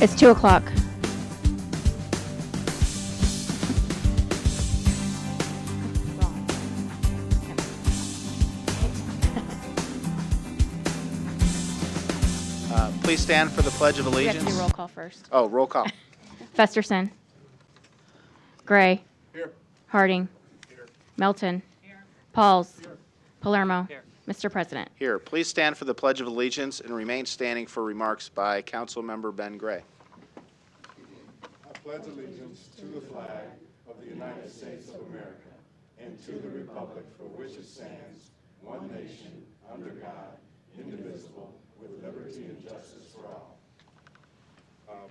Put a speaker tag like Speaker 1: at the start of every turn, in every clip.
Speaker 1: It's 2 o'clock.
Speaker 2: Please stand for the Pledge of
Speaker 1: We have
Speaker 2: Allegiance.
Speaker 1: to do roll call first.
Speaker 2: Oh, roll call.
Speaker 1: Festerson. Gray.
Speaker 2: Here.
Speaker 1: Harding.
Speaker 2: Here.
Speaker 1: Melton. Pauls. Palermo. Mr. President.
Speaker 2: Here. Please stand for the Pledge of Allegiance and remain standing for remarks by Councilmember Ben Gray.
Speaker 3: I pledge allegiance to the flag of the United States of America and to the republic for which it stands, one nation, under God, indivisible, with liberty and justice for all. I'm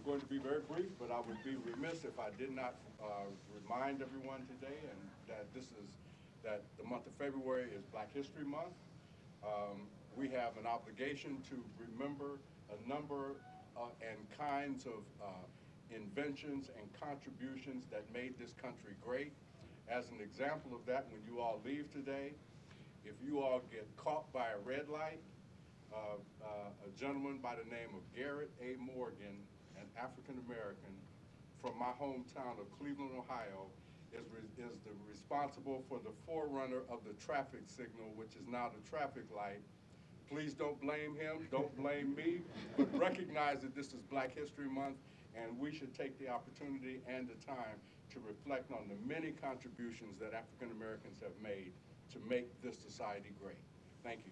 Speaker 3: going to be very brief, but I would be remiss if I did not remind everyone today that the month of February is Black History Month. We have an obligation to remember a number and kinds of inventions and contributions that made this country great. As an example of that, when you all leave today, if you all get caught by a red light, a gentleman by the name of Garrett A. Morgan, an African-American from my hometown of Cleveland, Ohio, is responsible for the forerunner of the traffic signal, which is now the traffic light. Please don't blame him, don't blame me, but recognize that this is Black History Month, and we should take the opportunity and the time to reflect on the many contributions that African Americans have made to make this society great. Thank you.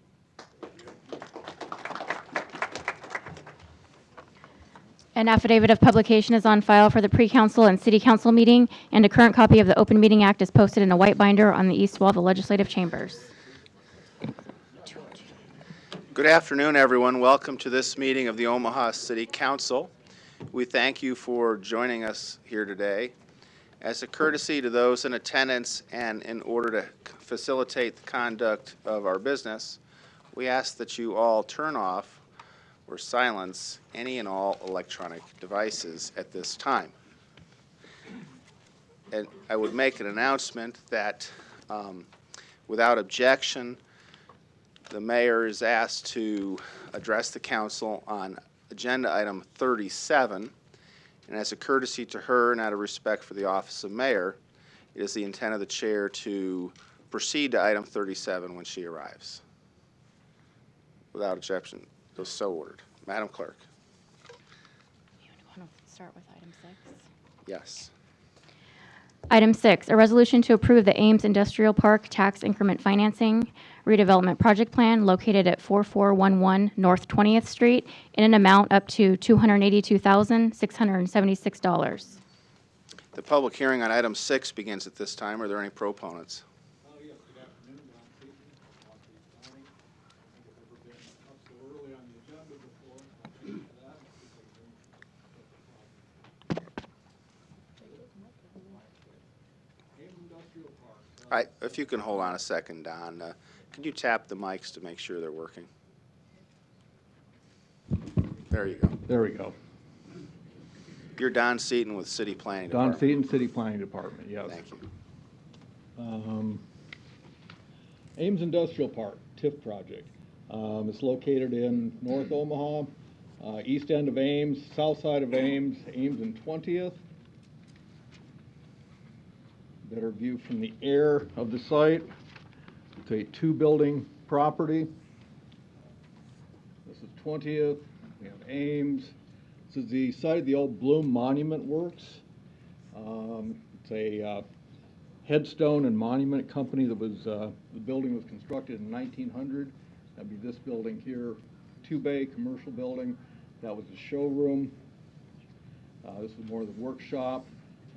Speaker 1: An affidavit of publication is on file for the pre-council and city council meeting, and a current copy of the Open Meeting Act is posted in a white binder on the east wall of the legislative chambers.
Speaker 2: Good afternoon, everyone. Welcome to this meeting of the Omaha City Council. We thank you for joining us here today. As a courtesy to those in attendance and in order to facilitate the conduct of our business, we ask that you all turn off or silence any and all electronic devices at this time. And I would make an announcement that without objection, the mayor is asked to address the council on agenda item 37. And as a courtesy to her and out of respect for the office of mayor, it is the intent of the chair to proceed to item 37 when she arrives. Without objection, it was so ordered. Madam Clerk.
Speaker 1: You want to start with item 6?
Speaker 2: Yes.
Speaker 1: Item 6, a resolution to approve the Ames Industrial Park Tax Increment Financing Redevelopment Project Plan located at 4411 North 20th Street in an amount up to $282,676.
Speaker 2: The public hearing on item 6 begins at this time. Are there any proponents?
Speaker 3: Yes, good afternoon, John Seaton, Southeast County. I think I've never been up so early on the agenda before. I'll thank you for that. Ames Industrial Park.
Speaker 2: All right, if you can hold on a second, Don. Can you tap the mics to make sure they're working? There you go.
Speaker 4: There we go.
Speaker 2: You're Don Seaton with City Planning
Speaker 4: Don
Speaker 2: Department.
Speaker 4: Seaton, City Planning Department, yes.
Speaker 2: Thank you.
Speaker 4: Ames Industrial Park, TIF project. It's located in North Omaha, east end of Ames, south side of Ames, Ames and 20th. Better view from the air of the site. It's a two-building property. This is 20th. We have Ames. This is the site of the old Bloom Monument Works. It's a headstone and monument company that was, the building was constructed in 1900. That'd be this building here, two-bay commercial building. That was the showroom. This was more of the workshop.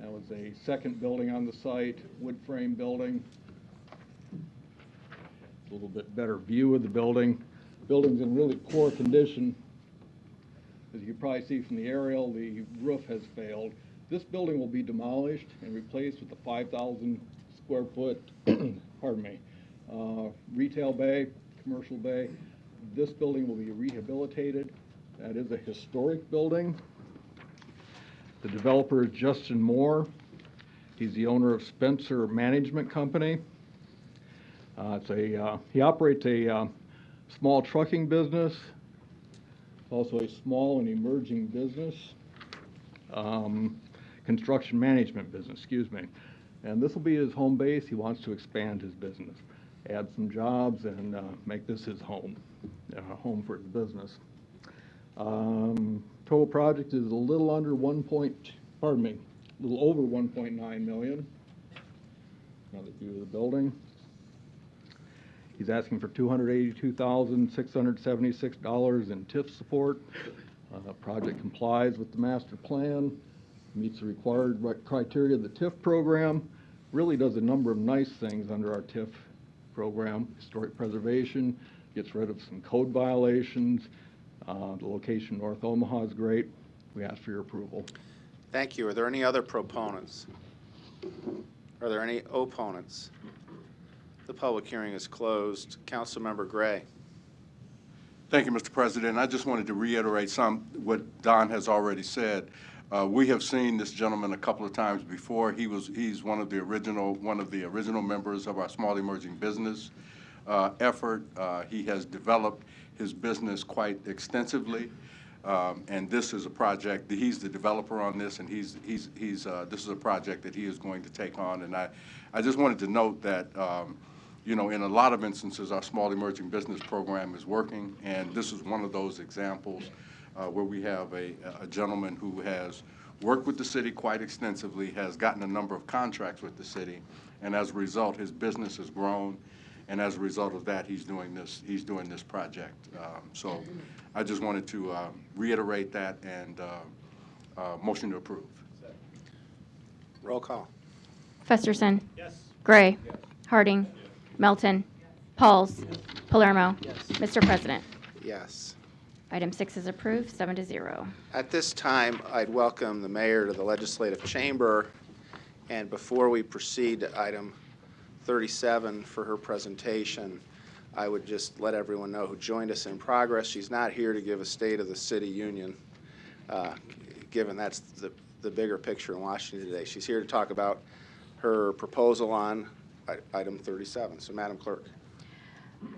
Speaker 4: That was a second building on the site, wood frame building. A little bit better view of the building. Building's in really poor condition. As you can probably see from the aerial, the roof has failed. This building will be demolished and replaced with a 5,000 square foot, pardon me, retail bay, commercial bay. This building will be rehabilitated. That is a historic building. The developer is Justin Moore. He's the owner of Spencer Management Company. He operates a small trucking business, also a small and emerging business, construction management business, excuse me. And this will be his home base. He wants to expand his business, add some jobs, and make this his home for his business. Total project is a little over 1.9 million. Another view of the building. He's asking for $282,676 in TIF support. Project complies with the master plan, meets the required criteria of the TIF program, really does a number of nice things under our TIF program. Historic preservation, gets rid of some code violations. The location North Omaha is great. We ask for your approval.
Speaker 2: Thank you. Are there any other proponents? Are there any opponents? The public hearing is closed. Councilmember Gray.
Speaker 3: Thank you, Mr. President. I just wanted to reiterate what Don has already said. We have seen this gentleman a couple of times before. He's one of the original members of our small emerging business effort. He has developed his business quite extensively, and this is a project. He's the developer on this, and this is a project that he is going to take on. And I just wanted to note that. In a lot of instances, our small emerging business program is working, and this is one of those examples where we have a gentleman who has worked with the city quite extensively, has gotten a number of contracts with the city, and as a result, his business has grown, and as a result of that, he's doing this project. So I just wanted to reiterate that and motion to approve.
Speaker 2: Roll call.
Speaker 1: Festerson.
Speaker 3: Yes.
Speaker 1: Gray. Harding. Melton. Pauls. Palermo. Mr. President.
Speaker 2: Yes.
Speaker 1: Item 6 is approved, 7-0.
Speaker 2: At this time, I'd welcome the mayor to the legislative chamber. And before we proceed to item 37 for her presentation, I would just let everyone know who joined us in progress. She's not here to give a State of the City Union, given that's the bigger picture in Washington today. She's here to talk about her proposal on item 37. So, Madam Clerk.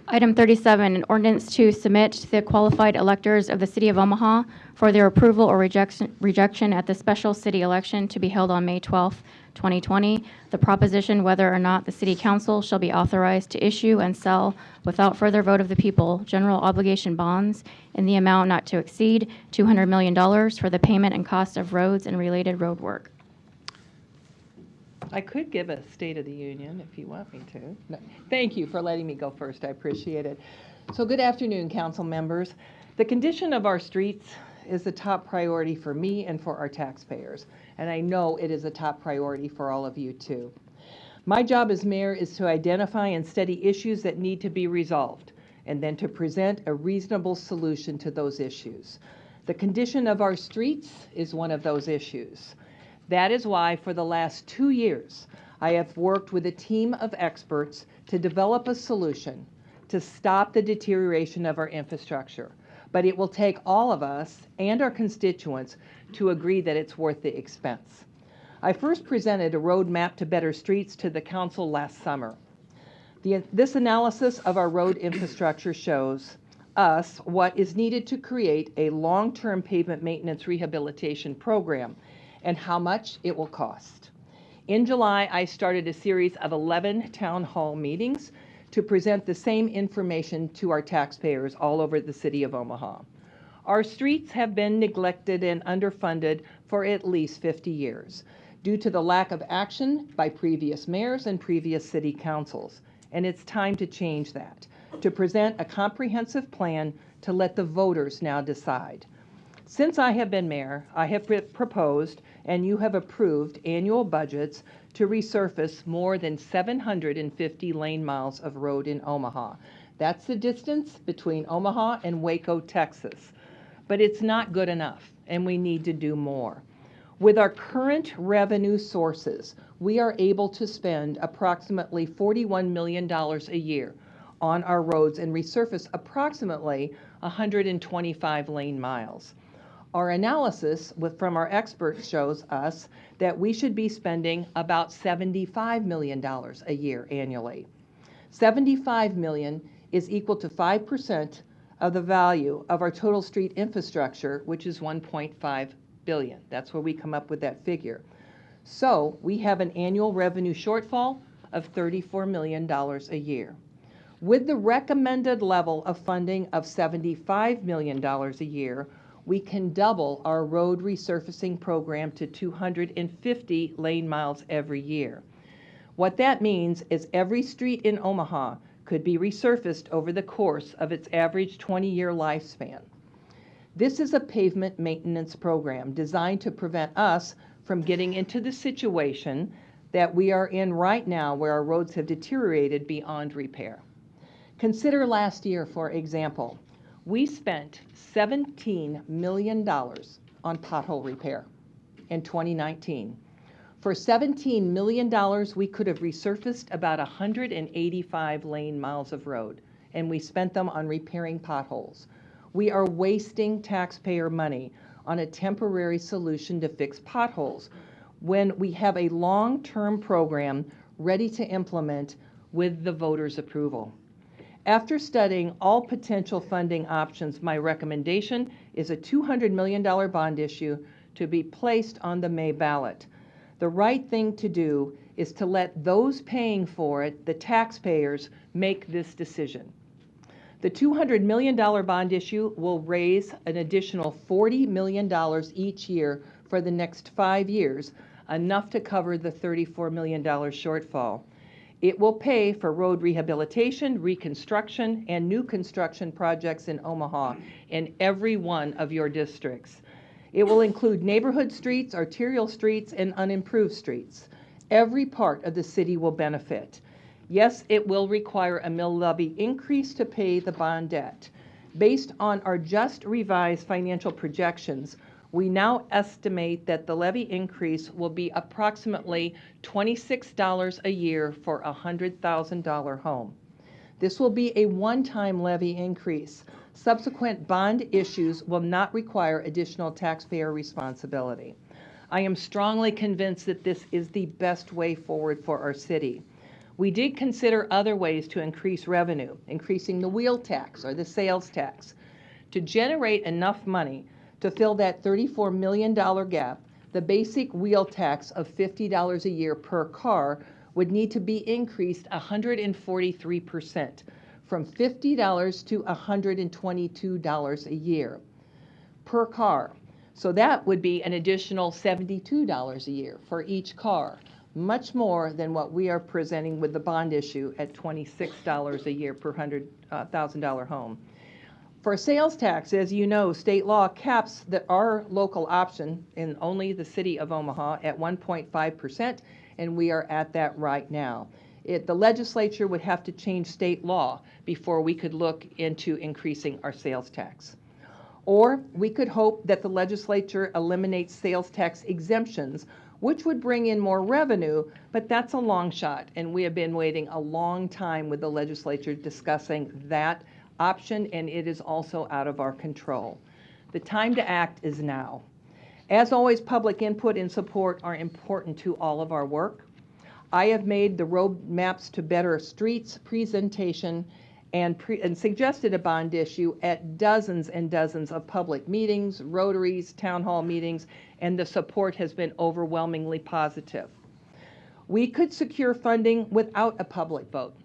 Speaker 1: Item 37, an ordinance to submit to the qualified electors of the City of Omaha for their approval or rejection at the special city election to be held on May 12, 2020. The proposition whether or not the City Council shall be authorized to issue and sell without further vote of the people general obligation bonds in the amount not to exceed $200 million for the payment and cost of roads and related road work.
Speaker 5: I could give a State of the Union if you want me to. No. Thank you for letting me go first. I appreciate it. So good afternoon, council members. The condition of our streets is a top priority for me and for our taxpayers. And I know it is a top priority for all of you too. My job as mayor is to identify and study issues that need to be resolved and then to present a reasonable solution to those issues. The condition of our streets is one of those issues. That is why for the last 2 years, I have worked with a team of experts to develop a solution to stop the deterioration of our infrastructure. But it will take all of us and our constituents to agree that it's worth the expense. I first presented a roadmap to better streets to the council last summer. This analysis of our road infrastructure shows us what is needed to create a long-term pavement maintenance rehabilitation program and how much it will cost. In July, I started a series of 11 town hall meetings to present the same information to our taxpayers all over the City of Omaha. Our streets have been neglected and underfunded for at least 50 years due to the lack of action by previous mayors and previous city councils. And it's time to change that, to present a comprehensive plan to let the voters now decide. Since I have been mayor, I have proposed and you have approved annual budgets to resurface more than 750 lane miles of road in Omaha. That's the distance between Omaha and Waco, Texas. But it's not good enough, and we need to do more. With our current revenue sources, we are able to spend approximately $41 million a year on our roads and resurface approximately 125 lane miles. Our analysis from our experts shows us that we should be spending about $75 million a year annually. $75 million is equal to 5% of the value of our total street infrastructure, which is $1.5 billion. That's where we come up with that figure. So we have an annual revenue shortfall of $34 million a year. With the recommended level of funding of $75 million a year, we can double our road resurfacing program to 250 lane miles every year. What that means is every street in Omaha could be resurfaced over the course of its average 20-year lifespan. This is a pavement maintenance program designed to prevent us from getting into the situation that we are in right now, where our roads have deteriorated beyond repair. Consider last year, for example. We spent $17 million on pothole repair in 2019. For $17 million, we could have resurfaced about 185 lane miles of road, and we spent them on repairing potholes. We are wasting taxpayer money on a temporary solution to fix potholes when we have a long-term program ready to implement with the voters' approval. After studying all potential funding options, my recommendation is a $200 million bond issue to be placed on the May ballot. The right thing to do is to let those paying for it, the taxpayers, make this decision. The $200 million bond issue will raise an additional $40 million each year for the next 5 years, enough to cover the $34 million shortfall. It will pay for road rehabilitation, reconstruction, and new construction projects in Omaha in every one of your districts. It will include neighborhood streets, arterial streets, and unimproved streets. Every part of the city will benefit. Yes, it will require a mill levy increase to pay the bond debt. Based on our just revised financial projections, we now estimate that the levy increase will be approximately $26 a year for a $100,000 home. This will be a one-time levy increase. Subsequent bond issues will not require additional taxpayer responsibility. I am strongly convinced that this is the best way forward for our city. We did consider other ways to increase revenue, increasing the wheel tax or the sales tax. To generate enough money to fill that $34 million gap, the basic wheel tax of $50 a year per car would need to be increased 143%, from $50 to $122 a year per car. So that would be an additional $72 a year for each car, much more than what we are presenting with the bond issue at $26 a year per $100,000 home. For sales tax, as you know, state law caps our local option in only the city of Omaha at 1.5%, and we are at that right now. The legislature would have to change state law before we could look into increasing our sales tax. Or we could hope that the legislature eliminates sales tax exemptions, which would bring in more revenue, but that's a long shot, and we have been waiting a long time with the legislature discussing that option, and it is also out of our control. The time to act is now. As always, public input and support are important to all of our work. I have made the road maps to better streets presentation and suggested a bond issue at dozens and dozens of public meetings, rotaries, town hall meetings, and the support has been overwhelmingly positive. We could secure funding without a public vote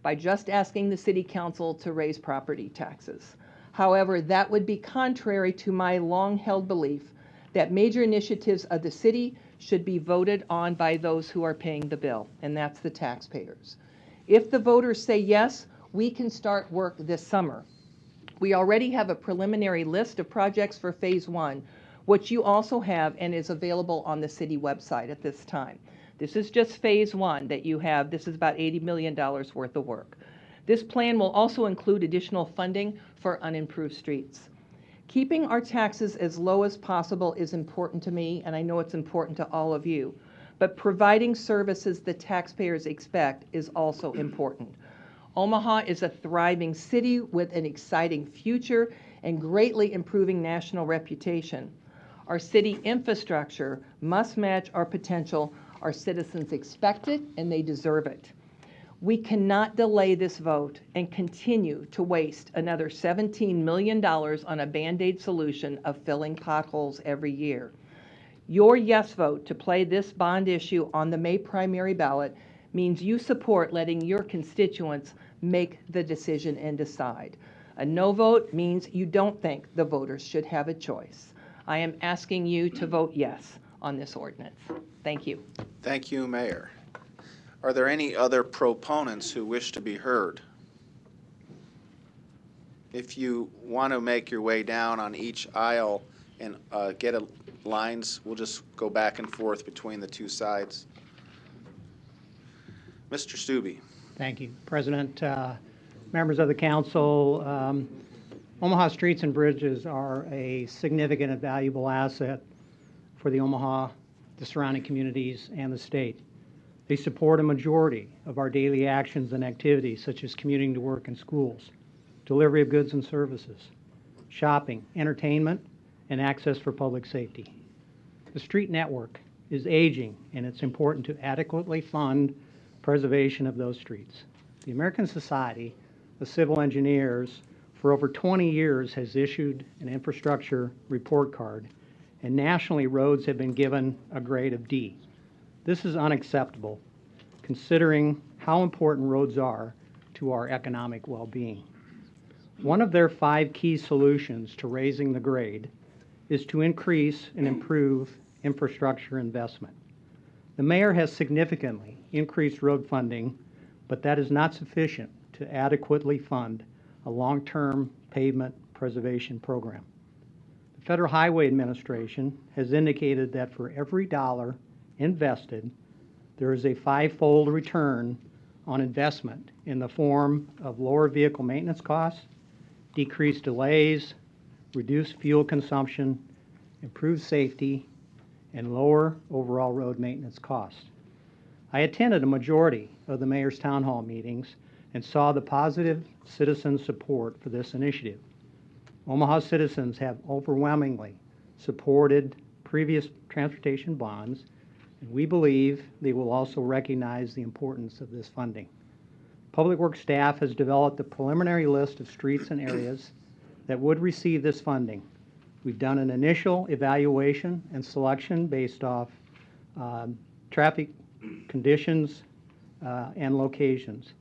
Speaker 5: by just asking the city council to raise property taxes. However, that would be contrary to my long-held belief that major initiatives of the city should be voted on by those who are paying the bill, and that's the taxpayers. If the voters say yes, we can start work this summer. We already have a preliminary list of projects for phase 1, which you also have and is available on the city website at this time. This is just phase 1 that you have. This is about $80 million worth of work. This plan will also include additional funding for unimproved streets. Keeping our taxes as low as possible is important to me, and I know it's important to all of you. But providing services the taxpayers expect is also important. Omaha is a thriving city with an exciting future and greatly improving national reputation. Our city infrastructure must match our potential. Our citizens expect it, and they deserve it. We cannot delay this vote and continue to waste another $17 million on a Band-Aid solution of filling potholes every year. Your yes vote to play this bond issue on the May primary ballot means you support letting your constituents make the decision and decide. A no vote means you don't think the voters should have a choice. I am asking you to vote yes on this ordinance. Thank you.
Speaker 2: Thank you, Mayor. Are there any other proponents who wish to be heard? If you want to make your way down on each aisle and get lines, we'll just go back and forth between the two sides. Mr. Stube.
Speaker 6: Thank you, President. Members of the council, Omaha streets and bridges are a significant and valuable asset for the Omaha, the surrounding communities, and the state. They support a majority of our daily actions and activities, such as commuting to work and schools, delivery of goods and services, shopping, entertainment, and access for public safety. The street network is aging, and it's important to adequately fund preservation of those streets. The American Society of Civil Engineers for over 20 years has issued an infrastructure report card, and nationally roads have been given a grade of D. This is unacceptable, considering how important roads are to our economic well-being. One of their 5 key solutions to raising the grade is to increase and improve infrastructure investment. The mayor has significantly increased road funding, but that is not sufficient to adequately fund a long-term pavement preservation program. The Federal Highway Administration has indicated that for every dollar invested, there is a 5-fold return on investment in the form of lower vehicle maintenance costs, decreased delays, reduced fuel consumption, improved safety, and lower overall road maintenance costs. I attended a majority of the mayor's town hall meetings and saw the positive citizen support for this initiative. Omaha citizens have overwhelmingly supported previous transportation bonds, and we believe they will also recognize the importance of this funding. Public Works staff has developed a preliminary list of streets and areas that would receive this funding. We've done an initial evaluation and selection based off traffic conditions and locations.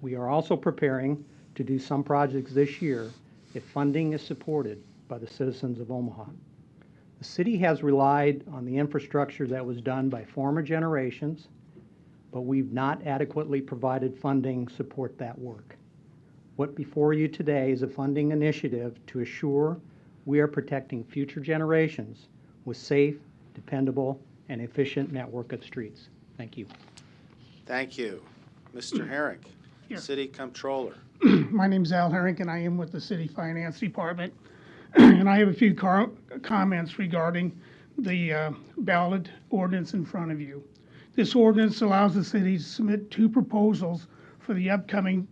Speaker 6: We are also preparing to do some projects this year if funding is supported by the citizens of Omaha. The city has relied on the infrastructure that was done by former generations, but we've not adequately provided funding to support that work. What before you today is a funding initiative to assure we are protecting future generations with safe, dependable, and efficient network of streets. Thank you.
Speaker 2: Thank you. Mr. Herrick,
Speaker 7: Yes.
Speaker 2: City Comptroller.
Speaker 7: My name's Al Herrick, and I am with the City Finance Department. And I have a few comments regarding the ballot ordinance in front of you. This ordinance allows the city to submit 2 proposals for the upcoming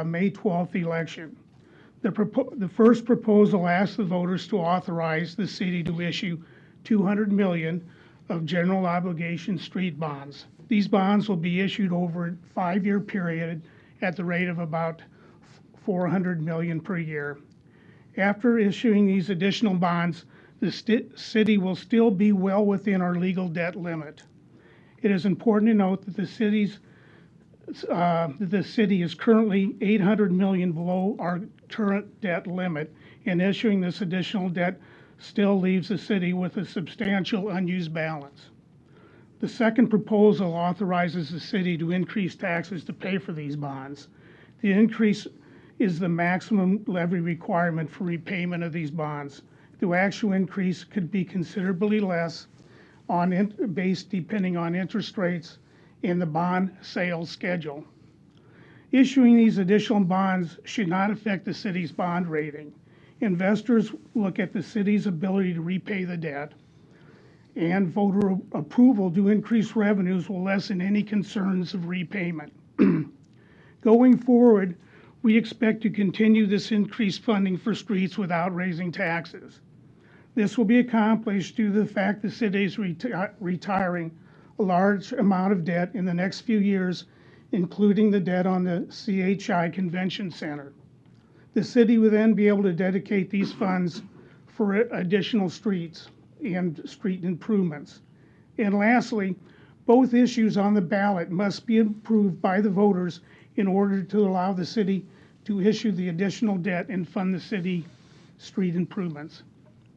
Speaker 7: May 12th election. The first proposal asks the voters to authorize the city to issue $200 million of general obligation street bonds. These bonds will be issued over a 5-year period at the rate of about $400 million per year. After issuing these additional bonds, the city will still be well within our legal debt limit. It is important to note that the city is currently $800 million below our current debt limit, and issuing this additional debt still leaves the city with a substantial unused balance. The second proposal authorizes the city to increase taxes to pay for these bonds. The increase is the maximum levy requirement for repayment of these bonds. The actual increase could be considerably less based depending on interest rates and the bond sales schedule. Issuing these additional bonds should not affect the city's bond rating. Investors look at the city's ability to repay the debt, and voter approval to increase revenues will lessen any concerns of repayment. Going forward, we expect to continue this increased funding for streets without raising taxes. This will be accomplished due to the fact the city is retiring a large amount of debt in the next few years including the debt on the CHI Convention Center. The city would then be able to dedicate these funds for additional streets and street improvements. And lastly, both issues on the ballot must be approved by the voters in order to allow the city to issue the additional debt and fund the city street improvements.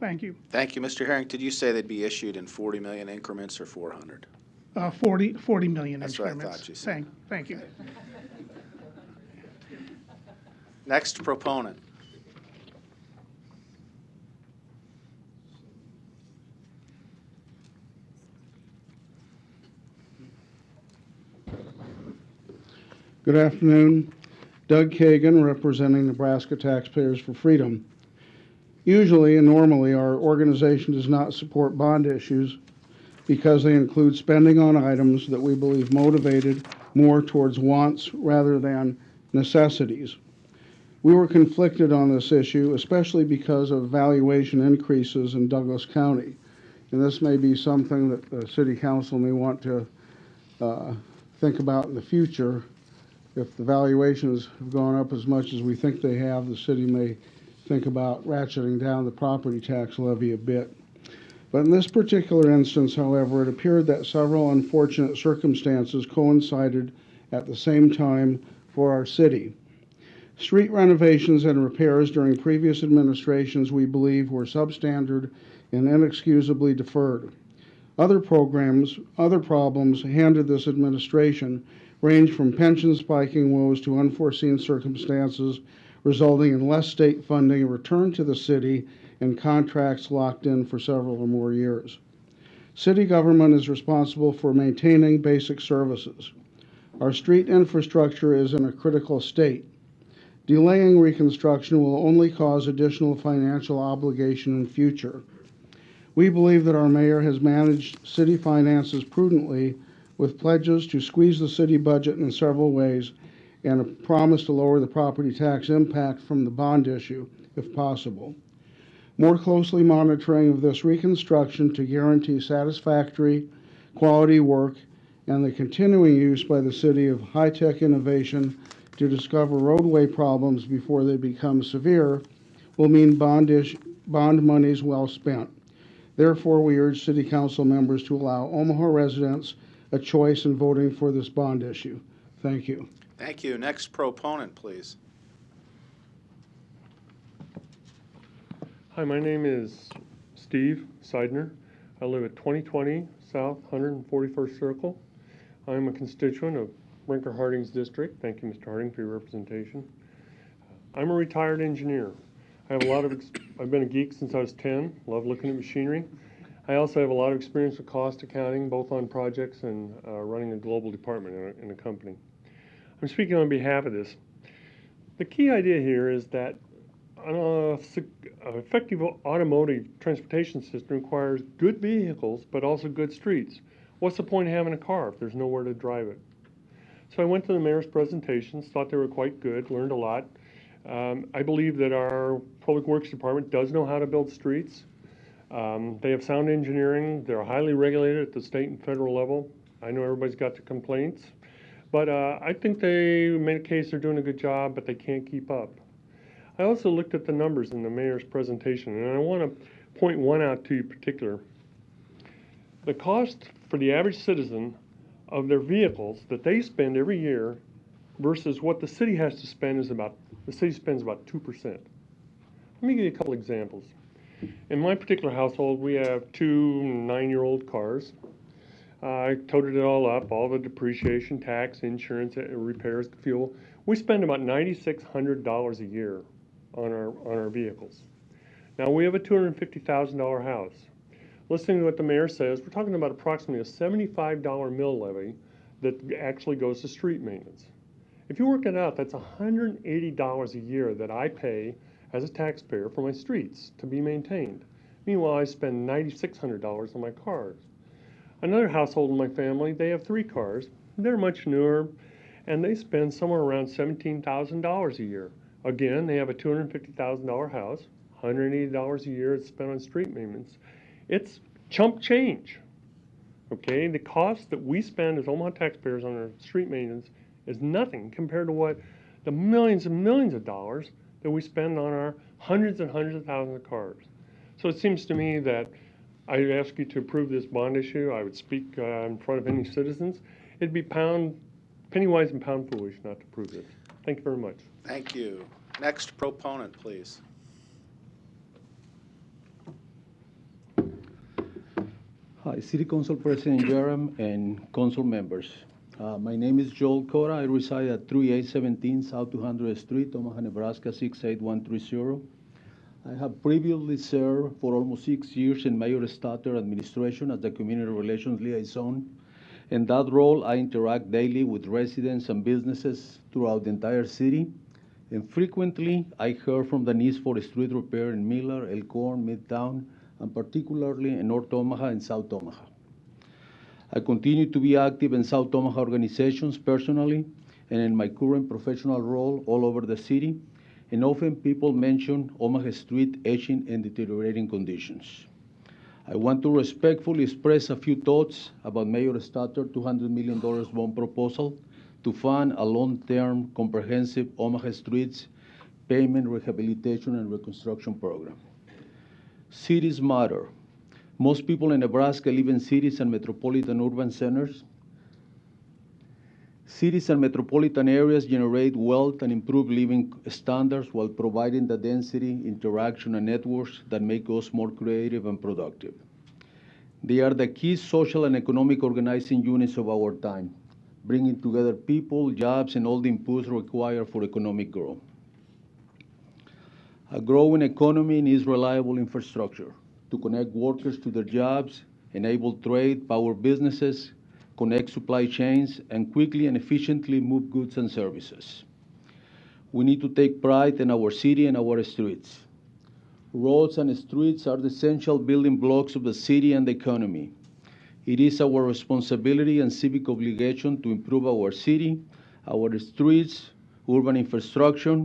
Speaker 7: Thank you.
Speaker 2: Thank you, Mr. Herring. Did you say they'd be issued in 40 million increments or 400?
Speaker 7: 40 million
Speaker 2: That's what I
Speaker 7: increments.
Speaker 2: thought you said.
Speaker 7: Thank you.
Speaker 2: Next proponent.
Speaker 8: Good afternoon. Doug Kagan, representing Nebraska Taxpayers for Freedom. Usually and normally, our organization does not support bond issues because they include spending on items that we believe motivated more towards wants rather than necessities. We were conflicted on this issue, especially because of valuation increases in Douglas County. And this may be something that the City Council may want to think about in the future. If the valuations have gone up as much as we think they have, the city may think about ratcheting down the property tax levy a bit. But in this particular instance, however, it appeared that several unfortunate circumstances coincided at the same time for our city. Street renovations and repairs during previous administrations, we believe, were substandard and inexcusably deferred. Other problems handed this administration range from pension spiking woes to unforeseen circumstances resulting in less state funding returned to the city and contracts locked in for several or more years. City government is responsible for maintaining basic services. Our street infrastructure is in a critical state. Delaying reconstruction will only cause additional financial obligation in future. We believe that our mayor has managed city finances prudently with pledges to squeeze the city budget in several ways and a promise to lower the property tax impact from the bond issue, if possible. More closely monitoring of this reconstruction to guarantee satisfactory, quality work and the continuing use by the city of high-tech innovation to discover roadway problems before they become severe will mean bond monies well spent. Therefore, we urge City Council members to allow Omaha residents a choice in voting for this bond issue. Thank you.
Speaker 2: Thank you. Next proponent, please.
Speaker 9: Hi, my name is Steve Seidner. I live at 2020 South 141st Circle. I'm a constituent of Brinker Harding's district. Thank you, Mr. Harding, for your representation. I'm a retired engineer. I have a lot of, I've been a geek since I was 10, love looking at machinery. I also have a lot of experience with cost accounting, both on projects and running a global department in a company. I'm speaking on behalf of this. The key idea here is that an effective automotive transportation system requires good vehicles, but also good streets. What's the point of having a car if there's nowhere to drive it? So I went to the mayor's presentations, thought they were quite good, learned a lot. I believe that our Public Works Department does know how to build streets. They have sound engineering. They're highly regulated at the state and federal level. I know everybody's got the complaints, but I think they made a case they're doing a good job, but they can't keep up. I also looked at the numbers in the mayor's presentation, and I want to point one out to you in particular. The cost for the average citizen of their vehicles that they spend every year versus what the city has to spend is about, the city spends about 2%. Let me give you a couple examples. In my particular household, we have two 9-year-old cars. I totaled it all up, all the depreciation, tax, insurance, repairs, fuel. We spend about $9,600 a year on our vehicles. Now, we have a $250,000 house. Listening to what the mayor says, we're talking about approximately a $75 mill levy that actually goes to street maintenance. If you work it out, that's $180 a year that I pay as a taxpayer for my streets to be maintained. Meanwhile, I spend $9,600 on my cars. Another household in my family, they have 3 cars. They're much newer, and they spend somewhere around $17,000 a year. Again, they have a $250,000 house, $180 a year is spent on street maintenance. It's chump change, okay? The cost that we spend as Omaha taxpayers on our street maintenance is nothing compared to what the millions and millions of dollars that we spend on our hundreds and hundreds of thousands of cars. So it seems to me that I ask you to approve this bond issue. I would speak in front of any citizens. It'd be penny wise and pound foolish not to approve this. Thank you very much.
Speaker 2: Thank you. Next proponent, please.
Speaker 10: Hi, City Council President Jerem and council members. My name is Joel Cora. I reside at 3817 South 200th Street, Omaha, Nebraska 68130. I have previously served for almost 6 years in Mayor Statter administration as the Community Relations Liaison. In that role, I interact daily with residents and businesses throughout the entire city. And frequently, I hear from the needs for street repair in Miller, Elkhorn, Midtown, and particularly in North Omaha and South Omaha. I continue to be active in South Omaha organizations personally and in my current professional role all over the city, and often people mention Omaha Street aging and deteriorating conditions. I want to respectfully express a few thoughts about Mayor Statter's $200 million bond proposal to fund a long-term comprehensive Omaha Streets pavement rehabilitation and reconstruction program. Cities matter. Most people in Nebraska live in cities and metropolitan urban centers. Cities and metropolitan areas generate wealth and improve living standards while providing the density, interaction, and networks that make us more creative and productive. They are the key social and economic organizing units of our time, bringing together people, jobs, and all the inputs required for economic growth. A growing economy needs reliable infrastructure to connect workers to their jobs, enable trade, power businesses, connect supply chains, and quickly and efficiently move goods and services. We need to take pride in our city and our streets. Roads and streets are the essential building blocks of the city and the economy. It is our responsibility and civic obligation to improve our city, our streets, urban infrastructure.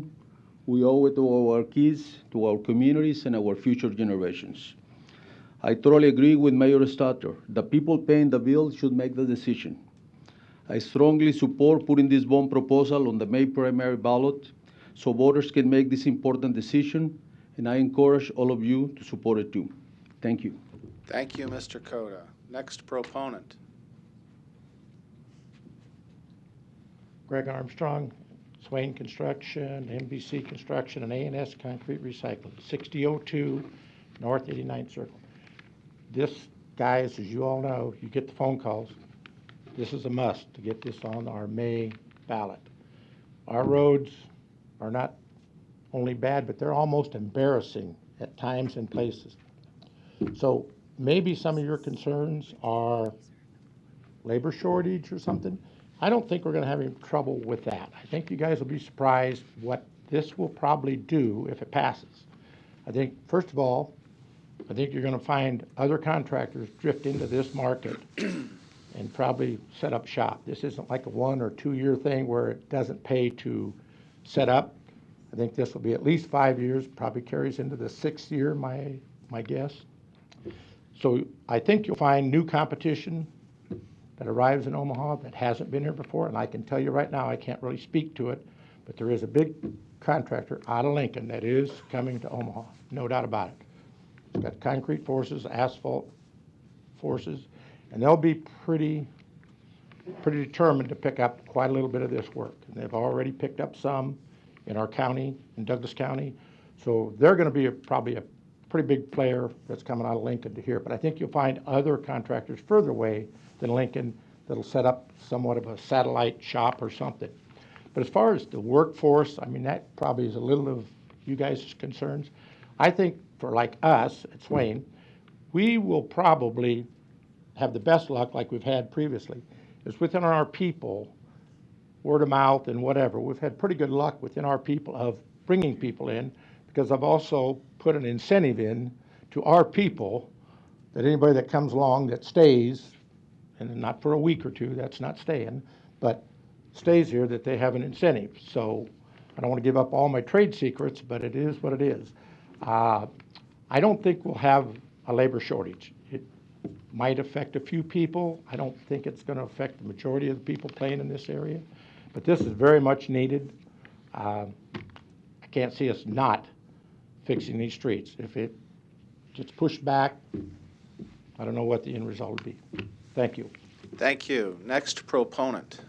Speaker 10: We owe it to our kids, to our communities, and our future generations. I totally agree with Mayor Statter. The people paying the bill should make the decision. I strongly support putting this bond proposal on the May primary ballot so voters can make this important decision, and I encourage all of you to support it too. Thank you.
Speaker 2: Thank you, Mr. Cota. Next proponent.
Speaker 11: Greg Armstrong, Swain Construction, MBC Construction, and A&S Concrete Recycling, 6002 North 89th Circle. This, guys, as you all know, you get the phone calls. This is a must to get this on our May ballot. Our roads are not only bad, but they're almost embarrassing at times and places. So maybe some of your concerns are labor shortage or something. I don't think we're going to have any trouble with that. I think you guys will be surprised what this will probably do if it passes. I think, first of all, I think you're going to find other contractors drift into this market and probably set up shop. This isn't like a 1 or 2 year thing where it doesn't pay to set up. I think this will be at least 5 years, probably carries into the 6th year, my guess. So I think you'll find new competition that arrives in Omaha that hasn't been here before. And I can tell you right now, I can't really speak to it, but there is a big contractor out of Lincoln that is coming to Omaha, no doubt about it. It's got concrete forces, asphalt forces, and they'll be pretty determined to pick up quite a little bit of this work. And they've already picked up some in our county, in Douglas County. So they're going to be probably a pretty big player that's coming out of Lincoln to here. But I think you'll find other contractors further away than Lincoln that'll set up somewhat of a satellite shop or something. But as far as the workforce, I mean, that probably is a little of you guys' concerns. I think for like us at Swain, we will probably have the best luck like we've had previously, is within our people, word of mouth and whatever. We've had pretty good luck within our people of bringing people in, because I've also put an incentive in to our people that anybody that comes along that stays, and not for a week or two, that's not staying, but stays here, that they have an incentive. So I don't want to give up all my trade secrets, but it is what it is. I don't think we'll have a labor shortage. It might affect a few people. I don't think it's going to affect the majority of the people playing in this area. But this is very much needed. I can't see us not fixing these streets. If it gets pushed back, I don't know what the end result would be. Thank you.
Speaker 2: Thank you. Next proponent.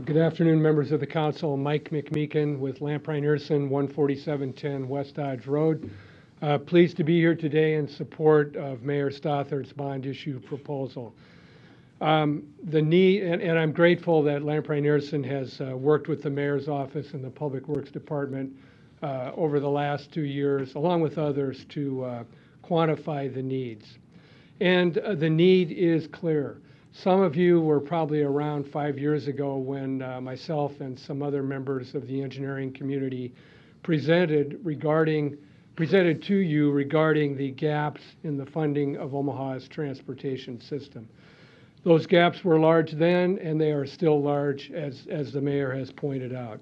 Speaker 12: Good afternoon, members of the council. Mike McMeekin with Lamprey Nursing, 14710 West Dodge Road. Pleased to be here today in support of Mayor Stothart's bond issue proposal. The need, and I'm grateful that Lamprey Nursing has worked with the mayor's office and the Public Works Department over the last 2 years, along with others, to quantify the needs. And the need is clear. Some of you were probably around 5 years ago when myself and some other members of the engineering community presented to you regarding the gaps in the funding of Omaha's transportation system. Those gaps were large then, and they are still large, as the mayor has pointed out.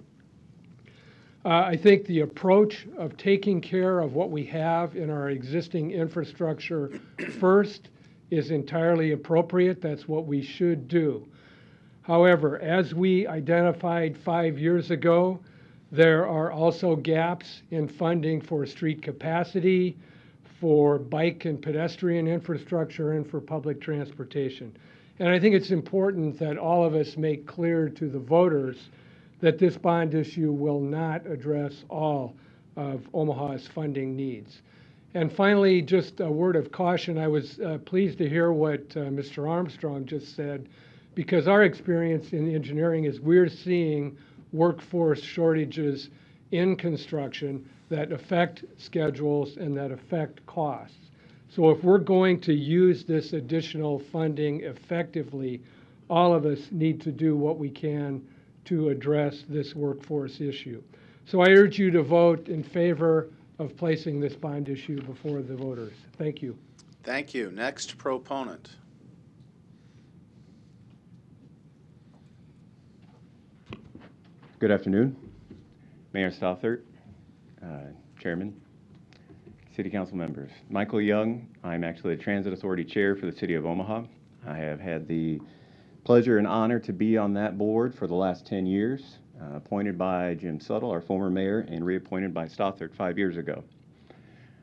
Speaker 12: I think the approach of taking care of what we have in our existing infrastructure first is entirely appropriate. That's what we should do. However, as we identified 5 years ago, there are also gaps in funding for street capacity, for bike and pedestrian infrastructure, and for public transportation. And I think it's important that all of us make clear to the voters that this bond issue will not address all of Omaha's funding needs. And finally, just a word of caution. I was pleased to hear what Mr. Armstrong just said, because our experience in engineering is we're seeing workforce shortages in construction that affect schedules and that affect costs. So if we're going to use this additional funding effectively, all of us need to do what we can to address this workforce issue. So I urge you to vote in favor of placing this bond issue before the voters. Thank you.
Speaker 2: Thank you. Next proponent.
Speaker 13: Good afternoon, Mayor Stothert, Chairman, City Council members. Michael Young, I'm actually the Transit Authority Chair for the City of Omaha. I have had the pleasure and honor to be on that board for the last 10 years, appointed by Jim Suttle, our former mayor, and reappointed by Stothert 5 years ago.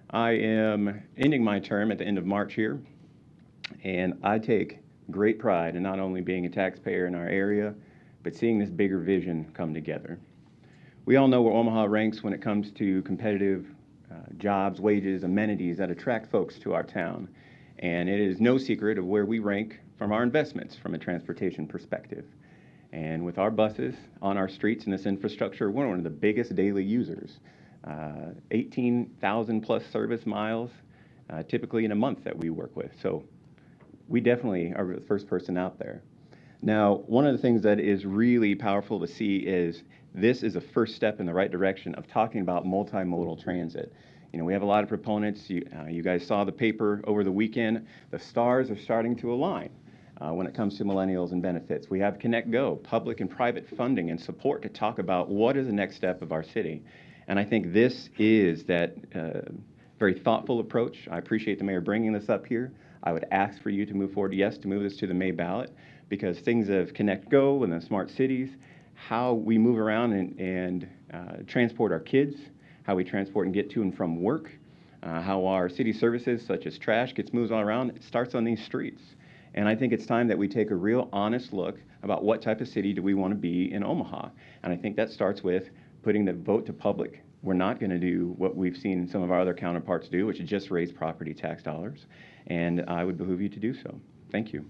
Speaker 13: I am ending my term at the end of March here, and I take great pride in not only being a taxpayer in our area, but seeing this bigger vision come together. We all know where Omaha ranks when it comes to competitive jobs, wages, amenities that attract folks to our town. And it is no secret of where we rank from our investments from a transportation perspective. And with our buses on our streets and this infrastructure, we're one of the biggest daily users. 18,000 plus service miles, typically in a month that we work with. So we definitely are the first person out there. Now, one of the things that is really powerful to see is this is a first step in the right direction of talking about multimodal transit. You know, we have a lot of proponents. You guys saw the paper over the weekend. The stars are starting to align when it comes to millennials and benefits. We have Connect Go, public and private funding and support to talk about what is the next step of our city. And I think this is that very thoughtful approach. I appreciate the mayor bringing this up here. I would ask for you to move forward, yes, to move this to the May ballot, because things of Connect Go and the smart cities, how we move around and transport our kids, how we transport and get to and from work, how our city services such as trash gets moved all around, it starts on these streets. And I think it's time that we take a real honest look about what type of city do we want to be in Omaha. And I think that starts with putting the vote to public. We're not going to do what we've seen some of our other counterparts do, which is just raise property tax dollars. And I would behoove you to do so. Thank you.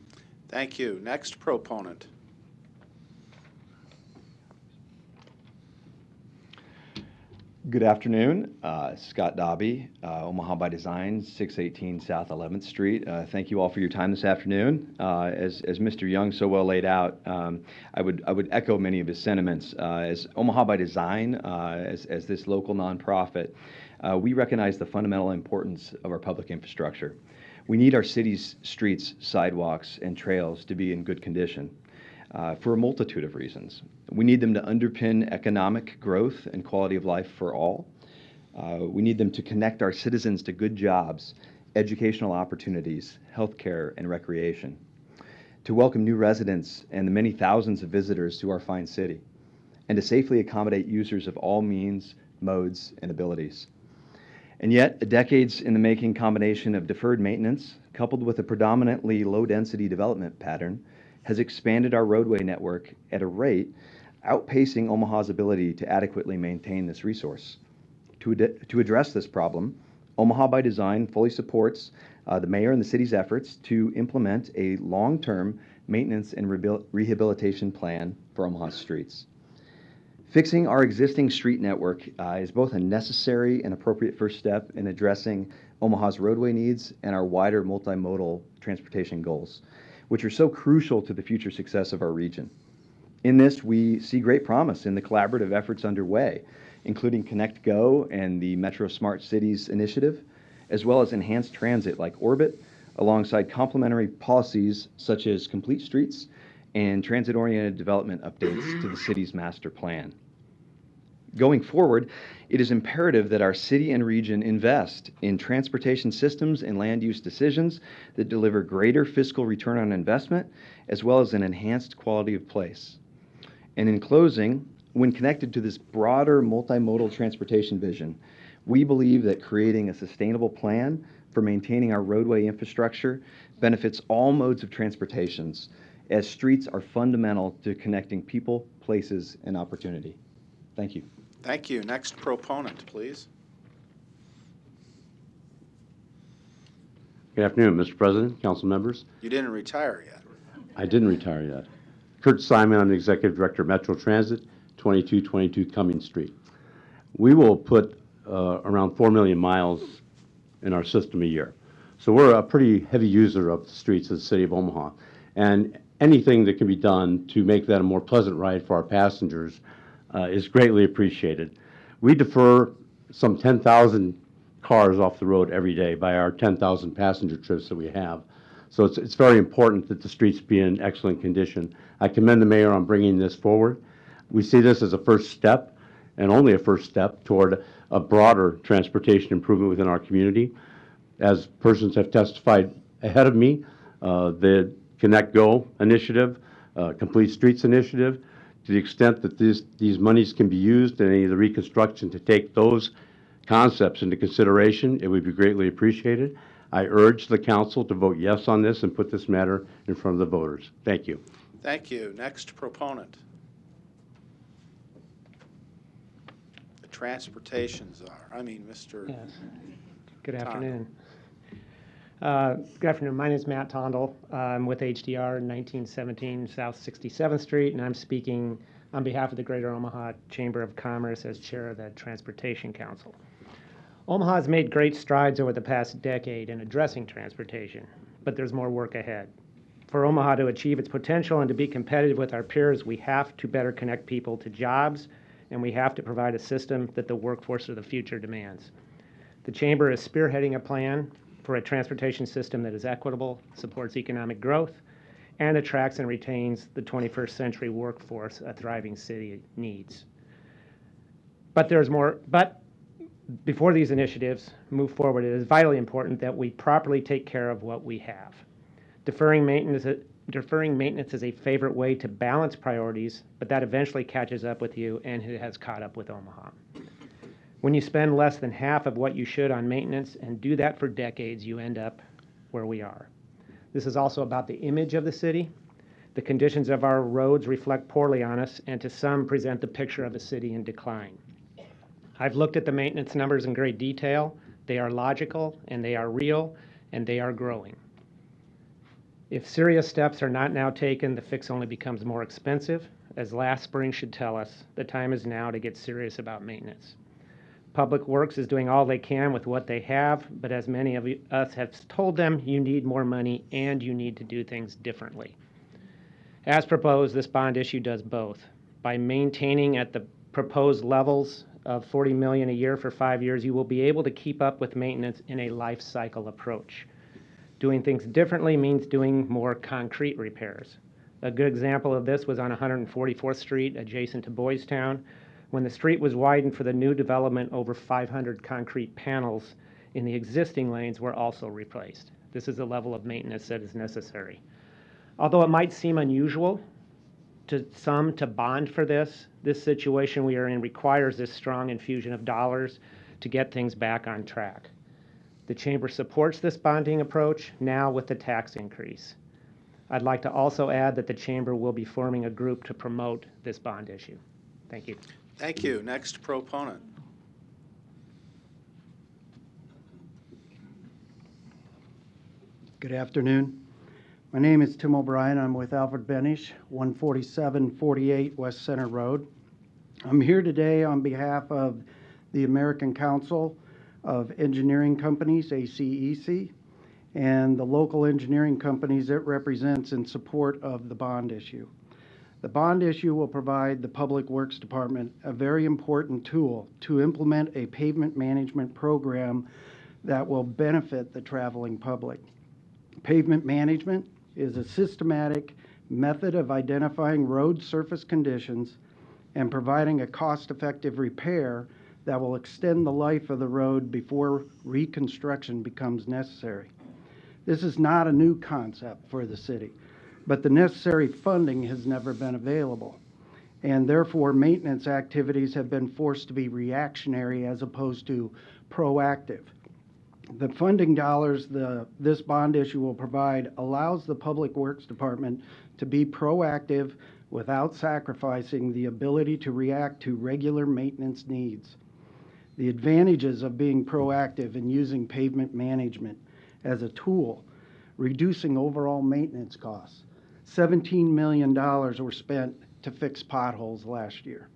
Speaker 2: Thank you. Next proponent.
Speaker 14: Good afternoon. Scott Dobby, Omaha by Design, 618 South 11th Street. Thank you all for your time this afternoon. As Mr. Young so well laid out, I would echo many of his sentiments. As Omaha by Design, as this local nonprofit, we recognize the fundamental importance of our public infrastructure. We need our city's streets, sidewalks, and trails to be in good condition. For a multitude of reasons. We need them to underpin economic growth and quality of life for all. We need them to connect our citizens to good jobs, educational opportunities, healthcare, and recreation. to welcome new residents and the many thousands of visitors to our fine city, and to safely accommodate users of all means, modes, and abilities. And yet, a decades in the making combination of deferred maintenance, coupled with a predominantly low-density development pattern, has expanded our roadway network at a rate outpacing Omaha's ability to adequately maintain this resource. To address this problem, Omaha by Design fully supports the mayor and the city's efforts to implement a long-term maintenance and rehabilitation plan for Omaha's streets. Fixing our existing street network is both a necessary and appropriate first step in addressing Omaha's roadway needs and our wider multimodal transportation goals, which are so crucial to the future success of our region. In this, we see great promise in the collaborative efforts underway, including Connect Go and the Metro Smart Cities initiative, as well as enhanced transit like Orbit, alongside complementary policies such as Complete Streets and transit-oriented development updates to the city's master plan. Going forward, it is imperative that our city and region invest in transportation systems and land use decisions that deliver greater fiscal return on investment, as well as an enhanced quality of place. And in closing, when connected to this broader multimodal transportation vision, we believe that creating a sustainable plan for maintaining our roadway infrastructure benefits all modes of transportations, as streets are fundamental to connecting people, places, and opportunity. Thank you.
Speaker 2: Thank you. Next proponent, please.
Speaker 15: Good afternoon, Mr. President, council members.
Speaker 2: You didn't retire yet.
Speaker 15: I didn't retire yet. Kurt Simon, I'm the Executive Director of Metro Transit, 2222 Cummings Street. We will put around 4 million miles in our system a year. So we're a pretty heavy user of the streets of the city of Omaha. And anything that can be done to make that a more pleasant ride for our passengers is greatly appreciated. We defer some 10,000 cars off the road every day by our 10,000 passenger trips that we have. So it's very important that the streets be in excellent condition. I commend the mayor on bringing this forward. We see this as a first step, and only a first step, toward a broader transportation improvement within our community. As persons have testified ahead of me, the Connect Go initiative, Complete Streets initiative, to the extent that these monies can be used in any of the reconstruction to take those concepts into consideration, it would be greatly appreciated. I urge the council to vote yes on this and put this matter in front of the voters. Thank you.
Speaker 2: Thank you. Next proponent. The transportation czar. Mr.
Speaker 6: Yes. Good
Speaker 2: Tondel.
Speaker 6: afternoon. Good afternoon. My name is Matt Tondel. I'm with HDR 1917 South 67th Street, and I'm speaking on behalf of the Greater Omaha Chamber of Commerce as chair of the Transportation Council. Omaha has made great strides over the past decade in addressing transportation, but there's more work ahead. For Omaha to achieve its potential and to be competitive with our peers, we have to better connect people to jobs, and we have to provide a system that the workforce of the future demands. The Chamber is spearheading a plan for a transportation system that is equitable, supports economic growth, and attracts and retains the 21st century workforce a thriving city needs. But there's more. But before these initiatives move forward, it is vitally important that we properly take care of what we have. Deferring maintenance is a favorite way to balance priorities, but that eventually catches up with you, and it has caught up with Omaha. When you spend less than half of what you should on maintenance and do that for decades, you end up where we are. This is also about the image of the city. The conditions of our roads reflect poorly on us, and to some present the picture of a city in decline. I've looked at the maintenance numbers in great detail. They are logical, and they are real, and they are growing. If serious steps are not now taken, the fix only becomes more expensive. As last spring should tell us, the time is now to get serious about maintenance. Public Works is doing all they can with what they have, but as many of us have told them, you need more money and you need to do things differently. As proposed, this bond issue does both. By maintaining at the proposed levels of $40 million a year for 5 years, you will be able to keep up with maintenance in a life cycle approach. Doing things differently means doing more concrete repairs. A good example of this was on 144th Street, adjacent to Boys Town. When the street was widened for the new development, over 500 concrete panels in the existing lanes were also replaced. This is the level of maintenance that is necessary.
Speaker 16: Although it might seem unusual to some to bond for this situation we are in requires this strong infusion of dollars to get things back on track. The Chamber supports this bonding approach now with the tax increase. I'd like to also add that the Chamber will be forming a group to promote this bond issue. Thank you.
Speaker 2: Thank you. Next proponent.
Speaker 17: Good afternoon. My name is Tim O'Brien. I'm with Alfred Benish, 14748 West Center Road. I'm here today on behalf of the American Council of Engineering Companies, ACEC, and the local engineering companies it represents in support of the bond issue. The bond issue will provide the Public Works Department a very important tool to implement a pavement management program that will benefit the traveling public. Pavement management is a systematic method of identifying road surface conditions and providing a cost-effective repair that will extend the life of the road before reconstruction becomes necessary. This is not a new concept for the city, but the necessary funding has never been available, and therefore maintenance activities have been forced to be reactionary as opposed to proactive. The funding dollars this bond issue will provide allows the Public Works Department to be proactive without sacrificing the ability to react to regular maintenance needs. The advantages of being proactive and using pavement management as a tool, reducing overall maintenance costs. $17 million were spent to fix potholes last year.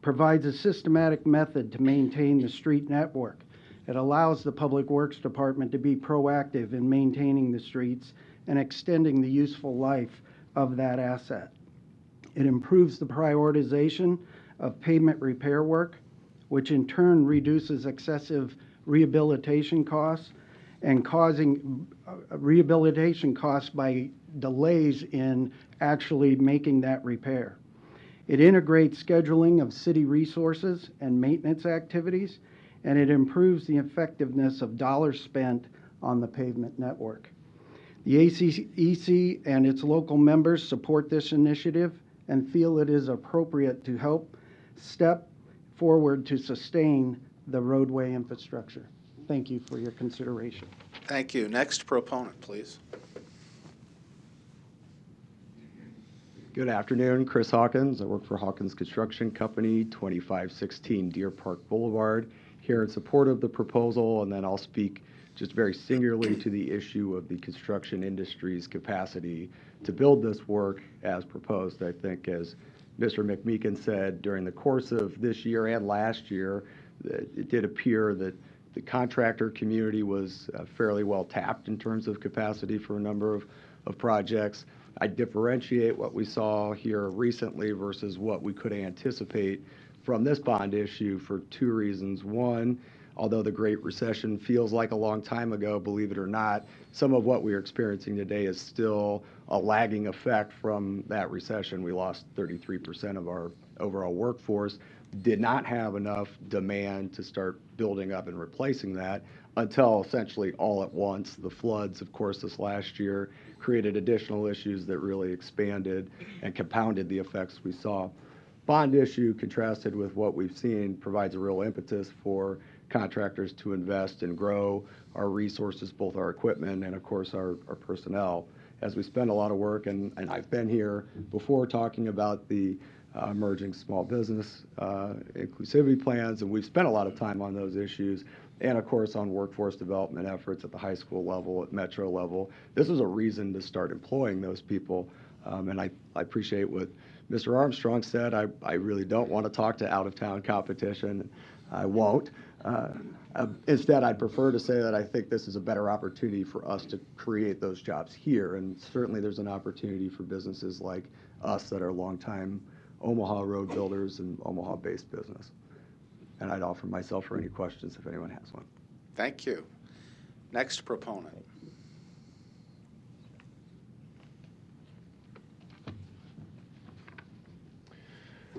Speaker 17: Provides a systematic method to maintain the street network. It allows the Public Works Department to be proactive in maintaining the streets and extending the useful life of that asset. It improves the prioritization of pavement repair work, which in turn reduces excessive rehabilitation costs and causing rehabilitation costs by delays in actually making that repair. It integrates scheduling of city resources and maintenance activities, and it improves the effectiveness of dollars spent on the pavement network. The ACEC and its local members support this initiative and feel it is appropriate to help step forward to sustain the roadway infrastructure. Thank you for your consideration.
Speaker 2: Thank you. Next proponent, please.
Speaker 18: Good afternoon, Chris Hawkins. I work for Hawkins Construction Company, 2516 Deer Park Boulevard, here in support of the proposal, and then I'll speak just very singularly to the issue of the construction industry's capacity to build this work as proposed. I think, as Mr. McMeekin said, during the course of this year and last year, it did appear that the contractor community was fairly well tapped in terms of capacity for a number of projects. I differentiate what we saw here recently versus what we could anticipate from this bond issue for two reasons. One, although the Great Recession feels like a long time ago, believe it or not, some of what we're experiencing today is still a lagging effect from that recession. We lost 33% of our overall workforce, did not have enough demand to start building up and replacing that until essentially all at once. The floods, of course, this last year created additional issues that really expanded and compounded the effects we saw. Bond issue, contrasted with what we've seen, provides a real impetus for contractors to invest and grow our resources, both our equipment and, of course, our personnel. As we spend a lot of work, and I've been here before talking about the emerging small business inclusivity plans, and we've spent a lot of time on those issues, and of course on workforce development efforts at the high school level, at metro level. This is a reason to start employing those people, and I appreciate what Mr. Armstrong said. I really don't want to talk to out-of-town competition. I won't. Instead, I'd prefer to say that I think this is a better opportunity for us to create those jobs here, and certainly there's an opportunity for businesses like us that are longtime Omaha road builders and Omaha-based business. And I'd offer myself for any questions if anyone has one.
Speaker 2: Thank you. Next proponent.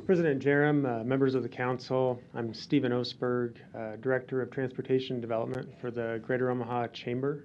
Speaker 19: President Jerem, members of the council, I'm Stephen Osberg, Director of Transportation Development for the Greater Omaha Chamber.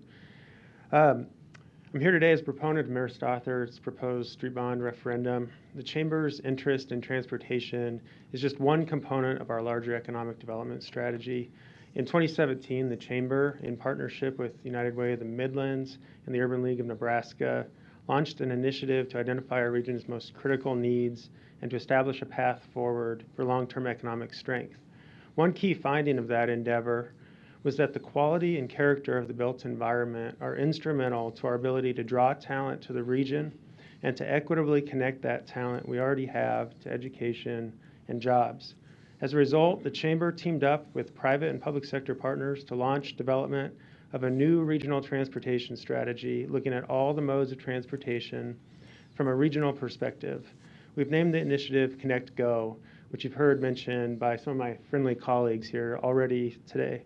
Speaker 19: I'm here today as a proponent of Mayor Stothard's proposed street bond referendum. The Chamber's interest in transportation is just one component of our larger economic development strategy. In 2017, the Chamber, in partnership with United Way of the Midlands and the Urban League of Nebraska, launched an initiative to identify our region's most critical needs and to establish a path forward for long-term economic strength. One key finding of that endeavor was that the quality and character of the built environment are instrumental to our ability to draw talent to the region and to equitably connect that talent we already have to education and jobs. As a result, the Chamber teamed up with private and public sector partners to launch development of a new regional transportation strategy looking at all the modes of transportation from a regional perspective. We've named the initiative Connect Go, which you've heard mentioned by some of my friendly colleagues here already today.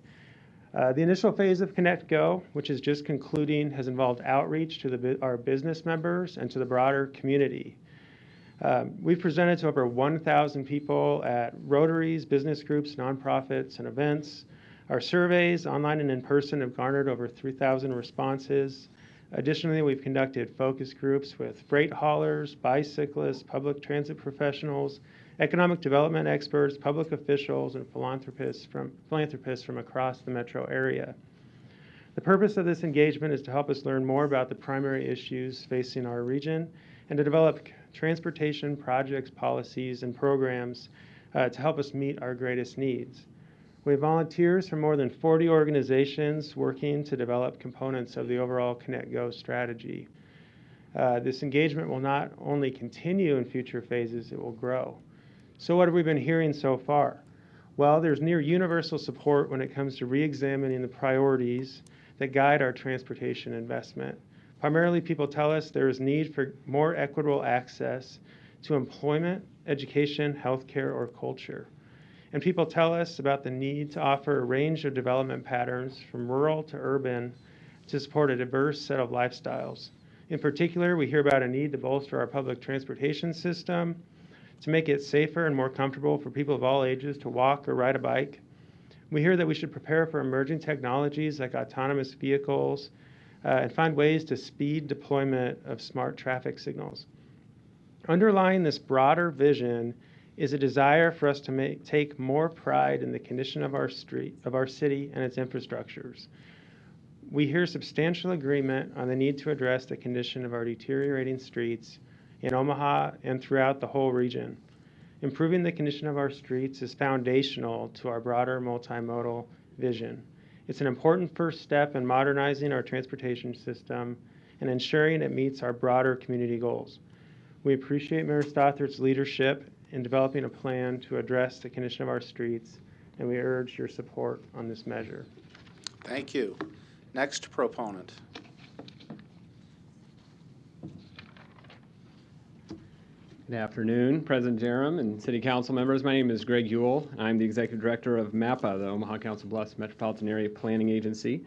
Speaker 19: The initial phase of Connect Go, which is just concluding, has involved outreach to our business members and to the broader community. We've presented to over 1,000 people at Rotaries, business groups, nonprofits, and events. Our surveys, online and in person, have garnered over 3,000 responses. Additionally, we've conducted focus groups with freight haulers, bicyclists, public transit professionals, economic development experts, public officials, and philanthropists from across the metro area. The purpose of this engagement is to help us learn more about the primary issues facing our region and to develop transportation projects, policies, and programs to help us meet our greatest needs. We have volunteers from more than 40 organizations working to develop components of the overall Connect Go strategy. This engagement will not only continue in future phases, it will grow. So what have we been hearing so far? Well, there's near universal support when it comes to re-examining the priorities that guide our transportation investment. Primarily, people tell us there is need for more equitable access to employment, education, healthcare, or culture. And people tell us about the need to offer a range of development patterns from rural to urban to support a diverse set of lifestyles. In particular, we hear about a need to bolster our public transportation system, to make it safer and more comfortable for people of all ages to walk or ride a bike. We hear that we should prepare for emerging technologies like autonomous vehicles and find ways to speed deployment of smart traffic signals. Underlying this broader vision is a desire for us to take more pride in the condition of our city and its infrastructures. We hear substantial agreement on the need to address the condition of our deteriorating streets in Omaha and throughout the whole region. Improving the condition of our streets is foundational to our broader multimodal vision. It's an important first step in modernizing our transportation system and ensuring it meets our broader community goals. We appreciate Mayor Stothard's leadership in developing a plan to address the condition of our streets, and we urge your support on this measure.
Speaker 2: Thank you. Next proponent.
Speaker 20: Good afternoon, President Jerem and City Council members. My name is Greg Ewell. I'm the Executive Director of MAPA, the Omaha Council Bluffs Metropolitan Area Planning Agency.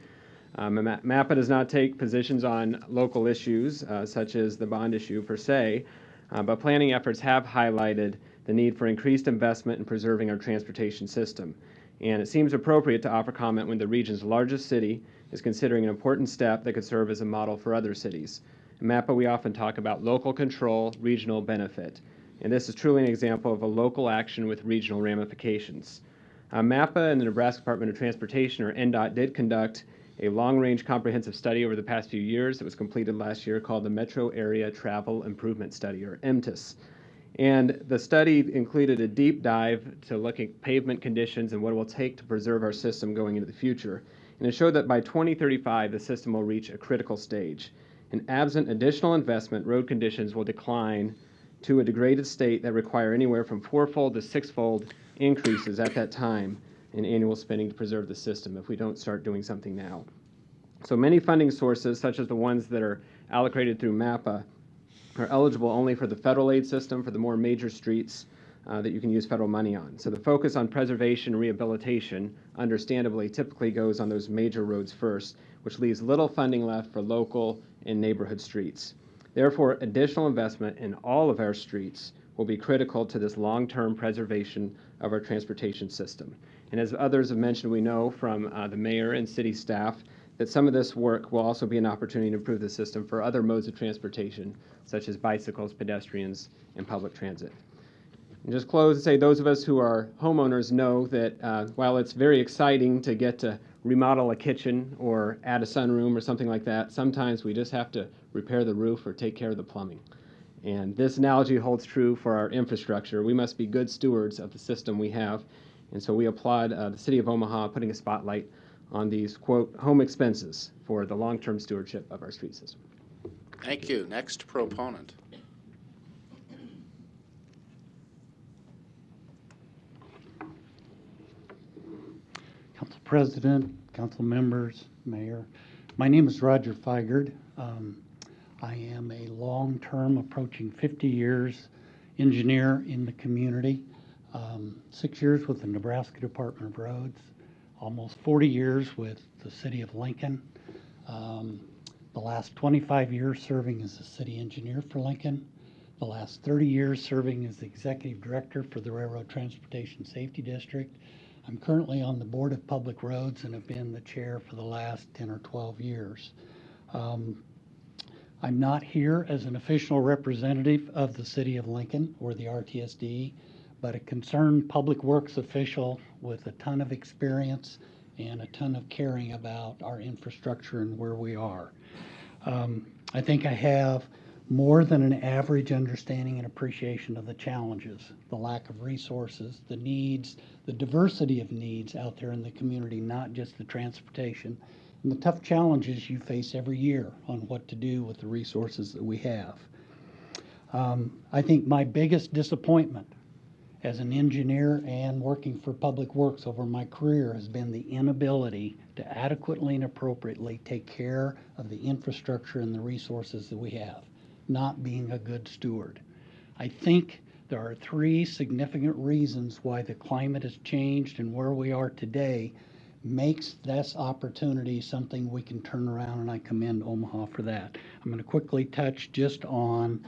Speaker 20: MAPA does not take positions on local issues such as the bond issue per se, but planning efforts have highlighted the need for increased investment in preserving our transportation system. And it seems appropriate to offer comment when the region's largest city is considering an important step that could serve as a model for other cities. In MAPA, we often talk about local control, regional benefit. And this is truly an example of a local action with regional ramifications. MAPA and the Nebraska Department of Transportation, or NDOT, did conduct a long-range comprehensive study over the past few years that was completed last year called the Metro Area Travel Improvement Study, or MTIS. And the study included a deep dive to look at pavement conditions and what it will take to preserve our system going into the future. And it showed that by 2035, the system will reach a critical stage. And absent additional investment, road conditions will decline to a degraded state that require anywhere from 4-fold to 6-fold increases at that time in annual spending to preserve the system if we don't start doing something now. So many funding sources, such as the ones that are allocated through MAPA, are eligible only for the federal aid system for the more major streets that you can use federal money on. So the focus on preservation and rehabilitation, understandably, typically goes on those major roads first, which leaves little funding left for local and neighborhood streets. Therefore, additional investment in all of our streets will be critical to this long-term preservation of our transportation system. And as others have mentioned, we know from the mayor and city staff that some of this work will also be an opportunity to improve the system for other modes of transportation, such as bicycles, pedestrians, and public transit. And just close and say those of us who are homeowners know that while it's very exciting to get to remodel a kitchen or add a sunroom or something like that, sometimes we just have to repair the roof or take care of the plumbing. And this analogy holds true for our infrastructure. We must be good stewards of the system we have. And so we applaud the City of Omaha putting a spotlight on these, quote, home expenses for the long-term stewardship of our street system.
Speaker 2: Thank you. Next proponent.
Speaker 17: Council President, council members, Mayor. My name is Roger Feigerd. I am a long-term, approaching 50 years, engineer in the community. 6 years with the Nebraska Department of Roads, almost 40 years with the City of Lincoln. The last 25 years serving as the city engineer for Lincoln. The last 30 years serving as the executive director for the Railroad Transportation Safety District. I'm currently on the Board of Public Roads and have been the chair for the last 10 or 12 years. I'm not here as an official representative of the City of Lincoln or the RTSD, but a concerned public works official with a ton of experience and a ton of caring about our infrastructure and where we are. I think I have more than an average understanding and appreciation of the challenges, the lack of resources, the needs, the diversity of needs out there in the community, not just the transportation, and the tough challenges you face every year on what to do with the resources that we have. I think my biggest disappointment as an engineer and working for Public Works over my career has been the inability to adequately and appropriately take care of the infrastructure and the resources that we have, not being a good steward. I think there are 3 significant reasons why the climate has changed and where we are today makes this opportunity something we can turn around, and I commend Omaha for that. I'm going to quickly touch just on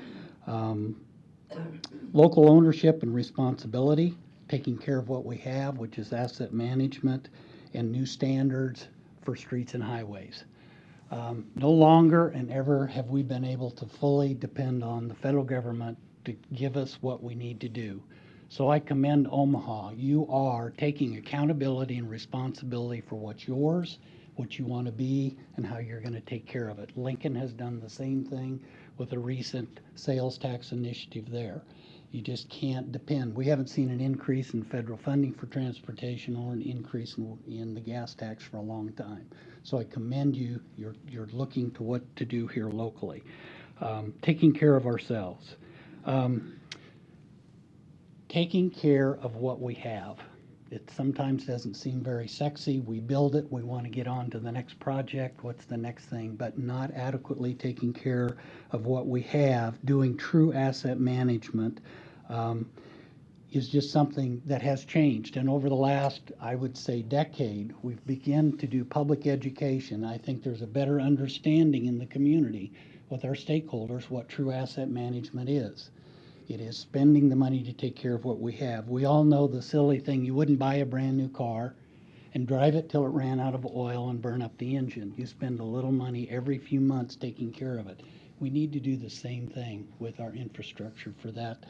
Speaker 17: local ownership and responsibility, taking care of what we have, which is asset management and new standards for streets and highways. No longer and ever have we been able to fully depend on the federal government to give us what we need to do. So I commend Omaha. You are taking accountability and responsibility for what's yours, what you want to be, and how you're going to take care of it. Lincoln has done the same thing with a recent sales tax initiative there. You just can't depend. We haven't seen an increase in federal funding for transportation or an increase in the gas tax for a long time. So I commend you. You're looking to what to do here locally. Taking care of ourselves. Taking care of what we have. It sometimes doesn't seem very sexy. We build it, we want to get on to the next project, what's the next thing, but not adequately taking care of what we have, doing true asset management is just something that has changed. And over the last, I would say, decade, we've begun to do public education. I think there's a better understanding in the community with our stakeholders what true asset management is. It is spending the money to take care of what we have. We all know the silly thing, you wouldn't buy a brand new car and drive it till it ran out of oil and burn up the engine. You spend a little money every few months taking care of it. We need to do the same thing with our infrastructure for that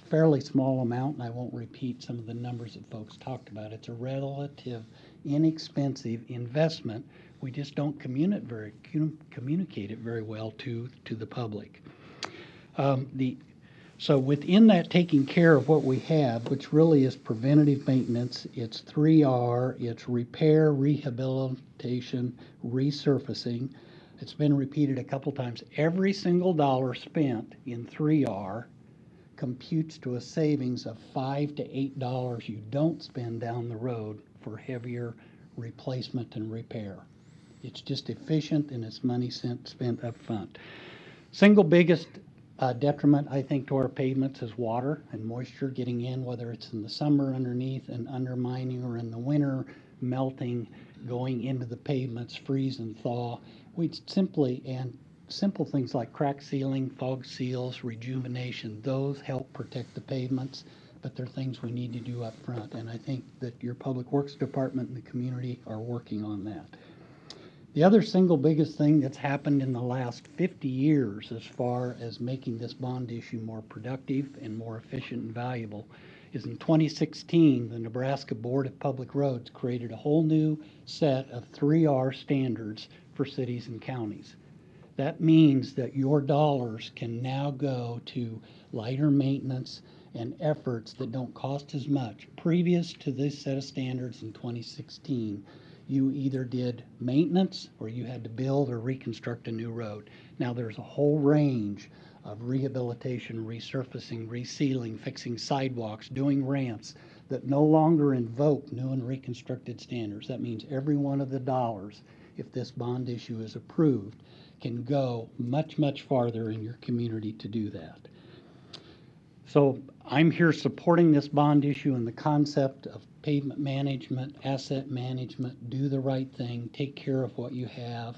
Speaker 17: fairly small amount, and I won't repeat some of the numbers that folks talked about. It's a relative, inexpensive investment. We just don't communicate it very well to the public. So within that taking care of what we have, which really is preventative maintenance, it's 3R, it's repair, rehabilitation, resurfacing. It's been repeated a couple times. Every single dollar spent in 3R computes to a savings of $5 to $8 you don't spend down the road for heavier replacement and repair. It's just efficient and it's money spent up front. Single biggest detriment, I think, to our pavements is water and moisture getting in, whether it's in the summer underneath and undermining or in the winter melting, going into the pavements, freeze and thaw. Simple things like crack sealing, fog seals, rejuvenation, those help protect the pavements, but they're things we need to do up front. And I think that your Public Works Department and the community are working on that.
Speaker 6: The other single biggest thing that's happened in the last 50 years as far as making this bond issue more productive and more efficient and valuable is in 2016, the Nebraska Board of Public Roads created a whole new set of 3R standards for cities and counties. That means that your dollars can now go to lighter maintenance and efforts that don't cost as much. Previous to this set of standards in 2016, you either did maintenance or you had to build or reconstruct a new road. Now there's a whole range of rehabilitation, resurfacing, resealing, fixing sidewalks, doing ramps that no longer invoke new and reconstructed standards. That means every one of the dollars, if this bond issue is approved, can go much, much farther in your community to do that. So I'm here supporting this bond issue and the concept of pavement management, asset management, do the right thing, take care of what you have.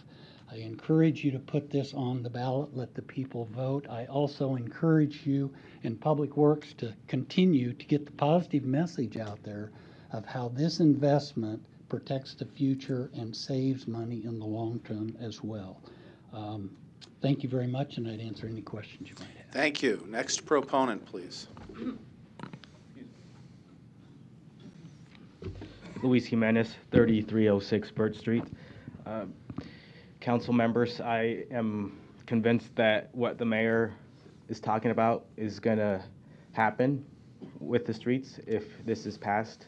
Speaker 6: I encourage you to put this on the ballot, let the people vote. I also encourage you in Public Works to continue to get the positive message out there of how this investment protects the future and saves money in the long term as well. Thank you very much, and I'd answer any questions you might have.
Speaker 2: Thank you. Next proponent, please.
Speaker 21: Luis Jimenez, 3306 Birch Street. Council members, I am convinced that what the mayor is talking about is going to happen with the streets if this is passed.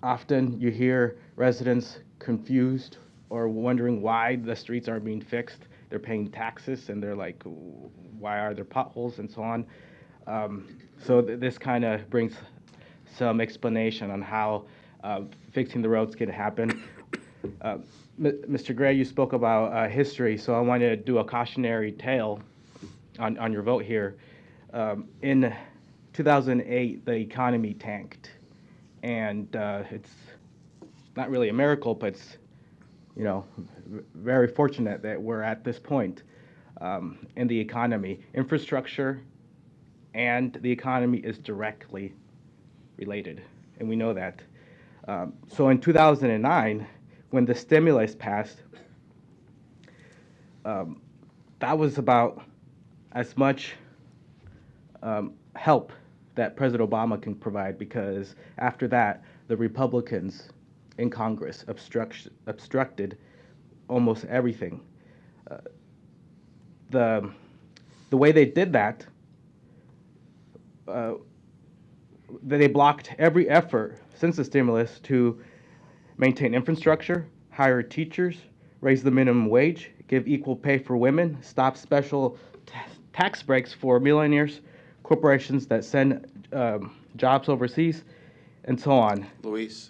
Speaker 21: Often you hear residents confused or wondering why the streets aren't being fixed. They're paying taxes and they're like, why are there potholes and so on? So this kind of brings some explanation on how fixing the roads can happen. Mr. Gray, you spoke about history, so I want to do a cautionary tale on your vote here. In 2008, the economy tanked, and it's not really a miracle, but it's very fortunate that we're at this point in the economy. Infrastructure and the economy is directly related, and we know that. So in 2009, when the stimulus passed, that was about as much help that President Obama can provide, because after that, the Republicans in Congress obstructed almost everything. The way they did that, they blocked every effort since the stimulus to maintain infrastructure, hire teachers, raise the minimum wage, give equal pay for women, stop special tax breaks for millionaires, corporations that send jobs overseas, and so on.
Speaker 2: Luis,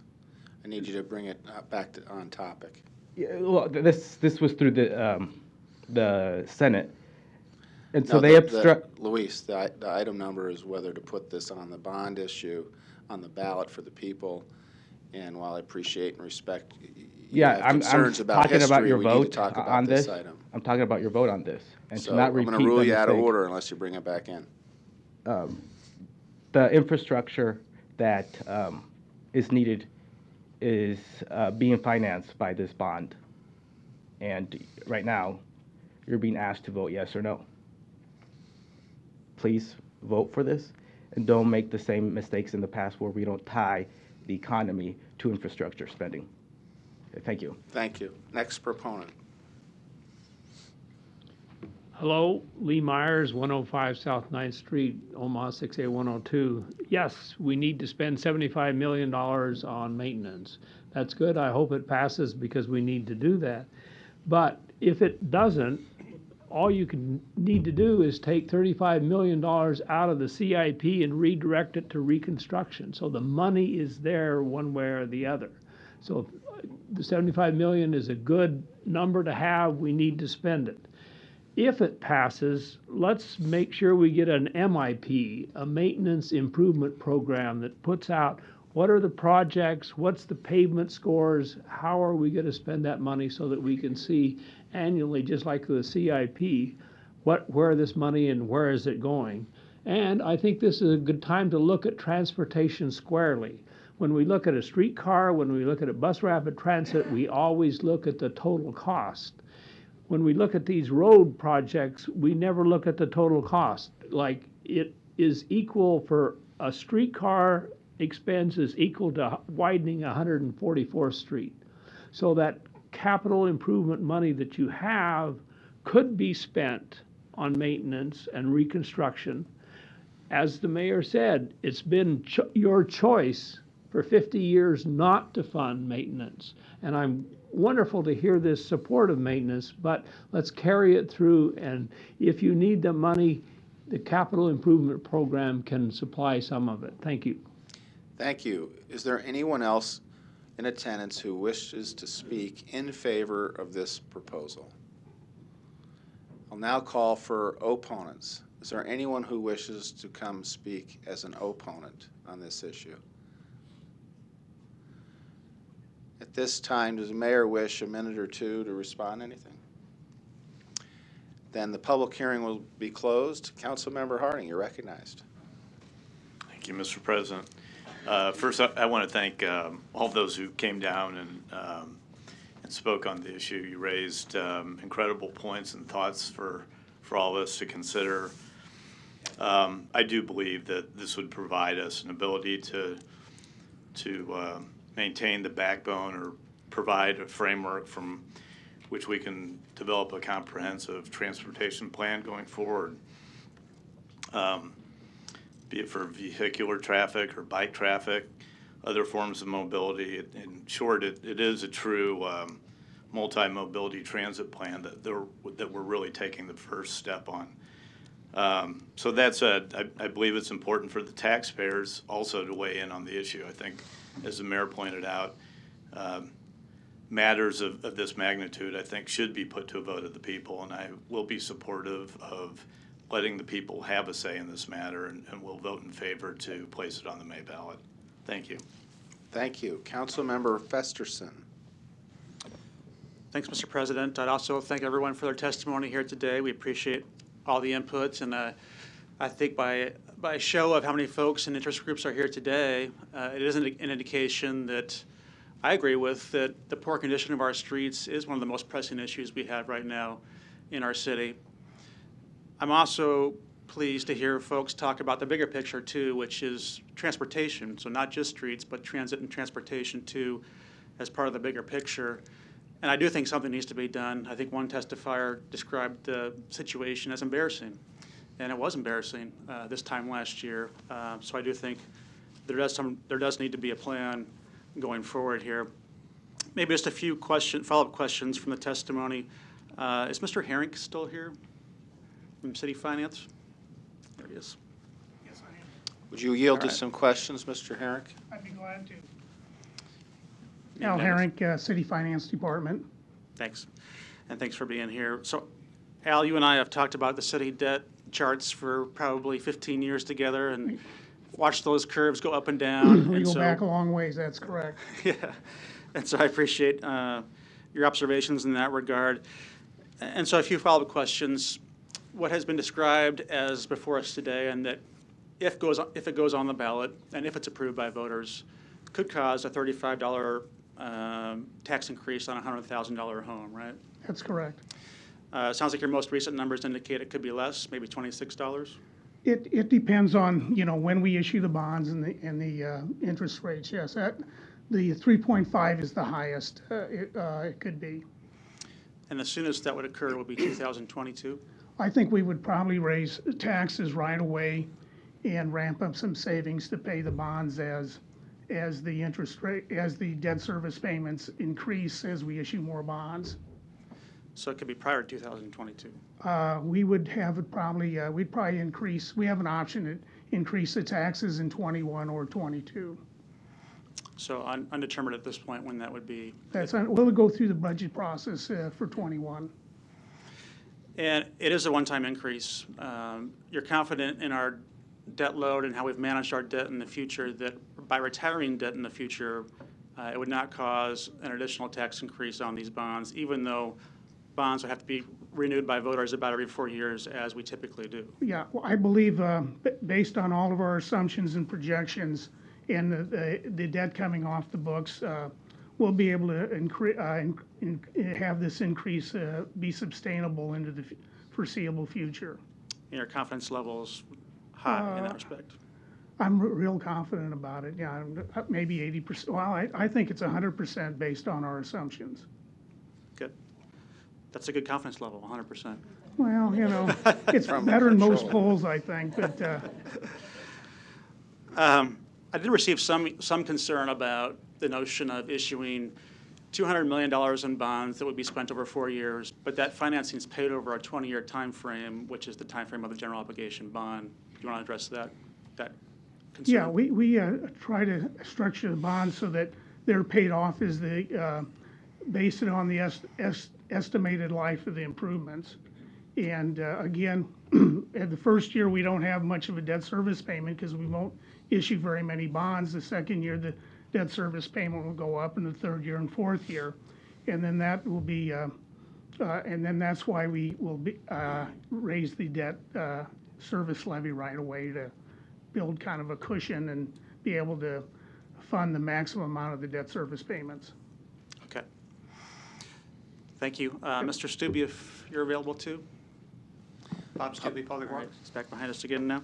Speaker 2: I need you to bring it back on topic.
Speaker 21: Yeah, well, this was through the Senate, and so
Speaker 2: No,
Speaker 21: they obstruct.
Speaker 2: Luis, the item number is whether to put this on the bond issue on the ballot for the people. And while I appreciate and respect you have concerns about
Speaker 21: talking
Speaker 2: history,
Speaker 21: about your
Speaker 2: we need to
Speaker 21: vote
Speaker 2: talk about
Speaker 21: on this.
Speaker 2: item.
Speaker 21: I'm talking about your vote on this, and
Speaker 2: So
Speaker 21: to not
Speaker 2: I'm
Speaker 21: repeat
Speaker 2: going to rule
Speaker 21: the
Speaker 2: you out of
Speaker 21: mistake.
Speaker 2: order unless you bring it back in.
Speaker 21: The infrastructure that is needed is being financed by this bond, and right now, you're being asked to vote yes or no. Please vote for this, and don't make the same mistakes in the past where we don't tie the economy to infrastructure spending. Okay, thank you.
Speaker 2: Thank you. Next proponent.
Speaker 22: Hello, Lee Myers, 105 South 9th Street, Omaha 68102. Yes, we need to spend $75 million on maintenance. That's good. I hope it passes because we need to do that. But if it doesn't, all you need to do is take $35 million out of the CIP and redirect it to reconstruction. So the money is there one way or the other. So the $75 million is a good number to have. We need to spend it. If it passes, let's make sure we get an MIP, a maintenance improvement program that puts out what are the projects, what's the pavement scores, how are we going to spend that money so that we can see annually, just like the CIP, where this money and where is it going. And I think this is a good time to look at transportation squarely. When we look at a streetcar, when we look at a bus rapid transit, we always look at the total cost. When we look at these road projects, we never look at the total cost. Like, it is equal for a streetcar expense is equal to widening 144th Street. So that capital improvement money that you have could be spent on maintenance and reconstruction. As the mayor said, it's been your choice for 50 years not to fund maintenance. And I'm wonderful to hear this support of maintenance, but let's carry it through. And if you need the money, the capital improvement program can supply some of it. Thank you.
Speaker 2: Thank you. Is there anyone else in attendance who wishes to speak in favor of this proposal? I'll now call for opponents. Is there anyone who wishes to come speak as an opponent on this issue? At this time, does the mayor wish a minute or two to respond to anything? Then the public hearing will be closed. Councilmember Harding, you're recognized.
Speaker 3: Thank you, Mr. President. First, I want to thank all those who came down and spoke on the issue. You raised incredible points and thoughts for all of us to consider. I do believe that this would provide us an ability to maintain the backbone or provide a framework from which we can develop a comprehensive transportation plan going forward. Be it for vehicular traffic or bike traffic, other forms of mobility. In short, it is a true multi-mobility transit plan that we're really taking the first step on. So that said, I believe it's important for the taxpayers also to weigh in on the issue. I think, as the mayor pointed out, matters of this magnitude, I think, should be put to a vote of the people, and I will be supportive of letting the people have a say in this matter, and will vote in favor to place it on the May ballot. Thank you.
Speaker 2: Thank you. Councilmember Festerson.
Speaker 4: Thanks, Mr. President. I'd also thank everyone for their testimony here today. We appreciate all the inputs, and I think by a show of how many folks and interest groups are here today, it is an indication that I agree with, that the poor condition of our streets is one of the most pressing issues we have right now in our city. I'm also pleased to hear folks talk about the bigger picture too, which is transportation. So not just streets, but transit and transportation too, as part of the bigger picture. And I do think something needs to be done. I think one testifier described the situation as embarrassing, and it was embarrassing this time last year. So I do think there does need to be a plan going forward here. Maybe just a few follow-up questions from the testimony. Is Mr. Herink still here from City Finance? There he is.
Speaker 2: Yes, I am. Would you yield to some questions, Mr. Herrick?
Speaker 7: I'd be glad to. Al Herrick, City Finance Department.
Speaker 4: Thanks. And thanks for being here. So, Al, you and I have talked about the city debt charts for probably 15 years together and watched those curves go up and down.
Speaker 7: We
Speaker 4: and
Speaker 7: go
Speaker 4: so,
Speaker 7: back a long ways, that's correct.
Speaker 4: Yeah. And so I appreciate your observations in that regard. And so a few follow-up questions. What has been described as before us today, and that if it goes on the ballot and if it's approved by voters, could cause a $35 tax increase on a $100,000 home, right?
Speaker 7: That's correct.
Speaker 4: Sounds like your most recent numbers indicate it could be less, maybe $26.
Speaker 7: It depends on, when we issue the bonds and the interest rates. Yes, the 3.5 is the highest it could be.
Speaker 4: And the soonest that would occur would be 2022?
Speaker 7: I think we would probably raise taxes right away and ramp up some savings to pay the bonds as the interest rate, as the debt service payments increase as we issue more bonds.
Speaker 4: So it could be prior to 2022?
Speaker 7: We would have it probably, we'd probably increase, we have an option to increase the taxes in 21 or 22.
Speaker 4: So undetermined at this point when that would be?
Speaker 7: We'll go through the budget process for 21.
Speaker 4: And it is a one-time increase. You're confident in our debt load and how we've managed our debt in the future, that by retiring debt in the future, it would not cause an additional tax increase on these bonds, even though bonds would have to be renewed by voters about every 4 years, as we typically do.
Speaker 7: Yeah, well, I believe based on all of our assumptions and projections, and the debt coming off the books, we'll be able to have this increase be sustainable into the foreseeable future.
Speaker 4: Your confidence level's high in that respect.
Speaker 7: I'm real confident about it. Yeah, maybe 80%. Well, I think it's 100% based on our assumptions.
Speaker 4: Good. That's a good confidence level, 100%.
Speaker 7: Well, it's better than most polls, I think. But
Speaker 4: I did receive some concern about the notion of issuing $200 million in bonds that would be spent over 4 years, but that financing is paid over a 20-year time frame, which is the time frame of the general obligation bond. Do you want to address that concern?
Speaker 7: yeah, we try to structure the bonds so that they're paid off as based it on the estimated life of the improvements. And again, at the first year, we don't have much of a debt service payment because we won't issue very many bonds. The second year, the debt service payment will go up in the third year and fourth year. And then that will be, and then that's why we will raise the debt service levy right away to build kind of a cushion and be able to fund the maximum amount of the debt service payments.
Speaker 4: Okay. Thank you. Mr. Stubbe, if you're available too.
Speaker 1: Bob Stubbe, Public Works.
Speaker 4: He's back behind us again now.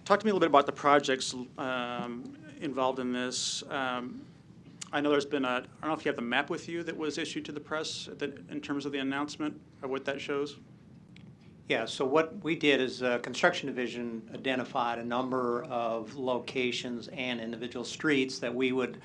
Speaker 4: Talk to me a little bit about the projects involved in this. I know there's been I don't know if you have the map with you that was issued to the press in terms of the announcement or what that shows.
Speaker 1: Yeah, so what we did is Construction Division identified a number of locations and individual streets that we would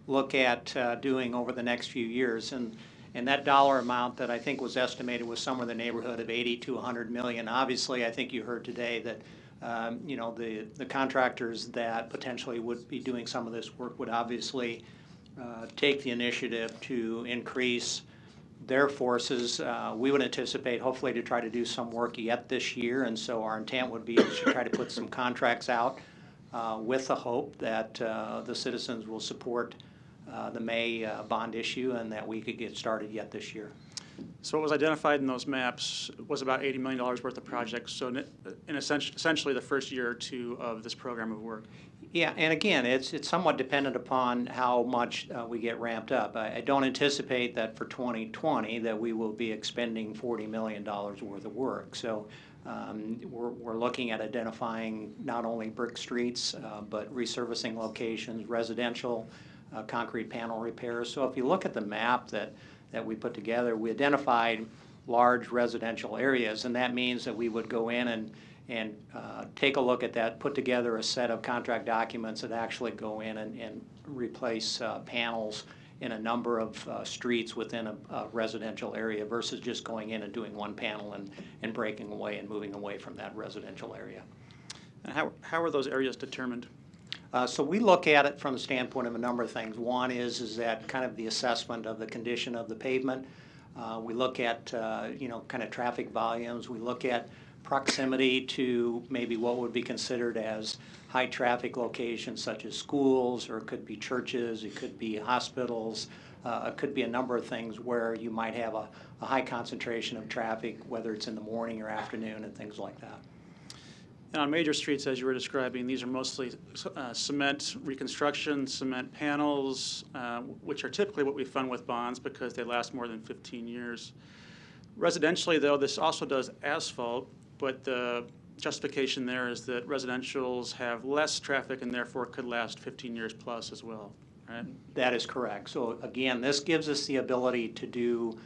Speaker 1: look at doing over the next few years. And that dollar amount that I think was estimated was somewhere in the neighborhood of 80 to 100 million. Obviously, I think you heard today that the contractors that potentially would be doing some of this work would obviously take the initiative to increase their forces. We would anticipate hopefully to try to do some work yet this year, and so our intent would be to try to put some contracts out with the hope that the citizens will support the May bond issue and that we could get started yet this year.
Speaker 4: So what was identified in those maps was about $80 million worth of projects, so in essentially the first year or two of this program of work.
Speaker 1: Yeah, and again, it's somewhat dependent upon how much we get ramped up. I don't anticipate that for 2020 that we will be expending $40 million worth of work. So we're looking at identifying not only brick streets, but resurfacing locations, residential, concrete panel repairs. So if you look at the map that we put together, we identified large residential areas, and that means that we would go in and take a look at that, put together a set of contract documents that actually go in and replace panels in a number of streets within a residential area versus just going in and doing one panel and breaking away and moving away from that residential area.
Speaker 4: And how are those areas determined?
Speaker 1: So we look at it from the standpoint of a number of things. One is that kind of the assessment of the condition of the pavement. We look at kind of traffic volumes. We look at proximity to maybe what would be considered as high traffic locations such as schools, or it could be churches, it could be hospitals, it could be a number of things where you might have a high concentration of traffic, whether it's in the morning or afternoon and things like that.
Speaker 4: And on major streets, as you were describing, these are mostly cement reconstruction, cement panels, which are typically what we fund with bonds because they last more than 15 years. Residentially, though, this also does asphalt, but the justification there is that residentials have less traffic and therefore could last 15 years plus as well, right?
Speaker 1: That is correct. So again, this gives us the ability to do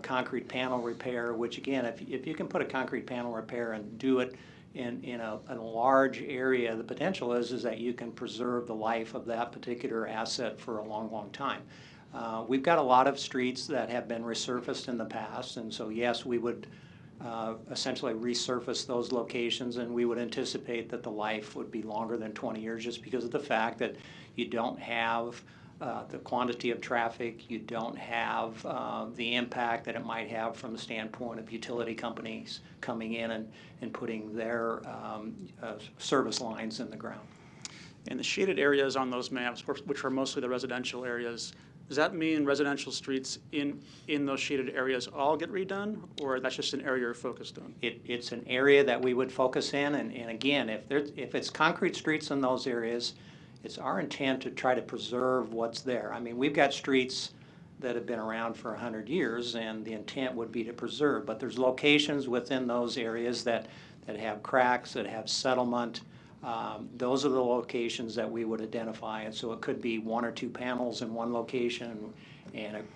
Speaker 1: concrete panel repair, which again, if you can put a concrete panel repair and do it in a large area, the potential is that you can preserve the life of that particular asset for a long, long time. We've got a lot of streets that have been resurfaced in the past, and so yes, we would essentially resurface those locations, and we would anticipate that the life would be longer than 20 years just because of the fact that you don't have the quantity of traffic, you don't have the impact that it might have from the standpoint of utility companies coming in and putting their service lines in the ground.
Speaker 4: And the shaded areas on those maps, which are mostly the residential areas, does that mean residential streets in those shaded areas all get redone, or that's just an area you're focused on?
Speaker 1: It's an area that we would focus in, and again, if it's concrete streets in those areas, it's our intent to try to preserve what's there. I mean, we've got streets that have been around for 100 years, and the intent would be to preserve, but there's locations within those areas that have cracks, that have settlement. Those are the locations that we would identify, and so it could be 1 or 2 panels in one location,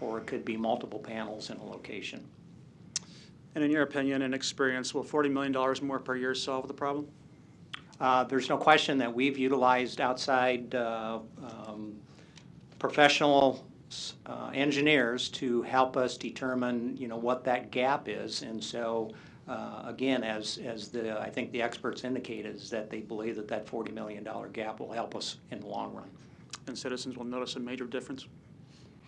Speaker 1: or it could be multiple panels in a location.
Speaker 4: And in your opinion and experience, will $40 million more per year solve the problem?
Speaker 1: There's no question that we've utilized outside professional engineers to help us determine, what that gap is. And so, again, as I think the experts indicated, is that they believe that $40 million gap will help us in the long run.
Speaker 4: And citizens will notice a major difference?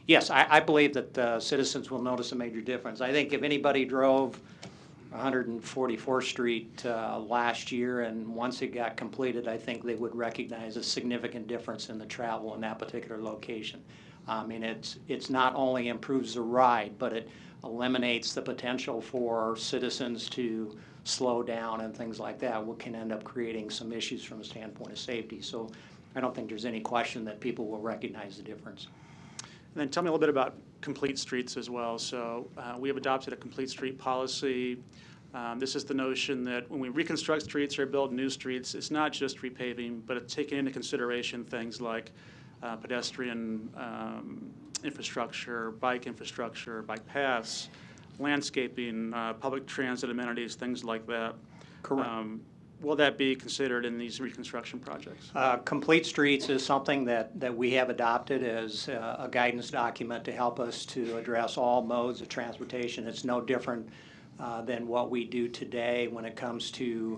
Speaker 1: Yes, I believe that citizens will notice a major difference. I think if anybody drove 144th Street last year, and once it got completed, I think they would recognize a significant difference in the travel in that particular location. I mean, it's not only improves the ride, but it eliminates the potential for citizens to slow down and things like that, what can end up creating some issues from a standpoint of safety. So I don't think there's any question that people will recognize the difference.
Speaker 4: And then tell me a little bit about complete streets as well. So we have adopted a complete street policy. This is the notion that when we reconstruct streets or build new streets, it's not just repaving, but it's taking into consideration things like pedestrian infrastructure, bike paths, landscaping, public transit amenities, things like that.
Speaker 1: Correct.
Speaker 4: Will that be considered in these reconstruction projects?
Speaker 1: Complete streets is something that we have adopted as a guidance document to help us to address all modes of transportation. It's no different than what we do today when it comes to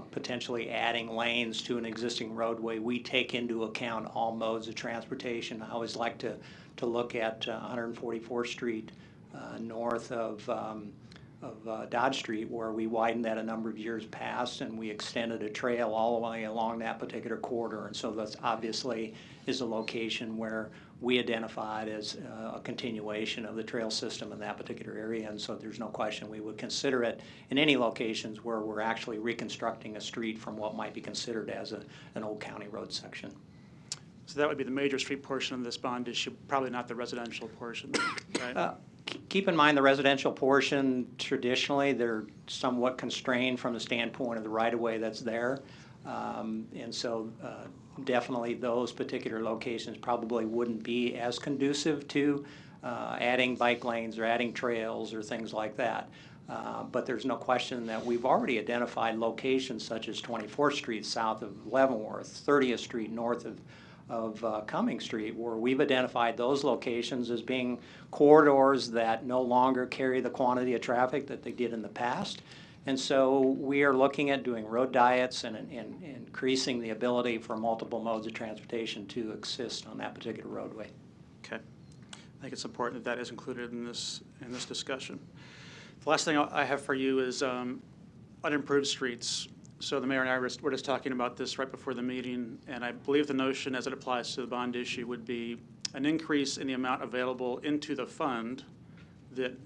Speaker 1: potentially adding lanes to an existing roadway. We take into account all modes of transportation. I always like to look at 144th Street north of Dodge Street, where we widened that a number of years past, and we extended a trail all the way along that particular corridor. And so that's obviously is a location where we identified as a continuation of the trail system in that particular area. And so there's no question we would consider it in any locations where we're actually reconstructing a street from what might be considered as an old county road section.
Speaker 4: So that would be the major street portion of this bond issue, probably not the residential portion, right?
Speaker 1: Keep in mind the residential portion, traditionally, they're somewhat constrained from the standpoint of the right-of-way that's there. And so definitely those particular locations probably wouldn't be as conducive to adding bike lanes or adding trails or things like that. But there's no question that we've already identified locations such as 24th Street south of Leavenworth, 30th Street north of Cumming Street, where we've identified those locations as being corridors that no longer carry the quantity of traffic that they did in the past. And so we are looking at doing road diets and increasing the ability for multiple modes of transportation to exist on that particular roadway.
Speaker 4: Okay. I think it's important that is included in this discussion. The last thing I have for you is unimproved streets. So the mayor and I were just talking about this right before the meeting, and I believe the notion as it applies to the bond issue would be an increase in the amount available into the fund that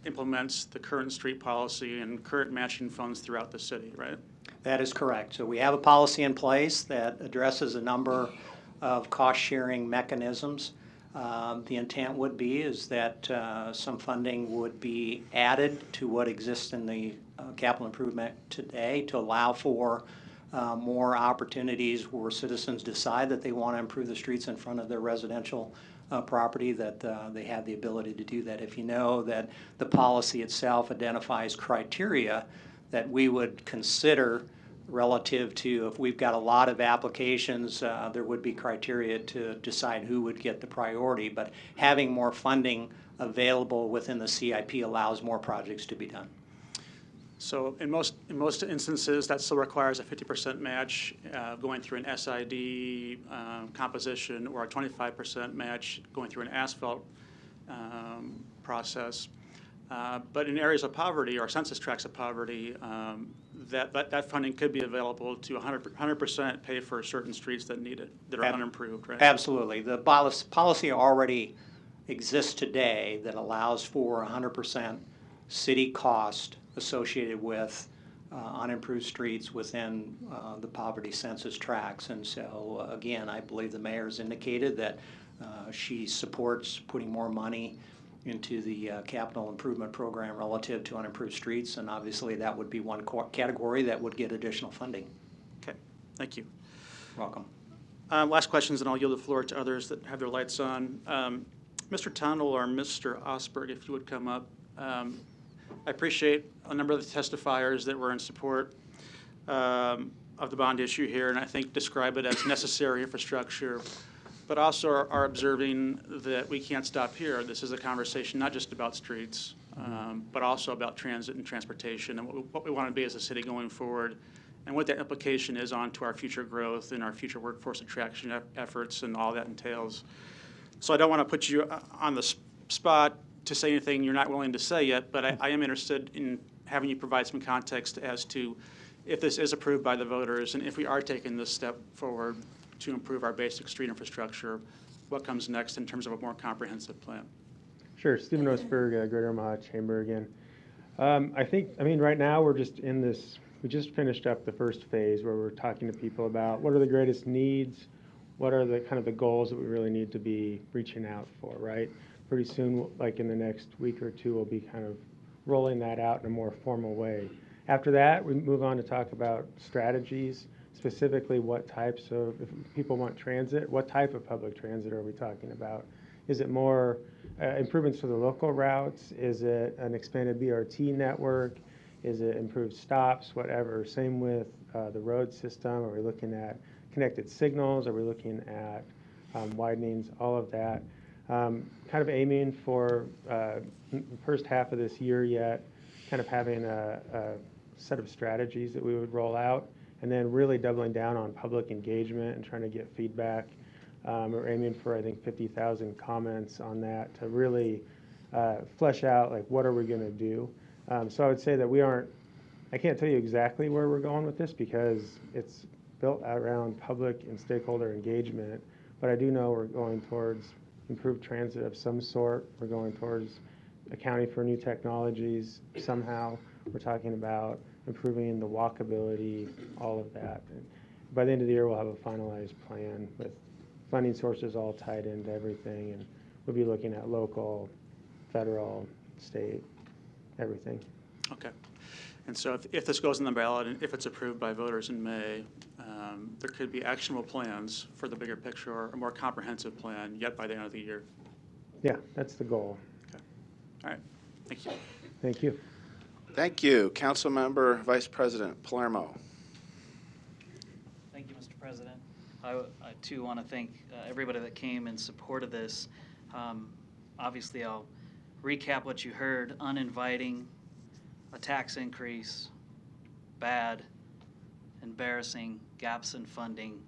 Speaker 4: implements the current street policy and current matching funds throughout the city, right?
Speaker 1: That is correct. So we have a policy in place that addresses a number of cost-sharing mechanisms. The intent would be is that some funding would be added to what exists in the capital improvement today to allow for more opportunities where citizens decide that they want to improve the streets in front of their residential property, that they have the ability to do that. If you know that the policy itself identifies criteria that we would consider relative to if we've got a lot of applications, there would be criteria to decide who would get the priority. But having more funding available within the CIP allows more projects to be done.
Speaker 4: So in most instances, that still requires a 50% match going through an SID composition, or a 25% match going through an asphalt process. But in areas of poverty or census tracts of poverty, that funding could be available to 100% pay for certain streets that need it, that are unimproved, right?
Speaker 1: Absolutely. The policy already exists today that allows for 100% city cost associated with unimproved streets within the poverty census tracts. And so, again, I believe the mayor's indicated that she supports putting more money into the capital improvement program relative to unimproved streets, and obviously that would be one category that would get additional funding.
Speaker 4: Okay, thank you.
Speaker 1: Welcome.
Speaker 4: Last questions, and I'll yield the floor to others that have their lights on. Mr. Tunnell or Mr. Osberg, if you would come up. I appreciate a number of the testifiers that were in support of the bond issue here, and I think describe it as necessary infrastructure, but also are observing that we can't stop here. This is a conversation not just about streets, but also about transit and transportation and what we want to be as a city going forward, and what that implication is onto our future growth and our future workforce attraction efforts and all that entails. So I don't want to put you on the spot to say anything you're not willing to say yet, but I am interested in having you provide some context as to if this is approved by the voters and if we are taking this step forward to improve our basic street infrastructure, what comes next in terms of a more comprehensive plan.
Speaker 19: Sure. Stephen Osberg, Greater Omaha Chamber again. Right now we're just in this, we just finished up the first phase where we're talking to people about what are the greatest needs, what are the kind of the goals that we really need to be reaching out for, right? Pretty soon, like in the next week or two, we'll be kind of rolling that out in a more formal way. After that, we move on to talk about strategies, specifically what types of, if people want transit, what type of public transit are we talking about? Is it more improvements to the local routes? Is it an expanded BRT network? Is it improved stops, whatever? Same with the road system. Are we looking at connected signals? Are we looking at widenings? All of that. Kind of aiming for the first half of this year yet, kind of having a set of strategies that we would roll out, and then really doubling down on public engagement and trying to get feedback. We're aiming for, I think, 50,000 comments on that to really flesh out, like, what are we going to do? So I would say that I can't tell you exactly where we're going with this because it's built around public and stakeholder engagement, but I do know we're going towards improved transit of some sort. We're going towards accounting for new technologies somehow. We're talking about improving the walkability, all of that. And by the end of the year, we'll have a finalized plan with funding sources all tied into everything, and we'll be looking at local, federal, state, everything.
Speaker 4: Okay. And so if this goes in the ballot and if it's approved by voters in May, there could be actionable plans for the bigger picture or a more comprehensive plan yet by the end of the year.
Speaker 19: Yeah, that's the goal.
Speaker 4: Okay. All right. Thank you.
Speaker 19: Thank you.
Speaker 2: Thank you. Councilmember Vice President Palermo.
Speaker 5: Thank you, Mr. President. I too want to thank everybody that came in support of this. Obviously, I'll recap what you heard. Uninviting, a tax increase, bad, embarrassing, gaps in funding,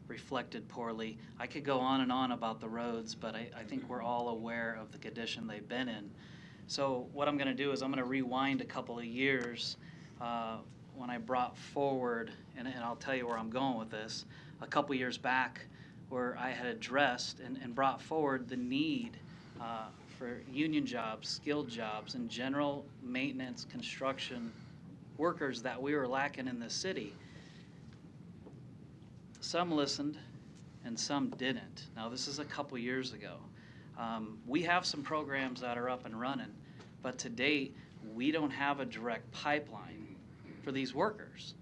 Speaker 5: reflected poorly. I could go on and on about the roads, but I think we're all aware of the condition they've been in. So what I'm going to do is I'm going to rewind a couple of years when I brought forward, and I'll tell you where I'm going with this, a couple years back where I had addressed and brought forward the need for union jobs, skilled jobs, and general maintenance construction workers that we were lacking in the city. Some listened and some didn't. Now, this is a couple years ago. We have some programs that are up and running, but to date, we don't have a direct pipeline for these workers.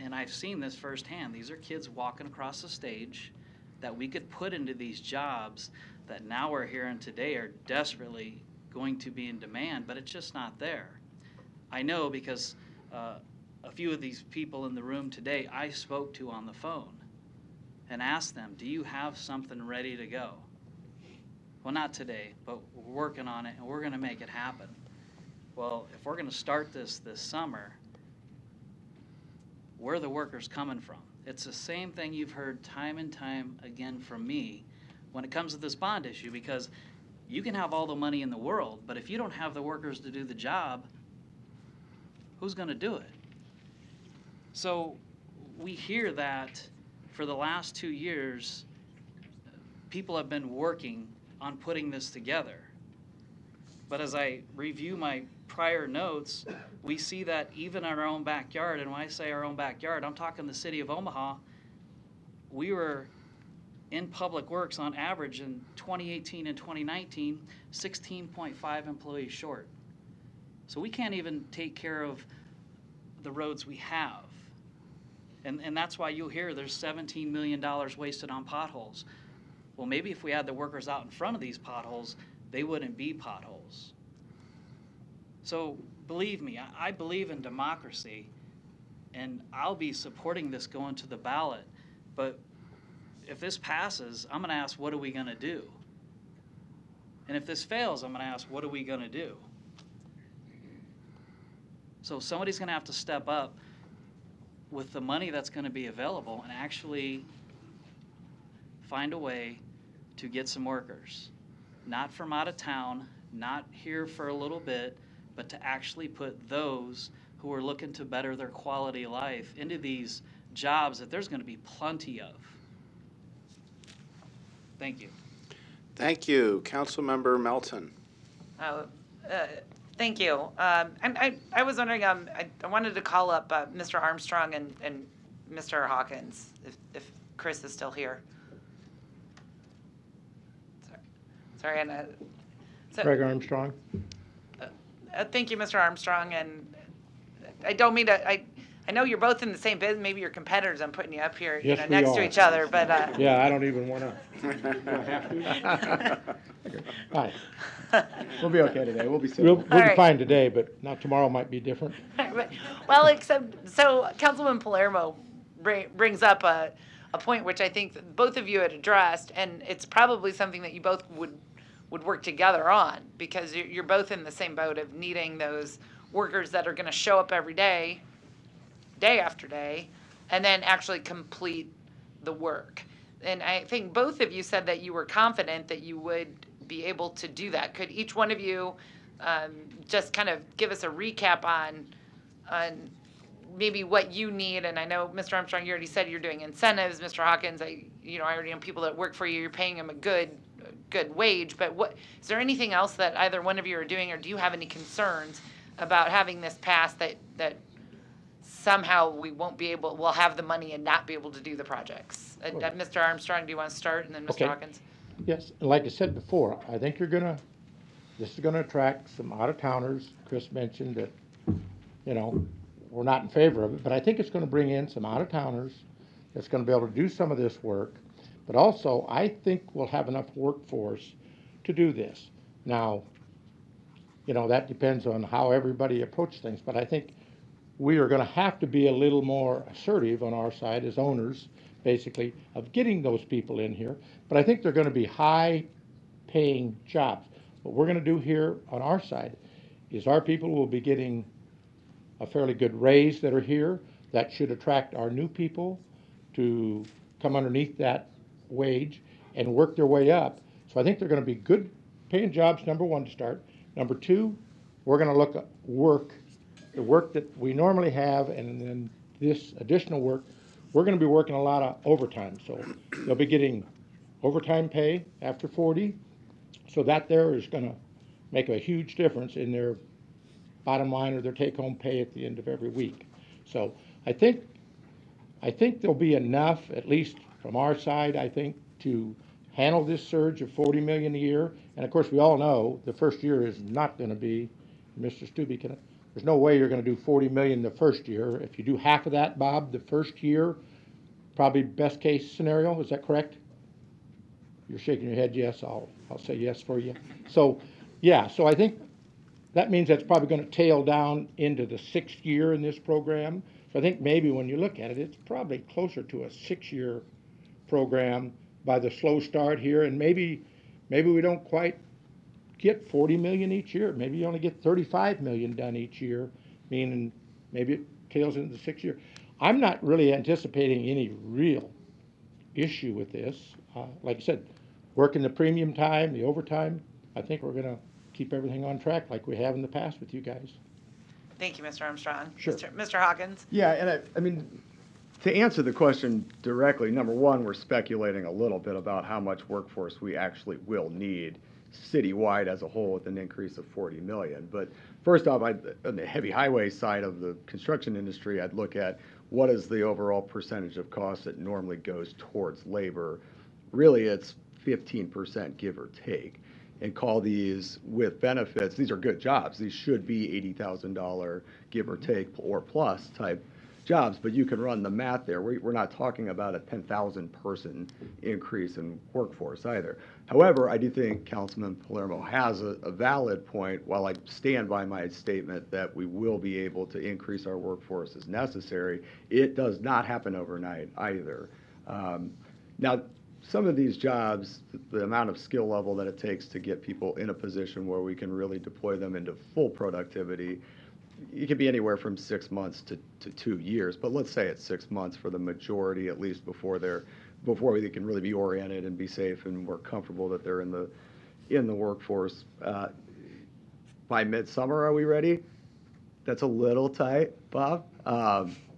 Speaker 5: And I've seen this firsthand. These are kids walking across the stage that we could put into these jobs that now we're hearing today are desperately going to be in demand, but it's just not there. I know because a few of these people in the room today I spoke to on the phone and asked them, do you have something ready to go? Well, not today, but we're working on it and we're going to make it happen. Well, if we're going to start this summer, where are the workers coming from? It's the same thing you've heard time and time again from me when it comes to this bond issue, because you can have all the money in the world, but if you don't have the workers to do the job, who's going to do it? So we hear that for the last 2 years, people have been working on putting this together. But as I review my prior notes, we see that even in our own backyard, and when I say our own backyard, I'm talking the city of Omaha, we were in public works on average in 2018 and 2019, 16.5 employees short. So we can't even take care of the roads we have. And that's why you'll hear there's $17 million wasted on potholes. Well, maybe if we had the workers out in front of these potholes, they wouldn't be potholes. So believe me, I believe in democracy, and I'll be supporting this going to the ballot. But if this passes, I'm going to ask, what are we going to do? And if this fails, I'm going to ask, what are we going to do? So somebody's going to have to step up with the money that's going to be available and actually find a way to get some workers. Not from out of town, not here for a little bit, but to actually put those who are looking to better their quality of life into these jobs that there's going to be plenty of. Thank you.
Speaker 2: Thank you. Councilmember Melton.
Speaker 8: Thank you. I was wondering, I wanted to call up Mr. Armstrong and Mr. Hawkins, if Chris is still here. Sorry, and
Speaker 11: Greg Armstrong.
Speaker 8: thank you, Mr. Armstrong, and I don't mean to. I know you're both in the same business. Maybe you're competitors. I'm putting you up here,
Speaker 11: Yes, we
Speaker 8: next
Speaker 11: are.
Speaker 8: to each other. But
Speaker 11: yeah, I don't even want to. Hi.
Speaker 18: We'll be okay today. We'll be
Speaker 11: We'll
Speaker 18: civil.
Speaker 11: be
Speaker 8: All right.
Speaker 11: fine today, but not tomorrow might be different.
Speaker 8: well, except so Councilman Palermo brings up a point which I think that both of you had addressed, and it's probably something that you both would work together on, because you're both in the same boat of needing those workers that are going to show up every day, day after day, and then actually complete the work. And I think both of you said that you were confident that you would be able to do that. Could each one of you just kind of give us a recap on maybe what you need? And I know, Mr. Armstrong, you already said you're doing incentives. Mr. Hawkins, I already know people that work for you. You're paying them a good wage. But is there anything else that either one of you are doing, or do you have any concerns about having this pass that somehow we'll have the money and not be able to do the projects? Mr. Armstrong, do you want to start, and then Mr.
Speaker 11: Okay.
Speaker 8: Hawkins?
Speaker 11: Yes, and like I said before, I think this is gonna attract some out-of-towners. Chris mentioned that, we're not in favor of it, but I think it's gonna bring in some out-of-towners that's gonna be able to do some of this work. But also, I think we'll have enough workforce to do this. Now, that depends on how everybody approaches things, but I think we are gonna have to be a little more assertive on our side as owners, basically, of getting those people in here. But I think they're gonna be high-paying jobs. What we're gonna do here on our side is our people will be getting a fairly good raise that are here. That should attract our new people to come underneath that wage and work their way up. So I think they're gonna be good paying jobs, number one, to start. Number two, we're gonna look at the work that we normally have, and then this additional work, we're gonna be working a lot of overtime. So they'll be getting overtime pay after 40. So that there is gonna make a huge difference in their bottom line or their take-home pay at the end of every week. So I think there'll be enough, at least from our side, I think, to handle this surge of 40 million a year. And of course, we all know the first year is not gonna be, Mr. Stubbe, there's no way you're gonna do 40 million the first year. If you do half of that, Bob, the first year, probably best case scenario, is that correct? You're shaking your head yes, I'll say yes for you. So, yeah, so I think that means that's probably gonna tail down into the 6th year in this program. So I think maybe when you look at it, it's probably closer to a 6-year program by the slow start here, and maybe we don't quite get 40 million each year. Maybe you only get 35 million done each year, meaning maybe it tails into the 6th year. I'm not really anticipating any real issue with this. Like I said, working the premium time, the overtime, I think we're gonna keep everything on track like we have in the past with you guys.
Speaker 8: Thank you, Mr. Armstrong.
Speaker 18: Sure.
Speaker 8: Mr. Hawkins?
Speaker 18: Yeah, and I mean, to answer the question directly, number one, we're speculating a little bit about how much workforce we actually will need citywide as a whole with an increase of 40 million. But first off, on the heavy highway side of the construction industry, I'd look at what is the overall percentage of cost that normally goes towards labor. Really, it's 15%, give or take, and call these with benefits. These are good jobs. These should be $80,000, give or take, or plus type jobs, but you can run the math there. We're not talking about a 10,000 person increase in workforce either. However, I do think Councilman Palermo has a valid point. While I stand by my statement that we will be able to increase our workforce as necessary, it does not happen overnight either. Now, some of these jobs, the amount of skill level that it takes to get people in a position where we can really deploy them into full productivity, it could be anywhere from 6 months to 2 years, but let's say it's 6 months for the majority, at least before they can really be oriented and be safe and we're comfortable that they're in the workforce. By midsummer, are we ready? That's a little tight, Bob.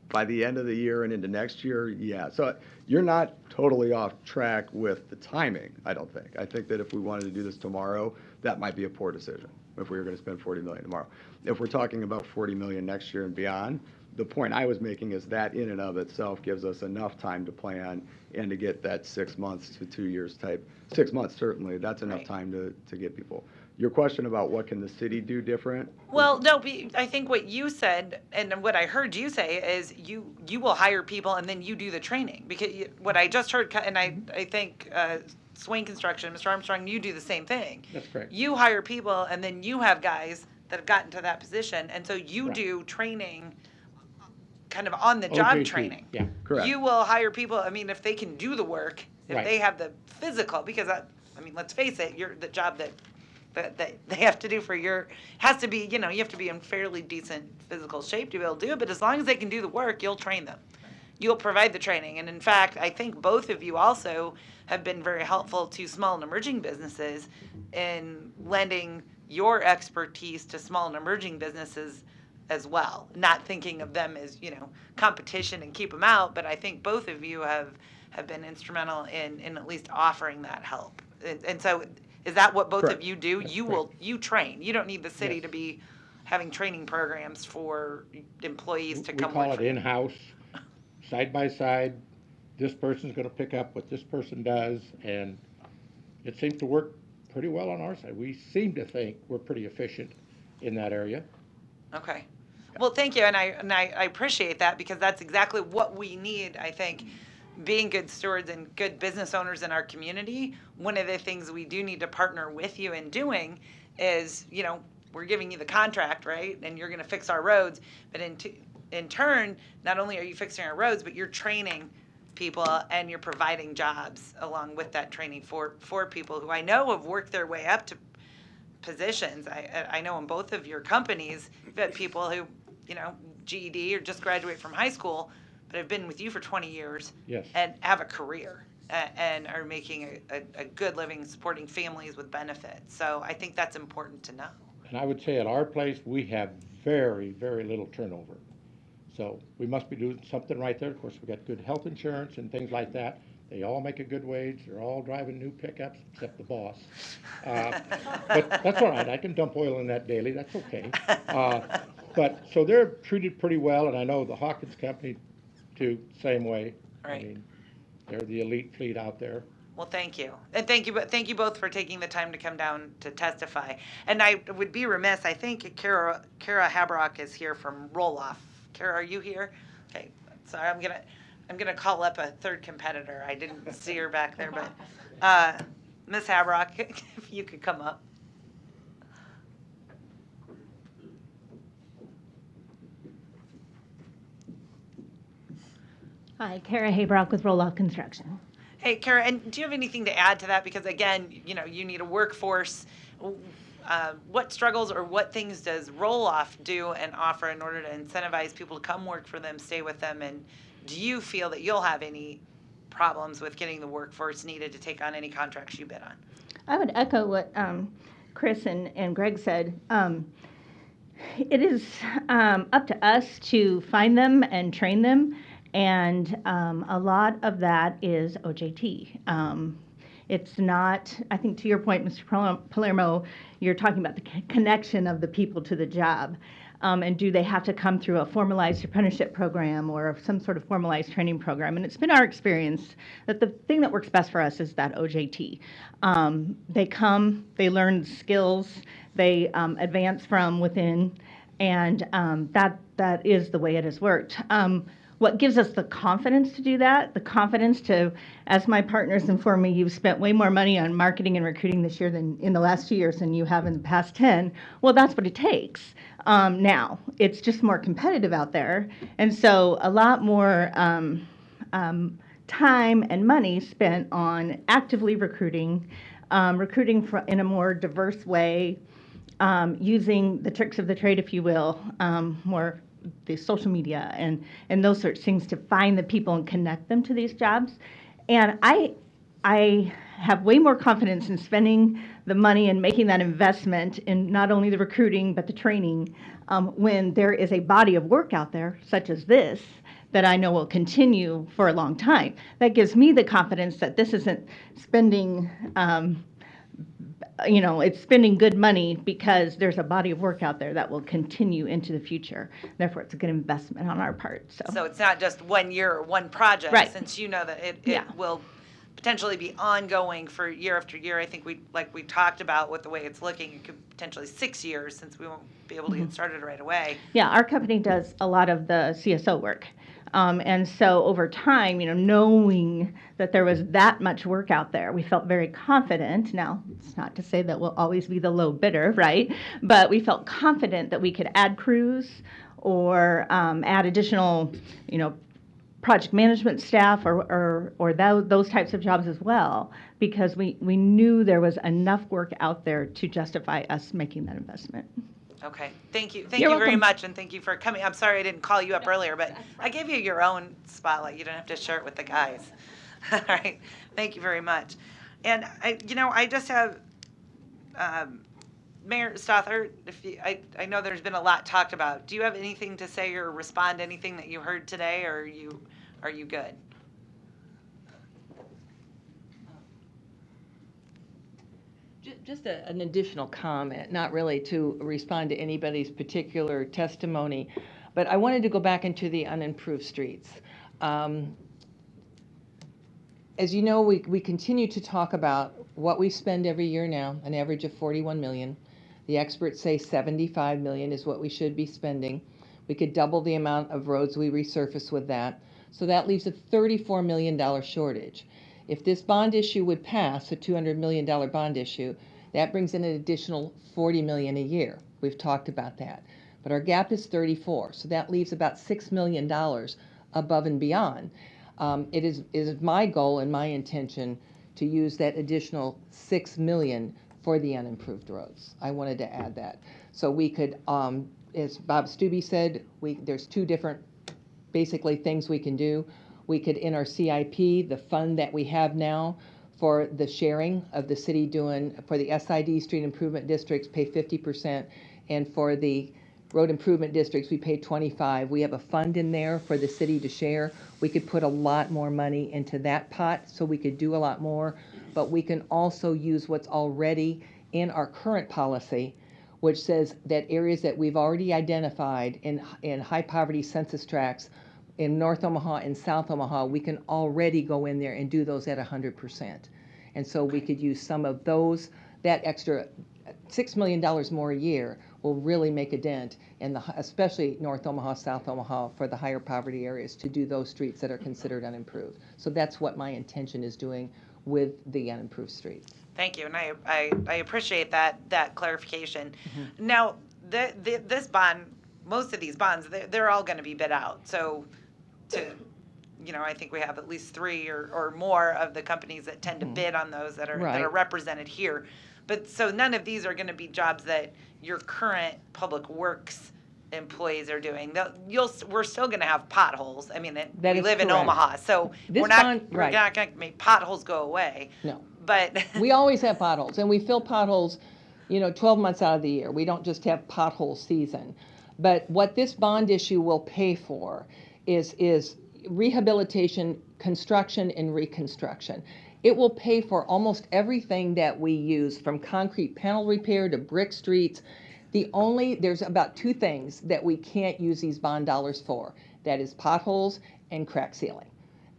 Speaker 18: By the end of the year and into next year, yeah. So you're not totally off track with the timing, I don't think. I think that if we wanted to do this tomorrow, that might be a poor decision if we were going to spend $40 million tomorrow. If we're talking about $40 million next year and beyond, the point I was making is that in and of itself gives us enough time to plan and to get that 6 months to 2 years type. 6 months, certainly, that's enough time to get people. Your question about what can the city do different?
Speaker 8: Well, no, I think what you said and what I heard you say is you will hire people and then you do the training. Because what I just heard, and I think Swain Construction, Mr. Armstrong, you do the same thing.
Speaker 11: That's correct.
Speaker 8: You hire people and then you have guys that have gotten to that position. And so you do training, kind of on the job
Speaker 11: OJT,
Speaker 8: training.
Speaker 11: yeah.
Speaker 18: Correct.
Speaker 8: You will hire people, I mean, if they can do the work, if
Speaker 11: Right.
Speaker 8: they have the physical, because I mean, let's face it, the job that they have to do for has to be, you have to be in fairly decent physical shape to be able to do it, but as long as they can do the work, you'll train them. You'll provide the training. And in fact, I think both of you also have been very helpful to small and emerging businesses in lending your expertise to small and emerging businesses as well. Not thinking of them as, competition and keep them out, but I think both of you have been instrumental in at least offering that help. And so is that what both of you do? You train. You don't need the city to be having training programs for employees to come
Speaker 11: We call
Speaker 8: work
Speaker 11: it in-house, side by side. This person's going to pick up what this person does, and it seems to work pretty well on our side. We seem to think we're pretty efficient in that area.
Speaker 8: Okay. Well, thank you, and I appreciate that because that's exactly what we need, I think. Being good stewards and good business owners in our community, one of the things we do need to partner with you in doing is, we're giving you the contract, right? And you're going to fix our roads. But in turn, not only are you fixing our roads, but you're training people and you're providing jobs along with that training for people who I know have worked their way up to positions. I know in both of your companies, you've had people who, GED or just graduate from high school, but have been with you for 20 years
Speaker 11: Yes.
Speaker 8: and have a career and are making a good living, supporting families with benefits. So I think that's important to know.
Speaker 11: And I would say at our place, we have very, very little turnover. So we must be doing something right there. Of course, we've got good health insurance and things like that. They all make a good wage. They're all driving new pickups, except the boss. But that's all right. I can dump oil in that daily. That's okay. But so they're treated pretty well, and I know the Hawkins Company, too, same way.
Speaker 8: Right.
Speaker 11: I mean, they're the elite fleet out there.
Speaker 8: Well, thank you. And thank you both for taking the time to come down to testify. And I would be remiss, I think Kara Habrock is here from Roll-Off. Kara, are you here? Okay, sorry, I'm gonna call up a third competitor. I didn't see her back there, but Ms. Habrock, if you could come up.
Speaker 9: Hi, Kara Haybrock with Roll-Off Construction.
Speaker 8: Hey, Kara, and do you have anything to add to that? Because again, you need a workforce. What struggles or what things does Roll-Off do and offer in order to incentivize people to come work for them, stay with them? And do you feel that you'll have any problems with getting the workforce needed to take on any contracts you bid on?
Speaker 9: I would echo what Chris and Greg said. It is up to us to find them and train them, and a lot of that is OJT. It's not, I think to your point, Mr. Palermo, you're talking about the connection of the people to the job. And do they have to come through a formalized apprenticeship program or some sort of formalized training program? And it's been our experience that the thing that works best for us is that OJT. They come, they learn skills, they advance from within, and that is the way it has worked. What gives us the confidence to do that, the confidence to, as my partners inform me, you've spent way more money on marketing and recruiting this year than in the last 2 years than you have in the past 10. Well, that's what it takes. Now, it's just more competitive out there. And so a lot more time and money spent on actively recruiting, in a more diverse way, using the tricks of the trade, if you will, more the social media and those sorts of things to find the people and connect them to these jobs. And I have way more confidence in spending the money and making that investment in not only the recruiting but the training when there is a body of work out there such as this that I know will continue for a long time. That gives me the confidence that this isn't spending it's spending good money because there's a body of work out there that will continue into the future. Therefore, it's a good investment on our part.
Speaker 8: So it's not just 1 year or one project,
Speaker 9: Right.
Speaker 8: since you know that it
Speaker 9: Yeah.
Speaker 8: will potentially be ongoing for year after year. I think we talked about with the way it's looking, it could potentially 6 years since we won't be able to get started right away.
Speaker 9: Yeah, our company does a lot of the CSO work. And so over time, knowing that there was that much work out there, we felt very confident. Now, it's not to say that we'll always be the low bidder, right? But we felt confident that we could add crews or add additional, project management staff or those types of jobs as well, because we knew there was enough work out there to justify us making that investment.
Speaker 8: Okay, thank you.
Speaker 9: You're
Speaker 8: You very
Speaker 9: welcome.
Speaker 8: much, and thank you for coming. I'm sorry I didn't call you up earlier, but I gave you your own spotlight. You don't have to share it with the guys. All right, thank you very much. And I just have, Mayor Stother, I know there's been a lot talked about. Do you have anything to say or respond to anything that you heard today, or are you good?
Speaker 10: Just an additional comment, not really to respond to anybody's particular testimony, but I wanted to go back into the unimproved streets. As you know, we continue to talk about what we spend every year now, an average of $41 million. The experts say $75 million is what we should be spending. We could double the amount of roads we resurface with that. So that leaves a $34 million shortage. If this bond issue would pass, a $200 million bond issue, that brings in an additional $40 million a year. We've talked about that. But our gap is 34, so that leaves about $6 million above and beyond. It is my goal and my intention to use that additional $6 million for the unimproved roads. I wanted to add that. So we could, as Bob Stubbe said, there's two different basically things we can do. We could, in our CIP, the fund that we have now for the sharing of the city doing, for the SID street improvement districts, pay 50%, and for the road improvement districts, we pay 25%. We have a fund in there for the city to share. We could put a lot more money into that pot, so we could do a lot more, but we can also use what's already in our current policy, which says that areas that we've already identified in high poverty census tracts in North Omaha and South Omaha, we can already go in there and do those at 100%. And so we could use some of those, that extra $6 million more a year will really make a dent in especially North Omaha, South Omaha, for the higher poverty areas, to do those streets that are considered unimproved. So that's what my intention is doing with the unimproved streets.
Speaker 8: Thank you, and I appreciate that clarification. Now, this bond, most of these bonds, they're all going to be bid out. So, I think we have at least 3 or more of the companies that tend to bid on those that are represented here. But so none of these are going to be jobs that your current public works employees are doing. We're still going to have potholes. I mean, we live in Omaha, so we're not going to make potholes go away.
Speaker 10: No.
Speaker 8: But
Speaker 10: we always have potholes, and we fill potholes, 12 months out of the year. We don't just have pothole season. But what this bond issue will pay for is rehabilitation, construction, and reconstruction. It will pay for almost everything that we use, from concrete panel repair to brick streets. There's about two things that we can't use these bond dollars for. That is potholes and crack sealing.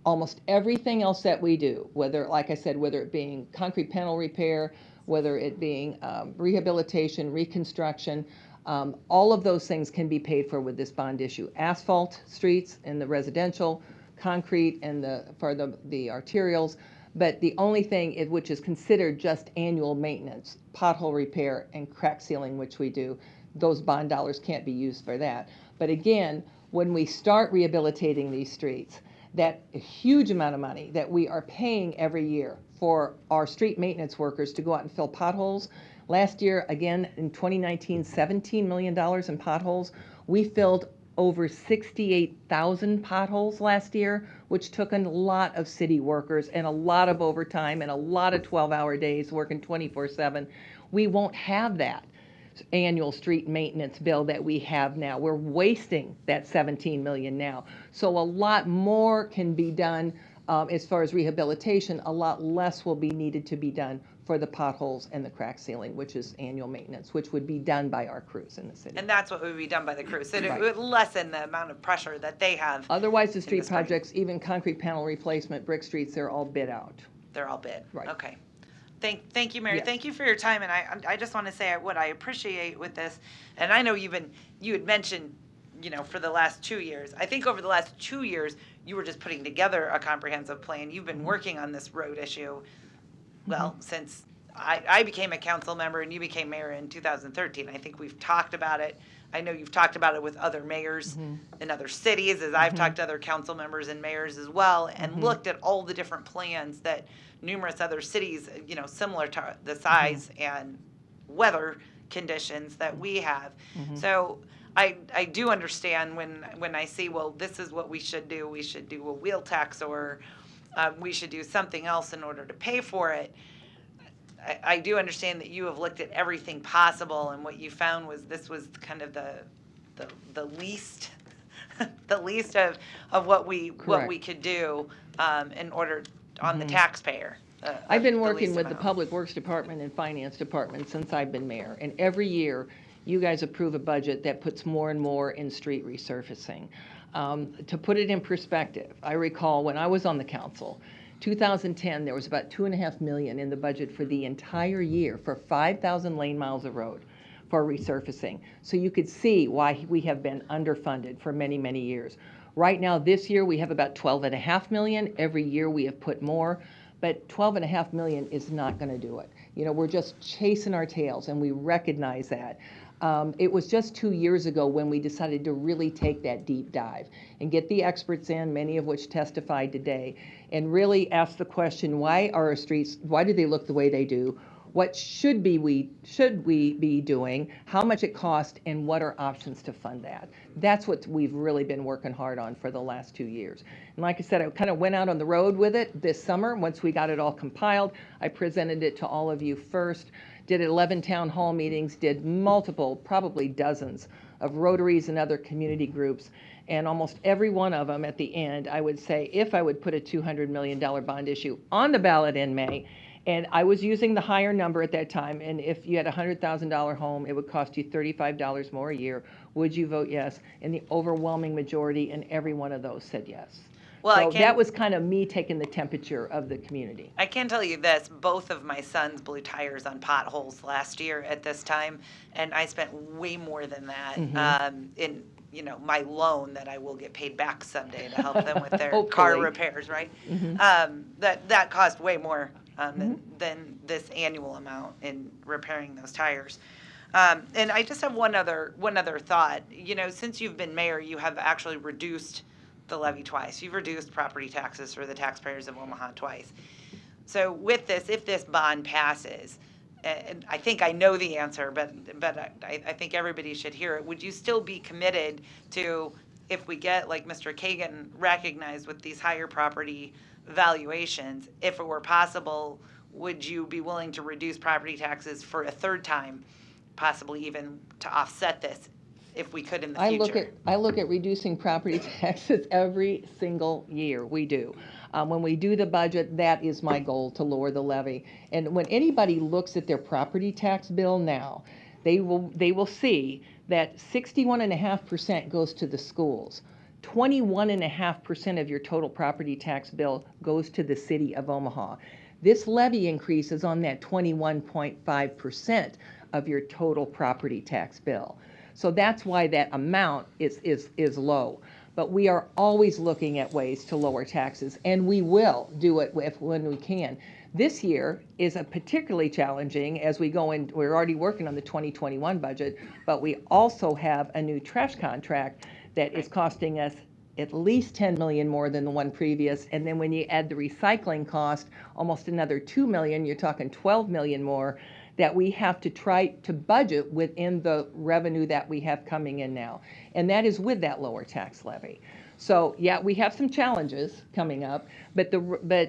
Speaker 10: Almost everything else that we do, whether, like I said, whether it being concrete panel repair, whether it being rehabilitation, reconstruction, all of those things can be paid for with this bond issue. Asphalt streets in the residential, concrete and for the arterials, but the only thing which is considered just annual maintenance, pothole repair and crack sealing, which we do, those bond dollars can't be used for that. But again, when we start rehabilitating these streets, that huge amount of money that we are paying every year for our street maintenance workers to go out and fill potholes. Last year, again, in 2019, $17 million in potholes. We filled over 68,000 potholes last year, which took a lot of city workers and a lot of overtime and a lot of 12-hour days working 24/7. We won't have that annual street maintenance bill that we have now. We're wasting that $17 million now. So a lot more can be done as far as rehabilitation. A lot less will be needed to be done for the potholes and the crack sealing, which is annual maintenance, which would be done by our crews in the city.
Speaker 8: And that's what would be done by the crew. So it
Speaker 10: Right.
Speaker 8: would lessen the amount of pressure that they have.
Speaker 10: Otherwise, the
Speaker 8: in
Speaker 10: street
Speaker 8: spring.
Speaker 10: projects, even concrete panel replacement, brick streets, they're all bid out.
Speaker 8: They're all bid.
Speaker 10: Right.
Speaker 8: Okay. Thank you, Mary.
Speaker 10: Yes.
Speaker 8: Thank you for your time. And I just want to say what I appreciate with this, and I know you had mentioned, for the last 2 years. I think over the last 2 years, you were just putting together a comprehensive plan. You've been working on this road issue, well, since I became a council member and you became mayor in 2013. I think we've talked about it. I know you've talked about it with other mayors in other cities, as I've talked to other council members and mayors as well, and looked at all the different plans that numerous other cities, similar to the size and weather conditions that we have. So I do understand when I see, well, this is what we should do. We should do a wheel tax, or we should do something else in order to pay for it. I do understand that you have looked at everything possible, and what you found was this was kind of the least the least of what we could do in order on the taxpayer.
Speaker 10: I've been
Speaker 8: the
Speaker 10: working
Speaker 8: least
Speaker 10: with the
Speaker 8: amount.
Speaker 10: Public Works Department and Finance Department since I've been mayor, and every year you guys approve a budget that puts more and more in street resurfacing. To put it in perspective, I recall when I was on the council, 2010, there was about $2.5 million in the budget for the entire year for 5,000 lane miles of road for resurfacing. So you could see why we have been underfunded for many, many years. Right now, this year, we have about $12.5 million. Every year we have put more, but $12.5 million is not going to do it. We're just chasing our tails, and we recognize that. It was just 2 years ago when we decided to really take that deep dive and get the experts in, many of which testified today, and really ask the question, why are our streets, why do they look the way they do? What should we be doing? How much it costs, and what are options to fund that? That's what we've really been working hard on for the last 2 years. And like I said, I kind of went out on the road with it this summer. Once we got it all compiled, I presented it to all of you first. Did 11 town hall meetings, did multiple, probably dozens of Rotaries and other community groups, and almost every one of them at the end, I would say, if I would put a $200 million bond issue on the ballot in May, and I was using the higher number at that time, and if you had a $100,000 home, it would cost you $35 more a year, would you vote yes? And the overwhelming majority in every one of those said yes.
Speaker 8: Well,
Speaker 10: So that was kind of me taking the temperature of the community.
Speaker 8: I can tell you this, both of my sons blew tires on potholes last year at this time, and I spent way more than that in my loan that I will get paid back someday to help them with their car
Speaker 10: Hopefully.
Speaker 8: repairs, right? That cost way more than this annual amount in repairing those tires. And I just have one other thought. Since you've been mayor, you have actually reduced the levy twice. You've reduced property taxes for the taxpayers of Omaha twice. So with this, if this bond passes, and I think I know the answer, but I think everybody should hear it, would you still be committed to, if we get, like Mr. Kagan recognized with these higher property valuations, if it were possible, would you be willing to reduce property taxes for a third time, possibly even to offset this, if we could in the future?
Speaker 10: I look at reducing property taxes every single year. We do. When we do the budget, that is my goal, to lower the levy. And when anybody looks at their property tax bill now, they will see that 61.5% goes to the schools. 21.5% of your total property tax bill goes to the city of Omaha. This levy increase is on that 21.5% of your total property tax bill. So that's why that amount is low. But we are always looking at ways to lower taxes, and we will do it when we can. This year is a particularly challenging as we go in. We're already working on the 2021 budget, but we also have a new trash contract that is costing us at least 10 million more than the one previous. And then when you add the recycling cost, almost another 2 million, you're talking 12 million more that we have to try to budget within the revenue that we have coming in now. And that is with that lower tax levy. So yeah, we have some challenges coming up, but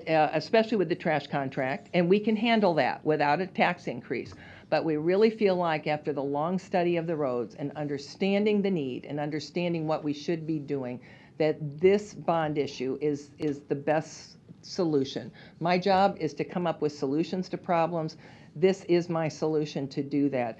Speaker 10: especially with the trash contract, and we can handle that without a tax increase. But we really feel like after the long study of the roads and understanding the need and understanding what we should be doing, that this bond issue is the best solution. My job is to come up with solutions to problems. This is my solution to do that.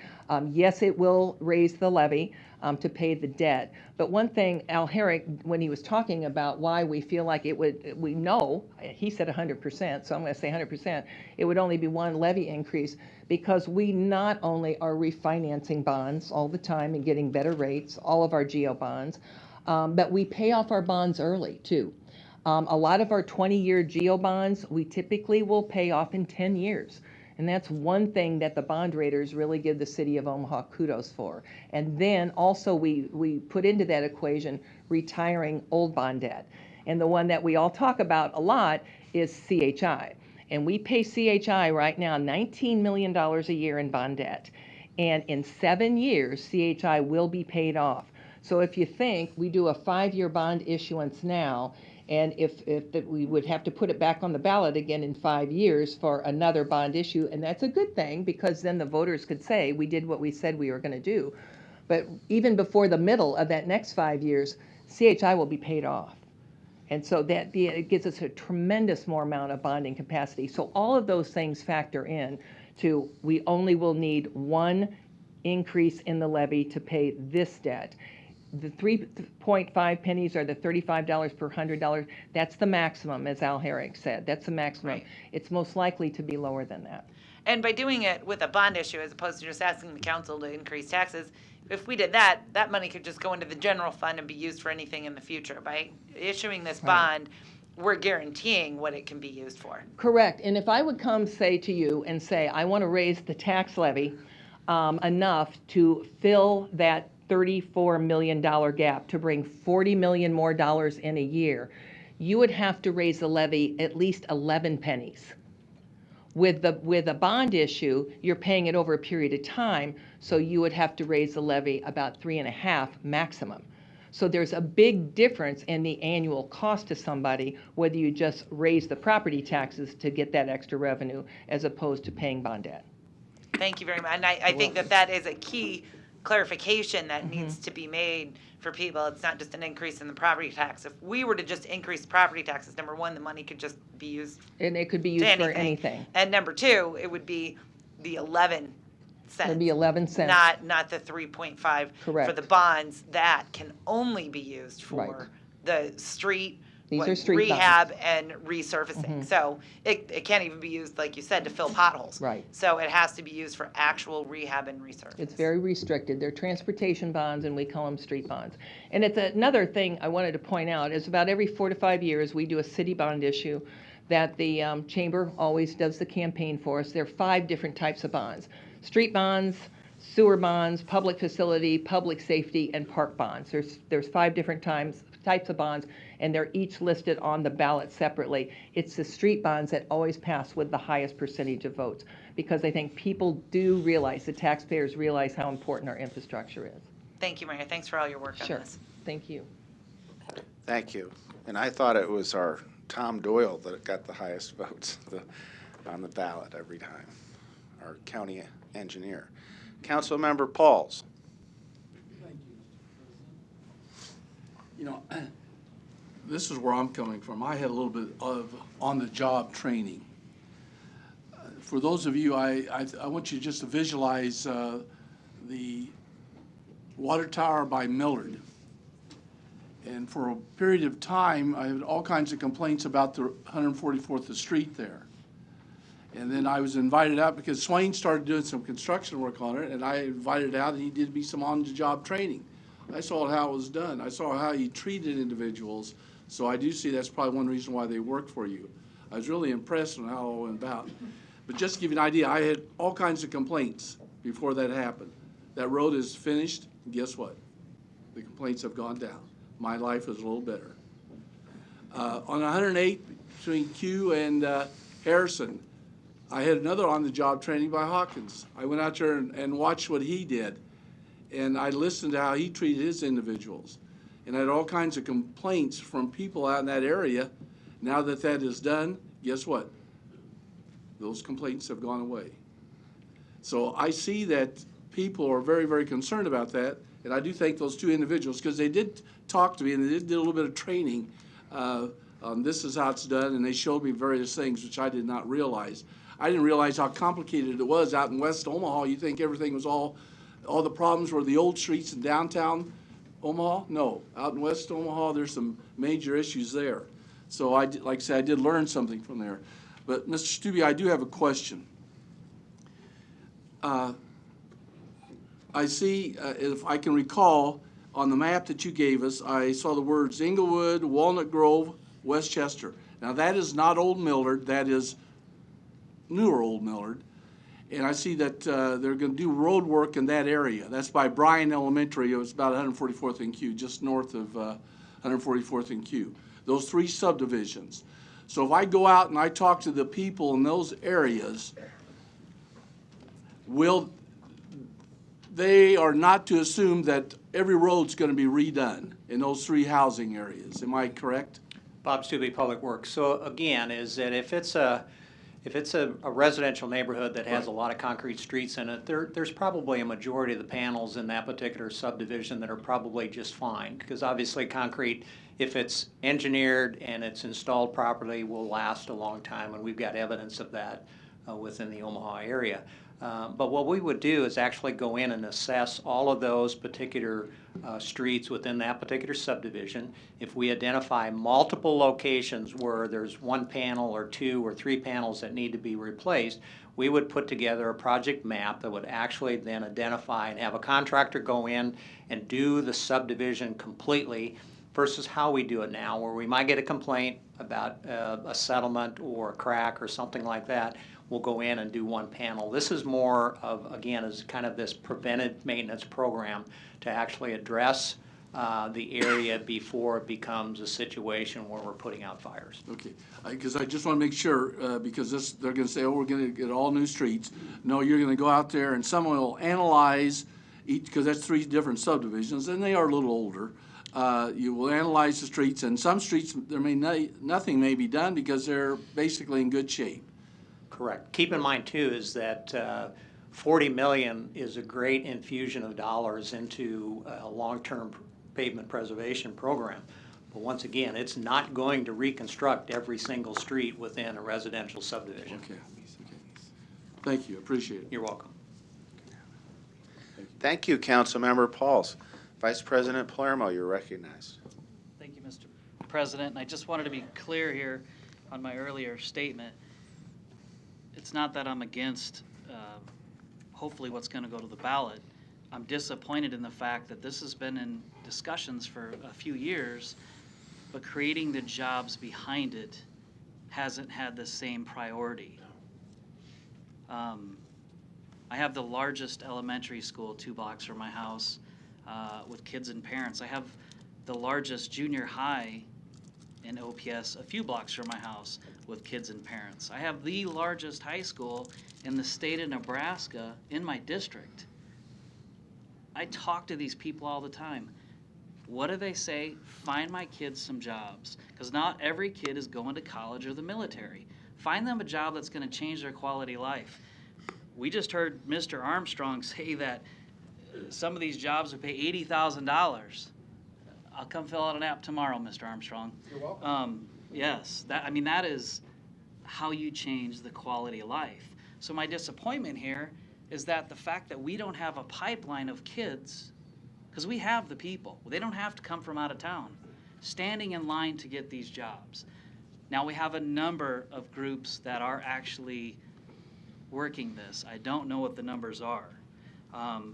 Speaker 10: Yes, it will raise the levy to pay the debt. But one thing, Al Herrick, when he was talking about why we feel like it would, we know, he said 100%, so I'm going to say 100%, it would only be one levy increase because we not only are refinancing bonds all the time and getting better rates, all of our GO bonds, but we pay off our bonds early too. A lot of our 20-year GO bonds, we typically will pay off in 10 years. And that's one thing that the bond raters really give the city of Omaha kudos for. And then also we put into that equation retiring old bond debt. And the one that we all talk about a lot is CHI. And we pay CHI right now $19 million a year in bond debt. And in 7 years, CHI will be paid off. So if you think we do a 5-year bond issuance now, and if we would have to put it back on the ballot again in 5 years for another bond issue, and that's a good thing because then the voters could say we did what we said we were going to do. But even before the middle of that next 5 years, CHI will be paid off. And so it gives us a tremendous more amount of bonding capacity. So all of those things factor in to we only will need one increase in the levy to pay this debt. The 3.5 pennies or the $35 per $100, that's the maximum, as Al Herrick said. That's the maximum. Right. It's most likely to be lower than that.
Speaker 8: And by doing it with a bond issue as opposed to just asking the council to increase taxes, if we did that, that money could just go into the general fund and be used for anything in the future. By issuing this bond, we're guaranteeing what it can be used for.
Speaker 10: Correct. And if I would come say to you and say, I want to raise the tax levy enough to fill that $34 million gap to bring $40 million more dollars in a year, you would have to raise the levy at least 11 pennies. With a bond issue, you're paying it over a period of time, so you would have to raise the levy about 3.5 maximum. So there's a big difference in the annual cost to somebody whether you just raise the property taxes to get that extra revenue as opposed to paying bond debt.
Speaker 8: Thank you very much. And I think that is a key clarification that needs to be made for people. It's not just an increase in the property tax. If we were to just increase property taxes, number one, the money could just be used.
Speaker 10: And it could be used for anything.
Speaker 8: And number two, it would be the 11 cents.
Speaker 10: It'd be 11 cents.
Speaker 8: Not the 3.5
Speaker 10: Correct.
Speaker 8: for the bonds that can only be used for the street.
Speaker 10: These are street
Speaker 8: rehab
Speaker 10: bonds.
Speaker 8: And resurfacing. So it can't even be used, like you said, to fill potholes.
Speaker 10: Right.
Speaker 8: So it has to be used for actual rehab and resurfacing.
Speaker 10: It's very restricted. They're transportation bonds, and we call them street bonds. And it's another thing I wanted to point out is about every 4 to 5 years we do a city bond issue that the chamber always does the campaign for us. There are 5 different types of bonds: street bonds, sewer bonds, public facility, public safety, and park bonds. There's 5 different types of bonds, and they're each listed on the ballot separately. It's the street bonds that always pass with the highest percentage of votes because I think people do realize, the taxpayers realize how important our infrastructure is.
Speaker 8: Thank you, Mayor. Thanks for all your work on this.
Speaker 10: Thank you.
Speaker 2: Thank you. And I thought it was our Tom Doyle that got the highest votes on the ballot every time, our county engineer. Councilmember Pauls.
Speaker 12: You know, this is where I'm coming from. I had a little bit of on-the-job training. For those of you, I want you just to visualize the water tower by Millard. And for a period of time, I had all kinds of complaints about the 144th Street there. And then I was invited out because Swain started doing some construction work on it, and I invited out, and he did me some on-the-job training. I saw how it was done. I saw how he treated individuals. So I do see that's probably one reason why they work for you. I was really impressed with how it all went about. But just to give you an idea, I had all kinds of complaints before that happened. That road is finished, and guess what? The complaints have gone down. My life is a little better. On 108 between Q and Harrison, I had another on-the-job training by Hawkins. I went out there and watched what he did, and I listened to how he treated his individuals. And I had all kinds of complaints from people out in that area. Now that that is done, guess what? Those complaints have gone away. So I see that people are very, very concerned about that, and I do thank those two individuals because they did talk to me and they did a little bit of training on this is how it's done, and they showed me various things which I did not realize. I didn't realize how complicated it was out in West Omaha. You think everything was all the problems were the old streets in downtown Omaha? No, out in West Omaha, there's some major issues there. So like I said, I did learn something from there. But Mr. Stubbe, I do have a question. I see, if I can recall, on the map that you gave us, I saw the words Inglewood, Walnut Grove, Westchester. Now that is not Old Millard, that is newer Old Millard. And I see that they're going to do road work in that area. That's by Bryan Elementary. It was about 144th and Q, just north of 144th and Q. Those three subdivisions. So if I go out and I talk to the people in those areas, they are not to assume that every road's going to be redone in those three housing areas. Am I correct?
Speaker 1: Bob Stubbe, Public Works. So again, is that if it's a residential neighborhood that has a lot of concrete streets in it, there's probably a majority of the panels in that particular subdivision that are probably just fine. Because obviously concrete, if it's engineered and it's installed properly, will last a long time, and we've got evidence of that within the Omaha area. But what we would do is actually go in and assess all of those particular streets within that particular subdivision. If we identify multiple locations where there's one panel or two or three panels that need to be replaced, we would put together a project map that would actually then identify and have a contractor go in and do the subdivision completely versus how we do it now, where we might get a complaint about a settlement or a crack or something like that. We'll go in and do one panel. This is more of, again, is kind of this preventive maintenance program to actually address the area before it becomes a situation where we're putting out fires.
Speaker 12: Okay, because I just want to make sure, because they're going to say, oh, we're going to get all new streets. No, you're going to go out there and someone will analyze each, because that's three different subdivisions, and they are a little older. You will analyze the streets, and some streets, nothing may be done because they're basically in good shape.
Speaker 1: Correct. Keep in mind too is that $40 million is a great infusion of dollars into a long-term pavement preservation program. But once again, it's not going to reconstruct every single street within a residential subdivision.
Speaker 12: Okay. Thank you. Appreciate it.
Speaker 1: You're welcome.
Speaker 2: Thank you, Councilmember Pauls. Vice President Palermo, you're recognized.
Speaker 5: Thank you, Mr. President. And I just wanted to be clear here on my earlier statement. It's not that I'm against hopefully what's going to go to the ballot. I'm disappointed in the fact that this has been in discussions for a few years, but creating the jobs behind it hasn't had the same priority. I have the largest elementary school 2 blocks from my house with kids and parents. I have the largest junior high in OPS a few blocks from my house with kids and parents. I have the largest high school in the state of Nebraska in my district. I talk to these people all the time. What do they say? Find my kids some jobs. Because not every kid is going to college or the military. Find them a job that's going to change their quality of life. We just heard Mr. Armstrong say that some of these jobs would pay $80,000. I'll come fill out an app tomorrow, Mr. Armstrong.
Speaker 13: You're welcome.
Speaker 5: Yes, that is how you change the quality of life. So my disappointment here is that the fact that we don't have a pipeline of kids, because we have the people, they don't have to come from out of town, standing in line to get these jobs. Now we have a number of groups that are actually working this. I don't know what the numbers are.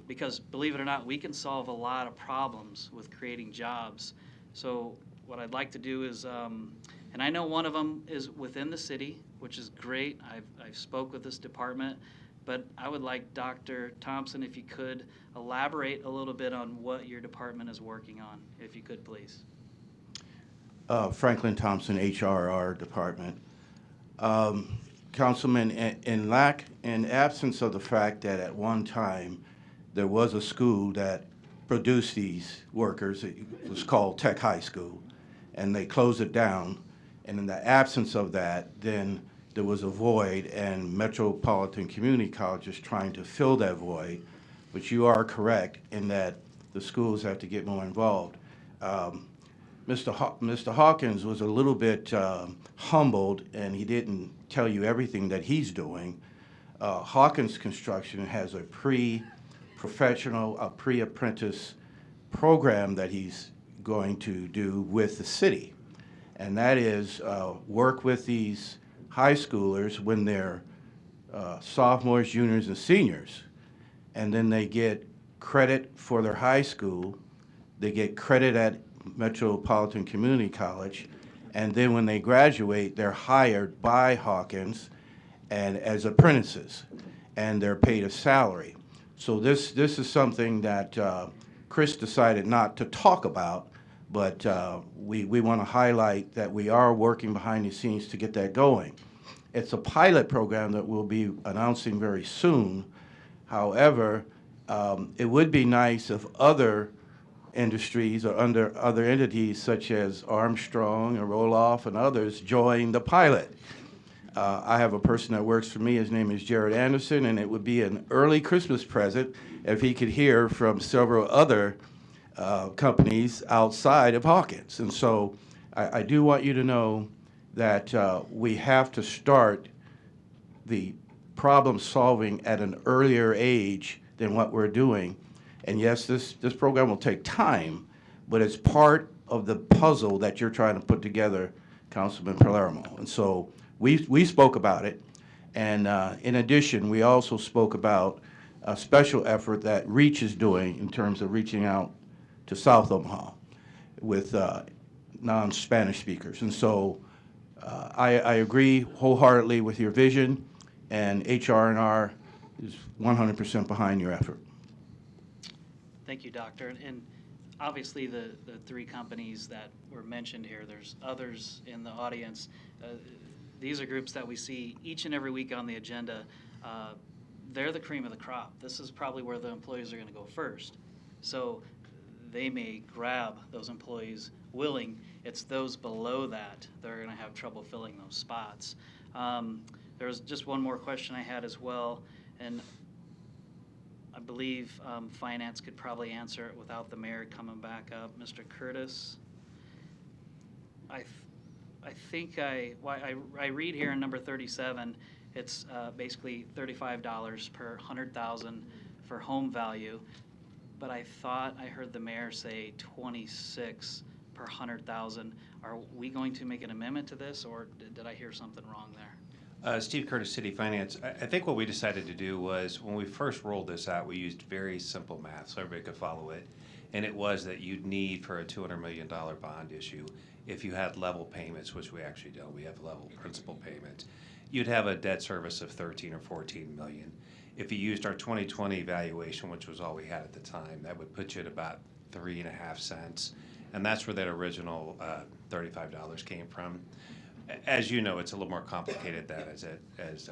Speaker 5: Because believe it or not, we can solve a lot of problems with creating jobs. So what I'd like to do is, and I know one of them is within the city, which is great. I've spoke with this department, but I would like Dr. Thompson, if you could, elaborate a little bit on what your department is working on, if you could, please.
Speaker 14: Franklin Thompson, HRR Department. Councilman, in absence of the fact that at one time there was a school that produced these workers, it was called Tech High School, and they closed it down. And in the absence of that, then there was a void, and Metropolitan Community College is trying to fill that void. But you are correct in that the schools have to get more involved. Mr. Hawkins was a little bit humbled, and he didn't tell you everything that he's doing. Hawkins Construction has a pre-professional, a pre-apprentice program that he's going to do with the city. And that is work with these high schoolers when they're sophomores, juniors, and seniors. And then they get credit for their high school. They get credit at Metropolitan Community College, and then when they graduate, they're hired by Hawkins and as apprentices, and they're paid a salary. So this is something that Chris decided not to talk about, but we want to highlight that we are working behind the scenes to get that going. It's a pilot program that we'll be announcing very soon. However, it would be nice if other industries or under other entities such as Armstrong or Roloff and others join the pilot. I have a person that works for me, his name is Jared Anderson, and it would be an early Christmas present if he could hear from several other companies outside of Hawkins. And so I do want you to know that we have to start the problem solving at an earlier age than what we're doing. And yes, this program will take time, but it's part of the puzzle that you're trying to put together, Councilman Palermo. And so we spoke about it. And in addition, we also spoke about a special effort that REACH is doing in terms of reaching out to South Omaha with non-Spanish speakers. And so I agree wholeheartedly with your vision, and HR&R is 100% behind your effort.
Speaker 5: Thank you, Doctor. And obviously the three companies that were mentioned here, there's others in the audience. These are groups that we see each and every week on the agenda. They're the cream of the crop. This is probably where the employees are going to go first. So they may grab those employees willing. It's those below that that are going to have trouble filling those spots. There's just one more question I had as well, and I believe Finance could probably answer it without the mayor coming back up. Mr. Curtis, I read here in number 37, it's basically $35 per 100,000 for home value, but I thought I heard the mayor say 26 per 100,000. Are we going to make an amendment to this, or did I hear something wrong there?
Speaker 13: Steve Curtis, City Finance. I think what we decided to do was, when we first rolled this out, we used very simple math so everybody could follow it. And it was that you'd need for a $200 million bond issue, if you had level payments, which we actually don't, we have level principal payments, you'd have a debt service of 13 or 14 million. If you used our 2020 valuation, which was all we had at the time, that would put you at about 3.5 cents. And that's where that original $35 came from. As you know, it's a little more complicated than that, as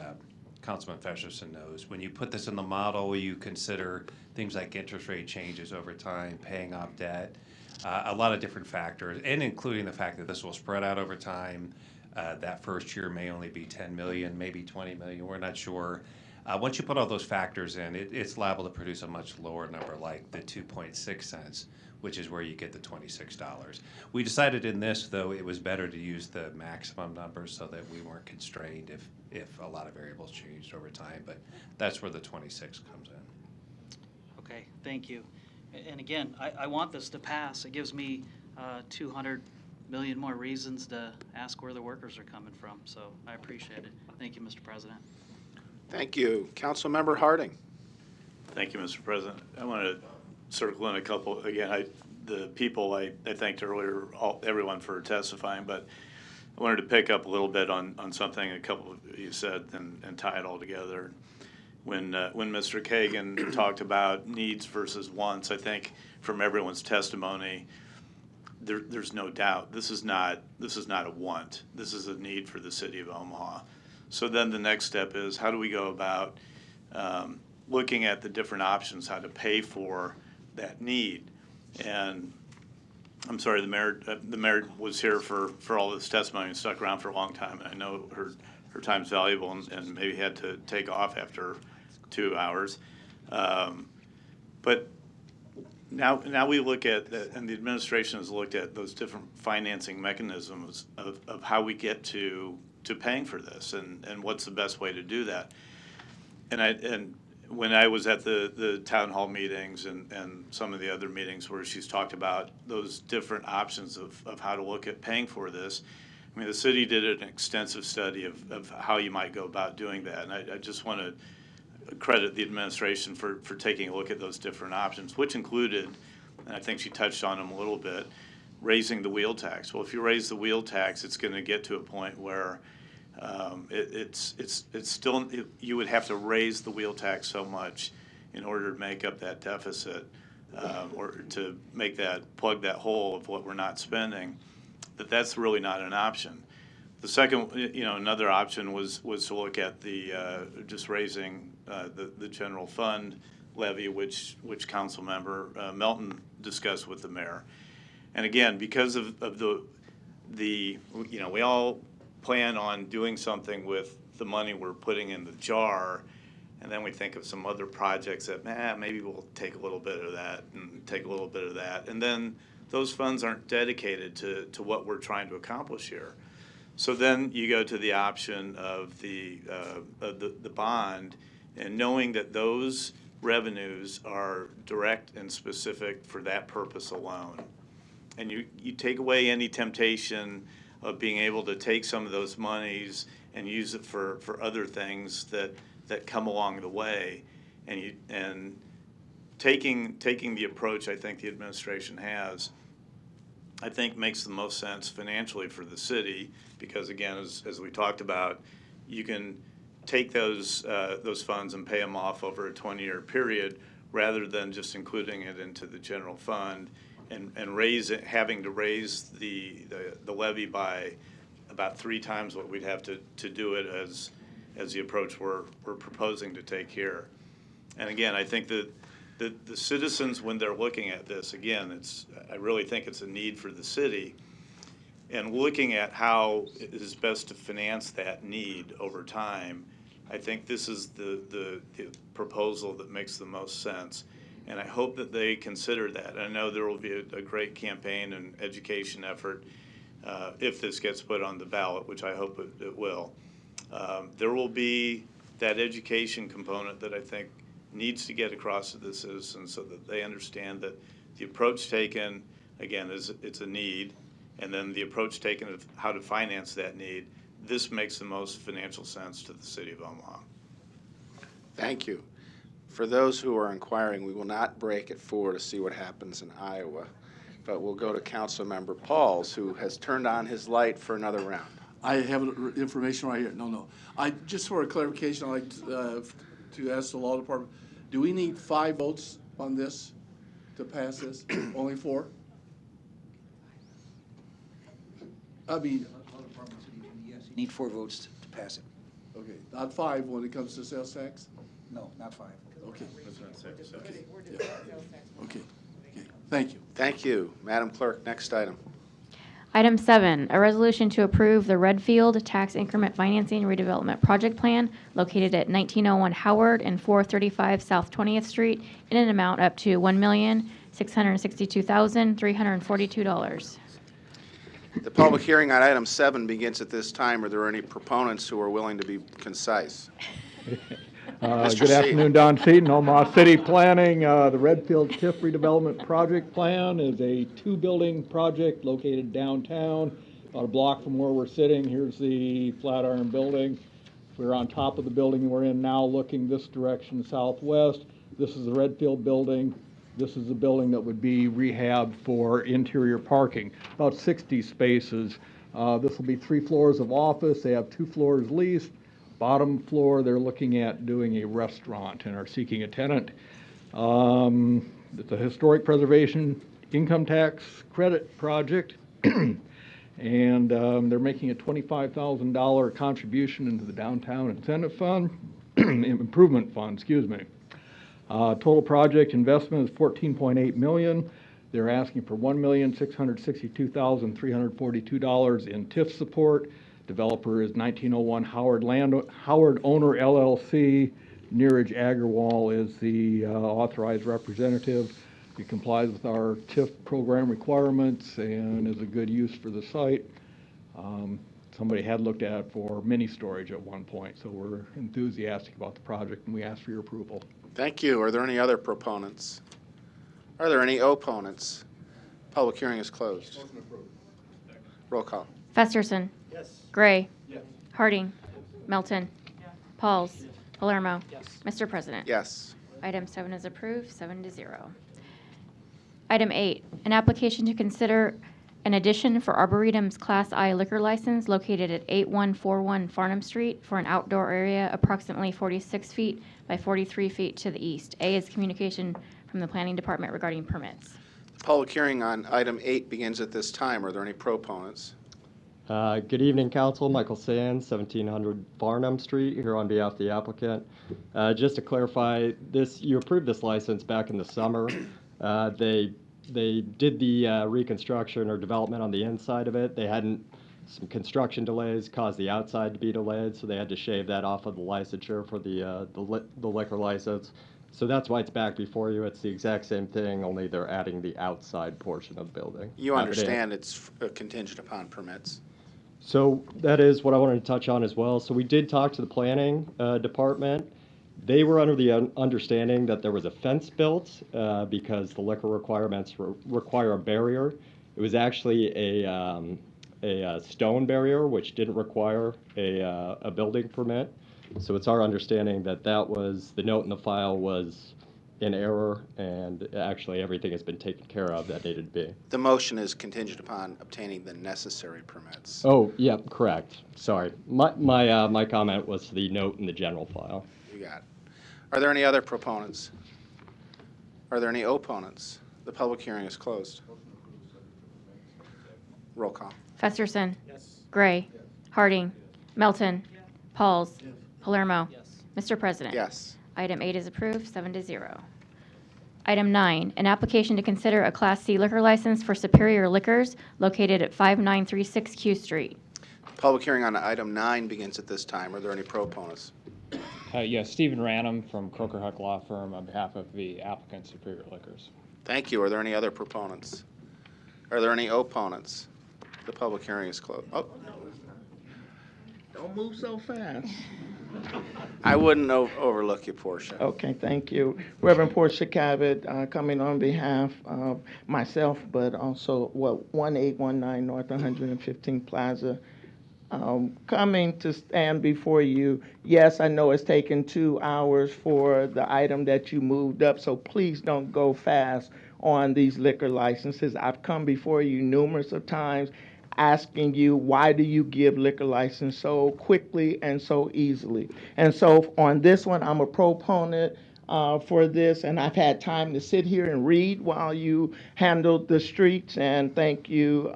Speaker 13: Councilman Festerson knows. When you put this in the model, you consider things like interest rate changes over time, paying off debt, a lot of different factors, and including the fact that this will spread out over time. That first year may only be 10 million, maybe 20 million, we're not sure. Once you put all those factors in, it's liable to produce a much lower number, like the 2.6 cents, which is where you get the $26. We decided in this, though, it was better to use the maximum number so that we weren't constrained if a lot of variables changed over time, but that's where the 26 comes in.
Speaker 5: Okay, thank you. And again, I want this to pass. It gives me 200 million more reasons to ask where the workers are coming from, so I appreciate it. Thank you, Mr. President.
Speaker 2: Thank you. Councilmember Harding.
Speaker 3: Thank you, Mr. President. I want to circle in a couple, again, the people I thanked earlier, everyone for testifying, but I wanted to pick up a little bit on something a couple of you said and tie it all together. When Mr. Kagan talked about needs versus wants, I think from everyone's testimony, there's no doubt this is not a want. This is a need for the city of Omaha. So then the next step is, how do we go about looking at the different options, how to pay for that need? And I'm sorry, the mayor was here for all this testimony and stuck around for a long time. And I know her time's valuable and maybe had to take off after 2 hours. But now we look at, and the administration has looked at those different financing mechanisms of how we get to paying for this and what's the best way to do that. And when I was at the town hall meetings and some of the other meetings where she's talked about those different options of how to look at paying for this, I mean, the city did an extensive study of how you might go about doing that. And I just want to credit the administration for taking a look at those different options, which included, and I think she touched on them a little bit, raising the wheel tax. Well, if you raise the wheel tax, it's going to get to a point where it's still, you would have to raise the wheel tax so much in order to make up that deficit or to make plug that hole of what we're not spending, that's really not an option. The second, another option was to look at the just raising the general fund levy, which Council Member Melton discussed with the mayor. And again, because of the we all plan on doing something with the money we're putting in the jar, and then we think of some other projects that maybe we'll take a little bit of that and take a little bit of that, and then those funds aren't dedicated to what we're trying to accomplish here. So then you go to the option of the bond, and knowing that those revenues are direct and specific for that purpose alone. And you take away any temptation of being able to take some of those monies and use it for other things that come along the way. And taking the approach I think the administration has, I think makes the most sense financially for the city, because again, as we talked about, you can take those funds and pay them off over a 20-year period rather than just including it into the general fund and having to raise the levy by about 3 times what we'd have to do it as the approach we're proposing to take here. And again, I think that the citizens, when they're looking at this, again, I really think it's a need for the city, and looking at how it is best to finance that need over time, I think this is the proposal that makes the most sense. And I hope that they consider that. I know there will be a great campaign and education effort if this gets put on the ballot, which I hope it will. There will be that education component that I think needs to get across to the citizens so that they understand that the approach taken, again, it's a need, and then the approach taken of how to finance that need. This makes the most financial sense to the city of Omaha.
Speaker 2: Thank you. For those who are inquiring, we will not break at 4 to see what happens in Iowa, but we'll go to Councilmember Pauls, who has turned on his light for another round.
Speaker 12: I have information right here. No. Just for a clarification, I'd like to ask the law department, do we need 5 votes on this to pass this? Only 4? I mean,
Speaker 15: Yes, you need 4 votes to pass it.
Speaker 12: okay, not 5 when it comes to sales tax?
Speaker 15: No, not 5.
Speaker 12: Okay. Okay, thank you.
Speaker 2: Thank you. Madam Clerk, next item.
Speaker 16: Item 7, a resolution to approve the Redfield Tax Increment Financing Redevelopment Project Plan located at 1901 Howard and 435 South 20th Street in an amount up to $1,650,000 $662,342.
Speaker 2: The public hearing on item 7 begins at this time. Are there any proponents who are willing to be concise? Mr.
Speaker 17: Good
Speaker 2: Seaton.
Speaker 17: afternoon, Don Seaton, Omaha City Planning. The Redfield TIF redevelopment project plan is a two-building project located downtown, about a block from where we're sitting. Here's the Flatiron building. We're on top of the building we're in now, looking this direction southwest. This is the Redfield building. This is the building that would be rehabbed for interior parking, about 60 spaces. This will be 3 floors of office. They have 2 floors leased. Bottom floor, they're looking at doing a restaurant and are seeking a tenant. It's a historic preservation income tax credit project. And they're making a $25,000 contribution into the downtown incentive fund, improvement fund, excuse me. Total project investment is $14.8 million. They're asking for $1,662,342 in TIF support. Developer is 1901 Howard Owner LLC. Neeraj Agarwal is the authorized representative. He complies with our TIF program requirements and is a good use for the site. Somebody had looked at it for mini storage at one point, so we're enthusiastic about the project and we ask for your approval.
Speaker 2: Thank you. Are there any other proponents? Are there any opponents? Public hearing is closed. Roll call.
Speaker 16: Festerson.
Speaker 4: Yes.
Speaker 16: Gray.
Speaker 4: Yes.
Speaker 16: Harding. Melton. Pauls. Palermo.
Speaker 4: Yes.
Speaker 16: Mr. President.
Speaker 2: Yes.
Speaker 16: Item 7 is approved, 7-0. Item 8, an application to consider an addition for Arboretum's Class I liquor license located at 8141 Farnham Street for an outdoor area approximately 46 feet by 43 feet to the east. A is communication from the Planning Department regarding permits.
Speaker 2: The public hearing on item 8 begins at this time. Are there any proponents?
Speaker 20: Good evening, Council. Michael Sands, 1700 Farnham Street, here on behalf of the applicant. Just to clarify, you approved this license back in the summer. They did the reconstruction or development on the inside of it. They hadn't, some construction delays caused the outside to be delayed, so they had to shave that off of the licensure for the liquor license. So that's why it's back before you. It's the exact same thing, only they're adding the outside portion of the building.
Speaker 2: You understand it's contingent upon permits.
Speaker 20: So that is what I wanted to touch on as well. So we did talk to the planning department. They were under the understanding that there was a fence built because the liquor requirements require a barrier. It was actually a stone barrier, which didn't require a building permit. So it's our understanding that the note in the file was in error, and actually everything has been taken care of that needed to be.
Speaker 2: The motion is contingent upon obtaining the necessary permits.
Speaker 20: Oh, yeah, correct. Sorry. My comment was the note in the general file.
Speaker 2: You got it. Are there any other proponents? Are there any opponents? The public hearing is closed. Roll call.
Speaker 16: Festerson. Yes. Gray. Yes. Harding. Melton. Yes. Pauls. Yes. Palermo. Yes. Mr. President.
Speaker 2: Yes.
Speaker 16: Item 8 is approved, 7-0. Item 9, an application to consider a Class C liquor license for Superior Liquors located at 5936 Q Street.
Speaker 2: Public hearing on item 9 begins at this time. Are there any proponents?
Speaker 23: Yes, Stephen Ranum from Croker Huck Law Firm on behalf of the applicant Superior Liquors.
Speaker 2: Thank you. Are there any other proponents? Are there any opponents? The public hearing is closed. Oh.
Speaker 24: Don't move so fast.
Speaker 2: I wouldn't overlook you, Portia.
Speaker 24: Okay, thank you. Reverend Portia Cabot, coming on behalf of myself, but also 1819 North 115 Plaza. Coming to stand before you. Yes, I know it's taken 2 hours for the item that you moved up, so please don't go fast on these liquor licenses. I've come before you numerous of times asking you, why do you give liquor license so quickly and so easily? And so on this one, I'm a proponent for this, and I've had time to sit here and read while you handled the streets, and thank you,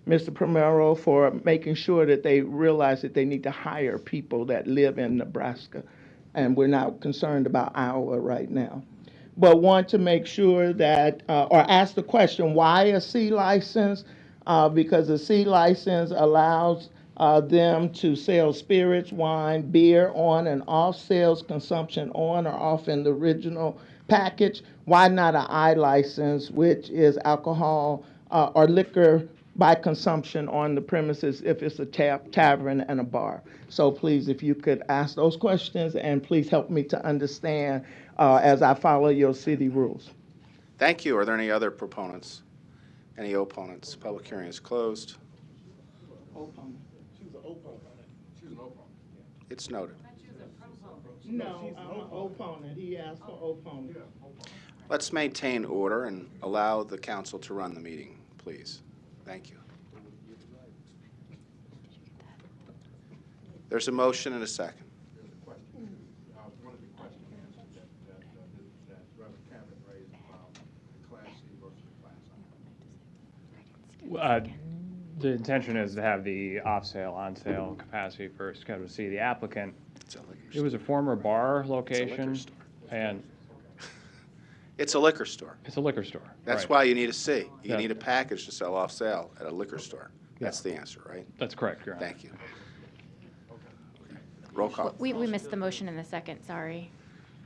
Speaker 24: Mr. Primero, for making sure that they realize that they need to hire people that live in Nebraska, and we're not concerned about Iowa right now. But want to make sure that, or ask the question, why a C license? Because a C license allows them to sell spirits, wine, beer on and off sales, consumption on or off in the original package, why not an I license, which is alcohol or liquor by consumption on the premises if it's a tavern and a bar? So please, if you could ask those questions, and please help me to understand as I follow your city rules.
Speaker 2: Thank you. Are there any other proponents? Any opponents? Public hearing is closed. It's noted.
Speaker 24: No, I'm an opponent. He asked for opponent.
Speaker 2: Let's maintain order and allow the council to run the meeting, please. Thank you. There's a motion and a second.
Speaker 23: The intention is to have the off-sale, on-sale capacity for Schedule C. The applicant, it was a former bar location, and
Speaker 2: It's a liquor store.
Speaker 23: it's a liquor store.
Speaker 2: That's
Speaker 23: right.
Speaker 2: why you need a C. You
Speaker 23: Yeah.
Speaker 2: need a package to sell off sale at a liquor store. That's the answer, right?
Speaker 23: That's correct, Your Honor.
Speaker 2: Thank you. Roll call.
Speaker 16: We missed the motion in the second, sorry.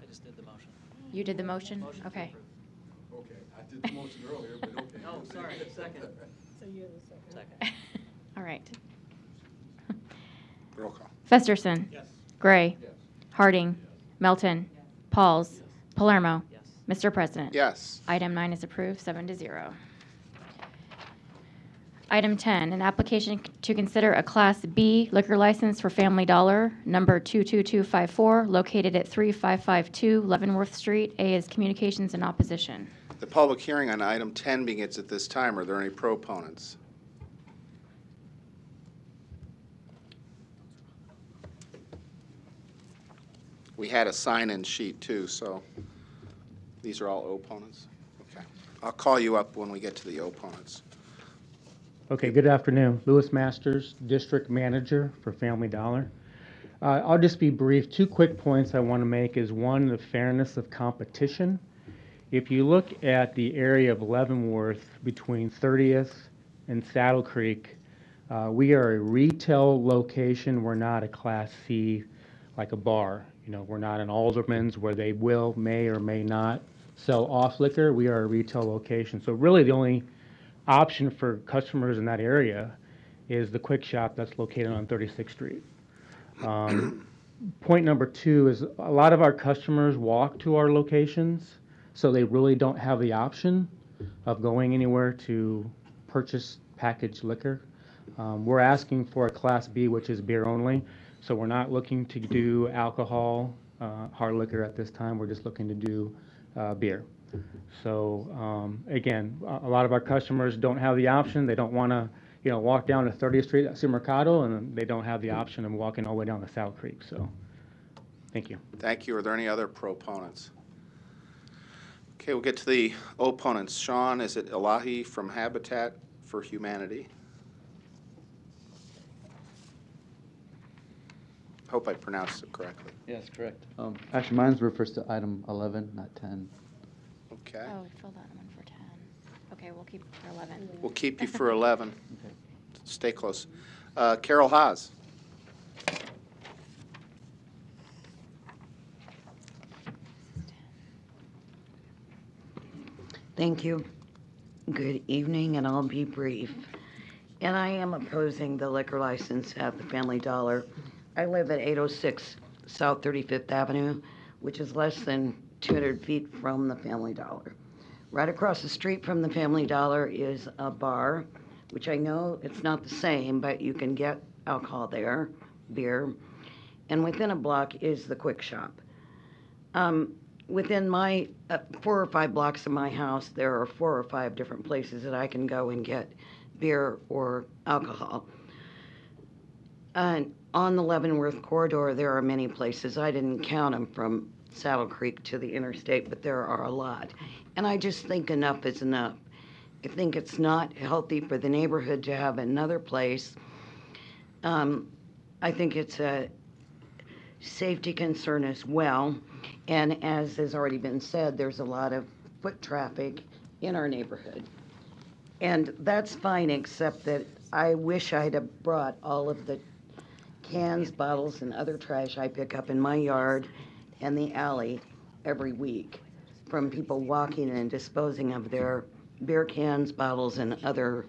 Speaker 5: I just did the motion.
Speaker 16: You did the motion? Okay.
Speaker 12: Okay, I did the motion earlier, but okay.
Speaker 5: Oh, sorry, second.
Speaker 8: So you're the second.
Speaker 16: All right.
Speaker 2: Roll call.
Speaker 16: Festerson.
Speaker 5: Yes.
Speaker 16: Gray. Harding. Melton. Pauls. Palermo. Mr. President.
Speaker 2: Yes.
Speaker 16: Item 9 is approved, 7-0. Item 10, an application to consider a Class B liquor license for Family Dollar, number 22254, located at 3552 Leavenworth Street. A is communications in opposition.
Speaker 2: The public hearing on item 10 begins at this time. Are there any proponents? We had a sign-in sheet too, so these are all opponents? Okay. I'll call you up when we get to the opponents.
Speaker 6: Okay, good afternoon. Louis Masters, District Manager for Family Dollar. I'll just be brief. 2 quick points I want to make is, one, the fairness of competition. If you look at the area of Leavenworth between 30th and Saddle Creek, we are a retail location. We're not a Class C like a bar. You know, we're not an Alderman's where they may or may not sell off liquor. We are a retail location. So really the only option for customers in that area is the Quick Shop that's located on 36th Street. Point number 2 is a lot of our customers walk to our locations, so they really don't have the option of going anywhere to purchase packaged liquor. We're asking for a Class B, which is beer only, so we're not looking to do alcohol, hard liquor at this time. We're just looking to do beer. So again, a lot of our customers don't have the option. They don't want to, walk down to 30th Street at Supermercado, and they don't have the option of walking all the way down to South Creek. So, thank you.
Speaker 2: Thank you. Are there any other proponents? Okay, we'll get to the opponents. Sean, is it Elahi from Habitat for Humanity? Hope I pronounced it correctly.
Speaker 7: Yes, correct. Actually, mine refers to item 11, not 10.
Speaker 2: Okay.
Speaker 16: Oh, we filled out one for 10. Okay, we'll keep it for 11.
Speaker 2: We'll keep you for 11. Stay close. Carol Haas.
Speaker 21: Thank you. Good evening, and I'll be brief. And I am opposing the liquor license at the Family Dollar. I live at 806 South 35th Avenue, which is less than 200 feet from the Family Dollar. Right across the street from the Family Dollar is a bar, which I know it's not the same, but you can get alcohol there, beer. And within a block is the Quick Shop. Within my 4 or 5 blocks of my house, there are 4 or 5 different places that I can go and get beer or alcohol. And on the Leavenworth corridor, there are many places. I didn't count them from Saddle Creek to the interstate, but there are a lot. And I just think enough is enough. I think it's not healthy for the neighborhood to have another place. I think it's a safety concern as well. And as has already been said, there's a lot of foot traffic in our neighborhood. And that's fine, except that I wish I'd have brought all of the cans, bottles, and other trash I pick up in my yard and the alley every week from people walking and disposing of their beer cans, bottles, and other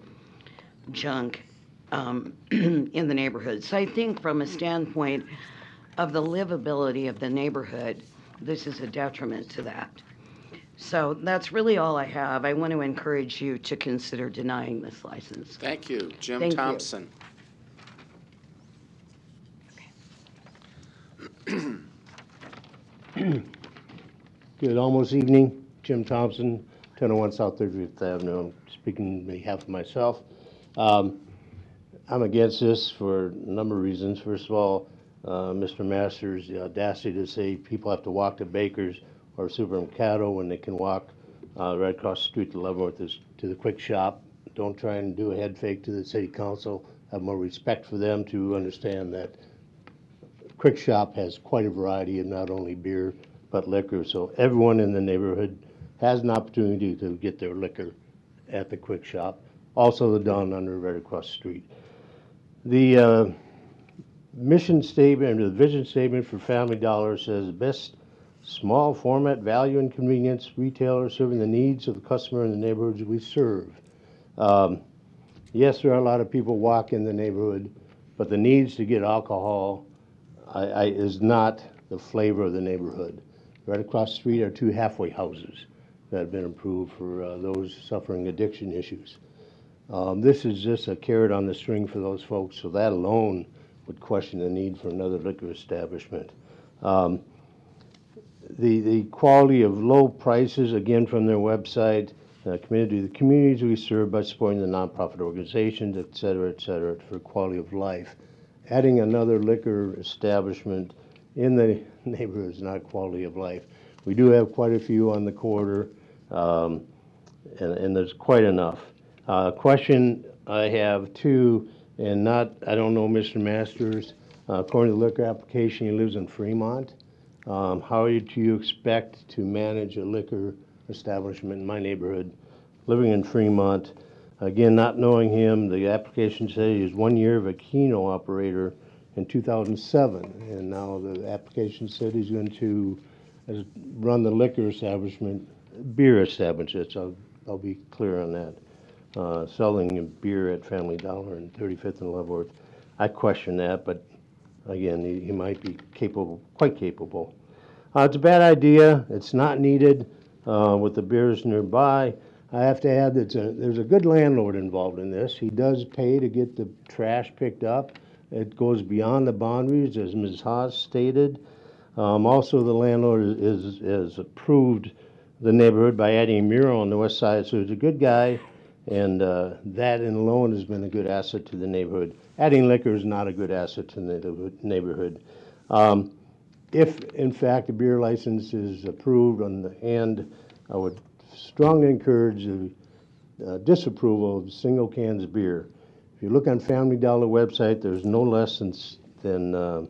Speaker 21: junk in the neighborhood. So I think from a standpoint of the livability of the neighborhood, this is a detriment to that. So that's really all I have. I want to encourage you to consider denying this license.
Speaker 2: Thank you. Jim
Speaker 21: Thank you.
Speaker 2: Thompson.
Speaker 11: Good almost evening. Jim Thompson, 1001 South 35th Avenue. I'm speaking on behalf of myself. I'm against this for a number of reasons. First of all, Mr. Masters, the audacity to say people have to walk to Baker's or Supermercado when they can walk right across the street to Leavenworth to the Quick Shop. Don't try and do a head fake to the city council. Have more respect for them to understand that Quick Shop has quite a variety of not only beer but liquor. So everyone in the neighborhood has an opportunity to get their liquor at the Quick Shop. Also the Down Under right across the street. The mission statement or the vision statement for Family Dollar says best small format value and convenience retailer serving the needs of the customer in the neighborhoods we serve. Yes, there are a lot of people walk in the neighborhood, but the needs to get alcohol is not the flavor of the neighborhood. Right across the street are 2 halfway houses that have been approved for those suffering addiction issues. This is just a carrot on the string for those folks, so that alone would question the need for another liquor establishment. The quality of low prices, again from their website, committed to the communities we serve by supporting the nonprofit organizations, et cetera, for quality of life. Adding another liquor establishment in the neighborhood is not quality of life. We do have quite a few on the corridor, and there's quite enough. Question I have too, and I don't know Mr. Masters, according to the liquor application, he lives in Fremont. How do you expect to manage a liquor establishment in my neighborhood, living in Fremont? Again, not knowing him, the application says he was 1 year of a Keno operator in 2007, and now the application said he's going to run the liquor establishment, beer establishment, so I'll be clear on that. Selling beer at Family Dollar in 35th and Leavenworth. I question that, but again, he might be capable, quite capable. It's a bad idea. It's not needed with the beers nearby. I have to add that there's a good landlord involved in this. He does pay to get the trash picked up. It goes beyond the boundaries, as Ms. Haas stated. Also, the landlord is approved the neighborhood by adding a mural on the west side, so he's a good guy, and that in alone has been a good asset to the neighborhood. Adding liquor is not a good asset to the neighborhood. If, in fact, a beer license is approved on the end, I would strongly encourage the disapproval of single cans of beer. If you look on Family Dollar website, there's no less than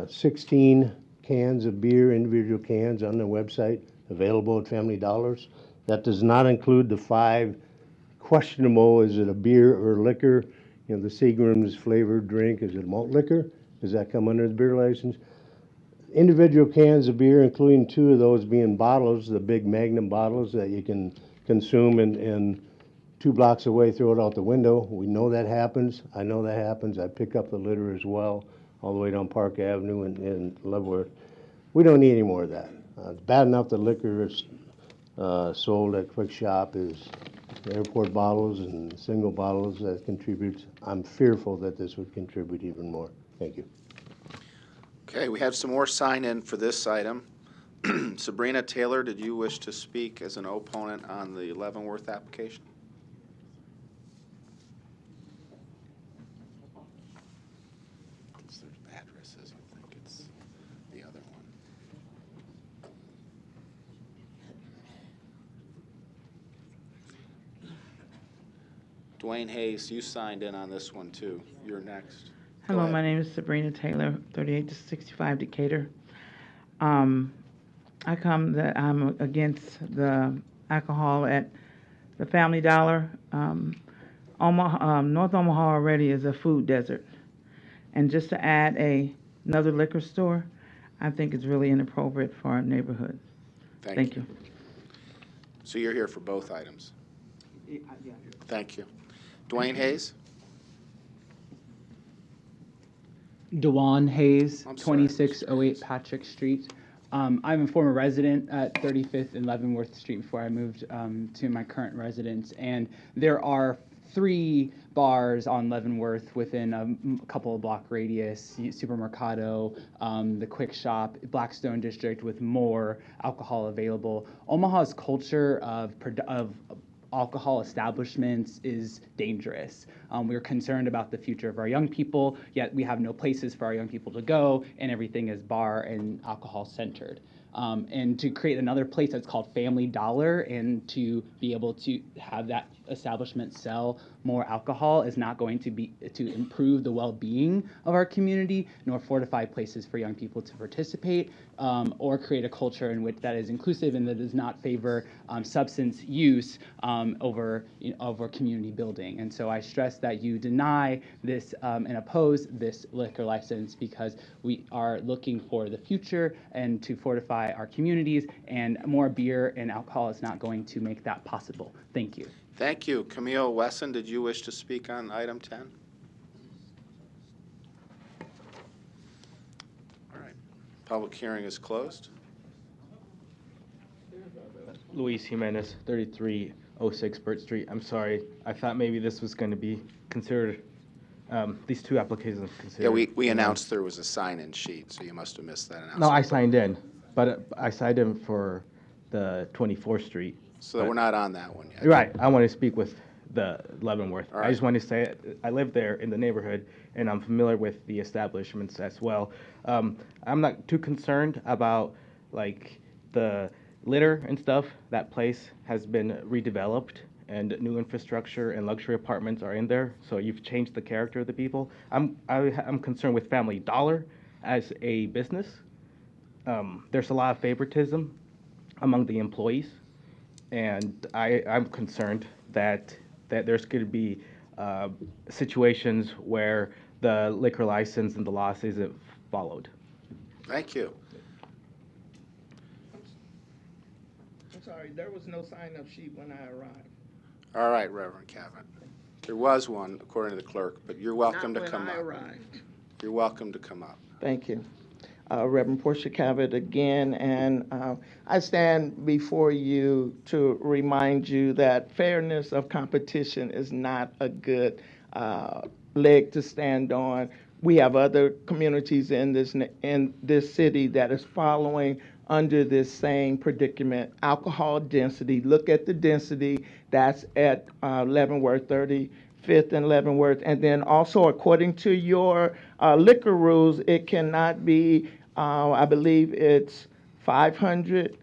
Speaker 11: 16 cans of beer, individual cans on the website available at Family Dollars. That does not include the 5 questionable, is it a beer or liquor? You know, the Seagram's flavored drink, is it malt liquor? Does that come under the beer license? Individual cans of beer, including 2 of those being bottles, the big Magnum bottles that you can consume and 2 blocks away, throw it out the window. We know that happens. I know that happens. I pick up the litter as well, all the way down Park Avenue in Leavenworth. We don't need any more of that. It's bad enough the liquor is sold at Quick Shop is airport bottles and single bottles that contributes. I'm fearful that this would contribute even more. Thank you.
Speaker 2: Okay, we have some more sign-in for this item. Sabrina Taylor, did you wish to speak as an opponent on the Leavenworth application? It's the address says you think it's the other one. Dwayne Hayes, you signed in on this one too. You're next.
Speaker 18: Hello, my name is Sabrina Taylor, 38 to 65 Decatur. I come that I'm against the alcohol at the Family Dollar. Omaha, North Omaha already is a food desert. And just to add another liquor store, I think is really inappropriate for our neighborhood.
Speaker 2: Thank
Speaker 18: you.
Speaker 2: So you're here for both items? Thank you. Dwayne Hayes?
Speaker 9: Dewan Hayes,
Speaker 2: I'm sorry,
Speaker 9: 2608 Patrick Street. I'm a former resident at 35th and Leavenworth Street before I moved to my current residence. And there are 3 bars on Leavenworth within a couple of block radius: Supermercado, the Quick Shop, Blackstone District, with more alcohol available. Omaha's culture of alcohol establishments is dangerous. We're concerned about the future of our young people, yet we have no places for our young people to go, and everything is bar and alcohol centered. And to create another place that's called Family Dollar and to be able to have that establishment sell more alcohol is not going to improve the well-being of our community, nor fortify places for young people to participate, or create a culture in which that is inclusive and that does not favor substance use over community building. And so I stress that you deny this and oppose this liquor license, because we are looking for the future and to fortify our communities, and more beer and alcohol is not going to make that possible. Thank you.
Speaker 2: Thank you. Camille Wesson, did you wish to speak on item 10? All right. Public hearing is closed.
Speaker 10: Luis Jimenez, 3306 Burt Street. I'm sorry, I thought maybe this was going to be considered, these 2 applications considered.
Speaker 2: Yeah, we announced there was a sign-in sheet, so you must have missed that announcement.
Speaker 10: No, I signed in, but I signed in for the 24th Street.
Speaker 2: So we're not on that one yet.
Speaker 10: Right, I want to speak with the Leavenworth.
Speaker 2: All right.
Speaker 10: I just want to say, I live there in the neighborhood, and I'm familiar with the establishments as well. I'm not too concerned about, like, the litter and stuff. That place has been redeveloped, and new infrastructure and luxury apartments are in there, so you've changed the character of the people. I'm concerned with Family Dollar as a business. There's a lot of favoritism among the employees, and I'm concerned that there's going to be situations where the liquor license and the laws isn't followed.
Speaker 2: Thank you.
Speaker 24: I'm sorry, there was no sign-up sheet when I arrived.
Speaker 2: All right, Reverend Cavan. There was one, according to the clerk, but you're welcome to come
Speaker 24: Not
Speaker 2: up.
Speaker 24: when I arrived.
Speaker 2: You're welcome to come up.
Speaker 24: Thank you. Reverend Portia Cavett again, and I stand before you to remind you that fairness of competition is not a good leg to stand on. We have other communities in this city that is following under this same predicament. Alcohol density, look at the density that's at Leavenworth, 35th and Leavenworth. And then also, according to your liquor rules, it cannot be, I believe it's 500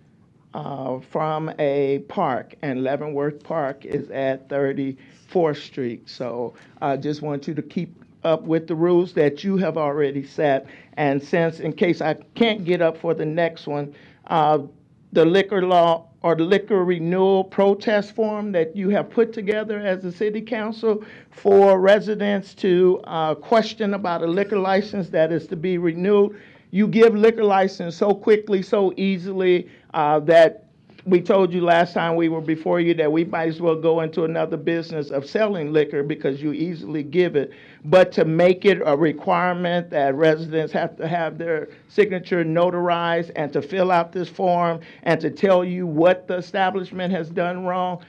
Speaker 24: from a park, and Leavenworth Park is at 34th Street. So I just want you to keep up with the rules that you have already set. And since, in case I can't get up for the next one, the liquor law or the liquor renewal protest form that you have put together as a city council for residents to question about a liquor license that is to be renewed, you give liquor license so quickly, so easily, that we told you last time we were before you that we might as well go into another business of selling liquor because you easily give it. But to make it a requirement that residents have to have their signature notarized and to fill out this form and to tell you what the establishment has done wrong,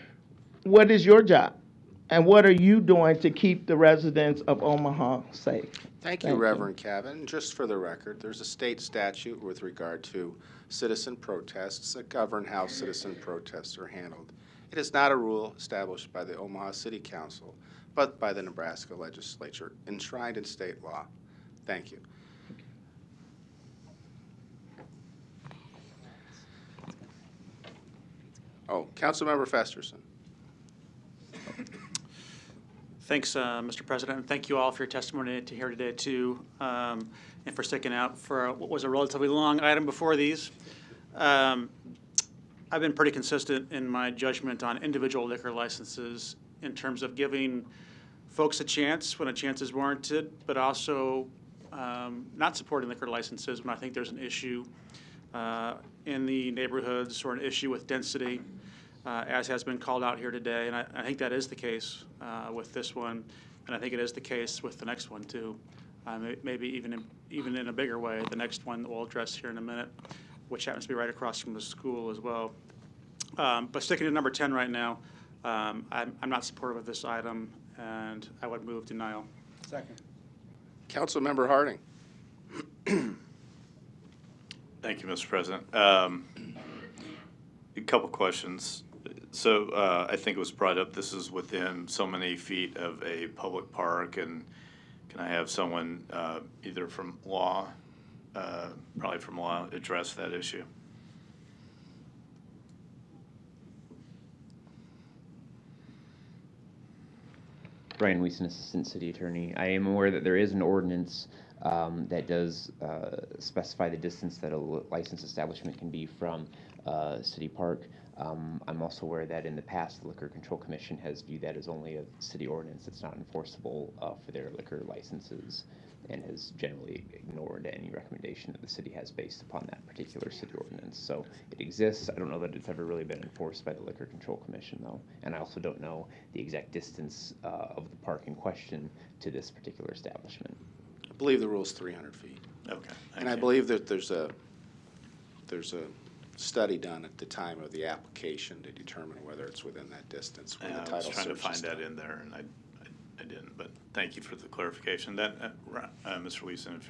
Speaker 24: what is your job? And what are you doing to keep the residents of Omaha safe?
Speaker 2: Thank you, Reverend Cavan. Just for the record, there's a state statute with regard to citizen protests that govern how citizen protests are handled. It is not a rule established by the Omaha City Council, but by the Nebraska legislature, enshrined in state law. Thank you. Oh, Councilmember Festerson.
Speaker 4: Thanks, Mr. President, and thank you all for your testimony here today, too, and for sticking out for what was a relatively long item before these. I've been pretty consistent in my judgment on individual liquor licenses in terms of giving folks a chance when a chance is warranted, but also not supporting liquor licenses when I think there's an issue in the neighborhoods or an issue with density. as has been called out here today. And I think that is the case with this one, and I think it is the case with the next one too. Maybe even in a bigger way, the next one that we'll address here in a minute, which happens to be right across from the school as well. But sticking to number 10 right now, I'm not supportive of this item, and I would move denial.
Speaker 15: Second.
Speaker 2: Councilmember Harding.
Speaker 3: Thank you, Mr. President. A couple questions. So I think it was brought up, this is within so many feet of a public park, and can I have someone either from law, probably from law, address that issue?
Speaker 1: Brian Wiesen, Assistant City Attorney. I am aware that there is an ordinance that does specify the distance that a licensed establishment can be from City Park. I'm also aware that in the past, the Liquor Control Commission has viewed that as only a city ordinance that's not enforceable for their liquor licenses, and has generally ignored any recommendation that the city has based upon that particular city ordinance. So it exists. I don't know that it's ever really been enforced by the Liquor Control Commission, though. And I also don't know the exact distance of the park in question to this particular establishment.
Speaker 2: I believe the rule's 300 feet.
Speaker 3: Okay.
Speaker 2: And I believe that there's a study done at the time of the application to determine whether it's within that distance. When the
Speaker 3: I was
Speaker 2: title
Speaker 3: trying to
Speaker 2: search
Speaker 3: find
Speaker 2: is
Speaker 3: that
Speaker 2: done.
Speaker 3: in there, and I didn't, but thank you for the clarification. That, Mr. Leeson,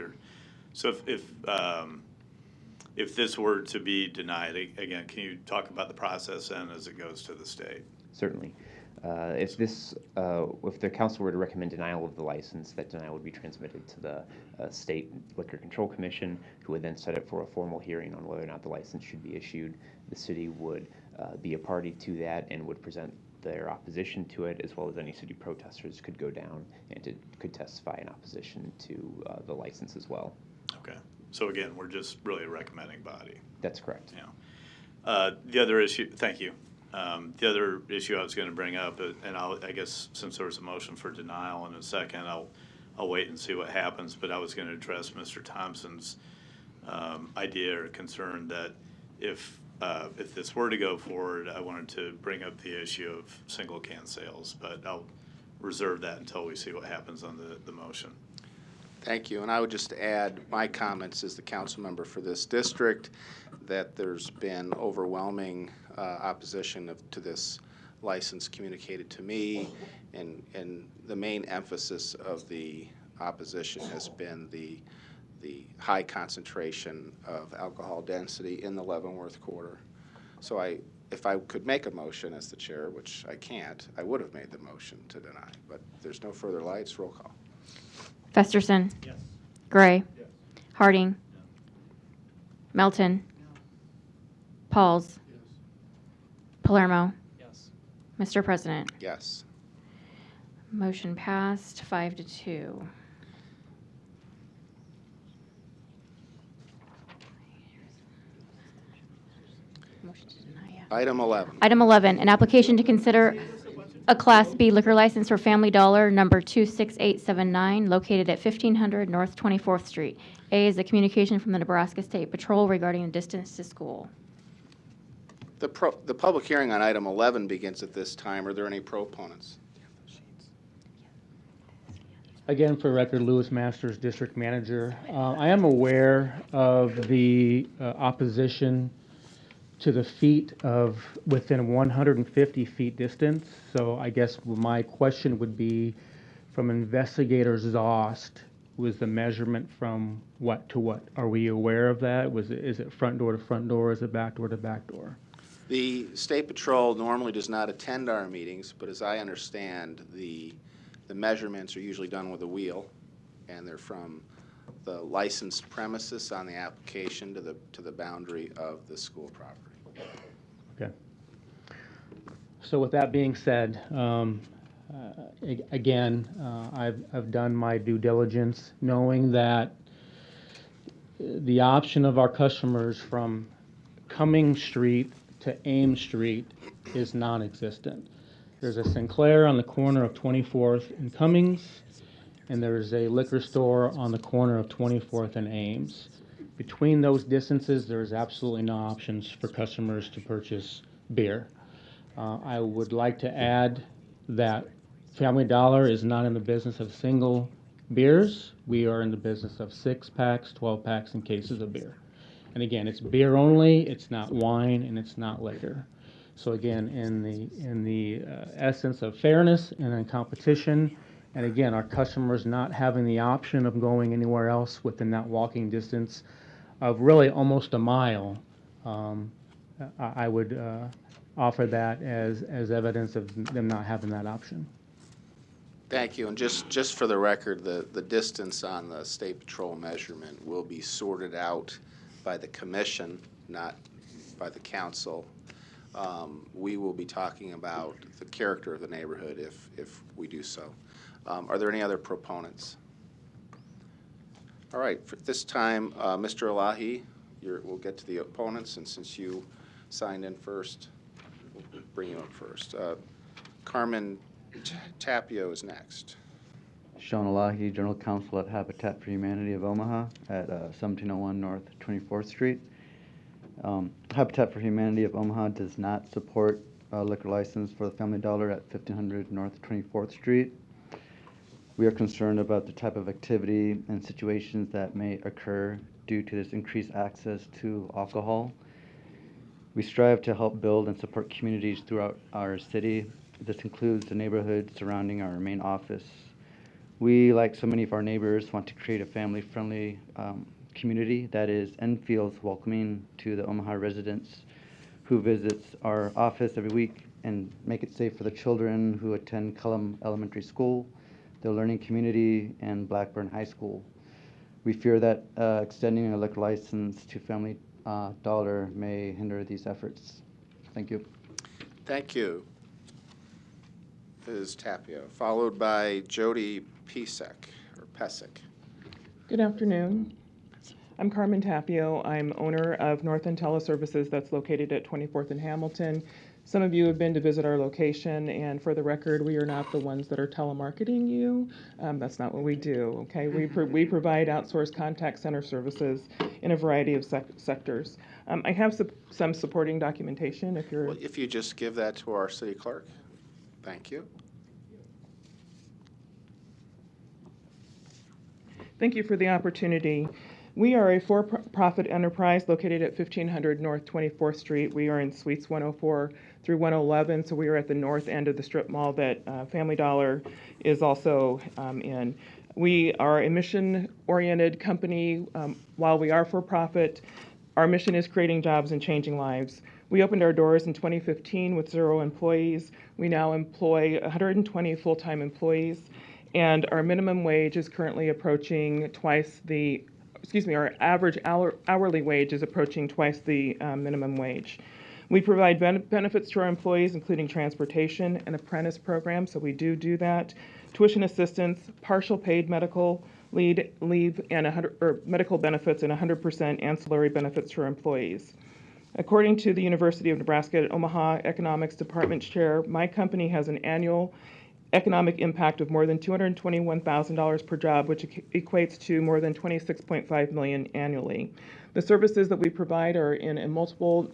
Speaker 3: if this were to be denied, again, can you talk about the process then as it goes to the state?
Speaker 1: Certainly. If the council were to recommend denial of the license, that denial would be transmitted to the State Liquor Control Commission, who would then set it for a formal hearing on whether or not the license should be issued. The city would be a party to that and would present their opposition to it, as well as any city protesters could go down and could testify in opposition to the license as well.
Speaker 3: Okay. So again, we're just really a recommending body.
Speaker 1: That's correct.
Speaker 3: Yeah. The other issue, thank you. The other issue I was going to bring up, and I guess since there was a motion for denial in a second, I'll wait and see what happens. But I was going to address Mr. Thompson's idea or concern that if this were to go forward, I wanted to bring up the issue of single can sales, but I'll reserve that until we see what happens on the motion.
Speaker 2: Thank you. And I would just add my comments as the council member for this district that there's been overwhelming opposition to this license communicated to me, and the main emphasis of the opposition has been the high concentration of alcohol density in the Leavenworth quarter. So if I could make a motion as the chair, which I can't, I would have made the motion to deny, but there's no further lights. Roll call.
Speaker 16: Festerson.
Speaker 4: Yes.
Speaker 16: Gray. Harding. Melton. Pauls. Palermo.
Speaker 5: Yes.
Speaker 16: Mr. President.
Speaker 2: Yes.
Speaker 16: Motion passed 5-2. Motion to deny, yeah.
Speaker 2: Item 11.
Speaker 16: Item 11, an application to consider a Class B liquor license for Family Dollar number 26879 located at 1500 North 24th Street. A is a communication from the Nebraska State Patrol regarding the distance to school.
Speaker 2: The public hearing on item 11 begins at this time. Are there any proponents?
Speaker 6: Again, for record, Lewis Masters, District Manager. I am aware of the opposition to the feet of within 150 feet distance. So I guess my question would be, from Investigator Zost, was the measurement from what to what? Are we aware of that? Is it front door to front door? Is it back door to back door?
Speaker 2: The State Patrol normally does not attend our meetings, but as I understand, the measurements are usually done with a wheel, and they're from the licensed premises on the application to the boundary of the school property.
Speaker 6: Okay. So with that being said, again, I've done my due diligence, knowing that the option of our customers from Cummings Street to Ames Street is non-existent. There's a Sinclair on the corner of 24th and Cummings, and there's a liquor store on the corner of 24th and Ames. Between those distances, there's absolutely no options for customers to purchase beer. I would like to add that Family Dollar is not in the business of single beers. We are in the business of 6-packs, 12-packs, and cases of beer. And again, it's beer only, it's not wine, and it's not liquor. So again, in the essence of fairness and in competition, and again, our customers not having the option of going anywhere else within that walking distance of really almost a mile, I would offer that as evidence of them not having that option.
Speaker 2: Thank you. And just for the record, the distance on the state patrol measurement will be sorted out by the commission, not by the council. We will be talking about the character of the neighborhood if we do so. Are there any other proponents? All right, for this time, Mr. Elahi, we'll get to the opponents, and since you signed in first, we'll bring you up first. Carmen Tapio is next.
Speaker 7: Sean Elahi, General Counsel at Habitat for Humanity of Omaha at 1701 North 24th Street. Habitat for Humanity of Omaha does not support a liquor license for the Family Dollar at 1500 North 24th Street. We are concerned about the type of activity and situations that may occur due to this increased access to alcohol. We strive to help build and support communities throughout our city. This includes the neighborhood surrounding our main office. We, like so many of our neighbors, want to create a family-friendly community that is and feels welcoming to the Omaha residents who visits our office every week, and make it safe for the children who attend Cullum Elementary School, the Learning Community, and Blackburn High School. We fear that extending a liquor license to Family Dollar may hinder these efforts. Thank you.
Speaker 2: Thank you. Ms. Tapio, followed by Jody Pesek.
Speaker 13: Good afternoon. I'm Carmen Tapio. I'm owner of North End Teleservices that's located at 24th and Hamilton. Some of you have been to visit our location, and for the record, we are not the ones that are telemarketing you. That's not what we do, okay? We provide outsourced contact center services in a variety of sectors. I have some supporting documentation if you're...
Speaker 2: Well, if you just give that to our city clerk. Thank you.
Speaker 13: Thank you for the opportunity. We are a for-profit enterprise located at 1500 North 24th Street. We are in Suites 104 through 111, so we are at the north end of the strip mall that Family Dollar is also in. We are a mission-oriented company. While we are for-profit, our mission is creating jobs and changing lives. We opened our doors in 2015 with 0 employees. We now employ 120 full-time employees, and our minimum wage is currently approaching our average hourly wage is approaching twice the minimum wage. We provide benefits to our employees, including transportation and apprentice programs, so we do that, tuition assistance, partial paid medical leave, and medical benefits, and 100% ancillary benefits to our employees. According to the University of Nebraska at Omaha Economics Department Chair, my company has an annual economic impact of more than $221,000 per job, which equates to more than $26.5 million annually. The services that we provide are in multiple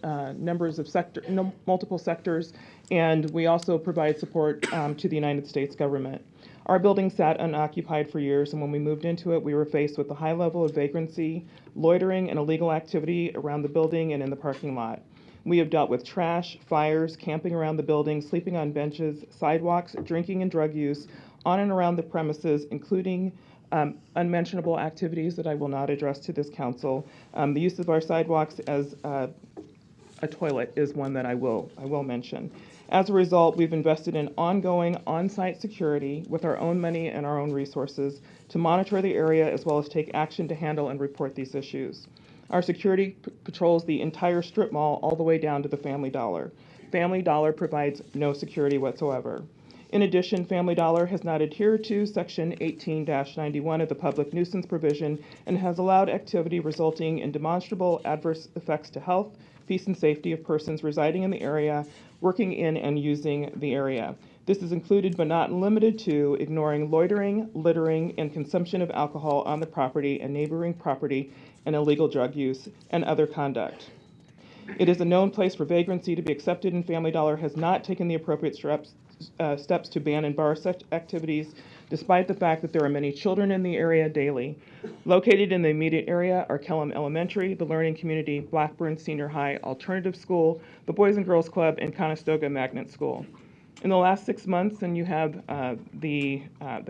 Speaker 13: multiple sectors, and we also provide support to the United States government. Our building sat unoccupied for years, and when we moved into it, we were faced with a high level of vagrancy, loitering, and illegal activity around the building and in the parking lot. We have dealt with trash, fires, camping around the building, sleeping on benches, sidewalks, drinking and drug use on and around the premises, including unmentionable activities that I will not address to this council. The use of our sidewalks as a toilet is one that I will mention. As a result, we've invested in ongoing on-site security with our own money and our own resources to monitor the area as well as take action to handle and report these issues. Our security patrols the entire strip mall all the way down to the Family Dollar. Family Dollar provides no security whatsoever. In addition, Family Dollar has not adhered to Section 18-91 of the Public Nuisance Provision and has allowed activity resulting in demonstrable adverse effects to health, peace, and safety of persons residing in the area, working in and using the area. This is included but not limited to ignoring loitering, littering, and consumption of alcohol on the property and neighboring property, and illegal drug use and other conduct. It is a known place for vagrancy to be accepted, and Family Dollar has not taken the appropriate steps to ban and bar such activities, despite the fact that there are many children in the area daily. Located in the immediate area are Kellum Elementary, the Learning Community, Blackburn Senior High Alternative School, the Boys and Girls Club, and Conestoga Magnet School. In the last 6 months, and you have the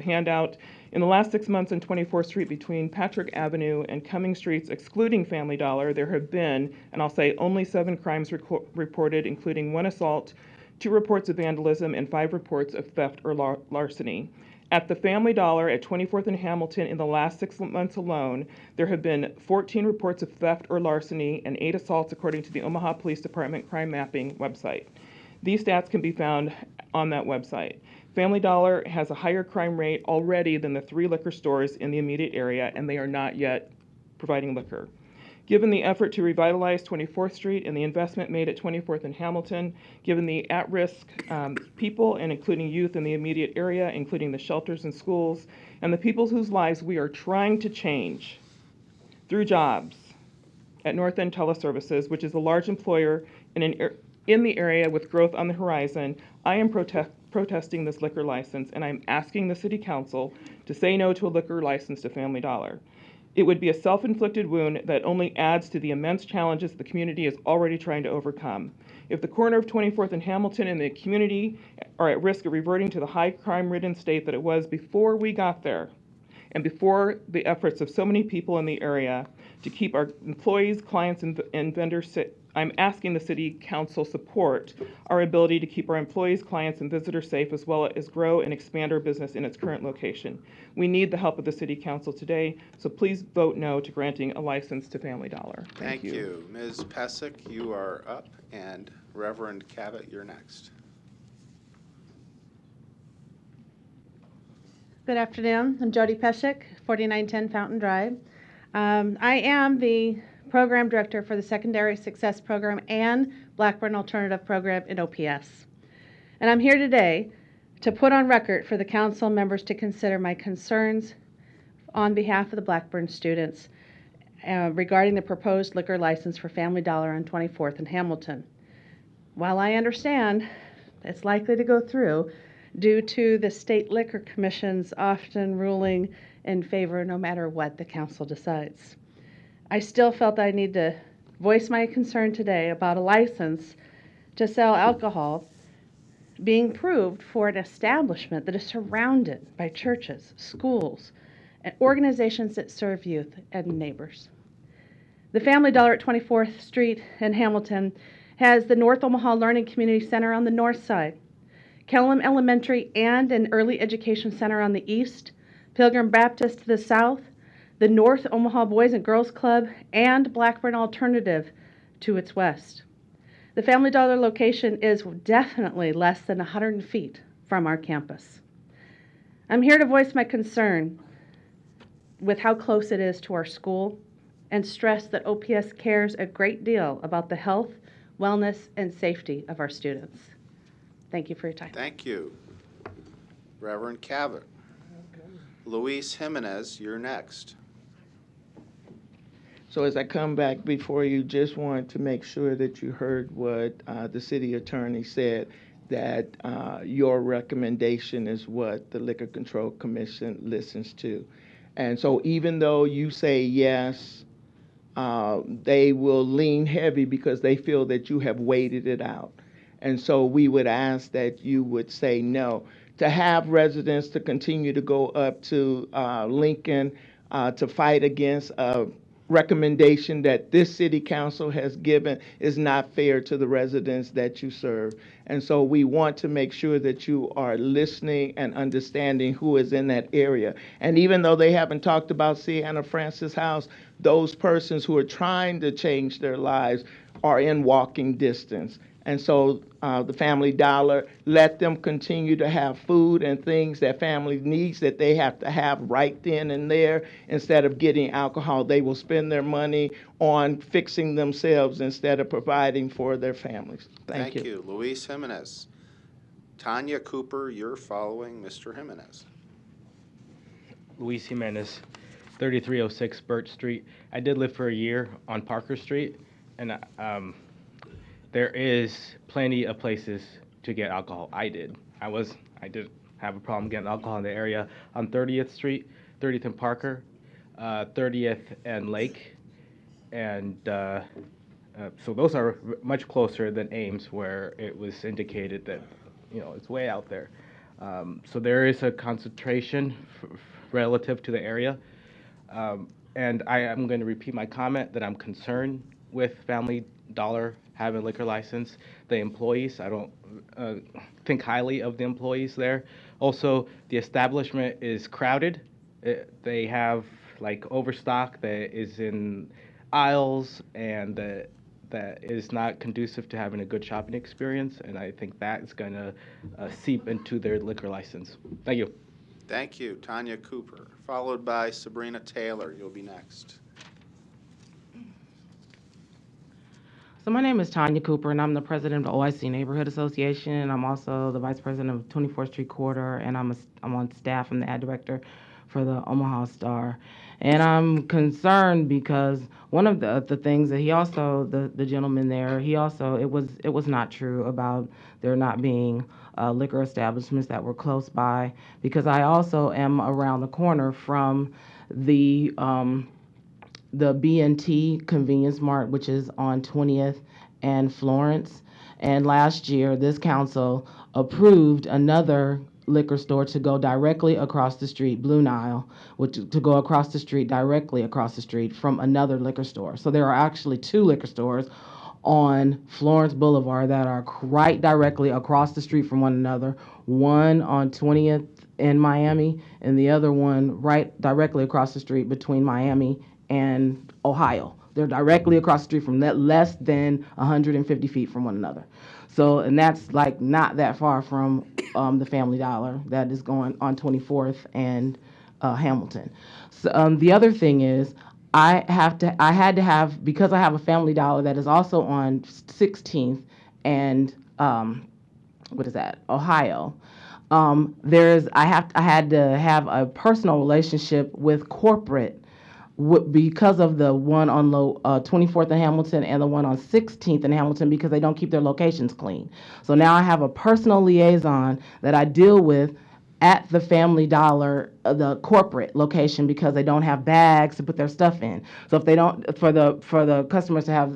Speaker 13: handout, in the last 6 months on 24th Street between Patrick Avenue and Cumming Streets, excluding Family Dollar, there have been, and I'll say only 7 crimes reported, including 1 assault, 2 reports of vandalism, and 5 reports of theft or larceny. At the Family Dollar at 24th and Hamilton in the last 6 months alone, there have been 14 reports of theft or larceny and 8 assaults according to the Omaha Police Department Crime Mapping website. These stats can be found on that website. Family Dollar has a higher crime rate already than the 3 liquor stores in the immediate area, and they are not yet providing liquor. Given the effort to revitalize 24th Street and the investment made at 24th and Hamilton, given the at-risk people and including youth in the immediate area, including the shelters and schools, and the people whose lives we are trying to change through jobs at North End Teleservices, which is a large employer in the area with growth on the horizon, I am protesting this liquor license, and I'm asking the City Council to say no to a liquor license to Family Dollar. It would be a self-inflicted wound that only adds to the immense challenges the community is already trying to overcome. If the corner of 24th and Hamilton and the community are at risk of reverting to the high crime-ridden state that it was before we got there, and before the efforts of so many people in the area to keep our employees, clients, and vendors safe, I'm asking the City Council support our ability to keep our employees, clients, and visitors safe, as well as grow and expand our business in its current location. We need the help of the City Council today, so please vote no to granting a license to Family Dollar.
Speaker 2: Thank you. Ms. Pesic, you are up, and Reverend Cavett, you're next.
Speaker 14: Good afternoon. I'm Jody Pesic, 4910 Fountain Drive. I am the Program Director for the Secondary Success Program and Blackburn Alternative Program in OPS. And I'm here today to put on record for the council members to consider my concerns on behalf of the Blackburn students regarding the proposed liquor license for Family Dollar on 24th and Hamilton. While I understand it's likely to go through due to the State Liquor Commission's often ruling in favor no matter what the council decides, I still felt I need to voice my concern today about a license to sell alcohol being approved for an establishment that is surrounded by churches, schools, and organizations that serve youth and neighbors. The Family Dollar at 24th Street in Hamilton has the North Omaha Learning Community Center on the north side, Kellum Elementary and an Early Education Center on the east, Pilgrim Baptist to the south, the North Omaha Boys and Girls Club, and Blackburn Alternative to its west. The Family Dollar location is definitely less than 100 feet from our campus. I'm here to voice my concern with how close it is to our school and stress that OPS cares a great deal about the health, wellness, and safety of our students. Thank you for your time.
Speaker 2: Thank you. Reverend Cavett. Luis Jimenez, you're next.
Speaker 24: So as I come back before you, just wanted to make sure that you heard what the city attorney said, that your recommendation is what the Liquor Control Commission listens to. And so even though you say yes, they will lean heavy because they feel that you have waited it out. And so we would ask that you would say no. To have residents to continue to go up to Lincoln to fight against a recommendation that this city council has given is not fair to the residents that you serve. And so we want to make sure that you are listening and understanding who is in that area. And even though they haven't talked about Sienna Francis House, those persons who are trying to change their lives are in walking distance. And so the Family Dollar, let them continue to have food and things that family needs that they have to have right then and there. Instead of getting alcohol, they will spend their money on fixing themselves instead of providing for their families. Thank you.
Speaker 2: Thank you. Luis Jimenez. Tanya Cooper, you're following Mr. Jimenez.
Speaker 10: Luis Jimenez, 3306 Birch Street. I did live for a year on Parker Street, and there is plenty of places to get alcohol. I did have a problem getting alcohol in the area on 30th Street, 30th and Parker, 30th and Lake, and so those are much closer than Ames, where it was indicated that, it's way out there. So there is a concentration relative to the area. And I am going to repeat my comment that I'm concerned with Family Dollar having a liquor license. The employees, I don't think highly of the employees there. Also, the establishment is crowded. They have overstock that is in aisles, and that is not conducive to having a good shopping experience, and I think that is going to seep into their liquor license. Thank you.
Speaker 2: Thank you. Tanya Cooper, followed by Sabrina Taylor. You'll be next.
Speaker 17: So my name is Tanya Cooper, and I'm the president of OIC Neighborhood Association, and I'm also the vice president of 24th Street Corridor, and I'm on staff. I'm the ad director for the Omaha Star. And I'm concerned because one of the things that he also, the gentleman there, it was not true about there not being liquor establishments that were close by, because I also am around the corner from the B&T Convenience Mart, which is on 20th and Florence. And last year, this council approved another liquor store to go directly across the street, Blue Nile, to go across the street, directly across the street from another liquor store. So there are actually two liquor stores on Florence Boulevard that are right directly across the street from one another, one on 20th in Miami, and the other one right directly across the street between Miami and Ohio. They're directly across the street from that, less than 150 feet from one another. So, and that's not that far from the Family Dollar that is going on 24th and Hamilton. So, the other thing is, I had to have, because I have a Family Dollar that is also on 16th and Ohio. I had to have a personal relationship with corporate because of the one on 24th and Hamilton and the one on 16th and Hamilton, because they don't keep their locations clean. So now I have a personal liaison that I deal with at the Family Dollar, the corporate location, because they don't have bags to put their stuff in. So if they don't, for the customers to have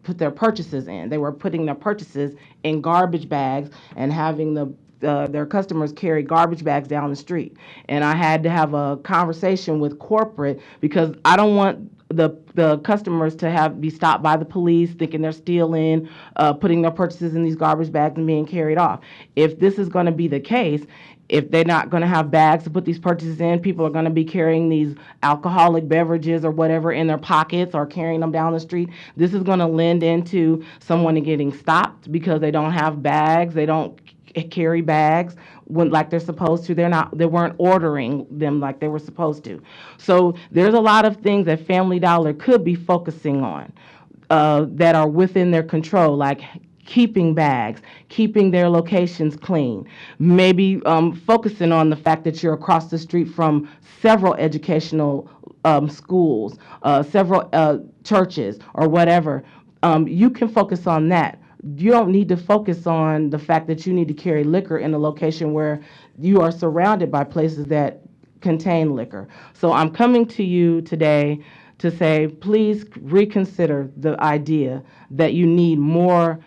Speaker 17: put their purchases in, they were putting their purchases in garbage bags and having their customers carry garbage bags down the street. And I had to have a conversation with corporate, because I don't want the customers to be stopped by the police thinking they're stealing, putting their purchases in these garbage bags and being carried off. If this is going to be the case, if they're not going to have bags to put these purchases in, people are going to be carrying these alcoholic beverages or whatever in their pockets or carrying them down the street. This is going to lend into someone getting stopped because they don't have bags. They don't carry bags like they're supposed to. They weren't ordering them like they were supposed to. So there's a lot of things that Family Dollar could be focusing on that are within their control, like keeping bags, keeping their locations clean, maybe focusing on the fact that you're across the street from several educational schools, several churches, or whatever. You can focus on that. You don't need to focus on the fact that you need to carry liquor in a location where you are surrounded by places that contain liquor. So I'm coming to you today to say, please reconsider the idea that you need more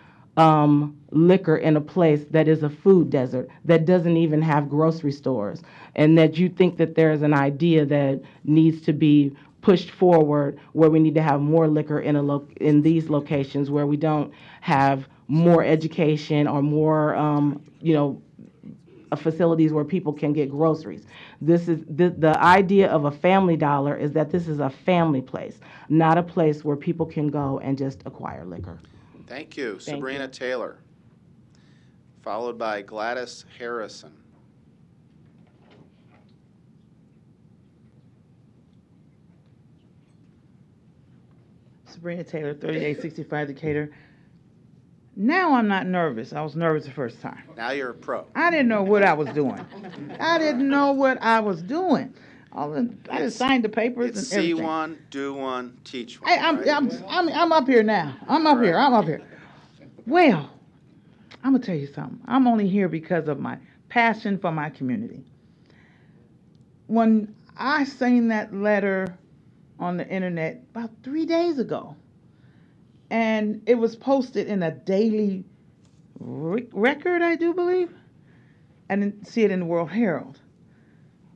Speaker 17: liquor in a place that is a food desert, that doesn't even have grocery stores, and that you think that there's an idea that needs to be pushed forward where we need to have more liquor in these locations where we don't have more education or more facilities where people can get groceries. This is the idea of a Family Dollar, is that this is a family place, not a place where people can go and just acquire liquor.
Speaker 2: Thank you. Sabrina Taylor, followed by Gladys Harrison.
Speaker 18: Sabrina Taylor, 3865 Decatur. Now I'm not nervous. I was nervous the first time.
Speaker 2: Now you're a pro.
Speaker 18: I didn't know what I was doing. I just signed the papers
Speaker 2: It's
Speaker 18: and everything.
Speaker 2: see one, do one, teach one.
Speaker 18: Hey, I'm up here now. I'm up here. Well, I'm going to tell you something. I'm only here because of my passion for my community. When I seen that letter on the internet about 3 days ago, and it was posted in a daily record, I do believe, and then see it in the World Herald.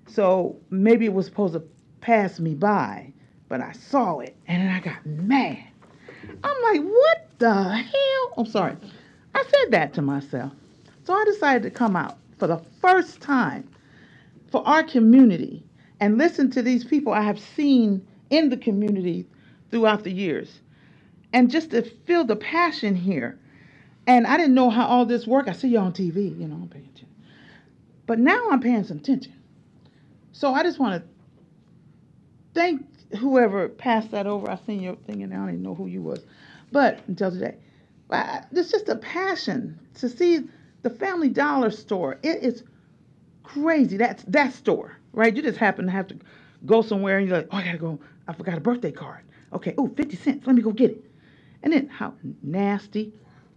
Speaker 18: So maybe it was supposed to pass me by, but I saw it and I got mad. I'm like, what the hell? I'm sorry. I said that to myself. So I decided to come out for the first time for our community and listen to these people I have seen in the community throughout the years. And just to feel the passion here. And I didn't know how all this worked. I see you on TV, I'm paying attention. But now I'm paying some attention. So I just want to thank whoever passed that over. I seen your thing and I don't even know who you was. But until today. But it's just a passion to see the Family Dollar store. It is crazy. That's that store, right? You just happen to have to go somewhere and you're like, oh, I gotta go. I forgot a birthday card. Okay, 50 cents. Let me go get it. And then how nasty,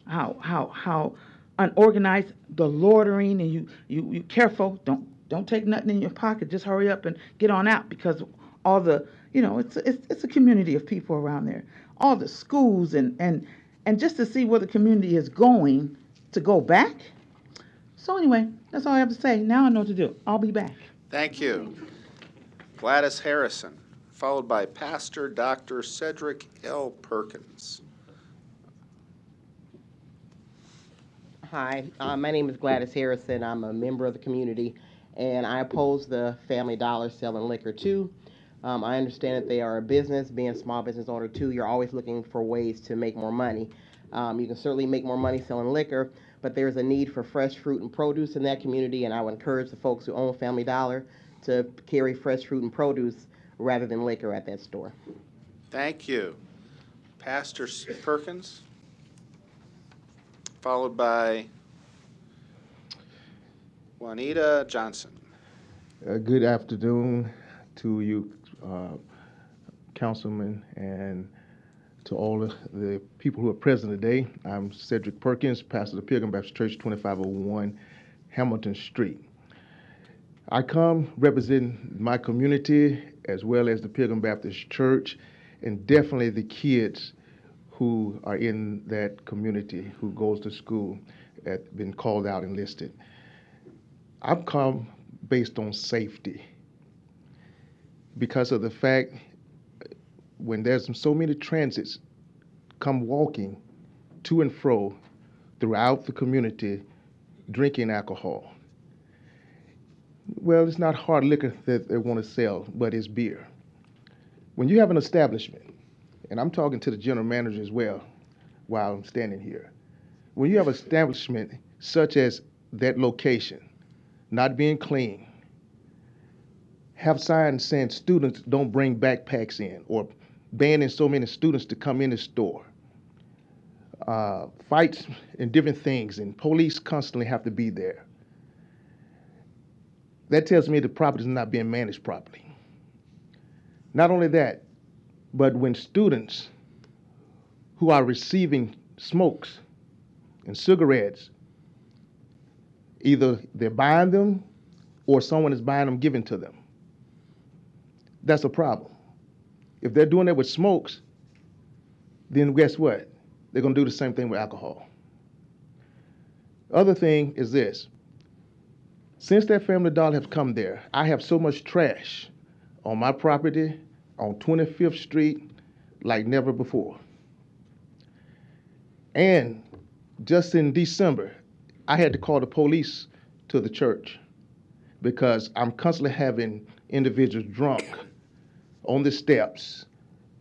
Speaker 18: how unorganized, the loitering, and you careful. Don't take nothing in your pocket. Just hurry up and get on out because all the it's a community of people around there. All the schools and just to see where the community is going to go back. So anyway, that's all I have to say. Now I know what to do. I'll be back.
Speaker 2: Thank you. Gladys Harrison, followed by Pastor Dr. Cedric L. Perkins.
Speaker 19: Hi, my name is Gladys Harrison. I'm a member of the community, and I oppose the Family Dollar selling liquor too. I understand that they are a business, being a small business owner too. You're always looking for ways to make more money. You can certainly make more money selling liquor, but there's a need for fresh fruit and produce in that community, and I would encourage the folks who own Family Dollar to carry fresh fruit and produce rather than liquor at that store.
Speaker 2: Thank you. Pastor Perkins, followed by Juanita Johnson.
Speaker 20: Good afternoon to you, councilmen, and to all of the people who are present today. I'm Cedric Perkins, pastor of the Pilgrim Baptist Church, 2501 Hamilton Street. I come representing my community as well as the Pilgrim Baptist Church, and definitely the kids who are in that community, who goes to school, been called out and listed. I've come based on safety because of the fact when there's so many transits come walking to and fro throughout the community drinking alcohol. Well, it's not hard liquor that they want to sell, but it's beer. When you have an establishment, and I'm talking to the general manager as well while I'm standing here, when you have an establishment such as that location, not being clean, have signs saying students don't bring backpacks in, or banning so many students to come in the store, fights and different things, and police constantly have to be there. That tells me the property is not being managed properly. Not only that, but when students who are receiving smokes and cigarettes, either they're buying them or someone is buying them, giving to them. That's a problem. If they're doing that with smokes, then guess what? They're going to do the same thing with alcohol. Other thing is this. Since that Family Dollar has come there, I have so much trash on my property on 25th Street like never before. And just in December, I had to call the police to the church because I'm constantly having individuals drunk on the steps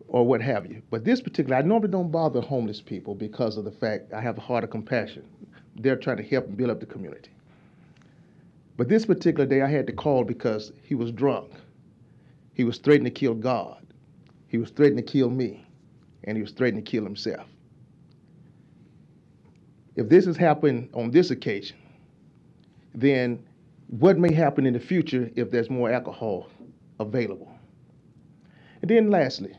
Speaker 20: or what have you. But this particular, I normally don't bother homeless people because of the fact I have a heart of compassion. They're trying to help and build up the community. But this particular day I had to call because he was drunk. He was threatening to kill God. He was threatening to kill me. And he was threatening to kill himself. If this has happened on this occasion, then what may happen in the future if there's more alcohol available? And then lastly,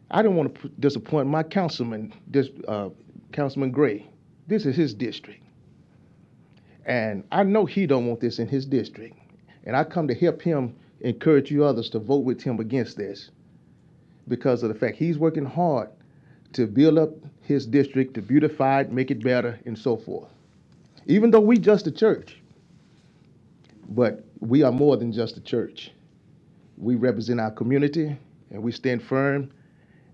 Speaker 20: I don't want to disappoint my councilman, Councilman Gray, this is his district. And I know he don't want this in his district. And I come to help him encourage you others to vote with him against this because of the fact he's working hard to build up his district, to beautify it, make it better, and so forth. Even though we just a church, but we are more than just a church. We represent our community, and we stand firm,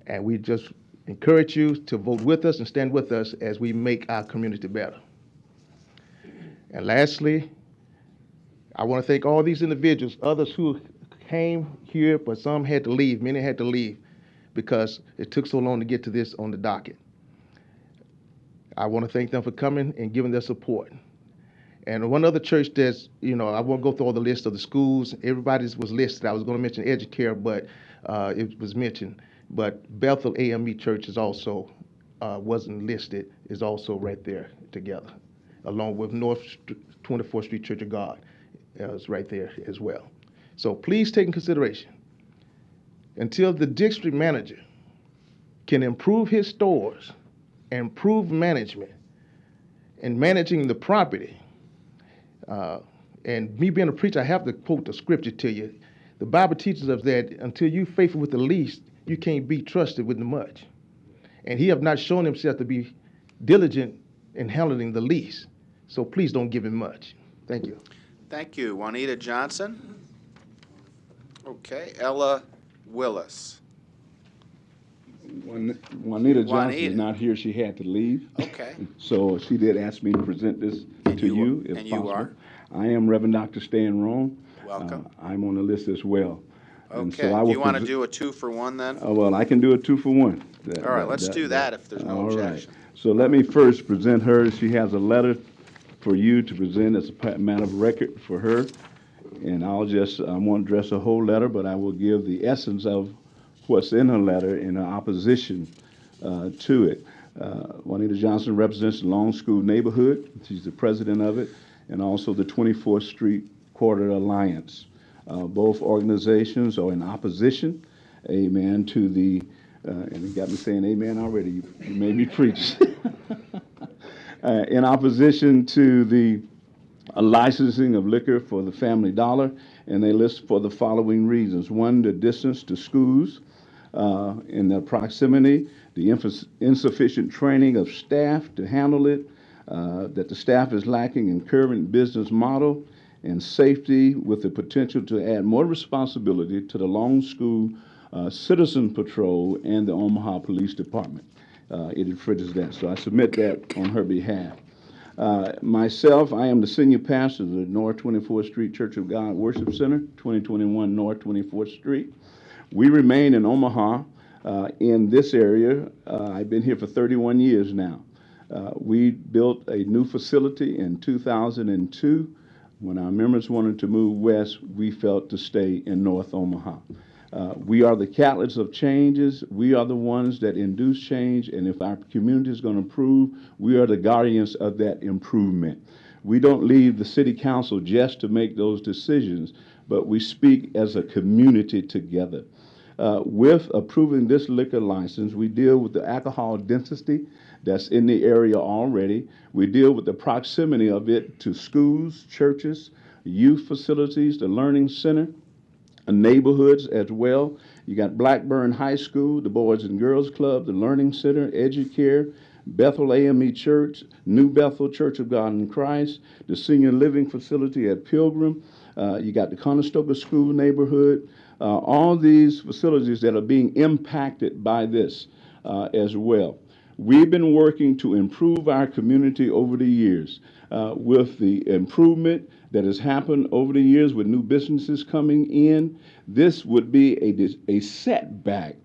Speaker 20: and we just encourage you to vote with us and stand with us as we make our community better. And lastly, I want to thank all these individuals, others who came here, but some had to leave, many had to leave, because it took so long to get to this on the docket. I want to thank them for coming and giving their support. And one other church that's, I won't go through all the list of the schools. Everybody's was listed. I was going to mention Educare, but it was mentioned. But Bethel AME Church is also, wasn't listed, is also right there together, along with North 24th Street Church of God. Is right there as well. So please take in consideration, until the district manager can improve his stores, improve management, and managing the property, and me being a preacher, I have to quote the scripture to you. The Bible teaches us that until you faithful with the least, you can't be trusted with the much. And he have not shown himself to be diligent in handling the least. So please don't give him much. Thank you.
Speaker 2: Thank you. Juanita Johnson. Okay, Ella Willis.
Speaker 8: Juanita Johnson is not here. She had to leave.
Speaker 2: Okay.
Speaker 8: So she did ask me to present this to you, if possible.
Speaker 2: You are?
Speaker 8: I am Reverend Dr. Stan Rome.
Speaker 2: Welcome.
Speaker 8: I'm on the list as well. And
Speaker 2: Okay.
Speaker 8: so
Speaker 2: Do you want to do a 2-for-1 then?
Speaker 8: well, I can do a 2-for-1.
Speaker 2: All right, let's do that if there's no
Speaker 8: all
Speaker 2: objection.
Speaker 8: Right. So let me first present her. She has a letter for you to present as a matter of record for her. And I won't address the whole letter, but I will give the essence of what's in her letter in her opposition to it. Juanita Johnson represents the Long School neighborhood. She's the president of it, and also the 24th Street Quarter Alliance. Both organizations are in opposition, amen, to the, and you got me saying amen already, you made me preach. In opposition to the licensing of liquor for the Family Dollar, and they list for the following reasons. One, the distance to schools, in the proximity, the insufficient training of staff to handle it, that the staff is lacking in current business model, and safety with the potential to add more responsibility to the Long School Citizen Patrol and the Omaha Police Department. It infringes that. So I submit that on her behalf. Myself, I am the senior pastor of the North 24th Street Church of God Worship Center, 2021 North 24th Street. We remain in Omaha in this area. I've been here for 31 years now. We built a new facility in 2002. When our members wanted to move west, we felt to stay in North Omaha. We are the catalysts of changes. We are the ones that induce change, and if our community is going to improve, we are the guardians of that improvement. We don't leave the city council just to make those decisions, but we speak as a community together. With approving this liquor license, we deal with the alcohol density that's in the area already. We deal with the proximity of it to schools, churches, youth facilities, the learning center, neighborhoods as well. You got Blackburn High School, the Boys and Girls Club, the Learning Center, Educare, Bethel AME Church, New Bethel Church of God in Christ, the Senior Living Facility at Pilgrim. You got the Conestoga School neighborhood. All these facilities that are being impacted by this as well. We've been working to improve our community over the years with the improvement that has happened over the years with new businesses coming in. This would be a setback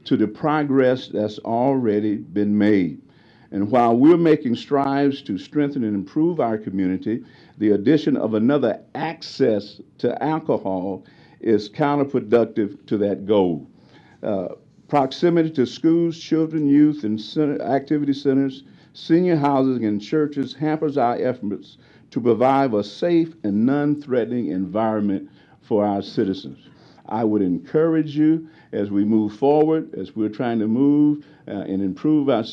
Speaker 8: to the progress that's already been made. And while we're making strides to strengthen and improve our community, the addition of another access to alcohol is counterproductive to that goal. Proximity to schools, children, youth, and activity centers, senior housing, and churches hampers our efforts to provide a safe and non-threatening environment for our citizens. I would encourage you as we move forward, as we're trying to move and improve our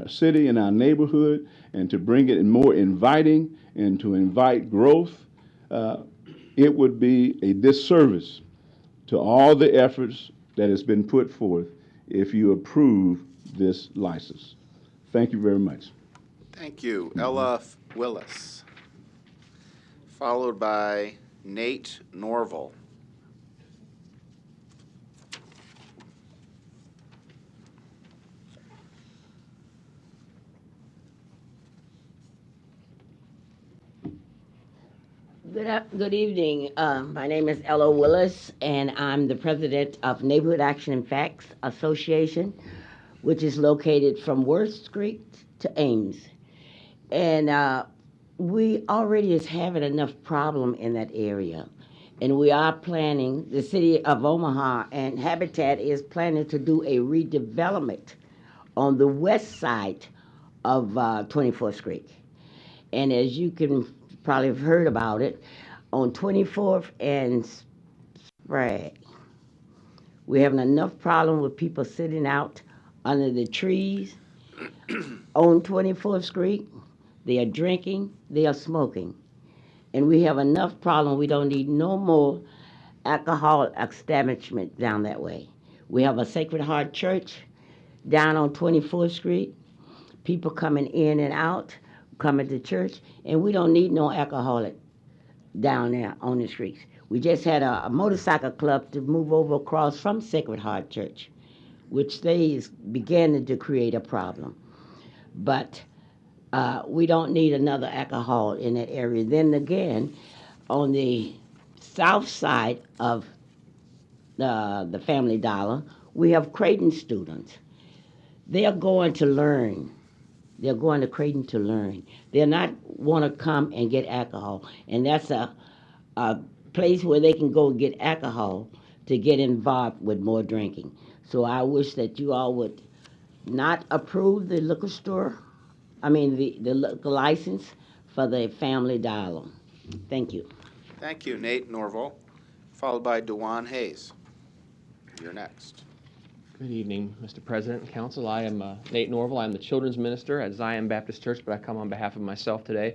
Speaker 8: city and our neighborhood, and to bring it more inviting and to invite growth, it would be a disservice to all the efforts that has been put forth if you approve this license. Thank you very much.
Speaker 2: Thank you. Ella Willis, followed by Nate Norval.
Speaker 12: Good evening. My name is Ella Willis, and I'm the president of Neighborhood Action and Facts Association, which is located from Worth Street to Ames. And we already is having enough problem in that area. And we are planning, the city of Omaha and Habitat is planning to do a redevelopment on the west side of 24th Street. And as you can probably have heard about it, on 24th and Sprague, we're having enough problem with people sitting out under the trees on 24th Street. They are drinking, they are smoking. And we have enough problem, we don't need no more alcohol establishment down that way. We have a Sacred Heart Church down on 24th Street, people coming in and out, coming to church, and we don't need no alcoholic down there on the streets. We just had a motorcycle club to move over across from Sacred Heart Church, which they is beginning to create a problem. But we don't need another alcohol in that area. Then again, on the south side of the Family Dollar, we have Creighton students. They are going to learn. They're going to Creighton to learn. They're not want to come and get alcohol. And that's a place where they can go get alcohol to get involved with more drinking. So I wish that you all would not approve the liquor store, the liquor license for the Family Dollar. Thank you.
Speaker 2: Thank you, Nate Norval, followed by Dewan Hayes. You're next.
Speaker 21: Good evening, Mr. President and Council. I am Nate Norval. I'm the children's minister at Zion Baptist Church, but I come on behalf of myself today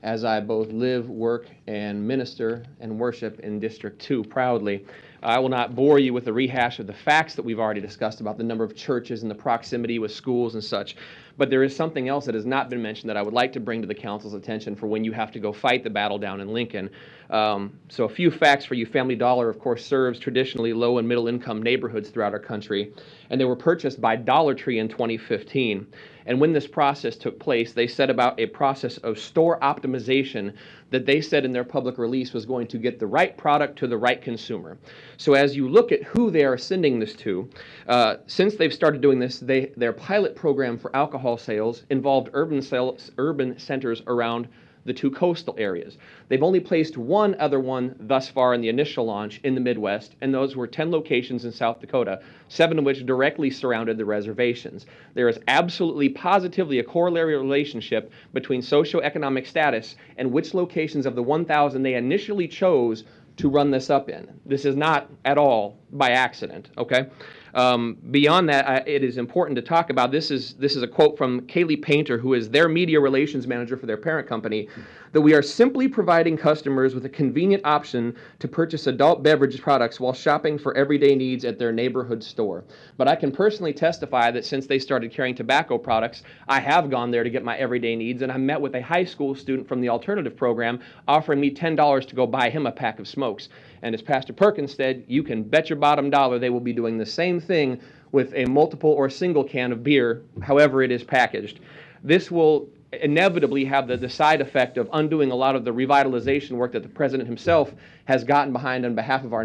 Speaker 21: as I both live, work, and minister and worship in District 2 proudly. I will not bore you with a rehash of the facts that we've already discussed about the number of churches and the proximity with schools and such, but there is something else that has not been mentioned that I would like to bring to the council's attention for when you have to go fight the battle down in Lincoln. So a few facts for you. Family Dollar, of course, serves traditionally low and middle income neighborhoods throughout our country, and they were purchased by Dollar Tree in 2015. And when this process took place, they set about a process of store optimization that they said in their public release was going to get the right product to the right consumer. So as you look at who they are sending this to, since they've started doing this, their pilot program for alcohol sales involved urban centers around the 2 coastal areas. They've only placed one other one thus far in the initial launch in the Midwest, and those were 10 locations in South Dakota, 7 of which directly surrounded the reservations. There is absolutely positively a corollary relationship between socioeconomic status and which locations of the 1,000 they initially chose to run this up in. This is not at all by accident, okay? Beyond that, it is important to talk about, this is a quote from Kaylee Painter, who is their media relations manager for their parent company, that we are simply providing customers with a convenient option to purchase adult beverage products while shopping for everyday needs at their neighborhood store. But I can personally testify that since they started carrying tobacco products, I have gone there to get my everyday needs, and I met with a high school student from the alternative program offering me $10 to go buy him a pack of smokes. And as Pastor Perkins said, you can bet your bottom dollar they will be doing the same thing with a multiple or single can of beer, however it is packaged. This will inevitably have the side effect of undoing a lot of the revitalization work that the president himself has gotten behind on behalf of our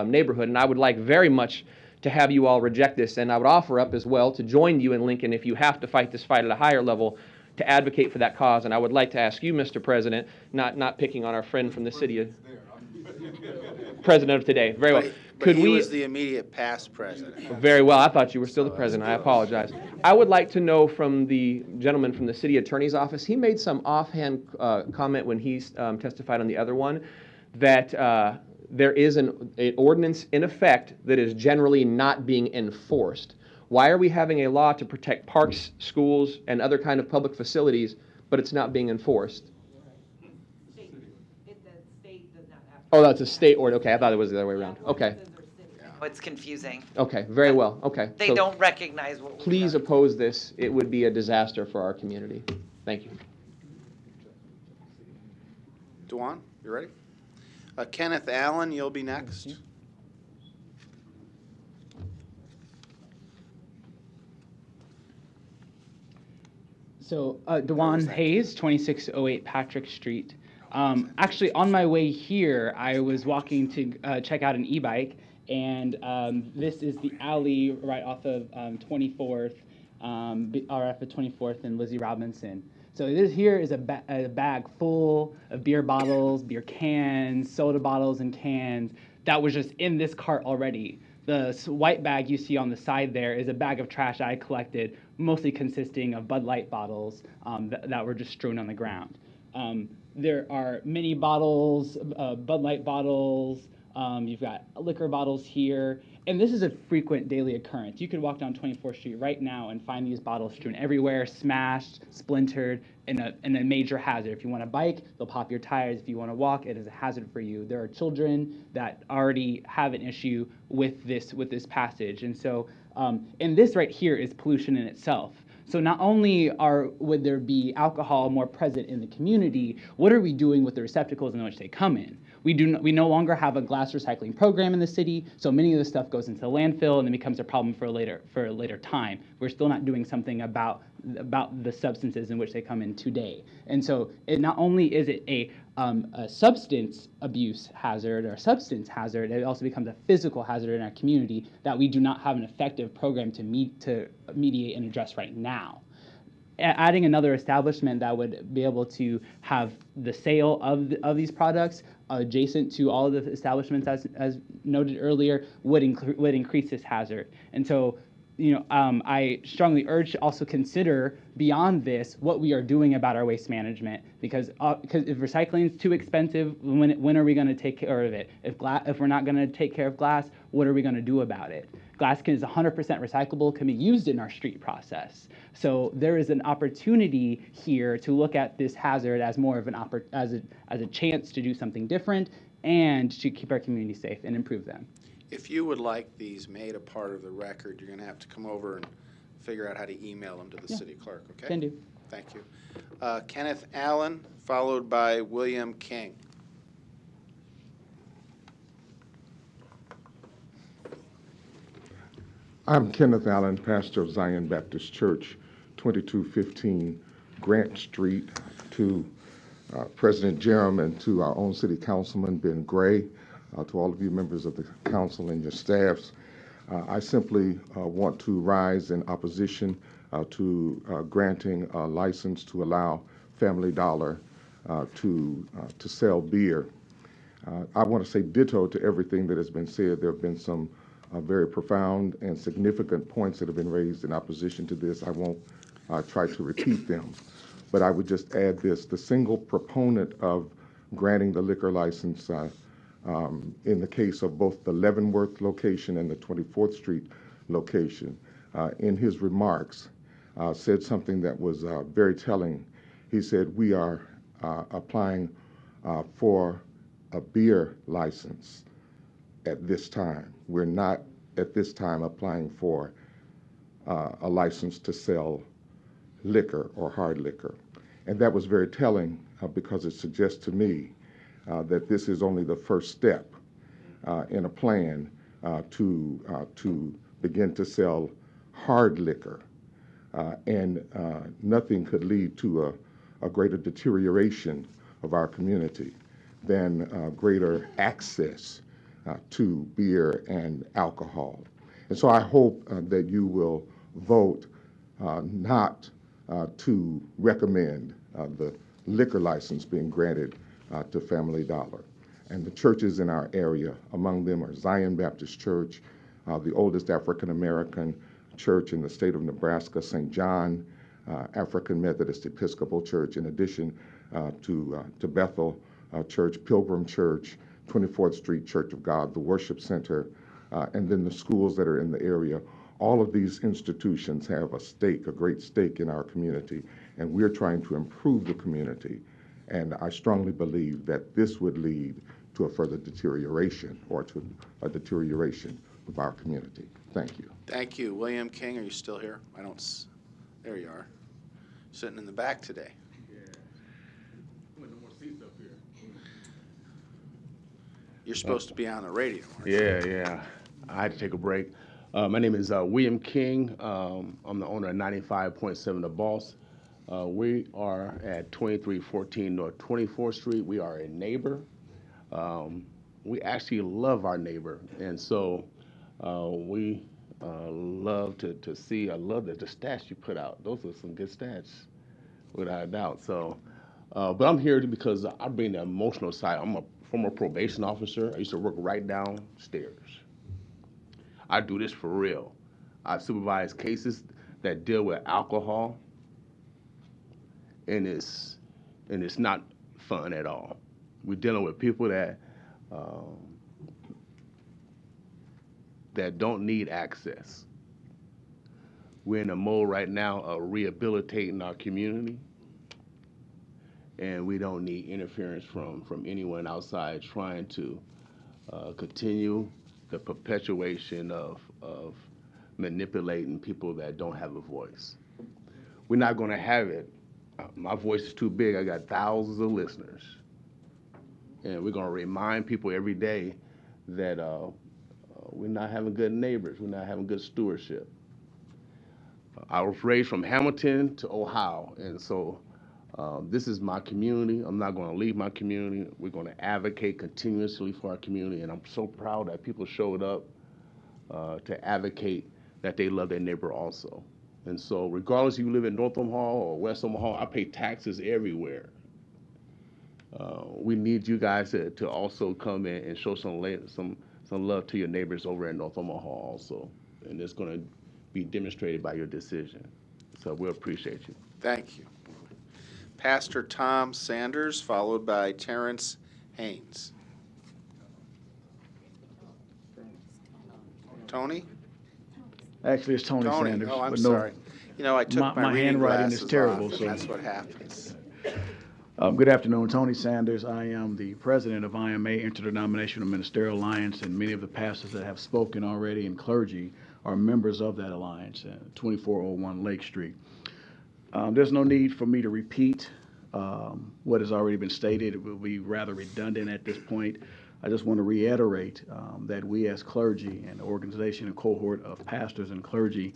Speaker 21: neighborhood, and I would like very much to have you all reject this, and I would offer up as well to join you in Lincoln if you have to fight this fight at a higher level to advocate for that cause. And I would like to ask you, Mr. President, not picking on our friend from the city of president of today. Very well.
Speaker 2: But he was the immediate past president.
Speaker 21: Very well. I thought you were still the president. I apologize. I would like to know from the gentleman from the city attorney's office, he made some offhand comment when he testified on the other one that there is an ordinance in effect that is generally not being enforced. Why are we having a law to protect parks, schools, and other kind of public facilities, but it's not being enforced? Oh, that's a state order. Okay, I thought it was the other way around. Okay.
Speaker 9: It's confusing.
Speaker 21: Okay, very well. Okay.
Speaker 9: They
Speaker 21: So
Speaker 9: don't recognize what we've
Speaker 21: please
Speaker 9: done.
Speaker 21: oppose this. It would be a disaster for our community. Thank you.
Speaker 2: Dewan, you ready? Kenneth Allen, you'll be next.
Speaker 11: So, Dewan Hayes, 2608 Patrick Street. Actually, on my way here, I was walking to check out an e-bike, and this is the alley right off of 24th, off of 24th and Lizzie Robinson. So this here is a bag full of beer bottles, beer cans, soda bottles, and cans that was just in this cart already. The white bag you see on the side there is a bag of trash I collected, mostly consisting of Bud Light bottles that were just strewn on the ground. There are mini bottles, Bud Light bottles, you've got liquor bottles here, and this is a frequent daily occurrence. You could walk down 24th Street right now and find these bottles strewn everywhere, smashed, splintered, and a major hazard. If you want to bike, they'll pop your tires. If you want to walk, it is a hazard for you. There are children that already have an issue with this passage, and so and this right here is pollution in itself. So not only would there be alcohol more present in the community, what are we doing with the receptacles in which they come in? We no longer have a glass recycling program in the city, so many of this stuff goes into the landfill and then becomes a problem for a later time. We're still not doing something about the substances in which they come in today. And so it not only is it a substance abuse hazard or substance hazard, it also becomes a physical hazard in our community that we do not have an effective program to mediate and address right now. Adding another establishment that would be able to have the sale of these products adjacent to all of the establishments, as noted earlier, would increase this hazard. And so, I strongly urge to also consider beyond this what we are doing about our waste management, because if recycling is too expensive, when are we going to take care of it? If we're not going to take care of glass, what are we going to do about it? Glass is 100% recyclable, can be used in our street process. So there is an opportunity here to look at this hazard as more of as a chance to do something different and to keep our community safe and improve them.
Speaker 2: If you would like these made a part of the record, you're going to have to come over and figure out how to email them to the city clerk, okay?
Speaker 11: Can do.
Speaker 2: Thank you. Kenneth Allen, followed by William King.
Speaker 22: I'm Kenneth Allen, pastor of Zion Baptist Church, 2215 Grant Street, to President Jerem and to our own city councilman, Ben Gray, to all of you members of the council and your staffs. I simply want to rise in opposition to granting a license to allow Family Dollar to sell beer. I want to say ditto to everything that has been said. There have been some very profound and significant points that have been raised in opposition to this. I won't try to repeat them, but I would just add this. The single proponent of granting the liquor license in the case of both the Leavenworth location and the 24th Street location, in his remarks, said something that was very telling. He said, we are applying for a beer license at this time. We're not at this time applying for a license to sell liquor or hard liquor. And that was very telling because it suggests to me that this is only the first step in a plan to begin to sell hard liquor. And nothing could lead to a greater deterioration of our community than greater access to beer and alcohol. And so I hope that you will vote not to recommend the liquor license being granted to Family Dollar. And the churches in our area, among them are Zion Baptist Church, the oldest African American church in the state of Nebraska, St. John African Methodist Episcopal Church, in addition to Bethel Church, Pilgrim Church, 24th Street Church of God, the Worship Center, and then the schools that are in the area. All of these institutions have a stake, a great stake in our community, and we're trying to improve the community. And I strongly believe that this would lead to a further deterioration or to a deterioration of our community. Thank you.
Speaker 2: Thank you. William King, are you still here? There you are. Sitting in the back today. You're supposed to be on the radio, aren't you?
Speaker 1: Yeah. I had to take a break. My name is William King. I'm the owner of 95.7 The Boss. We are at 2314 North 24th Street. We are a neighbor. We actually love our neighbor, and so we love to see. I love the stats you put out. Those are some good stats, without a doubt. So, but I'm here because I bring the emotional side. I'm a former probation officer. I used to work right downstairs. I do this for real. I supervise cases that deal with alcohol, and it's not fun at all. We're dealing with people that don't need access. We're in a mode right now of rehabilitating our community, and we don't need interference from anyone outside trying to continue the perpetuation of manipulating people that don't have a voice. We're not going to have it. My voice is too big. I got thousands of listeners. And we're going to remind people every day that we're not having good neighbors. We're not having good stewardship. I was raised from Hamilton to Ohio, and so this is my community. I'm not going to leave my community. We're going to advocate continuously for our community, and I'm so proud that people showed up to advocate that they love their neighbor also. And so regardless if you live in North Omaha or West Omaha, I pay taxes everywhere. We need you guys to also come in and show some love to your neighbors over in North Omaha also. And it's going to be demonstrated by your decision. So we appreciate you.
Speaker 2: Thank you. Pastor Tom Sanders, followed by Terrence Haynes. Tony?
Speaker 3: Actually, it's Tony Sanders.
Speaker 2: Oh, I'm
Speaker 3: but
Speaker 2: sorry. You know, I took my reading
Speaker 3: handwriting
Speaker 2: glasses
Speaker 3: is terrible,
Speaker 2: off,
Speaker 3: so
Speaker 2: and that's what happens.
Speaker 3: Good afternoon, Tony Sanders. I am the president of IMA, Interdenominational Ministerial Alliance, and many of the pastors that have spoken already and clergy are members of that alliance, 2401 Lake Street. There's no need for me to repeat what has already been stated. It will be rather redundant at this point. I just want to reiterate that we as clergy and organization and cohort of pastors and clergy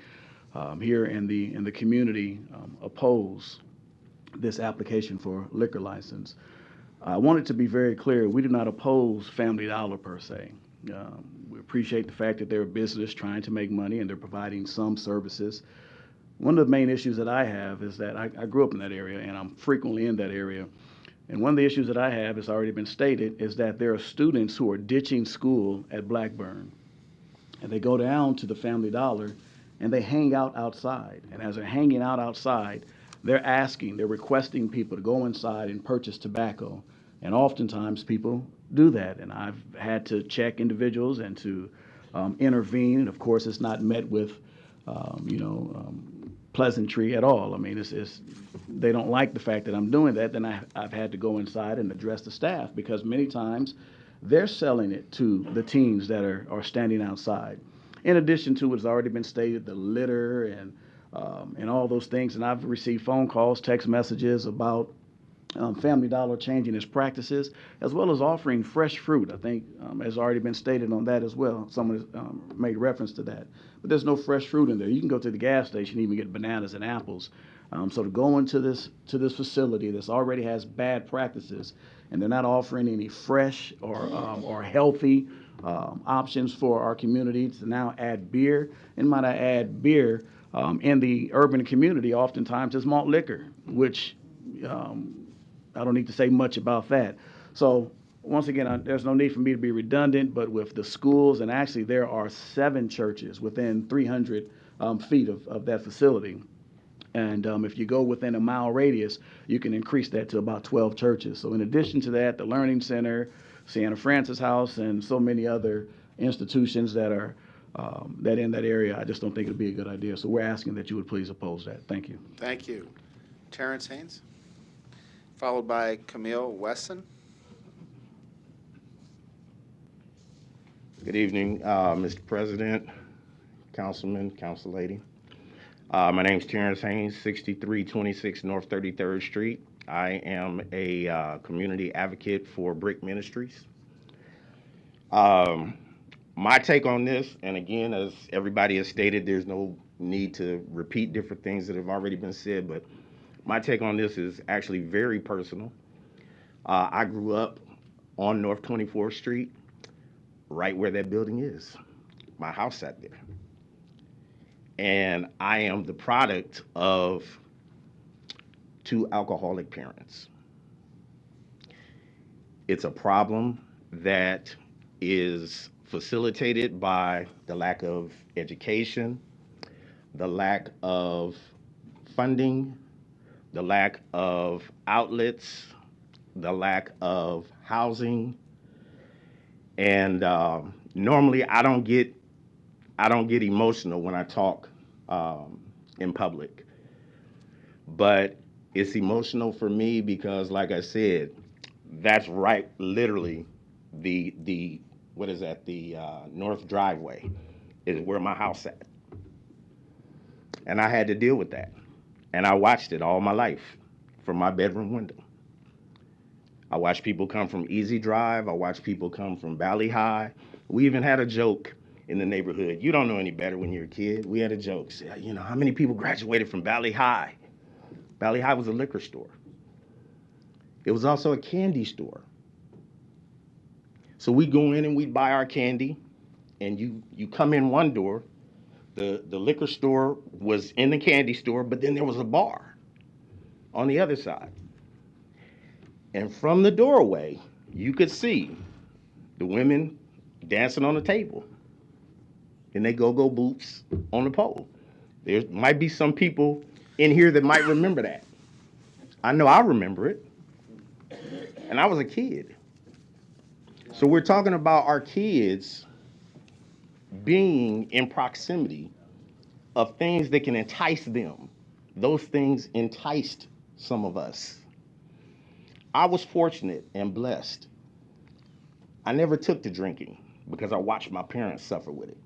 Speaker 3: here in the community oppose this application for liquor license. I want it to be very clear, we do not oppose Family Dollar per se. We appreciate the fact that they're a business trying to make money and they're providing some services. One of the main issues that I have is that I grew up in that area and I'm frequently in that area. And one of the issues that I have, has already been stated, is that there are students who are ditching school at Blackburn. And they go down to the Family Dollar and they hang out outside. And as they're hanging out outside, they're requesting people to go inside and purchase tobacco. And oftentimes people do that. And I've had to check individuals and to intervene. And of course, it's not met with, pleasantry at all. I mean, they don't like the fact that I'm doing that. Then I've had to go inside and address the staff because many times they're selling it to the teens that are standing outside. In addition to what's already been stated, the litter and all those things. And I've received phone calls, text messages about Family Dollar changing its practices, as well as offering fresh fruit. I think has already been stated on that as well. Someone has made reference to that. But there's no fresh fruit in there. You can go to the gas station and even get bananas and apples. So to go into this facility that already has bad practices, and they're not offering any fresh or healthy options for our community to now add beer, and might I add beer in the urban community oftentimes is malt liquor, which I don't need to say much about that. So once again, there's no need for me to be redundant, but with the schools, and actually there are 7 churches within 300 feet of that facility. And if you go within a mile radius, you can increase that to about 12 churches. So in addition to that, the Learning Center, Sienna Francis House, and so many other institutions that are that in that area. I just don't think it'd be a good idea. So we're asking that you would please oppose that. Thank you.
Speaker 2: Thank you. Terrence Haynes, followed by Camille Wesson.
Speaker 4: Good evening, Mr. President, Councilman, Council Lady. My name is Terrence Haynes, 6326 North 33rd Street. I am a community advocate for Brick Ministries. My take on this, and again, as everybody has stated, there's no need to repeat different things that have already been said, but my take on this is actually very personal. I grew up on North 24th Street, right where that building is. My house sat there. And I am the product of 2 alcoholic parents. It's a problem that is facilitated by the lack of education, the lack of funding, the lack of outlets, the lack of housing. And normally I don't get emotional when I talk in public, but it's emotional for me because, like I said, that's right, literally the what is that? The north driveway is where my house sat, and I had to deal with that, and I watched it all my life from my bedroom window. I watched people come from Easy Drive. I watched people come from Valley High. We even had a joke in the neighborhood. You don't know any better when you're a kid. We had a joke. Say, you know, how many people graduated from Valley High? Valley High was a liquor store. It was also a candy store. So we go in and we buy our candy, and you come in one door. The liquor store was in the candy store, but then there was a bar on the other side. And from the doorway, you could see the women dancing on the table in their go-go boots on the pole. There might be some people in here that might remember that. I know I remember it. And I was a kid. So we're talking about our kids being in proximity of things that can entice them. Those things enticed some of us. I was fortunate and blessed. I never took to drinking because I watched my parents suffer with it.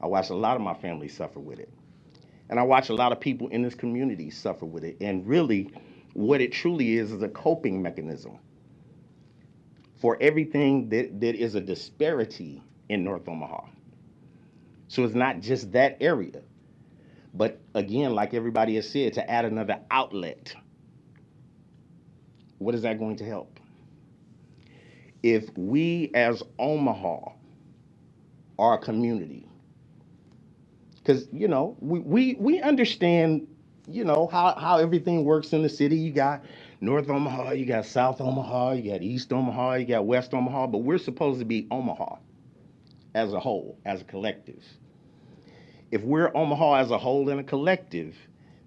Speaker 4: I watched a lot of my family suffer with it. And I watched a lot of people in this community suffer with it. And really, what it truly is a coping mechanism for everything that is a disparity in North Omaha. So it's not just that area. But again, like everybody has said, to add another outlet. What is that going to help? If we as Omaha are a community, because, you know, we understand, you know, how everything works in the city. You got North Omaha, you got South Omaha, you got East Omaha, you got West Omaha, but we're supposed to be Omaha as a whole, as a collective. If we're Omaha as a whole and a collective,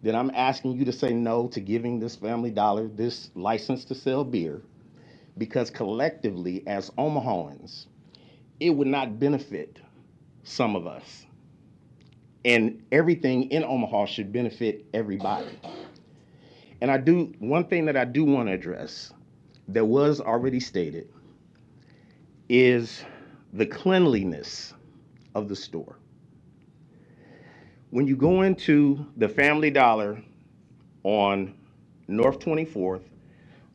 Speaker 4: then I'm asking you to say no to giving this Family Dollar this license to sell beer, because collectively as Omahans, it would not benefit some of us. And everything in Omaha should benefit everybody. And one thing that I do want to address that was already stated is the cleanliness of the store. When you go into the Family Dollar on North 24th,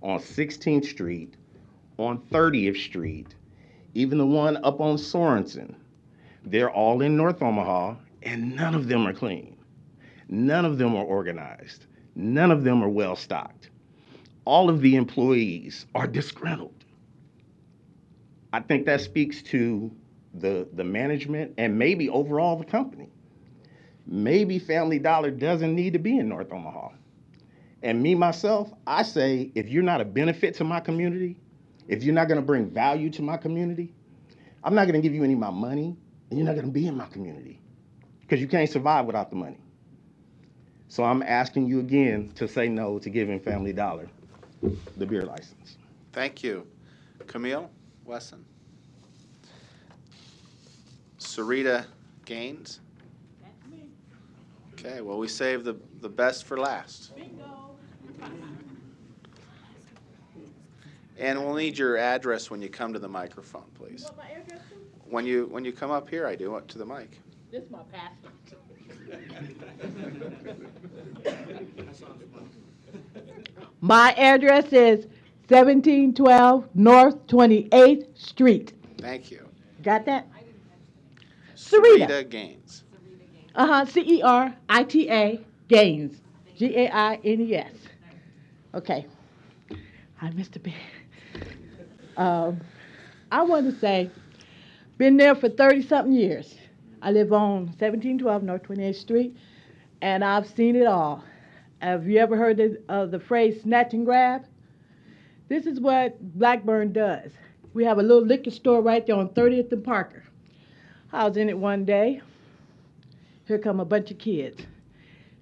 Speaker 4: on 16th Street, on 30th Street, even the one up on Sorensen, they're all in North Omaha, and none of them are clean. None of them are organized. None of them are well stocked. All of the employees are disgruntled. I think that speaks to the management and maybe overall the company. Maybe Family Dollar doesn't need to be in North Omaha. And me, myself, I say, if you're not a benefit to my community, if you're not going to bring value to my community, I'm not going to give you any of my money, and you're not going to be in my community because you can't survive without the money. So I'm asking you again to say no to giving Family Dollar the beer license.
Speaker 2: Thank you. Camille? Wesson. Sarita Gaines. Okay, well, we saved the best for last. And we'll need your address when you come to the microphone, please. When you come up here, I do, to the mic.
Speaker 18: This is my pastor. My address is 1712 North 28th Street.
Speaker 2: Thank you.
Speaker 18: Got that?
Speaker 2: Sarita Gaines.
Speaker 18: Cerita Gaines. Gaines. Okay. Hi, Mr. B. I want to say, been there for 30-something years. I live on 1712 North 28th Street, and I've seen it all. Have you ever heard the phrase snatch and grab? This is what Blackburn does. We have a little liquor store right there on 30th and Parker. I was in it one day. Here come a bunch of kids,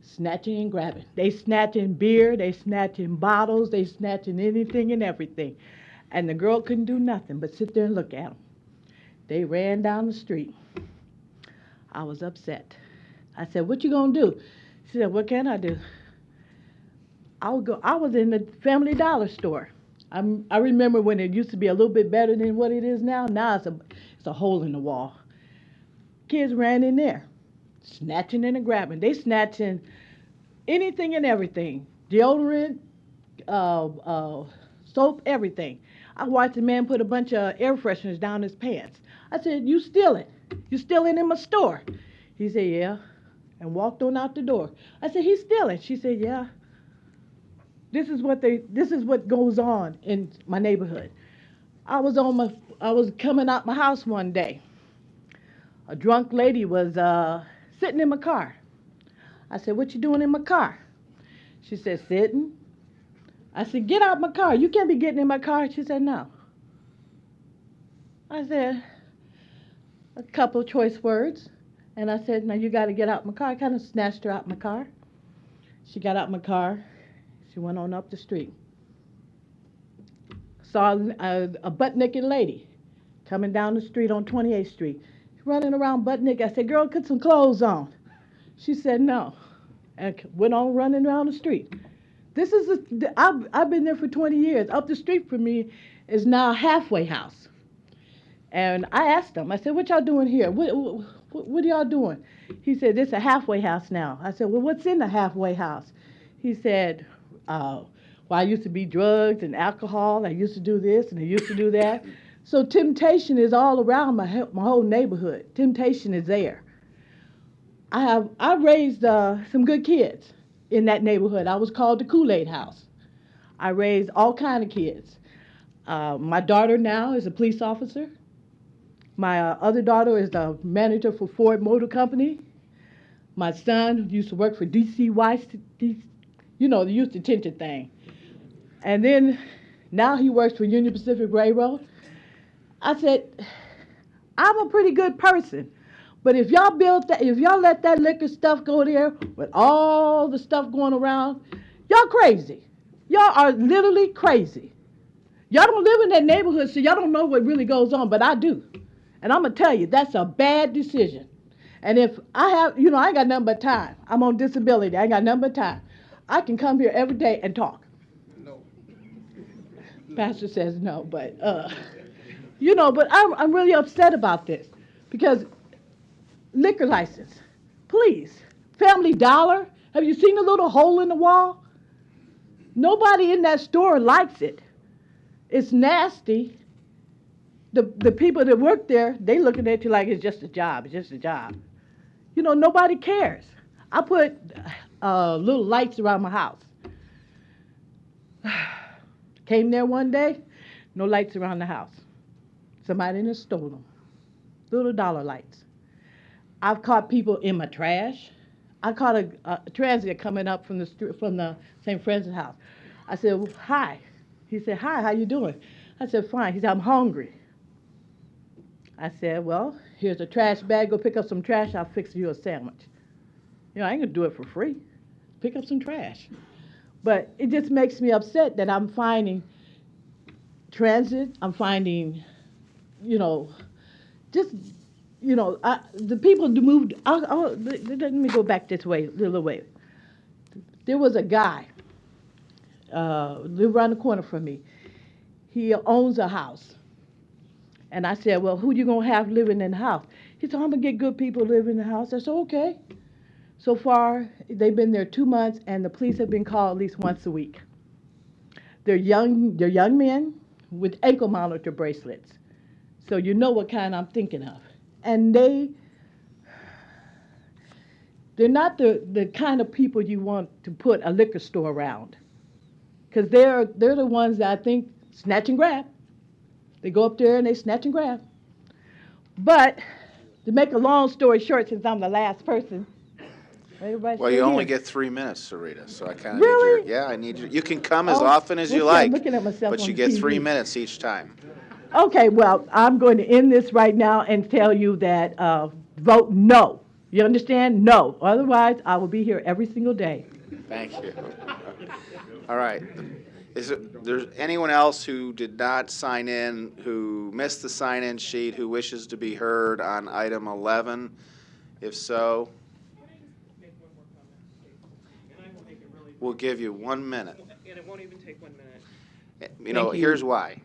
Speaker 18: snatching and grabbing. They snatching beer, they snatching bottles, they snatching anything and everything. And the girl couldn't do nothing but sit there and look at them. They ran down the street. I was upset. I said, "What you gonna do?" She said, "What can I do?" I was in the Family Dollar store. I remember when it used to be a little bit better than what it is now. Now it's a hole in the wall. Kids ran in there, snatching and grabbing. They snatching anything and everything. Deodorant, soap, everything. I watched a man put a bunch of air fresheners down his pants. I said, "You stealing? You stealing in my store?" He said, "Yeah," and walked on out the door. I said, "He's stealing." She said, "Yeah." This is what goes on in my neighborhood. I was coming out my house one day. A drunk lady was sitting in my car. I said, "What you doing in my car?" She said, "Sitting." I said, "Get out my car. You can't be getting in my car." She said, "No." I said a couple of choice words, and I said, "Now you got to get out my car." I kind of snatched her out my car. She got out my car. She went on up the street. Saw a butt-naked lady coming down the street on 28th Street, running around butt-naked. I said, "Girl, put some clothes on." She said no, and went on running around the street. I've been there for 20 years. Up the street from me is now a halfway house. And I asked him, I said, "What y'all doing here? What are y'all doing?" He said, "This is a halfway house now." I said, "Well, what's in the halfway house?" He said, "Well, I used to be drugs and alcohol. I used to do this and I used to do that." So temptation is all around my whole neighborhood. Temptation is there. I raised some good kids in that neighborhood. I was called the Kool-Aid House. I raised all kind of kids. My daughter now is a police officer. My other daughter is the manager for Ford Motor Company. My son used to work for DCY, the youth detention thing. And then now he works for Union Pacific Railroad. I said, "I'm a pretty good person. But if y'all let that liquor stuff go there with all the stuff going around, y'all crazy. Y'all are literally crazy. Y'all don't live in that neighborhood, so y'all don't know what really goes on, but I do. And I'm going to tell you, that's a bad decision. And if I have, I ain't got nothing but time. I'm on disability. I ain't got nothing but time. I can come here every day and talk." No. Pastor says no, but, but I'm really upset about this because liquor license, please. Family Dollar, have you seen the little hole in the wall? Nobody in that store likes it. It's nasty. The people that work there, they looking at you like it's just a job. It's just a job. Nobody cares. I put little lights around my house. Came there one day, no lights around the house. Somebody in there stole them. Little dollar lights. I've caught people in my trash. I caught a transient coming up from the St. Francis house. I said, "Well, hi." He said, "Hi, how you doing?" I said, "Fine." He said, "I'm hungry." I said, "Well, here's a trash bag. Go pick up some trash. I'll fix you a sandwich." I ain't gonna do it for free. Pick up some trash. But it just makes me upset that I'm finding transit, I'm finding you know, just, you know, the people who moved, let me go back this way, a little way. There was a guy, lived around the corner from me. He owns a house. And I said, well, who you gonna have living in the house? He said, I'm gonna get good people living in the house. I said, okay. So far, they've been there 2 months, and the police have been called at least once a week. They're young men with ankle monitor bracelets. So you know what kind I'm thinking of. And they're not the kind of people you want to put a liquor store around. Because they're the ones that I think snatch and grab. They go up there and they snatch and grab. But to make a long story short, since I'm the last person, everybody
Speaker 2: Well,
Speaker 18: stay
Speaker 2: you only
Speaker 18: here.
Speaker 2: get 3 minutes, Sarita, so I kind of
Speaker 18: Really?
Speaker 2: need your, yeah, I need you. You can come as
Speaker 18: Oh,
Speaker 2: often as you
Speaker 18: okay, I'm
Speaker 2: like,
Speaker 18: looking at myself
Speaker 2: but
Speaker 18: on
Speaker 2: you
Speaker 18: the
Speaker 2: get 3
Speaker 18: TV.
Speaker 2: minutes each time.
Speaker 18: Okay, well, I'm going to end this right now and tell you that vote no. You understand? No. Otherwise, I will be here every single day.
Speaker 2: Thank you. All right. Is there anyone else who did not sign in, who missed the sign-in sheet, who wishes to be heard on item 11? If so, we'll give you 1 minute.
Speaker 13: And it won't even take 1 minute.
Speaker 2: You know,
Speaker 13: Thank you.
Speaker 2: here's why.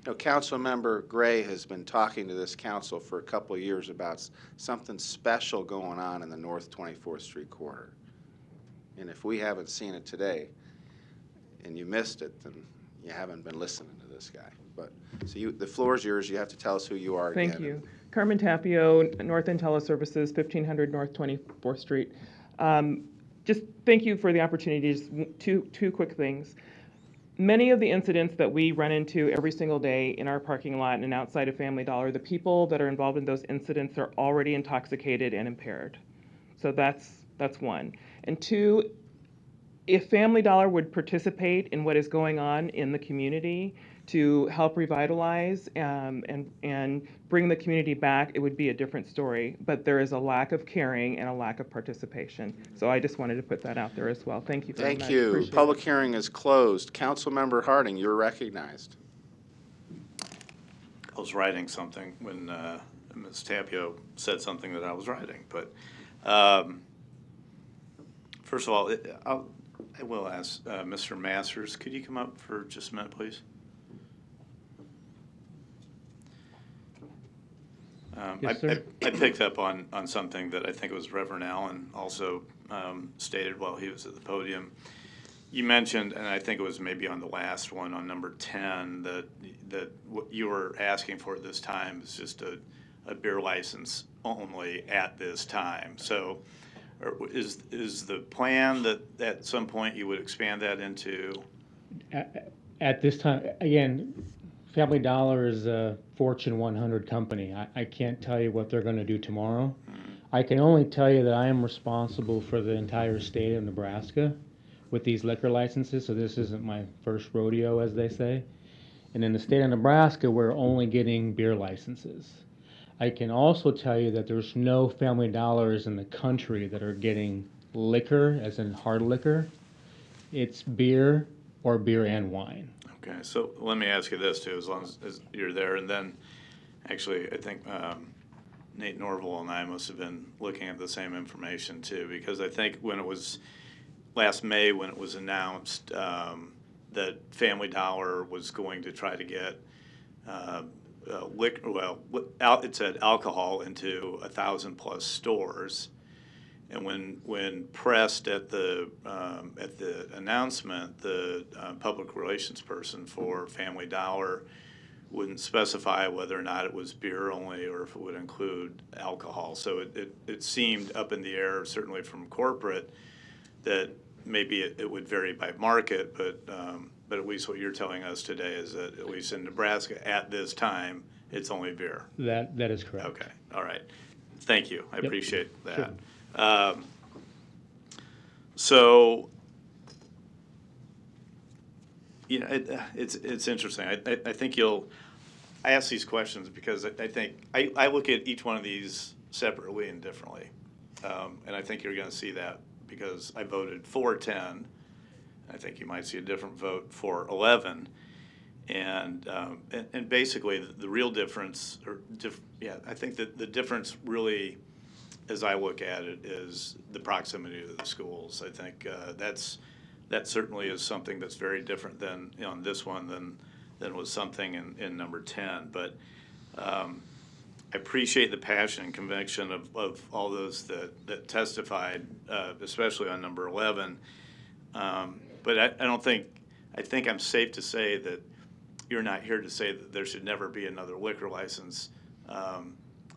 Speaker 2: You know, Councilmember Gray has been talking to this council for a couple of years about something special going on in the North 24th Street corridor. And if we haven't seen it today, and you missed it, then you haven't been listening to this guy. But so the floor is yours. You have to tell us who you are again.
Speaker 13: Thank you. Carmen Tapio, North IntelliServices, 1500 North 24th Street. Just thank you for the opportunity. Just two quick things. Many of the incidents that we run into every single day in our parking lot and outside of Family Dollar, the people that are involved in those incidents are already intoxicated and impaired. So that's one. And two, if Family Dollar would participate in what is going on in the community to help revitalize and bring the community back, it would be a different story. But there is a lack of caring and a lack of participation. So I just wanted to put that out there as well. Thank you very much.
Speaker 2: Thank you.
Speaker 13: Appreciate it.
Speaker 2: Public hearing is closed. Councilmember Harding, you're recognized.
Speaker 5: I was writing something when Ms. Tapio said something that I was writing. But first of all, I will ask Mr. Masters, could you come up for just a minute, please?
Speaker 6: Yes, sir.
Speaker 5: I picked up on something that I think it was Reverend Allen also stated while he was at the podium. You mentioned, and I think it was maybe on the last one, on number 10, that what you were asking for at this time is just a beer license only at this time. So is the plan that at some point you would expand that into?
Speaker 6: At this time, again, Family Dollar is a Fortune 100 company. I can't tell you what they're going to do tomorrow. I can only tell you that I am responsible for the entire state of Nebraska with these liquor licenses, so this isn't my first rodeo, as they say. And in the state of Nebraska, we're only getting beer licenses. I can also tell you that there's no Family Dollars in the country that are getting liquor, as in hard liquor. It's beer or beer and wine.
Speaker 5: Okay, so let me ask you this too, as long as you're there, and then actually I think Nate Norville and I must have been looking at the same information too, because I think when it was last May, when it was announced that Family Dollar was going to try to get liquor, it said alcohol into 1,000+ stores. And when pressed at the announcement, the public relations person for Family Dollar wouldn't specify whether or not it was beer only or if it would include alcohol. So it seemed up in the air, certainly from corporate, that maybe it would vary by market, but at least what you're telling us today is that at least in Nebraska at this time, it's only beer.
Speaker 6: That is correct.
Speaker 5: Okay, all right. Thank you. I appreciate that.
Speaker 6: Sure.
Speaker 5: So, you know, it's interesting. I think I ask these questions because I think I look at each one of these separately and differently. And I think you're going to see that because I voted for 10. I think you might see a different vote for 11. And basically the real difference, I think that the difference really, as I look at it, is the proximity to the schools. I think that certainly is something that's very different than on this one than was something in number 10. But I appreciate the passion and conviction of all those that testified, especially on number 11. But I think I'm safe to say that you're not here to say that there should never be another liquor license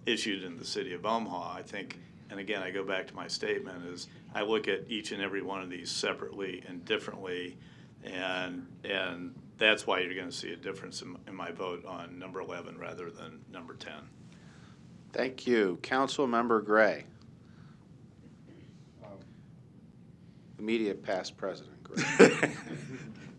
Speaker 5: issued in the city of Omaha. I think, and again, I go back to my statement, is I look at each and every one of these separately and differently, and that's why you're going to see a difference in my vote on number 11 rather than number 10.
Speaker 2: Thank you. Councilmember Gray. Immediate past president Gray.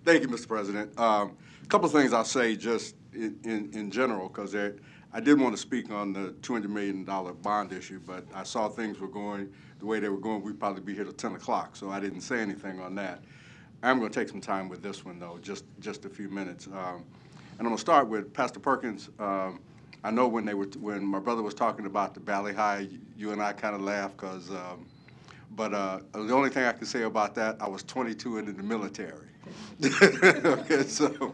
Speaker 7: Thank you, Mr. President. A couple of things I'll say just in general, because I did want to speak on the $200 million bond issue, but I saw things were going the way they were going. We'd probably be here till 10 o'clock, so I didn't say anything on that. I'm going to take some time with this one, though, just a few minutes. And I'm going to start with Pastor Perkins. I know when my brother was talking about the Valley High, you and I kind of laughed, but the only thing I can say about that, I was 22 and in the military. Okay, so,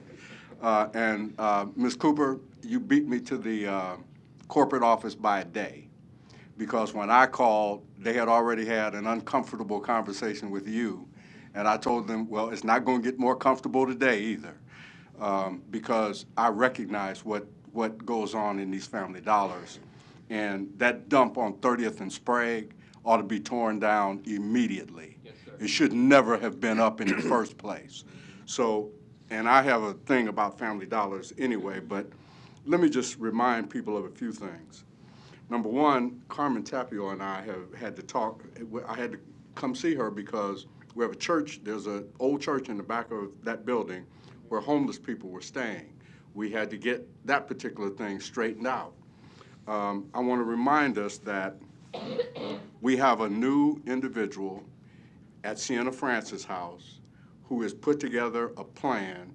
Speaker 7: Ms. Cooper, you beat me to the corporate office by a day, because when I called, they had already had an uncomfortable conversation with you, and I told them, well, it's not going to get more comfortable today either, because I recognize what goes on in these Family Dollars, and that dump on 30th and Sprague ought to be torn down immediately. Yes, sir. It should never have been up in the first place. So, and I have a thing about Family Dollars anyway, but let me just remind people of a few things. Number one, Carmen Tapio and I have had to talk. I had to come see her because we have a church. There's an old church in the back of that building where homeless people were staying. We had to get that particular thing straightened out. I want to remind us that we have a new individual at Sienna Francis House who has put together a plan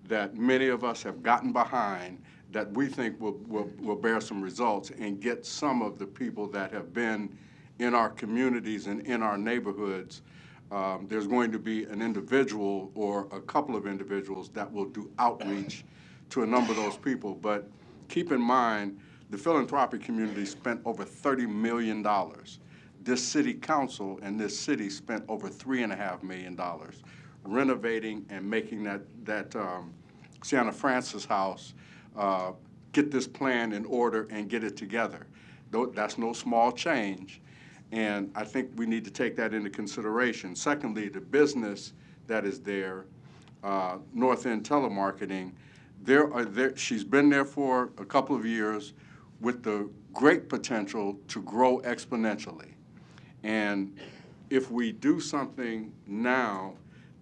Speaker 7: that many of us have gotten behind that we think will bear some results and get some of the people that have been in our communities and in our neighborhoods. There's going to be an individual or a couple of individuals that will do outreach to a number of those people. But keep in mind, the philanthropic community spent over $30 million. This city council and this city spent over $3.5 million renovating and making that Sienna Francis House get this plan in order and get it together. That's no small change, and I think we need to take that into consideration. Secondly, the business that is there, North End Telemarketing, she's been there for a couple of years with the great potential to grow exponentially. And if we do something now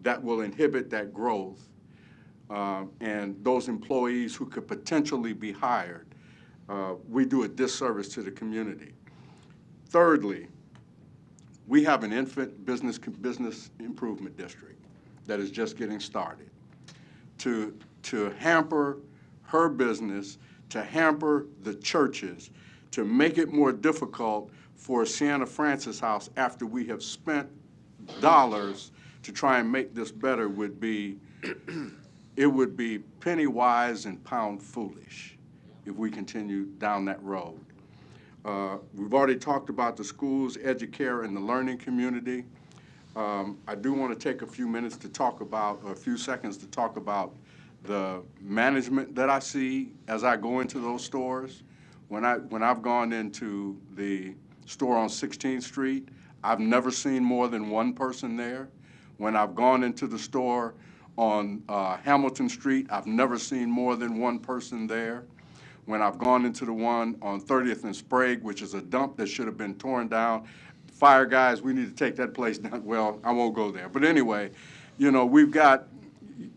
Speaker 7: that will inhibit that growth, and those employees who could potentially be hired, we do a disservice to the community. Thirdly, we have an infant business improvement district that is just getting started. To hamper her business, to hamper the churches, to make it more difficult for Sienna Francis House after we have spent dollars to try and make this better would be, it would be penny wise and pound foolish if we continue down that road. We've already talked about the schools, educare, and the learning community. I do want to take a few minutes to talk about, or a few seconds to talk about the management that I see as I go into those stores. When I've gone into the store on 16th Street, I've never seen more than one person there. When I've gone into the store on Hamilton Street, I've never seen more than one person there. When I've gone into the one on 30th and Sprague, which is a dump that should have been torn down, fire guys, we need to take that place down. Well, I won't go there. But anyway, you know, we've got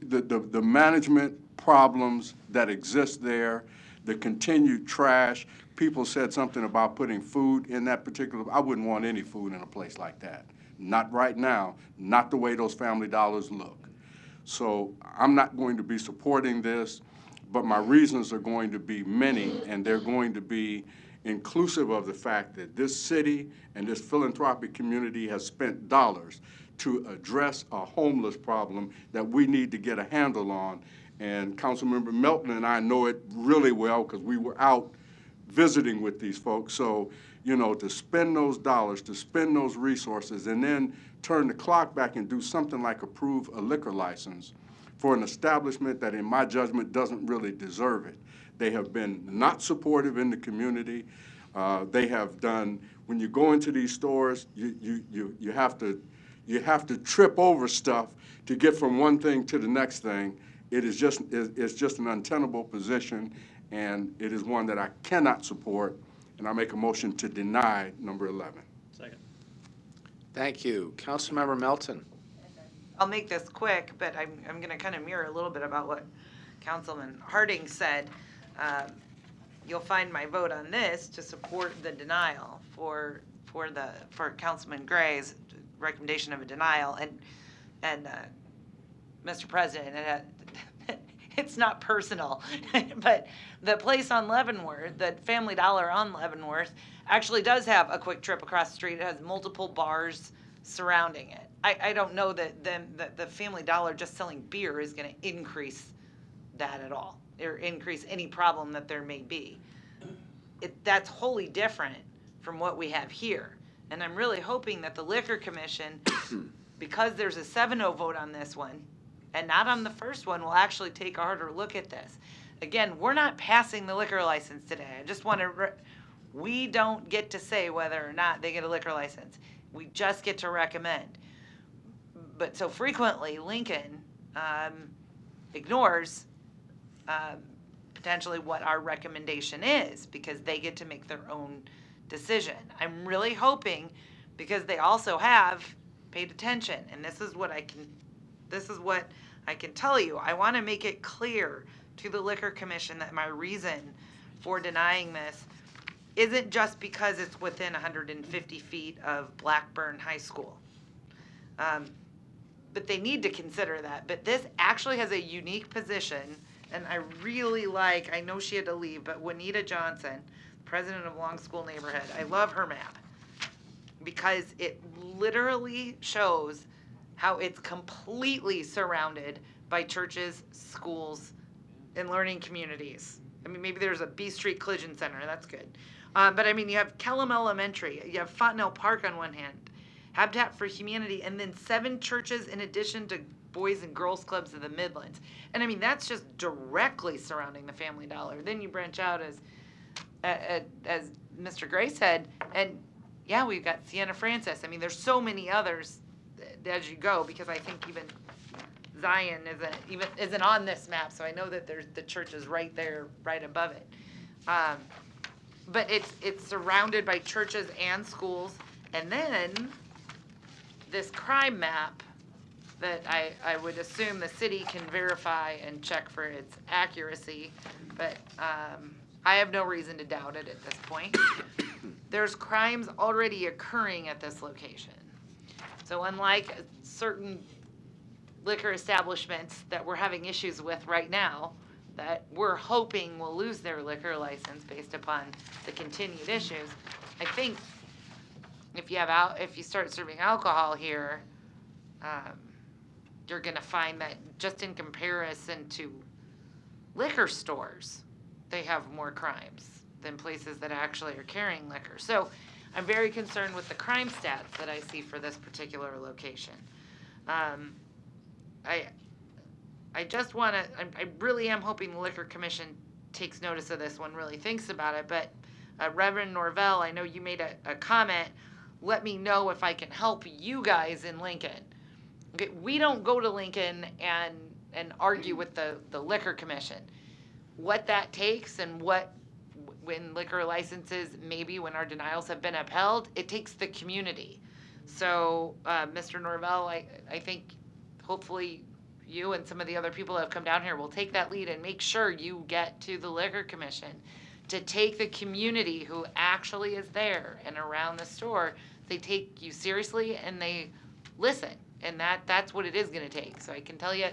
Speaker 7: the management problems that exist there, the continued trash. People said something about putting food in that particular, I wouldn't want any food in a place like that. Not right now, not the way those Family Dollars look. So I'm not going to be supporting this, but my reasons are going to be many, and they're going to be inclusive of the fact that this city and this philanthropic community has spent dollars to address a homeless problem that we need to get a handle on. And Councilmember Melton and I know it really well because we were out visiting with these folks. So, you know, to spend those dollars, to spend those resources, and then turn the clock back and do something like approve a liquor license for an establishment that, in my judgment, doesn't really deserve it. They have been not supportive in the community. They have done, when you go into these stores, you have to trip over stuff to get from one thing to the next thing. It's just an untenable position, and it is one that I cannot support, and I make a motion to deny number 11.
Speaker 5: Second.
Speaker 2: Thank you. Councilmember Melton.
Speaker 9: I'll make this quick, but I'm going to kind of mirror a little bit about what Councilman Harding said. You'll find my vote on this to support the denial for Councilman Gray's recommendation of a denial. And Mr. President, it's not personal, but the place on Leavenworth, the Family Dollar on Leavenworth, actually does have a quick trip across the street. It has multiple bars surrounding it. I don't know that the Family Dollar just selling beer is going to increase that at all, or increase any problem that there may be. That's wholly different from what we have here. And I'm really hoping that the Liquor Commission, because there's a 7-0 vote on this one, and not on the first one, will actually take a harder look at this. Again, we're not passing the liquor license today. I just want to, we don't get to say whether or not they get a liquor license. We just get to recommend. But so frequently, Lincoln ignores potentially what our recommendation is because they get to make their own decision. I'm really hoping, because they also have paid attention, and this is what I can tell you. I want to make it clear to the Liquor Commission that my reason for denying this isn't just because it's within 150 feet of Blackburn High School. But they need to consider that. But this actually has a unique position, and I really like, I know she had to leave, but Juanita Johnson, president of Long School Neighborhood, I love her map because it literally shows how it's completely surrounded by churches, schools, and learning communities. I mean, maybe there's a B Street Collision Center, that's good. But I mean, you have Kellum Elementary, you have Fontenelle Park on one hand, Habitat for Humanity, and then 7 churches in addition to Boys and Girls Clubs of the Midlands. And I mean, that's just directly surrounding the Family Dollar. Then you branch out as Mr. Gray said, and yeah, we've got Sienna Francis. I mean, there's so many others as you go, because I think even Zion isn't on this map, so I know that there's the church is right there, right above it. But it's surrounded by churches and schools, and then this crime map that I would assume the city can verify and check for its accuracy, but I have no reason to doubt it at this point. There's crimes already occurring at this location. So unlike certain liquor establishments that we're having issues with right now, that we're hoping will lose their liquor license based upon the continued issues, I think if you start serving alcohol here, you're going to find that just in comparison to liquor stores, they have more crimes than places that actually are carrying liquor. So I'm very concerned with the crime stats that I see for this particular location. I just want to, I really am hoping the Liquor Commission takes notice of this one, really thinks about it. But Reverend Norvell, I know you made a comment. Let me know if I can help you guys in Lincoln. Okay, we don't go to Lincoln and argue with the Liquor Commission. What that takes and when liquor licenses, maybe when our denials have been upheld, it takes the community. So, Mr. Norvell, I think hopefully you and some of the other people that have come down here will take that lead and make sure you get to the Liquor Commission to take the community who actually is there and around the store. They take you seriously and they listen, and that's what it is going to take. So I can tell you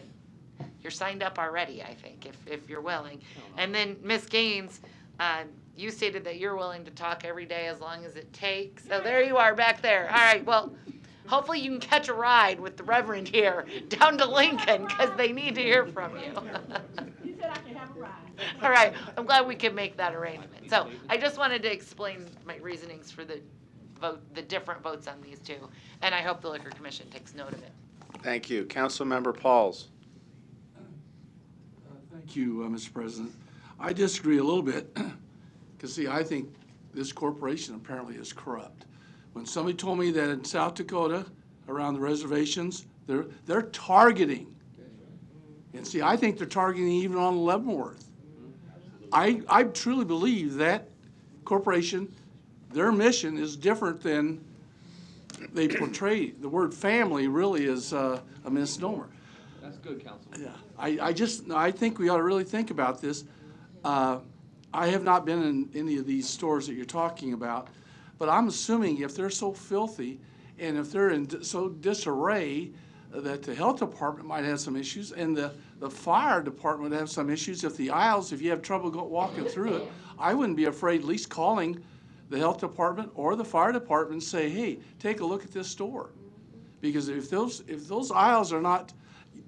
Speaker 9: you're signed up already, I think, if you're willing. And then Ms. Gaines, you stated that you're willing to talk every day as long as it takes. So there you are back there. All right, well, hopefully you can catch a ride with the Reverend here down to Lincoln, because they need to hear from you.
Speaker 14: He said I can have a ride.
Speaker 9: All right, I'm glad we can make that arrangement. So I just wanted to explain my reasonings for the vote, the different votes on these two, and I hope the Liquor Commission takes note of it.
Speaker 2: Thank you. Councilmember Pauls.
Speaker 15: Thank you, Mr. President. I disagree a little bit, because see, I think this corporation apparently is corrupt. When somebody told me that in South Dakota, around the reservations, they're targeting. And see, I think they're targeting even on Leavenworth. I truly believe that corporation, their mission is different than they portray. The word family really is a misnomer.
Speaker 21: That's good, Councilman.
Speaker 15: Yeah, I think we ought to really think about this. I have not been in any of these stores that you're talking about, but I'm assuming if they're so filthy and if they're in so disarray that the health department might have some issues and the fire department would have some issues. If the aisles, if you have trouble walking through it, I wouldn't be afraid at least calling the health department or the fire department and say, hey, take a look at this store. Because if those aisles are not,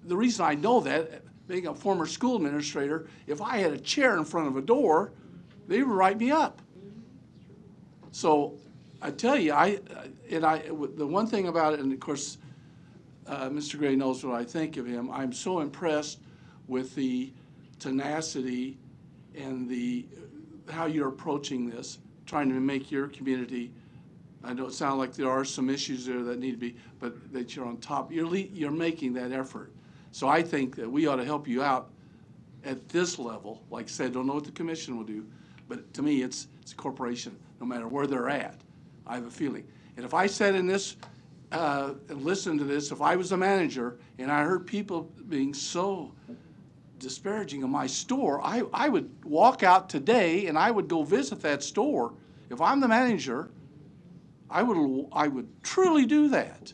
Speaker 15: the reason I know that, being a former school administrator, if I had a chair in front of a door, they would write me up. So I tell you, the one thing about it, and of course, Mr. Gray knows what I think of him. I'm so impressed with the tenacity and how you're approaching this, trying to make your community. I know it sounds like there are some issues there that need to be, but that you're on top. You're making that effort. So I think that we ought to help you out at this level. Like I said, I don't know what the commission will do, but to me, it's a corporation, no matter where they're at. I have a feeling. And if I sat in this and listened to this, if I was a manager and I heard people being so disparaging of my store, I would walk out today and I would go visit that store. If I'm the manager, I would truly do that.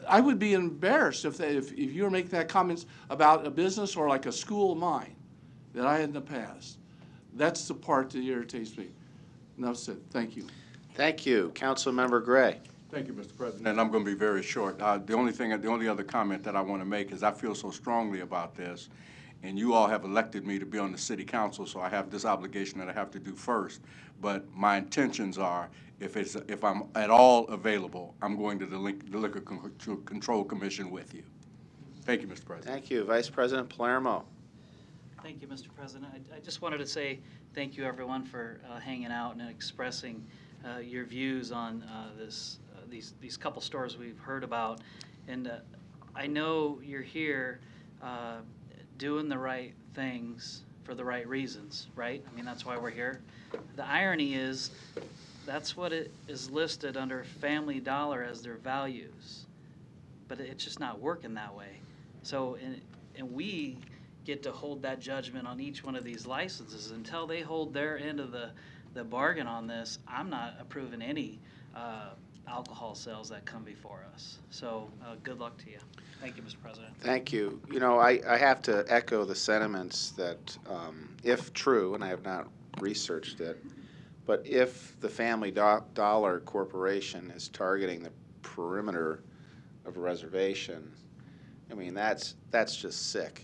Speaker 15: I would be embarrassed if you were making that comments about a business or like a school of mine that I had in the past. That's the part that irritates me. Enough said. Thank you.
Speaker 2: Thank you. Councilmember Gray.
Speaker 7: Thank you, Mr. President. And I'm going to be very short. The only other comment that I want to make is I feel so strongly about this, and you all have elected me to be on the city council, so I have this obligation that I have to do first. But my intentions are, if I'm at all available, I'm going to the Liquor Control Commission with you. Thank you, Mr. President.
Speaker 2: Thank you. Vice President Palermo.
Speaker 16: Thank you, Mr. President. I just wanted to say thank you, everyone, for hanging out and expressing your views on these couple stores we've heard about. And I know you're here doing the right things for the right reasons, right? I mean, that's why we're here. The irony is that's what it is listed under Family Dollar as their values, but it's just not working that way. So, and we get to hold that judgment on each one of these licenses until they hold their end of the bargain on this. I'm not approving any alcohol sales that come before us. So good luck to you. Thank you, Mr. President.
Speaker 2: Thank you. You know, I have to echo the sentiments that, if true, and I have not researched it, but if the Family Dollar Corporation is targeting the perimeter of a reservation, I mean, that's just sick.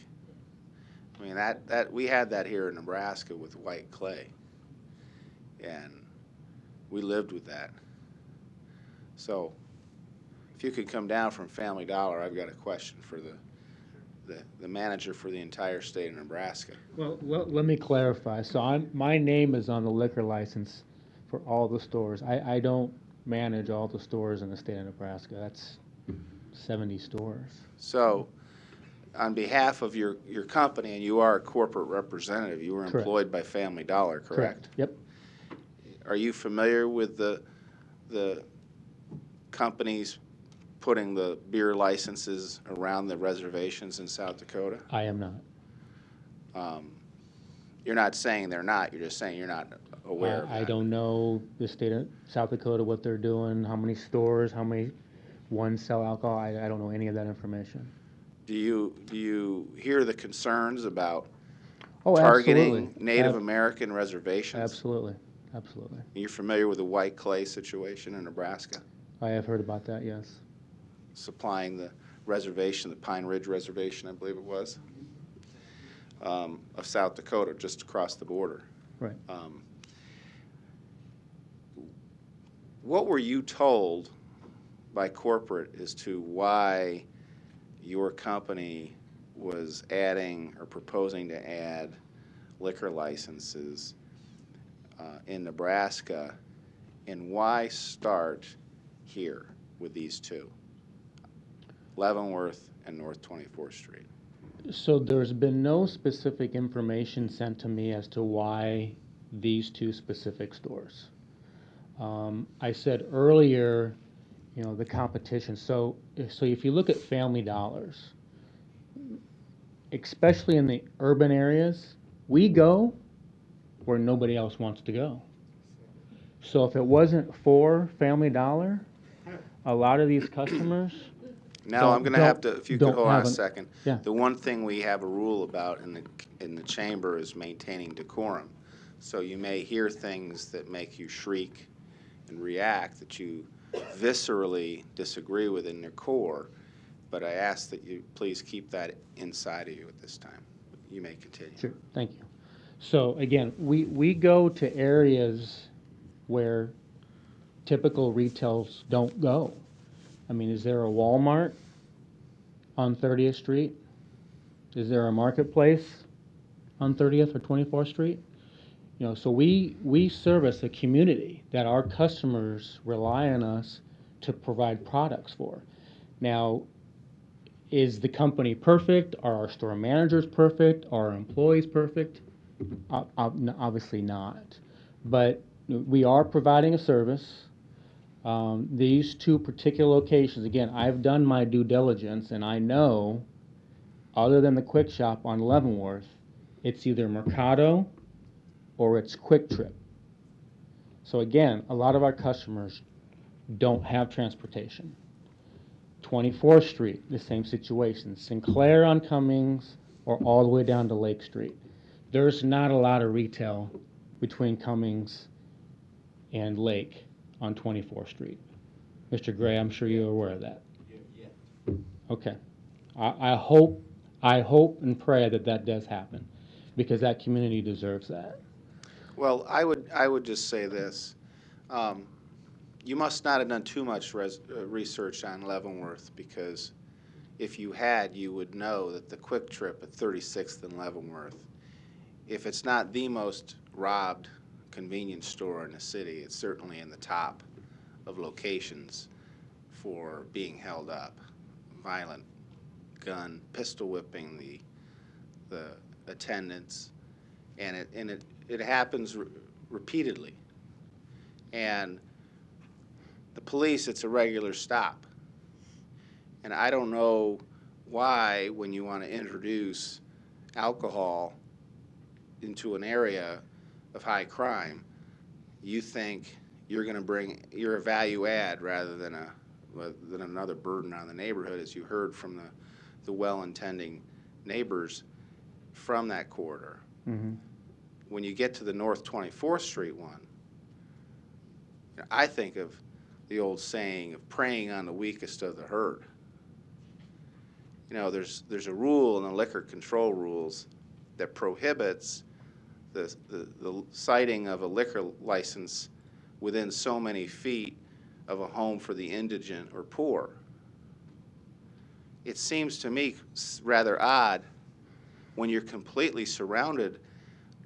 Speaker 2: I mean, that we had that here in Nebraska with white clay, and we lived with that. So if you could come down from Family Dollar, I've got a question for the manager for the entire state of Nebraska.
Speaker 6: Well, let me clarify. So my name is on the liquor license for all the stores. I don't manage all the stores in the state of Nebraska. That's 70 stores.
Speaker 2: So on behalf of your company, and you are a corporate representative, you were employed by Family Dollar, correct?
Speaker 6: Yep.
Speaker 2: Are you familiar with the companies putting the beer licenses around the reservations in South Dakota?
Speaker 6: I am not.
Speaker 2: You're not saying they're not, you're just saying you're not aware of that.
Speaker 6: I don't know the state of South Dakota, what they're doing, how many stores, how many ones sell alcohol. I don't know any of that information.
Speaker 2: Do you hear the concerns about
Speaker 6: Oh,
Speaker 2: targeting
Speaker 6: absolutely.
Speaker 2: Native American reservations?
Speaker 6: Absolutely, absolutely.
Speaker 2: You're familiar with the White Clay situation in Nebraska?
Speaker 6: I have heard about that, yes.
Speaker 2: Supplying the reservation, the Pine Ridge Reservation, I believe it was, of South Dakota, just across the border.
Speaker 6: Right.
Speaker 2: What were you told by corporate as to why your company was adding or proposing to add liquor licenses in Nebraska, and why start here with these two, Leavenworth and North 24th Street?
Speaker 6: So there's been no specific information sent to me as to why these two specific stores. I said earlier, the competition. So if you look at Family Dollars, especially in the urban areas, we go where nobody else wants to go. So if it wasn't for Family Dollar, a lot of these customers.
Speaker 2: Now I'm going to have to, if you could hold on a second.
Speaker 6: Yeah.
Speaker 2: The one thing we have a rule about in the chamber is maintaining decorum. So you may hear things that make you shriek and react that you viscerally disagree with in your core, but I ask that you please keep that inside of you at this time. You may continue.
Speaker 6: Sure. Thank you. So again, we go to areas where typical retails don't go. I mean, is there a Walmart on 30th Street? Is there a marketplace on 30th or 24th Street? So we service a community that our customers rely on us to provide products for. Now, is the company perfect? Are our store managers perfect? Are our employees perfect? Obviously not. But we are providing a service. These two particular locations, again, I've done my due diligence, and I know, other than the Quick Shop on Leavenworth, it's either Mercado or it's Quick Trip. So again, a lot of our customers don't have transportation. 24th Street, the same situation. Sinclair on Cummings or all the way down to Lake Street. There's not a lot of retail between Cummings and Lake on 24th Street. Mr. Gray, I'm sure you're aware of that. Yeah. Okay. I hope and pray that does happen, because that community deserves that.
Speaker 2: Well, I would just say this. You must not have done too much research on Leavenworth, because if you had, you would know that the Quick Trip at 36th and Leavenworth, if it's not the most robbed convenience store in the city, it's certainly in the top of locations for being held up. Violent gun, pistol whipping the attendants, and it happens repeatedly. And the police, it's a regular stop. And I don't know why, when you want to introduce alcohol into an area of high crime, you think you're going to bring, you're a value add rather than another burden on the neighborhood, as you heard from the well-intending neighbors from that corridor.
Speaker 6: Mm-hmm.
Speaker 2: When you get to the North 24th Street one, I think of the old saying of preying on the weakest of the herd. There's a rule in the liquor control rules that prohibits the citing of a liquor license within so many feet of a home for the indigent or poor. It seems to me rather odd when you're completely surrounded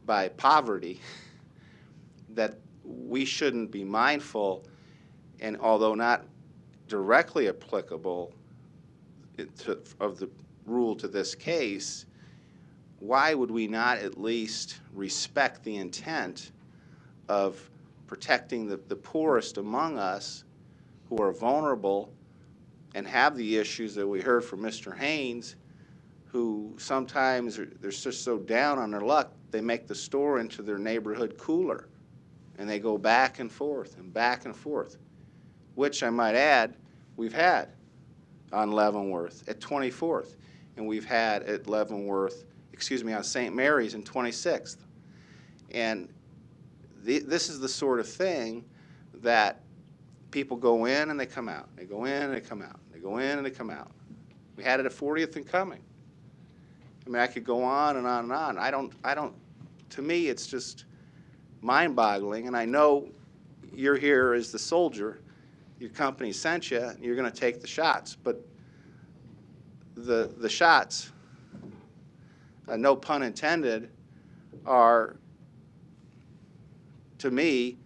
Speaker 2: by poverty that we shouldn't be mindful, and although not directly applicable of the rule to this case, why would we not at least respect the intent of protecting the poorest among us who are vulnerable and have the issues that we heard from Mr. Haynes, who sometimes they're just so down on their luck, they make the store into their neighborhood cooler, and they go back and forth, which I might add, we've had on Leavenworth at 24th. and we've had at Leavenworth, on St. Mary's in 26th. And this is the sort of thing that people go in and they come out. They go in and they come out. They go in and they come out. We had it at 40th and Cumming. I mean, I could go on and on and on. I don't, to me, it's just mind-boggling. And I know you're here as the soldier. Your company sent you, and you're going to take the shots. But the shots, no pun intended, are, to me,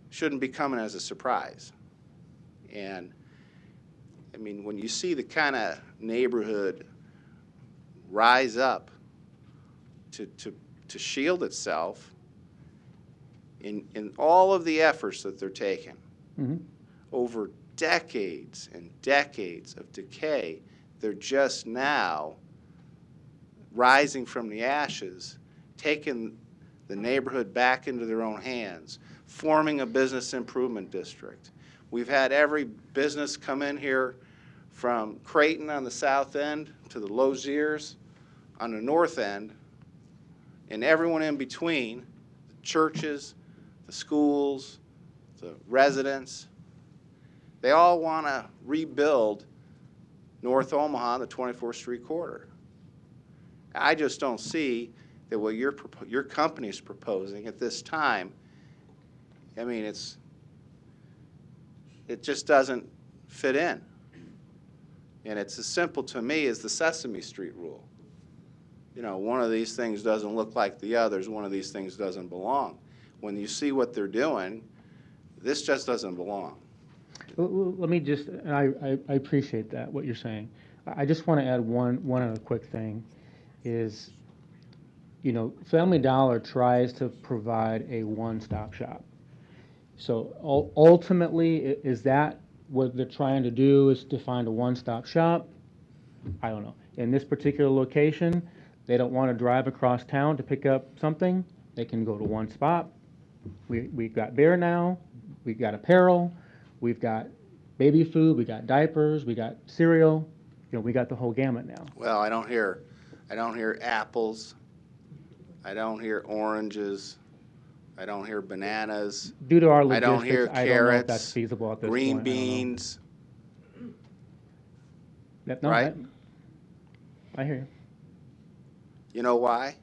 Speaker 2: shouldn't be coming as a surprise. And, I mean, when you see the kind of neighborhood rise up to shield itself in all of the efforts that they're taking over decades and decades of decay, they're just now rising from the ashes, taking the neighborhood back into their own hands, forming a business improvement district. We've had every business come in here from Creighton on the south end to the Loziers on the north end, and everyone in between, the churches, the schools, the residents. They all want to rebuild North Omaha, the 24th Street corridor. I just don't see that what your company is proposing at this time. I mean, it just doesn't fit in. And it's as simple to me as the Sesame Street rule. You know, one of these things doesn't look like the others, one of these things doesn't belong. When you see what they're doing, this just doesn't belong.
Speaker 6: Well, let me just, and I appreciate that, what you're saying. I just want to add one other quick thing is, you know, Family Dollar tries to provide a one-stop shop. So ultimately, is that what they're trying to do, is to find a one-stop shop? I don't know. In this particular location, they don't want to drive across town to pick up something. They can go to one spot. We've got beer now. We've got apparel. We've got baby food. We got diapers. We got cereal. You know, we got the whole gamut now.
Speaker 2: Well, I don't hear apples. I don't hear oranges. I don't hear bananas.
Speaker 6: Due to our
Speaker 2: I don't hear
Speaker 6: logistics, I don't know if that's
Speaker 2: carrots,
Speaker 6: feasible at this
Speaker 2: green
Speaker 6: point. I don't know.
Speaker 2: beans.
Speaker 6: No,
Speaker 2: Right?
Speaker 6: I hear you.
Speaker 2: You know why?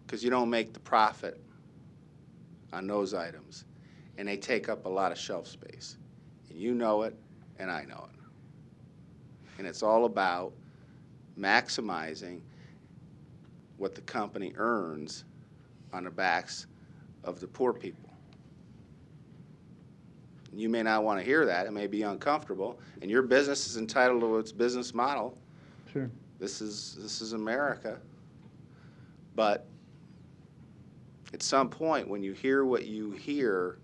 Speaker 2: Because you don't make the profit on those items, and they take up a lot of shelf space. And you know it, and I know it. And it's all about maximizing what the company earns on the backs of the poor people. You may not want to hear that. It may be uncomfortable, and your business is entitled to its business model.
Speaker 6: Sure.
Speaker 2: This is America. But at some point, when you hear what you hear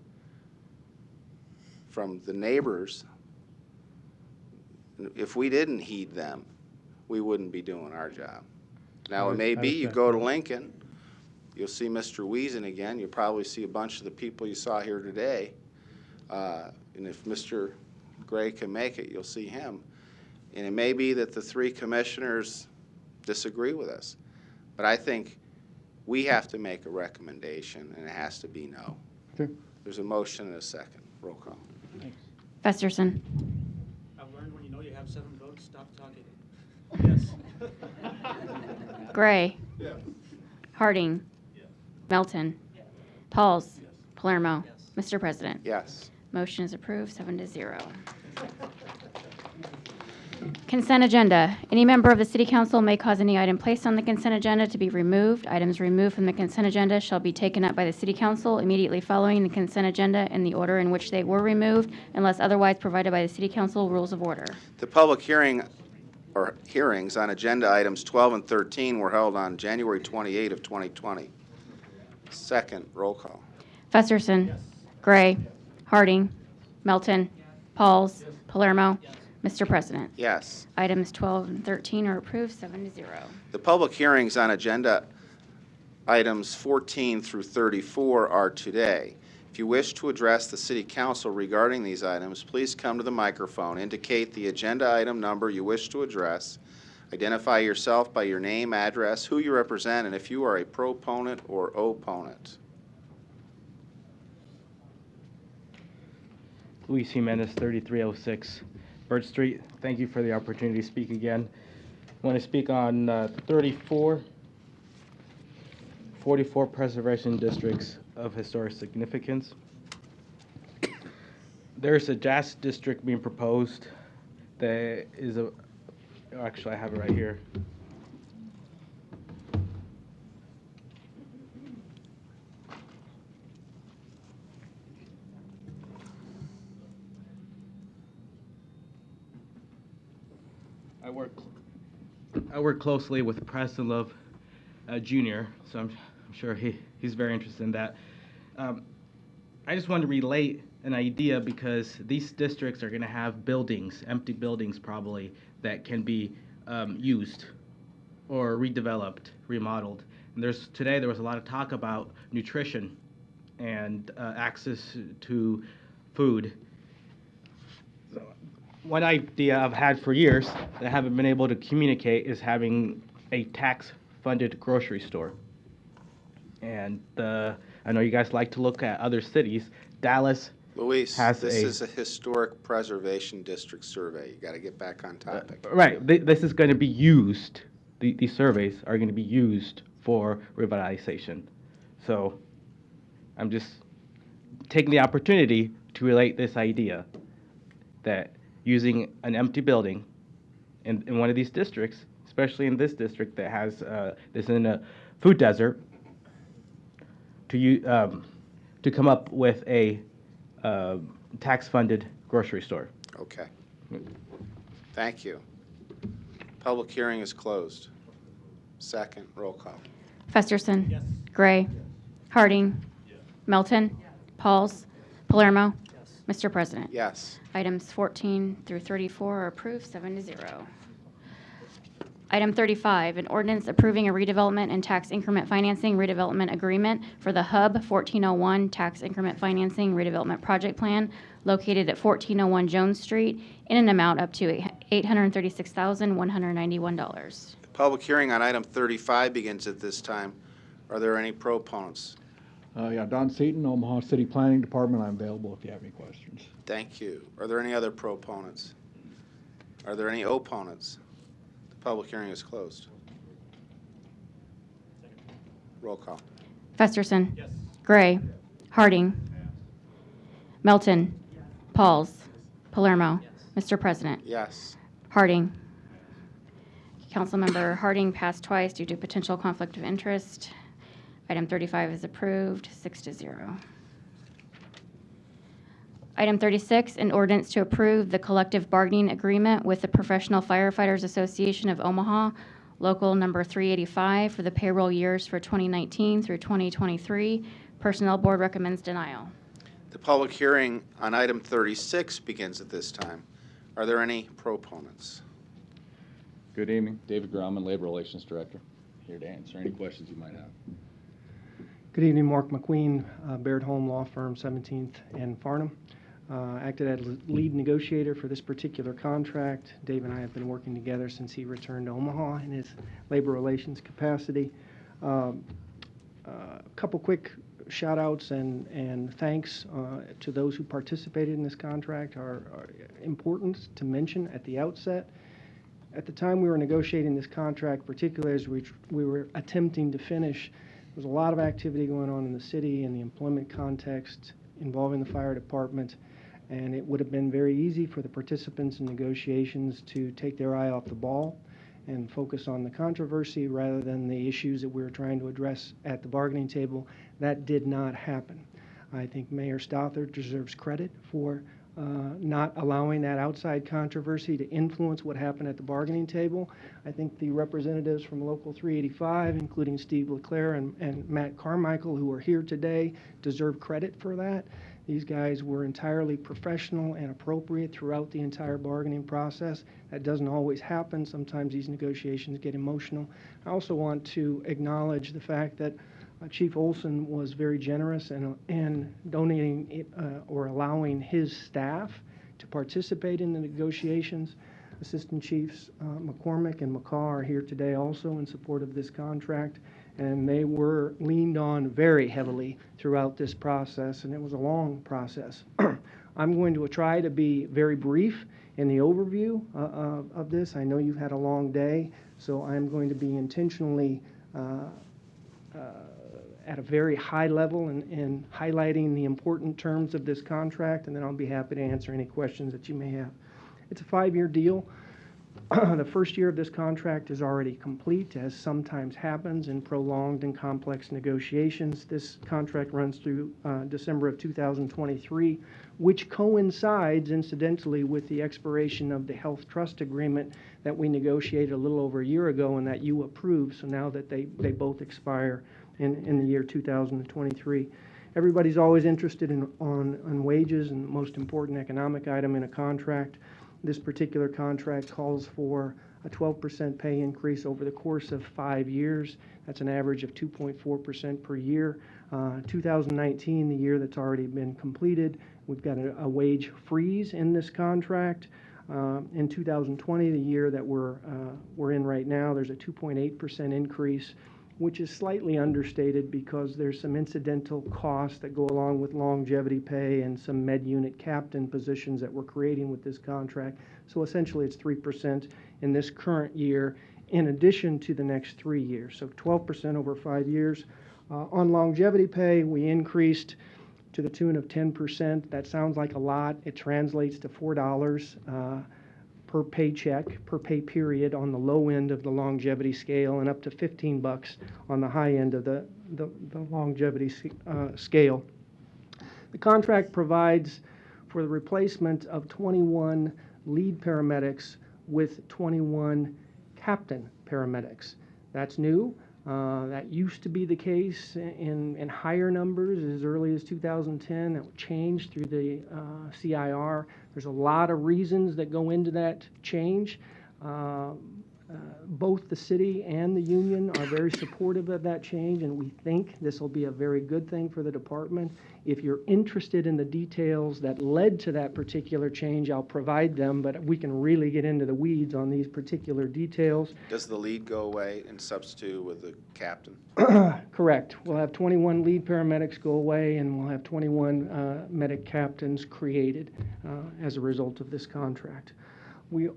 Speaker 2: from the neighbors, if we didn't heed them, we wouldn't be doing our job. Now, it may be you go to Lincoln, you'll see Mr. Wiesen again. You'll probably see a bunch of the people you saw here today. And if Mr. Gray can make it, you'll see him. And it may be that the three commissioners disagree with us. But I think we have to make a recommendation, and it has to be no.
Speaker 6: Sure.
Speaker 2: There's a motion and a second. Roll call.
Speaker 10: Festerson.
Speaker 17: I've learned when you know you have 7 votes, stop talking. Yes.
Speaker 10: Gray.
Speaker 17: Yes.
Speaker 10: Harding.
Speaker 17: Yes.
Speaker 10: Melton. Pauls. Palermo. Mr. President.
Speaker 2: Yes.
Speaker 10: Motion is approved, 7-0. Consent agenda. Any member of the City Council may cause any item placed on the consent agenda to be removed. Items removed from the consent agenda shall be taken up by the City Council immediately following the consent agenda in the order in which they were removed, unless otherwise provided by the City Council Rules of Order.
Speaker 2: The public hearing or hearings on agenda items 12 and 13 were held on January 28 of 2020. Second, roll call.
Speaker 10: Festerson. Gray. Harding. Melton. Pauls. Palermo. Mr. President.
Speaker 2: Yes.
Speaker 10: Items 12 and 13 are approved, 7-0.
Speaker 2: The public hearings on agenda items 14 through 34 are today. If you wish to address the City Council regarding these items, please come to the microphone, indicate the agenda item number you wish to address, identify yourself by your name, address, who you represent, and if you are a proponent or opponent.
Speaker 19: Luis Jimenez, 3306 Birch Street. Thank you for the opportunity to speak again. I want to speak on 44 preservation districts of historic significance. There's a jazz district being proposed that is actually I have it right here. I work closely with Preston Love Jr., so I'm sure he's very interested in that. I just wanted to relate an idea because these districts are going to have buildings, empty buildings probably, that can be used or redeveloped, remodeled. And today there was a lot of talk about nutrition and access to food. So one idea I've had for years that I haven't been able to communicate is having a tax-funded grocery store. And I know you guys like to look at other cities. Dallas
Speaker 2: Luis,
Speaker 19: has
Speaker 2: this is a historic preservation district survey. You got to get back on topic.
Speaker 19: Right. This is going to be used. These surveys are going to be used for revitalization. So I'm just taking the opportunity to relate this idea that using an empty building in one of these districts, especially in this district that has this in a food desert, to come up with a tax-funded grocery store.
Speaker 2: Okay. Thank you. Public hearing is closed. Second, roll call.
Speaker 10: Festerson. Yes. Gray. Harding. Yes. Melton. Yes. Pauls. Palermo. Yes. Mr. President.
Speaker 2: Yes.
Speaker 10: Items 14 through 34 are approved, 7-0. Item 35, an ordinance approving a redevelopment and tax increment financing redevelopment agreement for the Hub 1401 Tax Increment Financing Redevelopment Project Plan located at 1401 Jones Street in an amount up to $836,191.
Speaker 2: The public hearing on item 35 begins at this time. Are there any proponents?
Speaker 3: Yeah, Don Seaton, Omaha City Planning Department. I'm available if you have any questions.
Speaker 2: Thank you. Are there any other proponents? Are there any opponents? The public hearing is closed. Roll call.
Speaker 10: Festerson. Yes. Gray. Harding. Melton. Yes. Pauls. Palermo. Yes. Mr. President.
Speaker 2: Yes.
Speaker 10: Harding. Councilmember Harding passed twice due to potential conflict of interest. Item 35 is approved, 6-0. Item 36, an ordinance to approve the collective bargaining agreement with the Professional Firefighters Association of Omaha, local number 385, for the payroll years for 2019 through 2023. Personnel Board recommends denial.
Speaker 2: The public hearing on item 36 begins at this time. Are there any proponents?
Speaker 20: Good evening. David Grauman, Labor Relations Director, here to answer any questions you might have.
Speaker 23: Good evening, Mark McQueen, Baird Home Law Firm, 17th and Farnham. Acted as lead negotiator for this particular contract. Dave and I have been working together since he returned to Omaha in his labor relations capacity. A couple quick shout outs and thanks to those who participated in this contract are important to mention at the outset. At the time we were negotiating this contract, particularly as we were attempting to finish, there was a lot of activity going on in the city in the employment context involving the fire department, and it would have been very easy for the participants in negotiations to take their eye off the ball and focus on the controversy rather than the issues that we were trying to address at the bargaining table. That did not happen. I think Mayor Stothert deserves credit for not allowing that outside controversy to influence what happened at the bargaining table. I think the representatives from Local 385, including Steve LeClaire and Matt Carmichael, who are here today, deserve credit for that. These guys were entirely professional and appropriate throughout the entire bargaining process. That doesn't always happen. Sometimes these negotiations get emotional. I also want to acknowledge the fact that Chief Olson was very generous in donating or allowing his staff to participate in the negotiations. Assistant Chiefs McCormick and McCaw are here today also in support of this contract, and they were leaned on very heavily throughout this process, and it was a long process. I'm going to try to be very brief in the overview of this. I know you've had a long day, so I'm going to be intentionally at a very high level in highlighting the important terms of this contract, and then I'll be happy to answer any questions that you may have. It's a 5-year deal. The first year of this contract is already complete, as sometimes happens in prolonged and complex negotiations. This contract runs through December of 2023, which coincides, incidentally, with the expiration of the health trust agreement that we negotiated a little over a year ago and that you approved. So now that they both expire in the year 2023. Everybody's always interested on wages and the most important economic item in a contract. This particular contract calls for a 12% pay increase over the course of 5 years. That's an average of 2.4% per year. 2019, the year that's already been completed, we've got a wage freeze in this contract. In 2020, the year that we're in right now, there's a 2.8% increase, which is slightly understated because there's some incidental costs that go along with longevity pay and some med unit captain positions that we're creating with this contract. So essentially it's 3% in this current year in addition to the next 3 years. So 12% over 5 years. On longevity pay, we increased to the tune of 10%. That sounds like a lot. It translates to $4 per paycheck, per pay period on the low end of the longevity scale, and up to $15 on the high end of the longevity scale. The contract provides for the replacement of 21 lead paramedics with 21 captain paramedics. That's new. That used to be the case in higher numbers as early as 2010. It changed through the CIR. There's a lot of reasons that go into that change. Both the city and the union are very supportive of that change, and we think this will be a very good thing for the department. If you're interested in the details that led to that particular change, I'll provide them, but we can really get into the weeds on these particular details.
Speaker 2: Does the lead go away and substitute with the captain?
Speaker 23: Correct. We'll have 21 lead paramedics go away, and we'll have 21 medic captains created as a result of this contract. We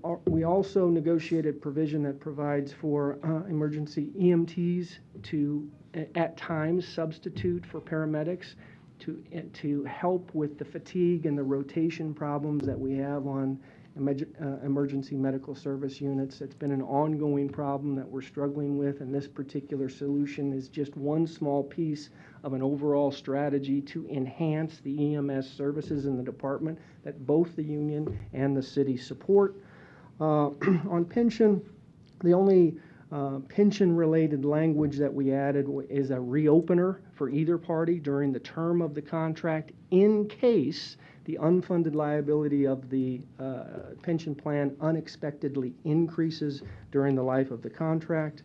Speaker 23: also negotiated provision that provides for emergency EMTs to, at times, substitute for paramedics to help with the fatigue and the rotation problems that we have on emergency medical service units. It's been an ongoing problem that we're struggling with, and this particular solution is just one small piece of an overall strategy to enhance the EMS services in the department that both the union and the city support. On pension, the only pension-related language that we added is a reopener for either party during the term of the contract in case the unfunded liability of the pension plan unexpectedly increases during the life of the contract.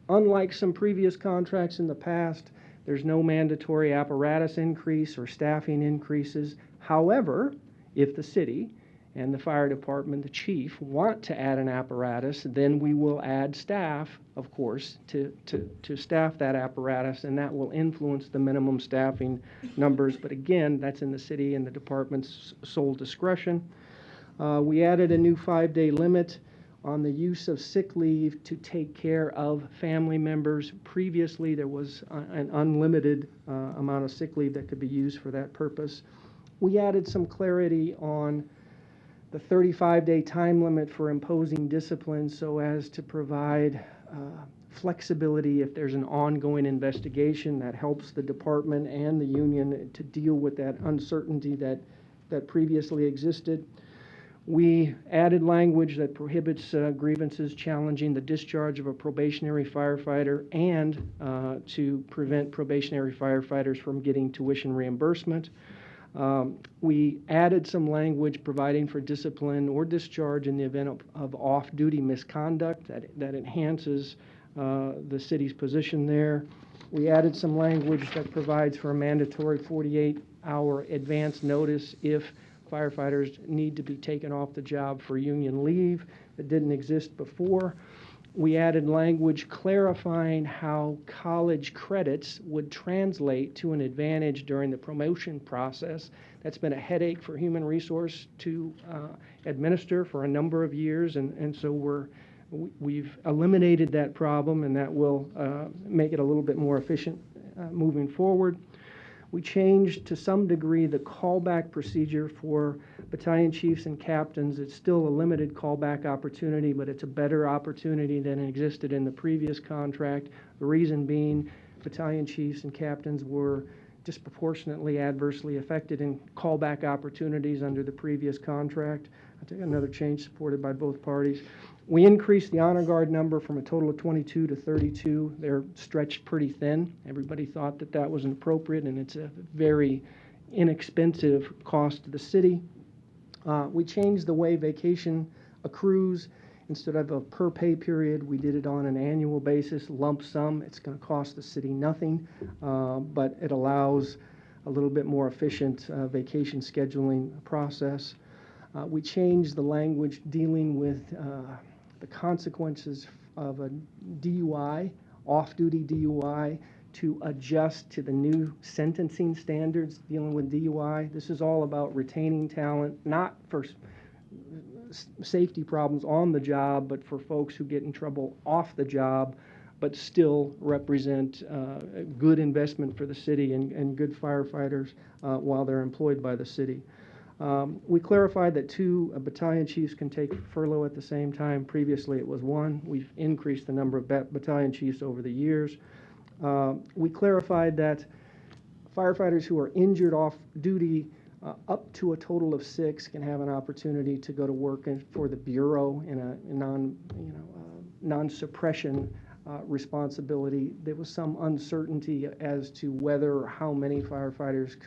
Speaker 23: Unlike some previous contracts in the past, there's no mandatory apparatus increase or staffing increases. However, if the city and the fire department, the chief, want to add an apparatus, then we will add staff, of course, to staff that apparatus, and that will influence the minimum staffing numbers. But again, that's in the city and the department's sole discretion. We added a new 5-day limit on the use of sick leave to take care of family members. Previously, there was an unlimited amount of sick leave that could be used for that purpose. We added some clarity on the 35-day time limit for imposing discipline so as to provide flexibility if there's an ongoing investigation that helps the department and the union to deal with that uncertainty that previously existed. We added language that prohibits grievances challenging the discharge of a probationary firefighter and to prevent probationary firefighters from getting tuition reimbursement. We added some language providing for discipline or discharge in the event of off-duty misconduct that enhances the city's position there. We added some language that provides for a mandatory 48-hour advance notice if firefighters need to be taken off the job for union leave that didn't exist before. We added language clarifying how college credits would translate to an advantage during the promotion process. That's been a headache for human resource to administer for a number of years, and so we've eliminated that problem, and that will make it a little bit more efficient moving forward. We changed to some degree the callback procedure for battalion chiefs and captains. It's still a limited callback opportunity, but it's a better opportunity than existed in the previous contract. The reason being, battalion chiefs and captains were disproportionately adversely affected in callback opportunities under the previous contract. I think another change supported by both parties. We increased the honor guard number from a total of 22 to 32. They're stretched pretty thin. Everybody thought that that was appropriate, and it's a very inexpensive cost to the city. We changed the way vacation accrues. Instead of a per pay period, we did it on an annual basis, lump sum. It's going to cost the city nothing, but it allows a little bit more efficient vacation scheduling process. We changed the language dealing with the consequences of a DUI, off-duty DUI, to adjust to the new sentencing standards dealing with DUI. This is all about retaining talent, not for safety problems on the job, but for folks who get in trouble off the job, but still represent a good investment for the city and good firefighters while they're employed by the city. We clarified that 2 battalion chiefs can take furlough at the same time. Previously, it was 1. We've increased the number of battalion chiefs over the years. We clarified that firefighters who are injured off duty up to a total of 6 can have an opportunity to go to work for the Bureau in a non-suppression responsibility. There was some uncertainty as to whether or how many firefighters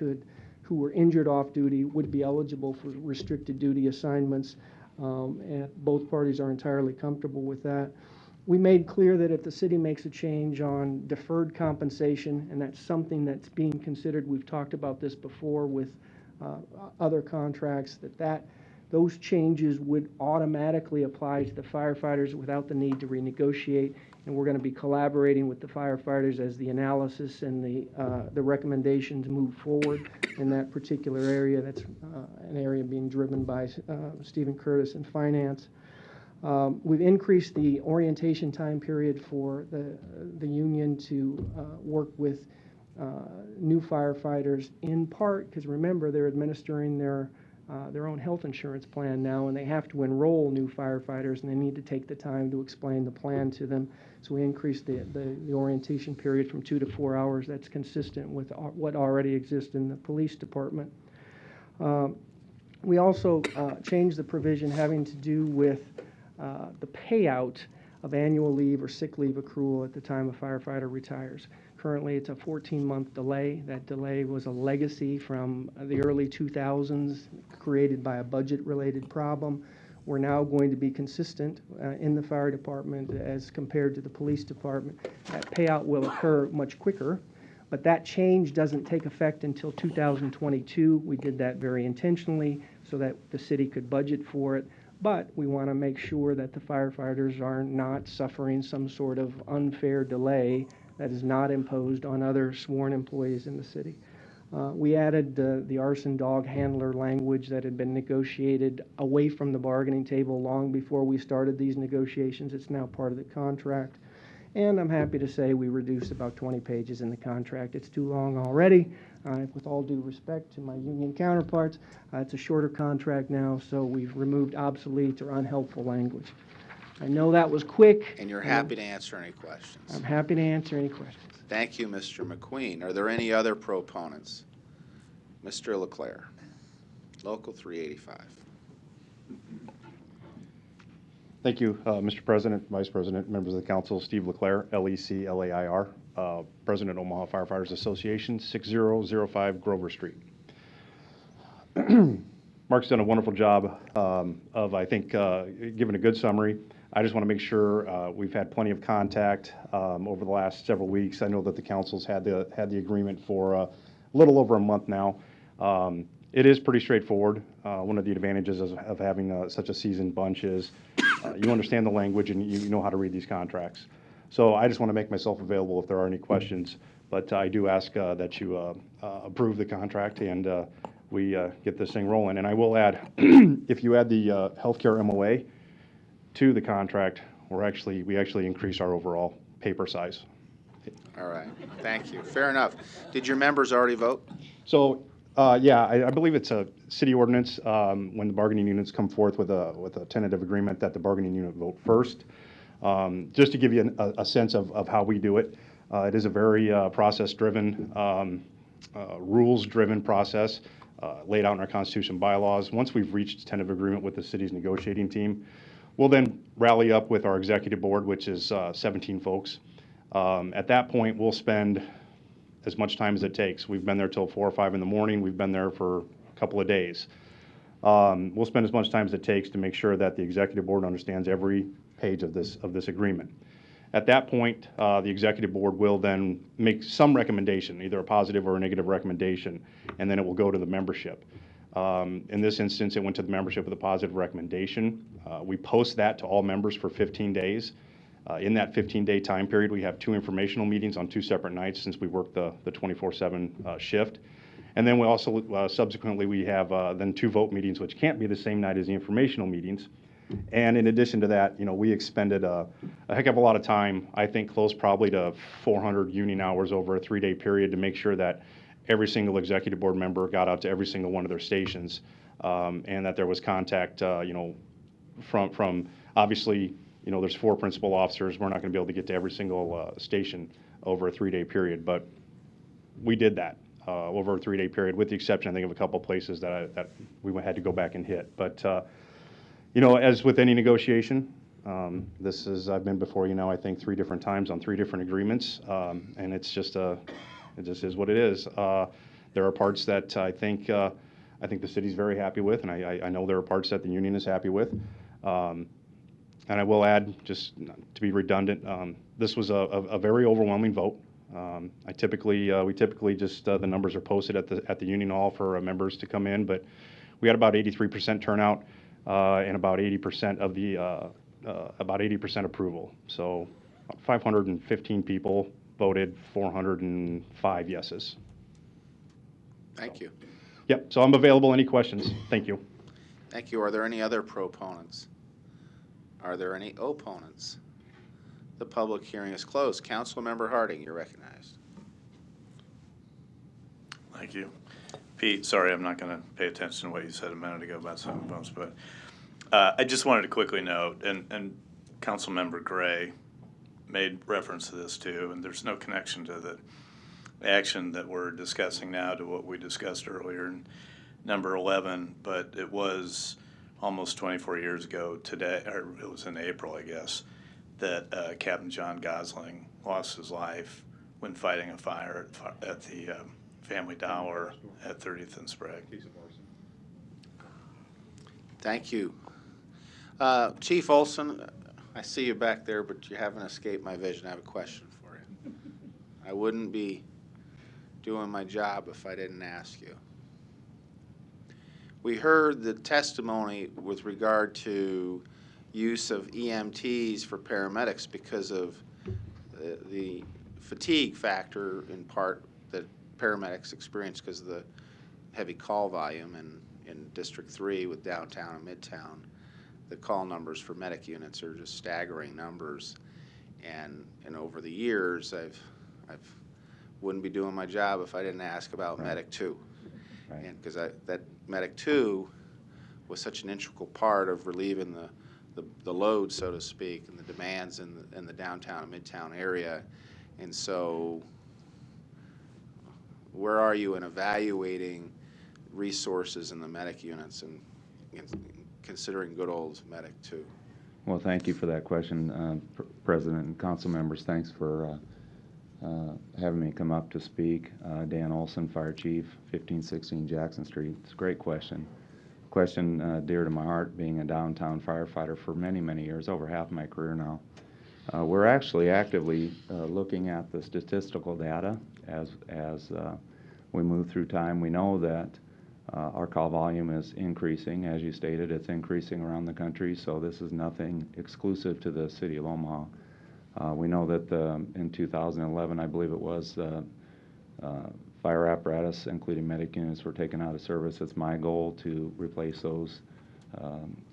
Speaker 23: who were injured off duty would be eligible for restricted duty assignments, and both parties are entirely comfortable with that. We made clear that if the city makes a change on deferred compensation, and that's something that's being considered, we've talked about this before with other contracts, that those changes would automatically apply to the firefighters without the need to renegotiate. And we're going to be collaborating with the firefighters as the analysis and the recommendations move forward in that particular area. That's an area being driven by Stephen Curtis in finance. We've increased the orientation time period for the union to work with new firefighters, in part because remember they're administering their own health insurance plan now, and they have to enroll new firefighters, and they need to take the time to explain the plan to them. So we increased the orientation period from 2 to 4 hours. That's consistent with what already exists in the police department. We also changed the provision having to do with the payout of annual leave or sick leave accrual at the time a firefighter retires. Currently, it's a 14-month delay. That delay was a legacy from the early 2000s created by a budget-related problem. We're now going to be consistent in the fire department as compared to the police department. That payout will occur much quicker, but that change doesn't take effect until 2022. We did that very intentionally so that the city could budget for it, but we want to make sure that the firefighters are not suffering some sort of unfair delay that is not imposed on other sworn employees in the city. We added the arson dog handler language that had been negotiated away from the bargaining table long before we started these negotiations. It's now part of the contract. And I'm happy to say we reduced about 20 pages in the contract. It's too long already. With all due respect to my union counterparts, it's a shorter contract now, so we've removed obsolete or unhelpful language. I know that was quick.
Speaker 2: And you're happy to answer any questions.
Speaker 23: I'm happy to answer any questions.
Speaker 2: Thank you, Mr. McQueen. Are there any other proponents? Mr. LeClaire, Local 385.
Speaker 8: Thank you, Mr. President, Vice President, members of the council. Steve LeClaire, LECLAIR, President, Omaha Firefighters Association, 6005 Grover Street. Mark's done a wonderful job of, I think, giving a good summary. I just want to make sure we've had plenty of contact over the last several weeks. I know that the council's had the agreement for a little over a month now. It is pretty straightforward. One of the advantages of having such a seasoned bunch is you understand the language and you know how to read these contracts. So I just want to make myself available if there are any questions. But I do ask that you approve the contract and we get this thing rolling. And I will add, if you add the healthcare MOA to the contract, we actually increase our overall paper size.
Speaker 2: All right, thank you. Fair enough. Did your members already vote?
Speaker 8: So, yeah, I believe it's a city ordinance when the bargaining units come forth with a tentative agreement that the bargaining unit vote first. Just to give you a sense of how we do it, it is a very process-driven, rules-driven process laid out in our Constitution bylaws. Once we've reached tentative agreement with the city's negotiating team, we'll then rally up with our executive board, which is 17 folks. At that point, we'll spend as much time as it takes. We've been there till 4 or 5 in the morning. We've been there for a couple of days. We'll spend as much time as it takes to make sure that the executive board understands every page of this agreement. At that point, the executive board will then make some recommendation, either a positive or a negative recommendation, and then it will go to the membership. In this instance, it went to the membership with a positive recommendation. We post that to all members for 15 days. In that 15-day time period, we have 2 informational meetings on 2 separate nights since we work the 24/7 shift. And then we also, subsequently, we have then 2 vote meetings, which can't be the same night as the informational meetings. And in addition to that, we expended a heck of a lot of time, I think close probably to 400 union hours over a 3-day period to make sure that every single executive board member got out to every single one of their stations, and that there was contact, from obviously, there's 4 principal officers. We're not going to be able to get to every single station over a 3-day period, but we did that over a 3-day period, with the exception, I think, of a couple places that we had to go back and hit. But as with any negotiation, I've been before I think 3 different times on 3 different agreements, and it just is what it is. There are parts that I think the city's very happy with, and I know there are parts that the union is happy with. And I will add, just to be redundant, this was a very overwhelming vote. We typically just the numbers are posted at the union hall for members to come in, but we had about 83% turnout and about 80% of the about 80% approval. So 515 people voted, 405 yeses.
Speaker 2: Thank you.
Speaker 8: Yep. So I'm available. Any questions? Thank you.
Speaker 2: Thank you. Are there any other proponents? Are there any opponents? The public hearing is closed. Councilmember Harding, you're recognized.
Speaker 5: Thank you. Pete, sorry, I'm not going to pay attention to what you said a minute ago about 7 votes, but I just wanted to quickly note, and Councilmember Gray made reference to this too, and there's no connection to the action that we're discussing now to what we discussed earlier in number 11, but it was almost 24 years ago today, or it was in April, I guess, that Captain John Gosling lost his life when fighting a fire at the Family Dollar at 30th and Sprague.
Speaker 2: Thank you. Chief Olson, I see you back there, but you haven't escaped my vision. I have a question for you. I wouldn't be doing my job if I didn't ask you. We heard the testimony with regard to use of EMTs for paramedics because of the fatigue factor, in part, that paramedics experience because of the heavy call volume in District 3 with downtown and midtown. The call numbers for medic units are just staggering numbers, and over the years, I've wouldn't be doing my job if I didn't ask about Medic 2. Right. And because that Medic 2 was such an integral part of relieving the load, so to speak, and the demands in the downtown and midtown area. And so where are you in evaluating resources in the medic units and considering good old Medic 2?
Speaker 11: Well, thank you for that question, President and council members. Thanks for having me come up to speak. Dan Olson, Fire Chief, 1516 Jackson Street. It's a great question. question dear to my heart, being a downtown firefighter for many, many years, over half my career now. We're actually actively looking at the statistical data as we move through time. We know that our call volume is increasing. As you stated, it's increasing around the country, so this is nothing exclusive to the city of Omaha. We know that in 2011, I believe it was, fire apparatus, including medic units, were taken out of service. It's my goal to replace those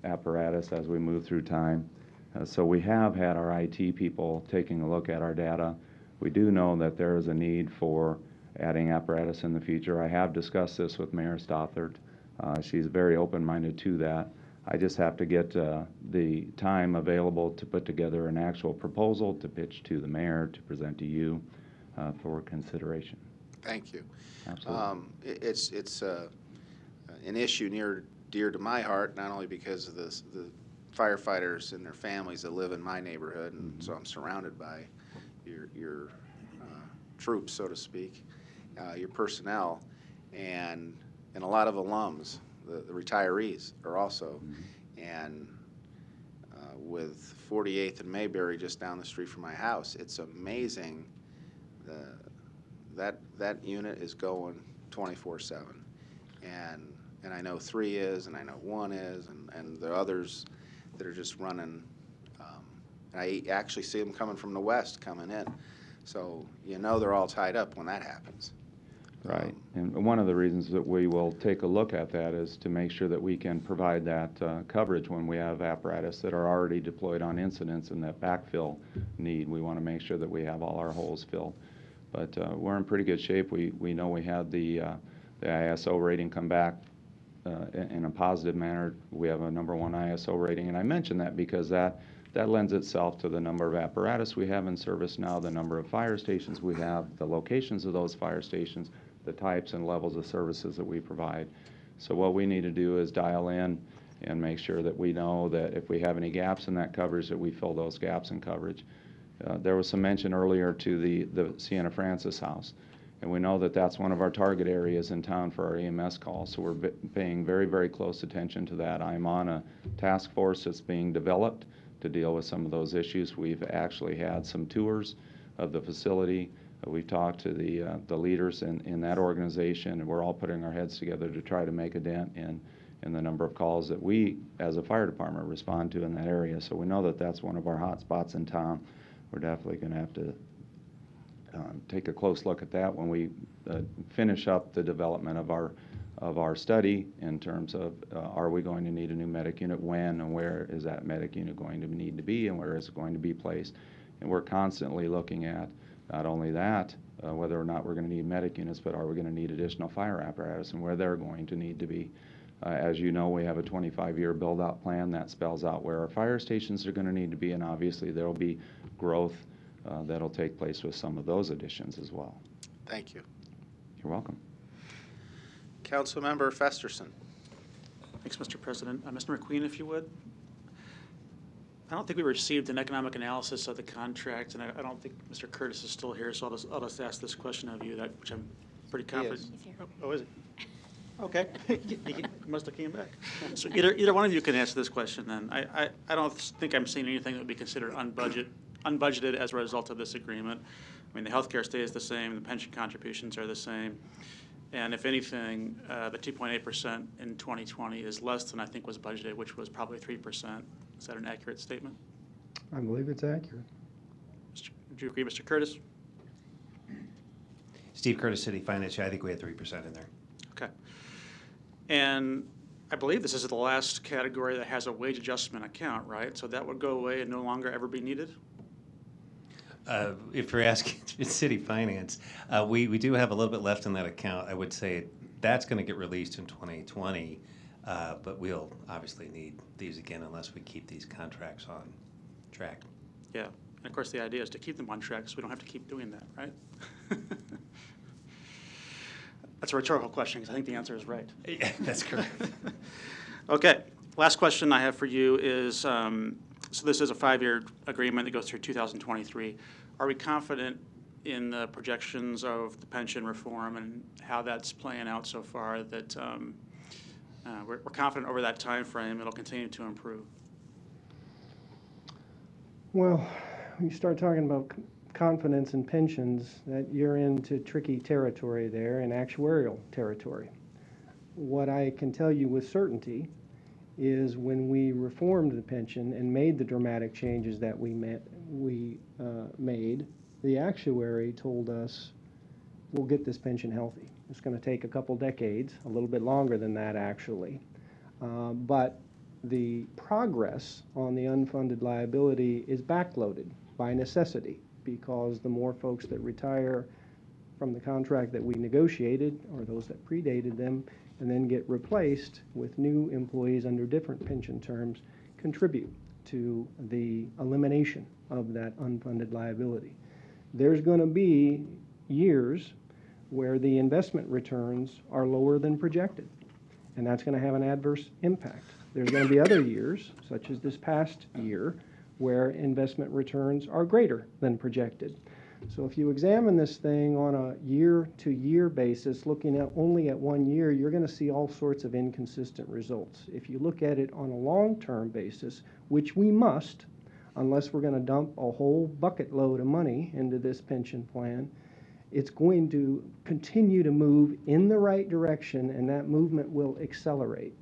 Speaker 11: apparatus as we move through time. So we have had our IT people taking a look at our data. We do know that there is a need for adding apparatus in the future. I have discussed this with Mayor Stothert. She's very open-minded to that. I just have to get the time available to put together an actual proposal to pitch to the mayor, to present to you for consideration.
Speaker 2: Thank you.
Speaker 11: Absolutely.
Speaker 2: It's an issue dear to my heart, not only because of the firefighters and their families that live in my neighborhood, and so I'm surrounded by your troops, so to speak, your personnel, and a lot of alums. The retirees are also, and with 48th and Mayberry just down the street from my house, it's amazing that unit is going 24/7, and I know 3 is, and I know 1 is, and the others that are just running. And I actually see them coming from the west coming in, so they're all tied up when that happens.
Speaker 11: Right, and one of the reasons that we will take a look at that is to make sure that we can provide that coverage when we have apparatus that are already deployed on incidents and that backfill need. We want to make sure that we have all our holes filled. But we're in pretty good shape. We know we had the ISO rating come back in a positive manner. We have a #1 ISO rating, and I mention that because that lends itself to the number of apparatus we have in service now, the number of fire stations we have, the locations of those fire stations, the types and levels of services that we provide. So what we need to do is dial in and make sure that we know that if we have any gaps in that coverage, that we fill those gaps in coverage. There was some mention earlier to the Sienna Francis House, and we know that that's one of our target areas in town for our EMS calls, so we're paying very, very close attention to that. I'm on a task force that's being developed to deal with some of those issues. We've actually had some tours of the facility. We've talked to the leaders in that organization, and we're all putting our heads together to try to make a dent in the number of calls that we, as a fire department, respond to in that area. So we know that that's one of our hot spots in town. We're definitely going to have to take a close look at that when we finish up the development of our study in terms of are we going to need a new medic unit, when and where is that medic unit going to need to be, and where is it going to be placed. And we're constantly looking at not only that, whether or not we're going to need medic units, but are we going to need additional fire apparatus and where they're going to need to be. As you know, we have a 25-year build-out plan that spells out where our fire stations are going to need to be, and obviously there will be growth that'll take place with some of those additions as well.
Speaker 2: Thank you.
Speaker 11: You're welcome.
Speaker 2: Councilmember Festerson.
Speaker 17: Thanks, Mr. President. Mr. McQueen, if you would. I don't think we received an economic analysis of the contract, and I don't think Mr. Curtis is still here, so I'll just ask this question of you, which I'm pretty confident.
Speaker 10: He's here.
Speaker 17: Oh, is it? Okay. He must have came back. So either one of you can answer this question then. I don't think I'm seeing anything that would be considered unbudgeted as a result of this agreement. I mean, the healthcare stays the same, the pension contributions are the same. And if anything, the 2.8% in 2020 is less than I think was budgeted, which was probably 3%. Is that an accurate statement?
Speaker 23: I believe it's accurate.
Speaker 17: Would you agree, Mr. Curtis?
Speaker 1: Steve Curtis, City Finance. I think we had 3% in there.
Speaker 17: Okay. And I believe this is the last category that has a wage adjustment account, right? So that would go away and no longer ever be needed?
Speaker 1: If you're asking City Finance, we do have a little bit left in that account. I would say that's going to get released in 2020, but we'll obviously need these again unless we keep these contracts on track.
Speaker 17: Yeah. And of course, the idea is to keep them on track so we don't have to keep doing that, right? That's a rhetorical question because I think the answer is right.
Speaker 1: Yeah, that's correct.
Speaker 17: Okay. Last question I have for you is, so this is a 5-year agreement that goes through 2023. Are we confident in the projections of the pension reform and how that's playing out so far, that We're confident over that time frame it'll continue to improve.
Speaker 23: Well, when you start talking about confidence in pensions, that you're into tricky territory there and actuarial territory. What I can tell you with certainty is when we reformed the pension and made the dramatic changes that we made, the actuary told us we'll get this pension healthy. It's going to take a couple decades, a little bit longer than that actually, but the progress on the unfunded liability is backloaded by necessity, because the more folks that retire from the contract that we negotiated or those that predated them and then get replaced with new employees under different pension terms contribute to the elimination of that unfunded liability. There's going to be years where the investment returns are lower than projected, and that's going to have an adverse impact. There's going to be other years, such as this past year, where investment returns are greater than projected. So if you examine this thing on a year-to-year basis, looking at only at 1 year, you're going to see all sorts of inconsistent results. If you look at it on a long-term basis, which we must, unless we're going to dump a whole bucket load of money into this pension plan, it's going to continue to move in the right direction, and that movement will accelerate.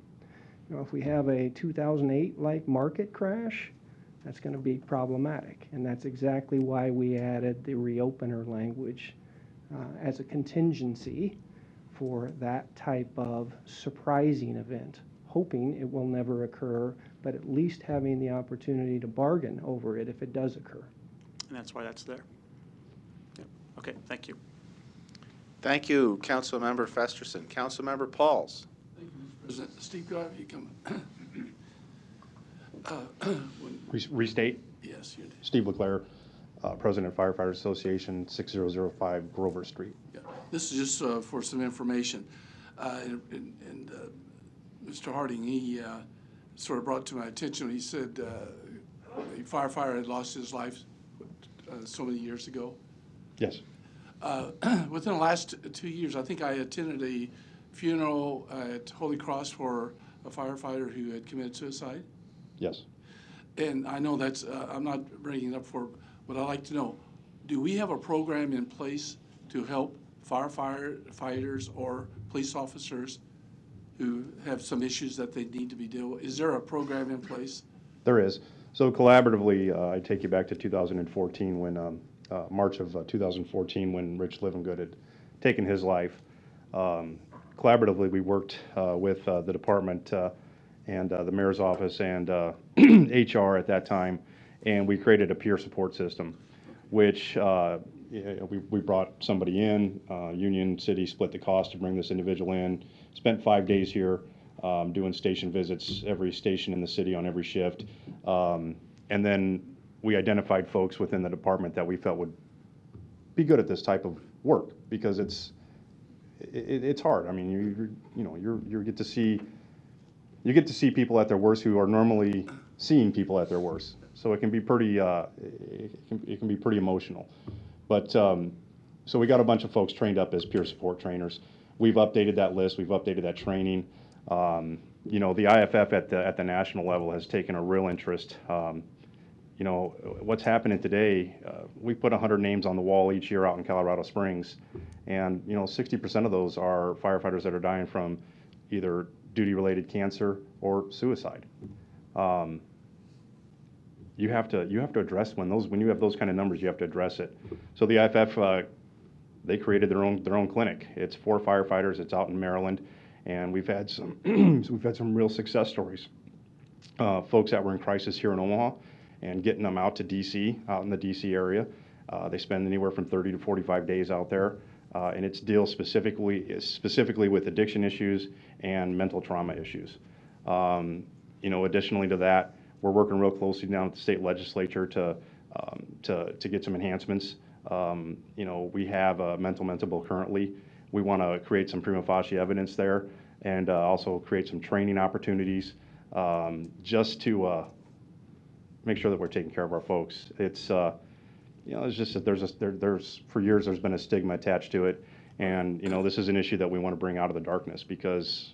Speaker 23: You know, if we have a 2008-like market crash, that's going to be problematic, and that's exactly why we added the reopener language as a contingency for that type of surprising event, hoping it will never occur, but at least having the opportunity to bargain over it if it does occur.
Speaker 17: And that's why that's there. Yep. Okay, thank you.
Speaker 2: Thank you, Councilmember Festerson. Councilmember Pauls.
Speaker 15: Thank you, Mr. President. Steve, could I have you come?
Speaker 8: Restate?
Speaker 15: Yes, you did.
Speaker 8: Steve LeClaire, President Firefighters Association, 6005 Grover Street.
Speaker 15: Yeah. This is just for some information. And Mr. Harding, he sort of brought to my attention, he said a firefighter had lost his life so many years ago.
Speaker 8: Yes.
Speaker 15: Within the last 2 years, I think I attended a funeral at Holy Cross for a firefighter who had committed suicide.
Speaker 8: Yes.
Speaker 15: And I know that's, I'm not bringing it up for, but I'd like to know, do we have a program in place to help firefighters or police officers who have some issues that they need to be dealt with? Is there a program in place?
Speaker 8: There is. So collaboratively, I take you back to 2014 when, March of 2014 when Rich Livingood had taken his life. Collaboratively, we worked with the department and the mayor's office and HR at that time, and we created a peer support system, which we brought somebody in, Union City split the cost to bring this individual in, spent 5 days here doing station visits, every station in the city on every shift, and then we identified folks within the department that we felt would be good at this type of work, because it's hard. I mean, you get to see people at their worst who are normally seeing people at their worst. So it can be pretty it can be pretty emotional. But so we got a bunch of folks trained up as peer support trainers. We've updated that list. We've updated that training. You know, the IFF at the national level has taken a real interest. You know, what's happening today, we put 100 names on the wall each year out in Colorado Springs, and, you know, 60% of those are firefighters that are dying from either duty-related cancer or suicide. You have to address when you have those kind of numbers, you have to address it. So the IFF, they created their own clinic. It's for firefighters. It's out in Maryland, and we've had some real success stories. Folks that were in crisis here in Omaha, and getting them out to DC, out in the DC area. They spend anywhere from 30 to 45 days out there, and it's deals specifically with addiction issues and mental trauma issues. You know, additionally to that, we're working real closely down with the state legislature to get some enhancements. You know, we have a mental bill currently. We want to create some prima facie evidence there, and also create some training opportunities, just to make sure that we're taking care of our folks. It's you know, it's just that there's for years there's been a stigma attached to it, and you know, this is an issue that we want to bring out of the darkness, because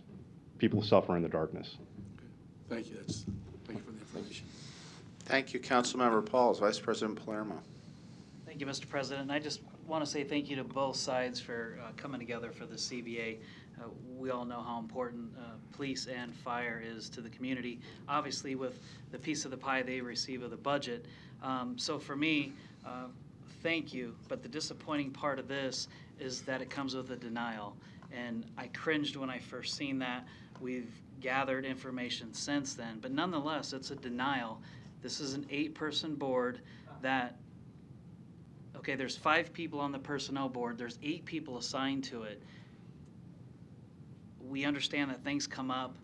Speaker 8: people suffer in the darkness.
Speaker 15: Thank you, thank you for the information.
Speaker 2: Thank you, Councilmember Pauls. Vice President Palermo.
Speaker 16: Thank you, Mr. President. And I just want to say thank you to both sides for coming together for the CBA. We all know how important police and fire is to the community, obviously with the piece of the pie they receive of the budget. So for me, thank you, but the disappointing part of this is that it comes with a denial. And I cringed when I first seen that. We've gathered information since then, but nonetheless, it's a denial. This is an 8-person board that, okay, there's 5 people on the personnel board, there's 8 people assigned to it. We understand that things come up,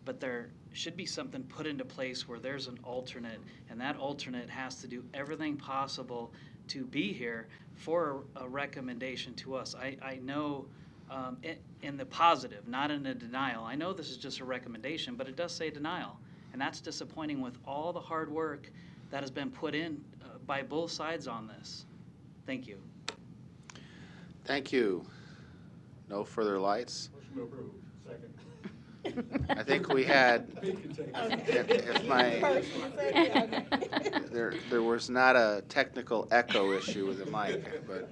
Speaker 16: but there should be something put into place where there's an alternate, and that alternate has to do everything possible to be here for a recommendation to us. I know in the positive, not in a denial. I know this is just a recommendation, but it does say denial, and that's disappointing with all the hard work that has been put in by both sides on this. Thank you.
Speaker 2: Thank you. No further lights?
Speaker 7: Motion to approve. Second.
Speaker 2: I think we had, there was not a technical echo issue with the mic, but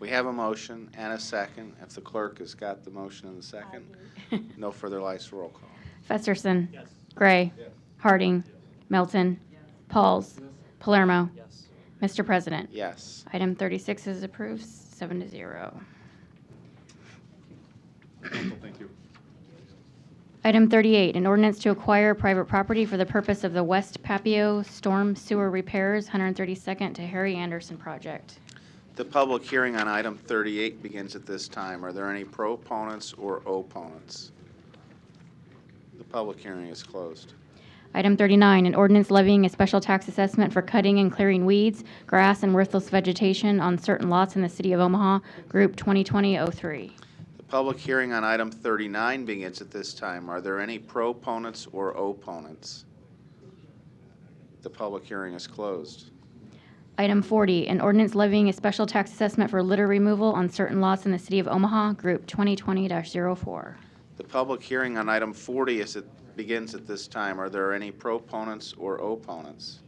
Speaker 2: we have a motion and a second. If the clerk has got the motion and the second, no further lights, roll call.
Speaker 10: Festerson. Gray. Harding. Melton. Pauls. Palermo. Mr. President.
Speaker 2: Yes.
Speaker 10: Item 36 is approved, 7-0.
Speaker 7: Thank you.
Speaker 10: Item 38, an ordinance to acquire private property for the purpose of the West Papio Storm Sewer Repairs, 132nd to Harry Anderson project.
Speaker 2: The public hearing on item 38 begins at this time. Are there any proponents or opponents? The public hearing is closed.
Speaker 10: Item 39, an ordinance levying a special tax assessment for cutting and clearing weeds, grass, and worthless vegetation on certain lots in the city of Omaha, Group 2020-03.
Speaker 2: The public hearing on item 39 begins at this time. Are there any proponents or opponents? The public hearing is closed.
Speaker 10: Item 40, an ordinance levying a special tax assessment for litter removal on certain lots in the city of Omaha, Group 2020-04.
Speaker 2: The public hearing on item 40 begins at this time. Are there any proponents or opponents?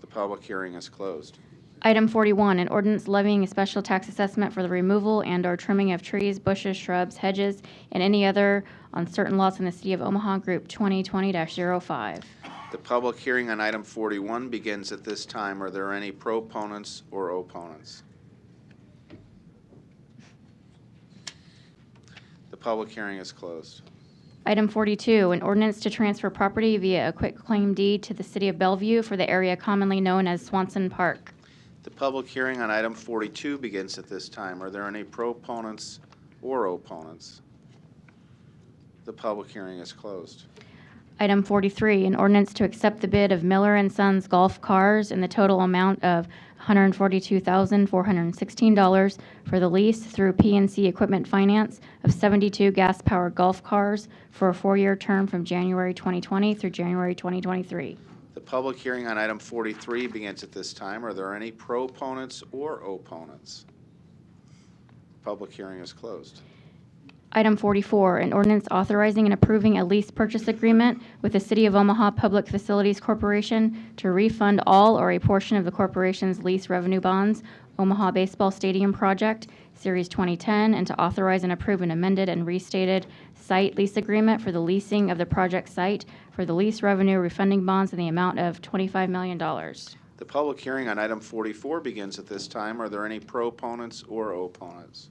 Speaker 2: The public hearing is closed.
Speaker 10: Item 41, an ordinance levying a special tax assessment for the removal and/or trimming of trees, bushes, shrubs, hedges, and any other on certain lots in the city of Omaha, Group 2020-05.
Speaker 2: The public hearing on item 41 begins at this time. Are there any proponents or opponents? The public hearing is closed.
Speaker 10: Item 42, an ordinance to transfer property via a quitclaim deed to the city of Bellevue for the area commonly known as Swanson Park.
Speaker 2: The public hearing on item 42 begins at this time. Are there any proponents or opponents? The public hearing is closed.
Speaker 10: Item 43, an ordinance to accept the bid of Miller & Sons Golf Cars in the total amount of $142,416 for the lease through PNC Equipment Finance of 72 gas-powered golf cars for a 4-year term from January 2020 through January 2023.
Speaker 2: The public hearing on item 43 begins at this time. Are there any proponents or opponents? Public hearing is closed.
Speaker 10: Item 44, an ordinance authorizing and approving a lease purchase agreement with the City of Omaha Public Facilities Corporation to refund all or a portion of the corporation's lease revenue bonds, Omaha Baseball Stadium Project, Series 2010, and to authorize and approve an amended and restated site lease agreement for the leasing of the project site for the lease revenue refunding bonds in the amount of $25 million.
Speaker 2: The public hearing on item 44 begins at this time. Are there any proponents or opponents?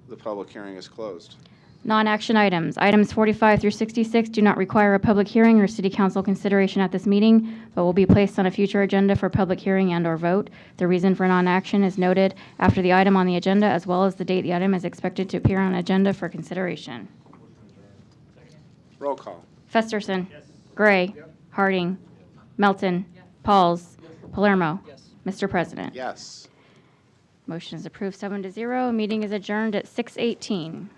Speaker 2: The public hearing is closed.
Speaker 10: Non-action items. Items 45 through 66 do not require a public hearing or city council consideration at this meeting, but will be placed on a future agenda for public hearing and/or vote. The reason for non-action is noted after the item on the agenda, as well as the date the item is expected to appear on agenda for consideration.
Speaker 2: Roll call.
Speaker 10: Festerson. Gray. Harding. Melton. Pauls. Palermo. Mr. President.
Speaker 2: Yes.
Speaker 10: Motion is approved 7-0. Meeting is adjourned at 6:18.